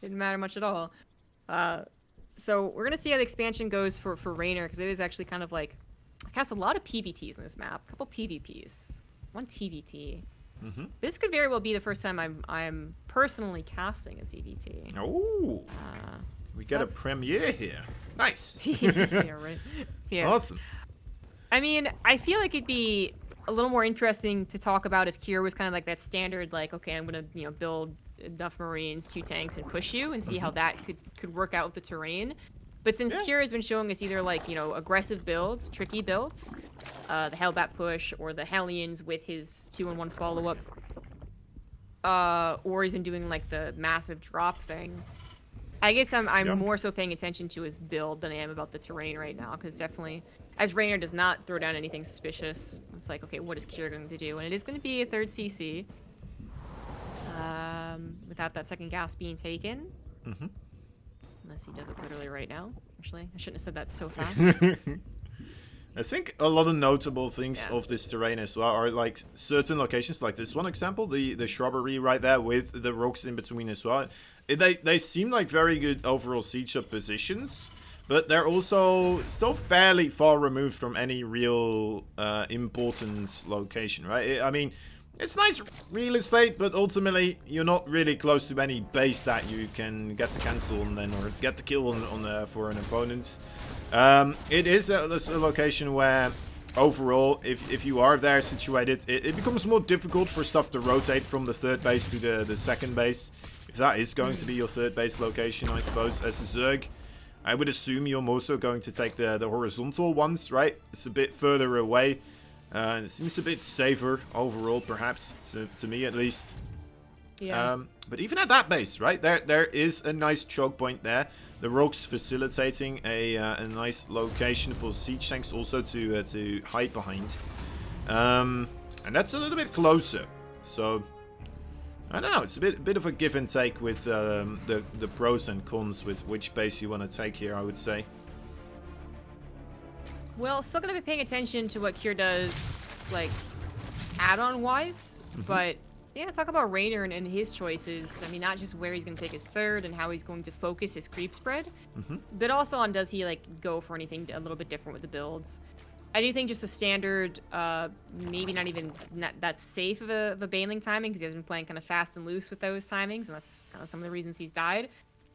Didn't matter much at all. So we're gonna see how the expansion goes for Raynor, because it is actually kind of like I cast a lot of PVTs in this map, a couple PVPs, one TVT. This could very well be the first time I'm personally casting a CVT. Oh, we get a premiere here. Nice. Yeah, right. Yeah. Awesome. I mean, I feel like it'd be a little more interesting to talk about if Cure was kind of like that standard, like, okay, I'm gonna build enough Marines, 2 tanks, and push you, and see how that could work out with the terrain. But since Cure has been showing us either like, aggressive builds, tricky builds, the Hellbat push, or the Hellions with his 2-in-1 follow-up, or he's been doing like the massive drop thing, I guess I'm more so paying attention to his build than I am about the terrain right now, because definitely, as Raynor does not throw down anything suspicious, it's like, okay, what is Cure going to do? And it is going to be a 3rd CC, without that second gas being taken. Unless he does it literally right now. Actually, I shouldn't have said that so fast. I think a lot of notable things of this terrain as well are like certain locations, like this one example, the shrubbery right there with the rocks in between as well. They seem like very good overall siege up positions, but they're also still fairly far removed from any real important location, right? I mean, it's nice real estate, but ultimately you're not really close to any base that you can get to cancel on then, or get the kill on for an opponent. It is a location where overall, if you are there situated, it becomes more difficult for stuff to rotate from the 3rd base to the 2nd base. If that is going to be your 3rd base location, I suppose, as a Zerg, I would assume you're also going to take the horizontal ones, right? It's a bit further away. It seems a bit safer overall, perhaps, to me at least. Yeah. But even at that base, right, there is a nice choke point there. The rocks facilitating a nice location for siege tanks also to hide behind. And that's a little bit closer. So, I don't know, it's a bit of a give and take with the pros and cons with which base you want to take here, I would say. Well, still gonna be paying attention to what Cure does, like, add-on wise, but yeah, talk about Raynor and his choices. I mean, not just where he's gonna take his 3rd and how he's going to focus his creep spread, but also on does he, like, go for anything a little bit different with the builds. I do think just a standard, maybe not even that safe of a bailing timing, because he has been playing kind of fast and loose with those timings, and that's kind of some of the reasons he's died.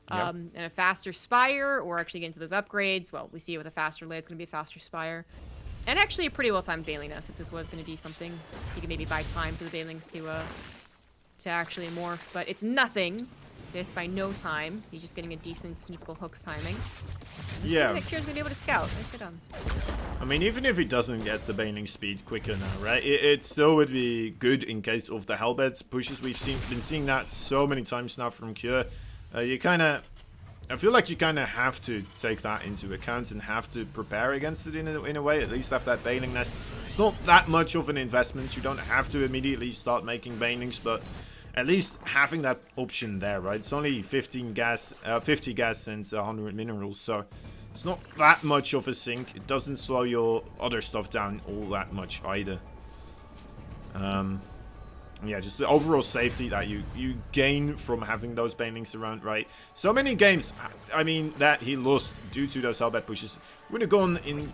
And a faster Spire, or actually get into those upgrades. Well, we see it with a faster Lay, it's going to be a faster Spire. And actually a pretty well-timed Bailing Nest, if this was going to be something. You could maybe buy time for the Bailings to actually morph, but it's nothing So it's by no time. He's just getting a decent centrifugal hooks timing. Yeah. Kier's gonna be able to scout. Nicely done. I mean, even if he doesn't get the baning speed quicker now, right? It still would be good in case of the Hellbed pushes. We've been seeing that so many times now from Cure. You kind of... I feel like you kind of have to take that into account and have to prepare against it in a way. At least have that baning nest. It's not that much of an investment. You don't have to immediately start making banings, but at least having that option there, right? It's only 50 gas and 100 minerals, so it's not that much of a sink. It doesn't slow your other stuff down all that much either. Yeah, just the overall safety that you gain from having those banings around, right? So many games, I mean, that he lost due to those Hellbed pushes would have gone in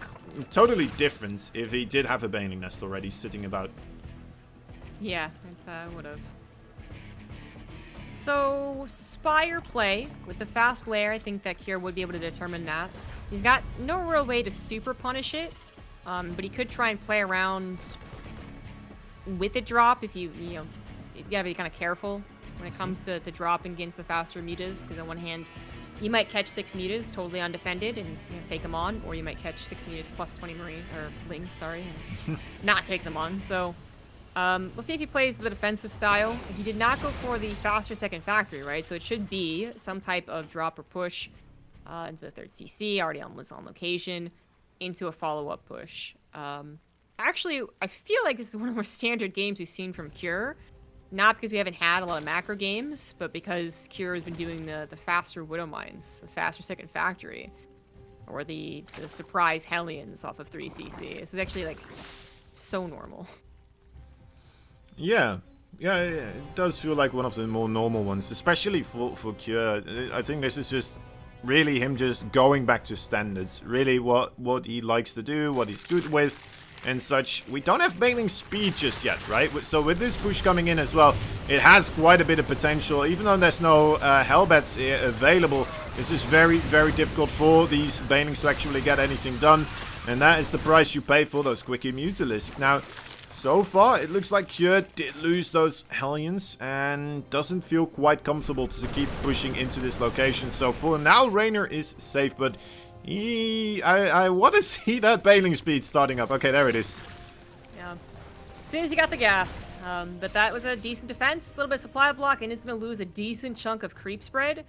totally different if he did have a baning nest already sitting about. Yeah, it would have. So, Spire play with the fast lair, I think that Kier would be able to determine that. He's got no real way to super punish it, but he could try and play around with the drop if you gotta be kind of careful when it comes to the dropping against the faster mutas, because on one hand, you might catch 6 mutas totally undefended and take them on, or you might catch 6 mutas plus 20 marine, or lings, sorry, and not take them on, so... we'll see if he plays the defensive style. He did not go for the faster second factory, right? So it should be some type of drop or push into the 3rd CC, already on location, into a follow-up push. Actually, I feel like this is one of the more standard games we've seen from Cure. Not because we haven't had a lot of macro games, but because Cure has been doing the faster Widow Mines, the faster second factory, or the surprise Hellions off of 3CC. This is actually, like, so normal. Yeah, it does feel like one of the more normal ones, especially for Cure. I think this is just really him just going back to standards. Really what he likes to do, what he's good with, and such. We don't have baning speed just yet, right? So with this push coming in as well, it has quite a bit of potential. Even though there's no Hellbeds available, this is very, very difficult for these banings to actually get anything done. And that is the price you pay for those Quickie Mutalisk. Now, so far, it looks like Cure did lose those Hellions and doesn't feel quite comfortable to keep pushing into this location. So for now, Raynor is safe, but I want to see that baning speed starting up. Okay, there it is. Yeah. As soon as he got the gas. But that was a decent defense, a little bit of supply block, and he's going to lose a decent chunk of creep spread.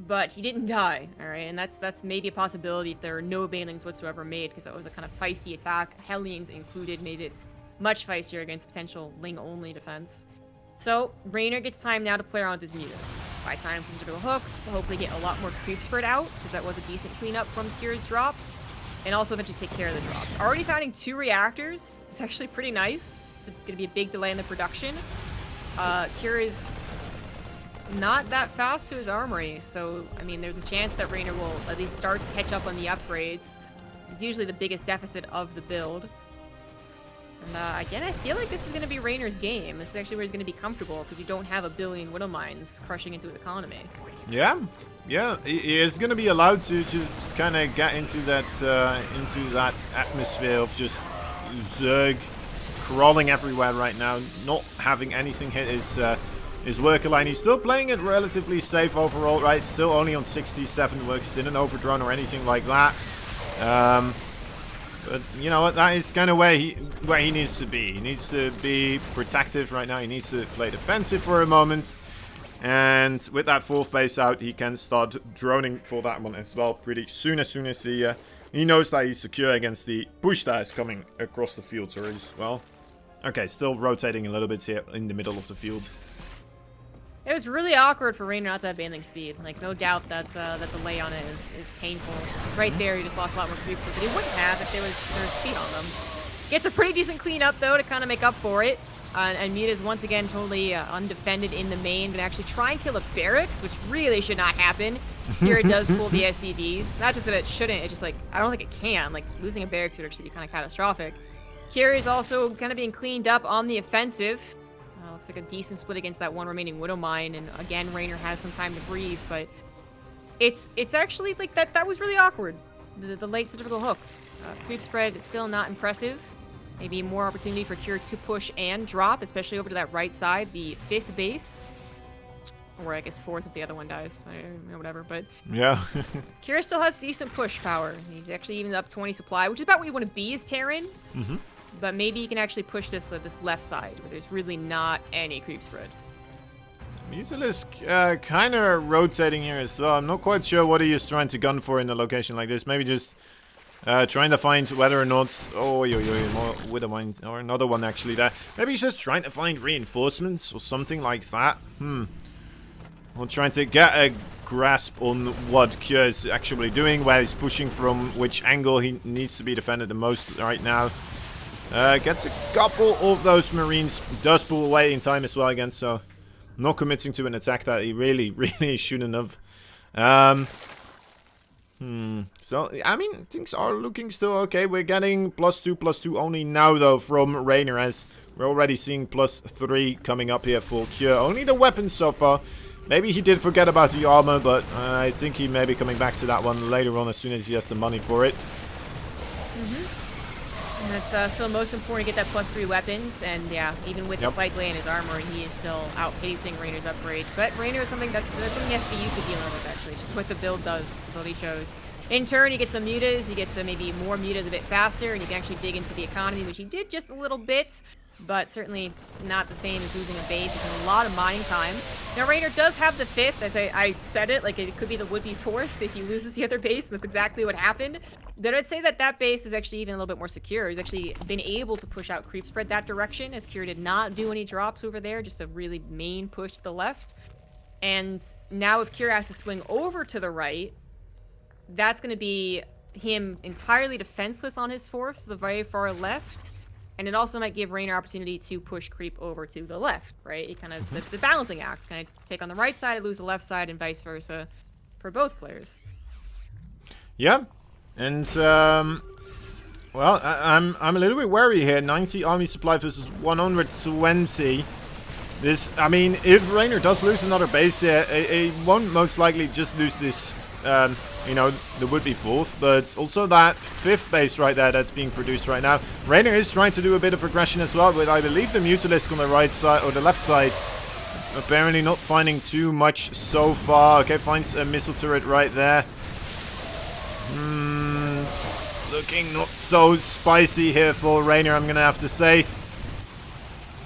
But he didn't die, alright? And that's maybe a possibility if there are no banings whatsoever made, because that was a kind of feisty attack. Hellions included made it much feistier against potential Ling-only defense. So, Raynor gets time now to play around with his mutas. Buy time for typical hooks, hopefully get a lot more creep spread out, because that was a decent cleanup from Cure's drops, and also eventually take care of the drops. Already finding 2 reactors is actually pretty nice. It's going to be a big delay in the production. Cure is not that fast to his armory, so, I mean, there's a chance that Raynor will at least start to catch up on the upgrades. It's usually the biggest deficit of the build. And again, I feel like this is going to be Raynor's game. This is actually where he's going to be comfortable, because you don't have a billion Widow Mines crushing into his economy. Yeah, he is going to be allowed to kind of get into that atmosphere of just Zerg crawling everywhere right now, not having anything hit his worker line. He's still playing it relatively safe overall, right? Still only on 67 works, didn't overdrone or anything like that. But you know what? That is kind of where he needs to be. He needs to be protective right now. He needs to play defensive for a moment. And with that 4th base out, he can start droning for that one as well pretty soon. As soon as he knows that he's secure against the push that is coming across the field. So he's, well, okay, still rotating a little bit here in the middle of the field. It was really awkward for Raynor not to have baning speed. Like, no doubt that the delay on it is painful. It's right there, he just lost a lot more creep, but he wouldn't have if there was speed on them. Gets a pretty decent cleanup, though, to kind of make up for it. And Muta's once again totally undefended in the main, but actually try and kill a barracks, which really should not happen. Here it does pull the SCVs. Not just that it shouldn't, it's just like, I don't think it can. Like, losing a barracks would actually be kind of catastrophic. Here is also kind of being cleaned up on the offensive. Looks like a decent split against that one remaining Widow Mine, and again, Raynor has some time to breathe, but it's actually, like, that was really awkward. The late centrifugal hooks. Creep spread is still not impressive. Maybe more opportunity for Cure to push and drop, especially over to that right side, the 5th base. Or I guess 4th if the other one dies. I don't know, whatever. But Yeah. Kira still has decent push power. He's actually even up 20 supply, which is about where you want to be as Terran. But maybe he can actually push this left side, where there's really not any creep spread. Mutalisk kind of rotating here as well. I'm not quite sure what he is trying to gun for in a location like this. Maybe just trying to find whether or not... Oh, more Widow Mine, or another one actually there. Maybe he's just trying to find reinforcements or something like that. Or trying to get a grasp on what Kyo is actually doing, where he's pushing from, which angle he needs to be defended the most right now. Gets a couple of those Marines, does pull away in time as well again, so not committing to an attack that he really, really shouldn't have. So, I mean, things are looking still okay. We're getting +2/+2 only now, though, from Raynor, as we're already seeing +3 coming up here for Kyo. Only the weapons so far. Maybe he did forget about the armor, but I think he may be coming back to that one later on as soon as he has the money for it. And it's still most important to get that +3 weapons, and yeah, even with the slight delay in his armor, he is still outpacing Raynor's upgrades. But Raynor is something that's something he has to be used to dealing with, actually, just what the build does, the build he shows. In turn, he gets some mutas, he gets maybe more mutas a bit faster, and you can actually dig into the economy, which he did just a little bit, but certainly not the same as losing a base. It's a lot of mining time. Now, Raynor does have the 5th, as I said it, like it could be the would-be 4th if he loses the other base, and that's exactly what happened. Then I'd say that that base is actually even a little bit more secure. He's actually been able to push out creep spread that direction, as Kira did not do any drops over there, just a really main push to the left. And now if Kira has to swing over to the right, that's going to be him entirely defenseless on his 4th, the very far left. And it also might give Raynor opportunity to push creep over to the left, right? It kind of it's a balancing act. Kind of take on the right side, lose the left side, and vice versa for both players. Yeah, and well, I'm a little bit wary here. 90 army supply versus 120. This, I mean, if Raynor does lose another base here, he won't most likely just lose this. You know, the would-be 4th, but also that 5th base right there that's being produced right now. Raynor is trying to do a bit of aggression as well, with I believe the Mutalisk on the right side, or the left side, apparently not finding too much so far. Okay, finds a missile turret right there. Looking not so spicy here for Raynor, I'm gonna have to say.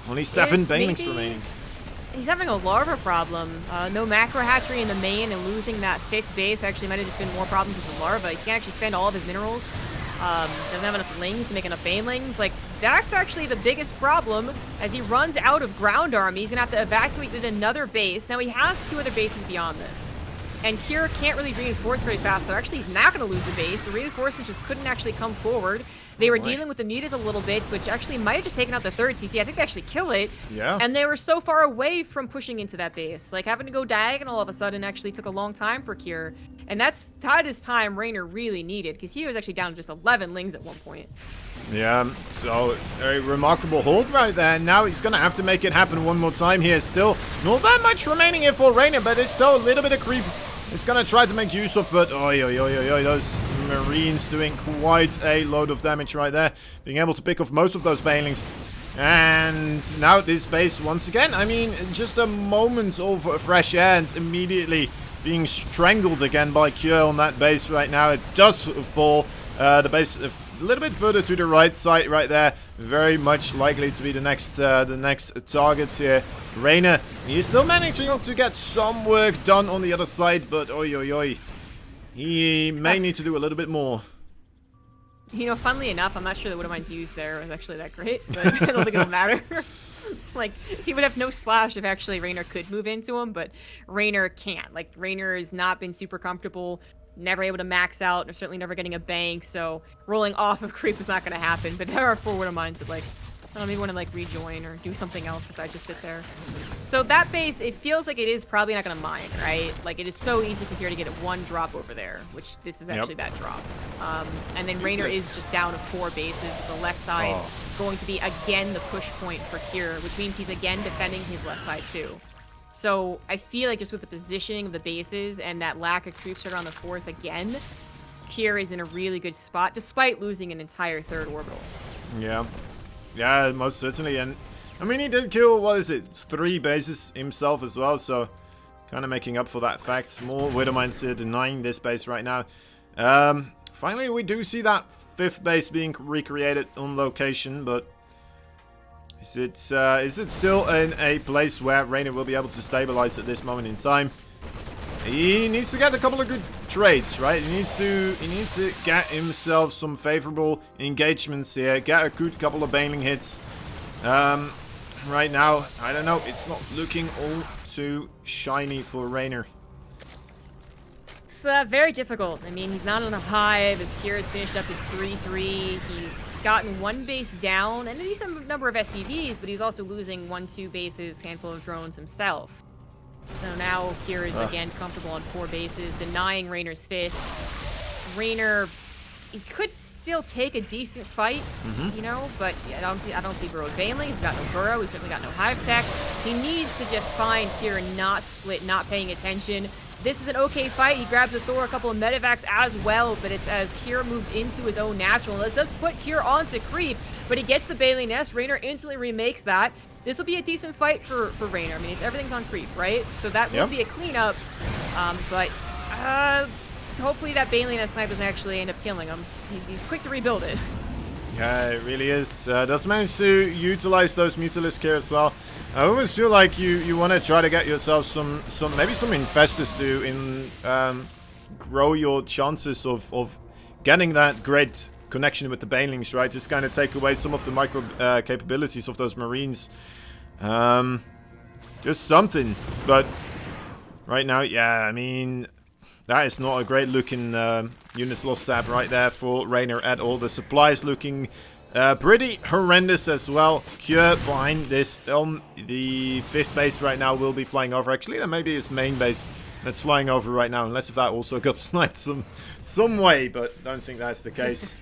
Only 7 banelings remaining. He's having a larva problem. No macro hatchery in the main, and losing that 5th base actually might have just been more problems with the larva. He can't actually spend all of his minerals. Doesn't have enough lings to make enough banelings. Like, that's actually the biggest problem. As he runs out of ground army, he's gonna have to evacuate to another base. Now he has 2 other bases beyond this. And Kira can't really reinforce very fast, so actually he's not gonna lose the base. The reinforcements just couldn't actually come forward. They were dealing with the mutas a little bit, which actually might have just taken out the 3rd CC. I think they actually kill it. Yeah. And they were so far away from pushing into that base. Like, having to go diagonal all of a sudden actually took a long time for Kier. And that is time Raynor really needed, because he was actually down to just 11 lings at one point. Yeah, so a remarkable hold right there. Now he's going to have to make it happen one more time here. Still not that much remaining here for Raynor, but there's still a little bit of creep. It's going to try to make use of, but those Marines doing quite a load of damage right there. Being able to pick off most of those banelings. And now this base once again, I mean, just a moment of fresh air and immediately being strangled again by Kyo on that base right now. It does fall. The base a little bit further to the right side right there. Very much likely to be the next target here. Raynor, he's still managing to get some work done on the other side, but he may need to do a little bit more. You know, funnily enough, I'm not sure that Widow Mine's used there was actually that great, but I don't think it'll matter. Like, he would have no splash if actually Raynor could move into him, but Raynor can't. Like, Raynor has not been super comfortable, never able to max out, or certainly never getting a bank, so rolling off of creep is not going to happen. But there are 4 Widow Mines that, like, maybe want to, like, rejoin or do something else besides just sit there. So that base, it feels like it is probably not going to mine, right? Like, it is so easy for here to get 1 drop over there, which this is actually that drop. And then Raynor is just down to 4 bases, with the left side going to be, again, the push point for Kier, which means he's, again, defending his left side, too. So I feel like just with the positioning of the bases and that lack of creep start on the 4th again, Kier is in a really good spot, despite losing an entire 3rd orbital. Yeah. Yeah, most certainly. And I mean, he did kill, what is it, 3 bases himself as well, so Kind of making up for that fact. More Widowmines denying this base right now. Finally, we do see that 5th base being recreated on location, but is it still in a place where Reynor will be able to stabilize at this moment in time? He needs to get a couple of good trades, right? He needs to get himself some favorable engagements here, get a good couple of bailing hits. Right now, I don't know, it's not looking all too shiny for Reynor. It's very difficult. I mean, he's not on a hive. His Kira has finished up his 3-3. He's gotten 1 base down and a decent number of SCVs, but he's also losing 1-2 bases, handful of drones himself. So now Kira's again comfortable on 4 bases, denying Raynor's 5th. Reynor, he could still take a decent fight, you know, but I don't see Burrow bailing. He's got no Burrow. He's certainly got no hive tech. He needs to just find Kira not split, not paying attention. This is an okay fight. He grabs a Thor, a couple of medevacs as well, but it's as Kira moves into his own natural. It does put Kira onto creep, but he gets the Bailey Nest. Reynor instantly remakes that. This will be a decent fight for Reynor. I mean, everything's on creep, right? So that will be a cleanup, but hopefully that Bailey Nest snipe doesn't actually end up killing him. He's quick to rebuild it. Yeah, it really is. Does manage to utilize those Mutalisk here as well. I almost feel like you want to try to get yourself some maybe some infestors to grow your chances of getting that great connection with the Banelings, right? Just kind of take away some of the micro capabilities of those Marines. Just something. But right now, yeah, I mean, that is not a great looking units lost tab right there for Reynor at all. The supplies looking pretty horrendous as well. Cure behind this on the 5th base right now will be flying over. Actually, that may be his main base that's flying over right now, unless if that also got sniped some way, but don't think that's the case.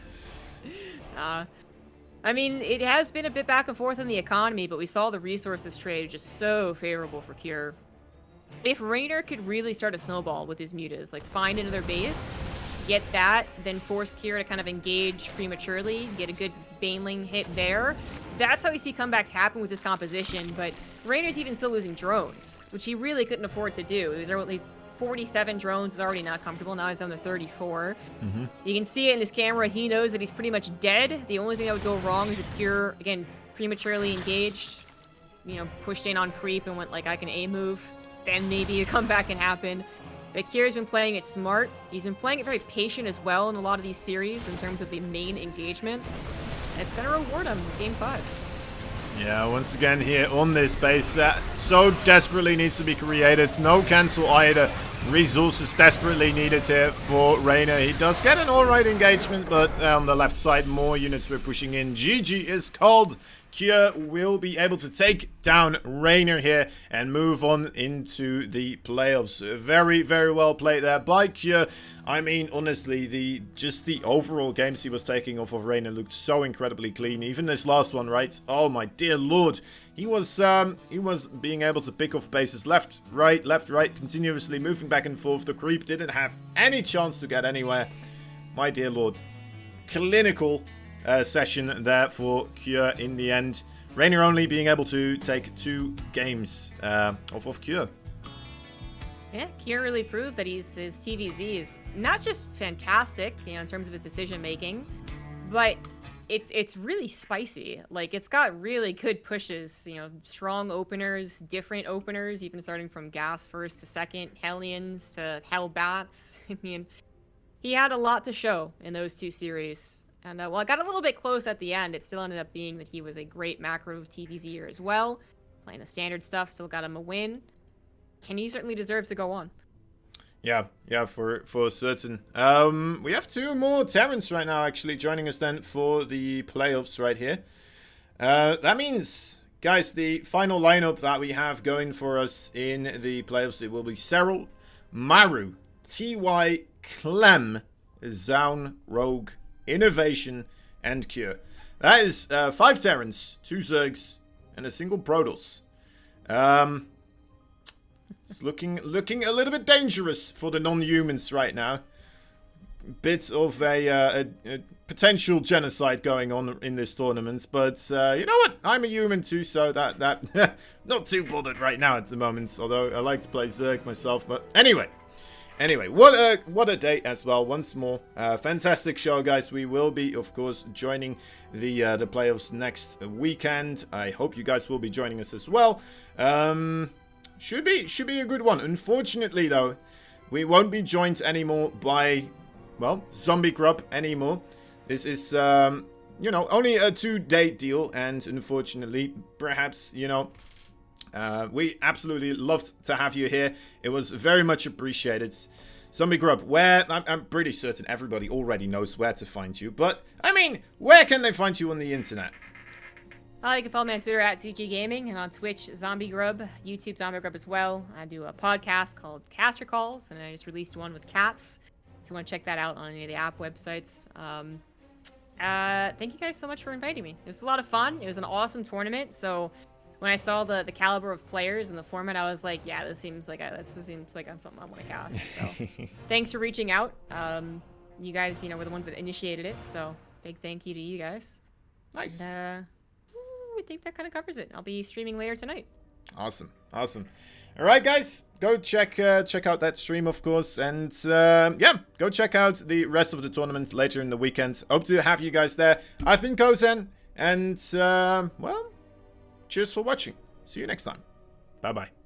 I mean, it has been a bit back and forth in the economy, but we saw the resources trade just so favorable for Cure. If Reynor could really start a snowball with his mutas, like find another base, get that, then force Kira to kind of engage prematurely, get a good Baneling hit there. That's how we see comebacks happen with this composition, but Raynor's even still losing drones, which he really couldn't afford to do. He was at least 47 drones, is already not comfortable. Now he's down to 34. You can see it in his camera. He knows that he's pretty much dead. The only thing that would go wrong is if Kira, again, prematurely engaged, you know, pushed in on creep and went like, I can A move, then maybe a comeback can happen. But Kira's been playing it smart. He's been playing it very patient as well in a lot of these series in terms of the main engagements. And it's going to reward him in Game 5. Yeah, once again here on this base that so desperately needs to be created. No cancel either. Resources desperately needed here for Reynor. He does get an alright engagement, but on the left side more units were pushing in. GG is called. Cure will be able to take down Reynor here and move on into the playoffs. Very, very well played there by Cure. I mean, honestly, the overall games he was taking off of Reynor looked so incredibly clean. Even this last one, right? Oh my dear lord. He was being able to pick off bases left, right, continuously moving back and forth. The creep didn't have any chance to get anywhere. My dear lord. Clinical session there for Cure in the end. Reynor only being able to take 2 games off of Cure. Yeah, Cure really proved that his TVZ is not just fantastic, you know, in terms of his decision making, but it's really spicy. Like, it's got really good pushes, you know, strong openers, different openers, even starting from Gas first to second, Hellions to Hellbats. I mean, he had a lot to show in those 2 series. And while it got a little bit close at the end, it still ended up being that he was a great macro TVZer as well. Playing the standard stuff still got him a win. And he certainly deserves to go on. Yeah, for certain. We have 2 more Terrans right now, actually, joining us then for the playoffs right here. That means, guys, the final lineup that we have going for us in the playoffs, it will be Serral, Maru, TY, Clem, Zaun, Rogue, Innovation, and Cure. That is 5 Terrans, 2 Zergs, and a single Protoss. It's looking a little bit dangerous for the non-humans right now. bit of a potential genocide going on in this tournament, but you know what? I'm a human too, so that not too bothered right now at the moment. Although I like to play Zerg myself, but anyway, what a day as well. Once more, fantastic show, guys. We will be, of course, joining the playoffs next weekend. I hope you guys will be joining us as well. Should be a good one. Unfortunately, though, we won't be joined anymore by, well, Zombie Grub anymore. This is, you know, only a 2-day deal, and unfortunately, perhaps, you know, we absolutely loved to have you here. It was very much appreciated. Zombie Grub, where, I'm pretty certain everybody already knows where to find you, but, I mean, where can they find you on the internet? You can follow me on Twitter at CG Gaming, and on Twitch, Zombie Grub, YouTube Zombie Grub as well. I do a podcast called Caster Calls, and I just released one with cats. If you want to check that out on any of the app websites. Thank you guys so much for inviting me. It was a lot of fun. It was an awesome tournament. So when I saw the caliber of players and the format, I was like, yeah, this seems like something I want to cast. So thanks for reaching out. You guys, you know, were the ones that initiated it. So big thank you to you guys. Nice. And, I think that kind of covers it. I'll be streaming later tonight. Awesome. All right, guys, go check out that stream, of course, and yeah, go check out the rest of the tournament later in the weekend. Hope to have you guys there. I've been Kozen, and well, cheers for watching. See you next time. Bye bye.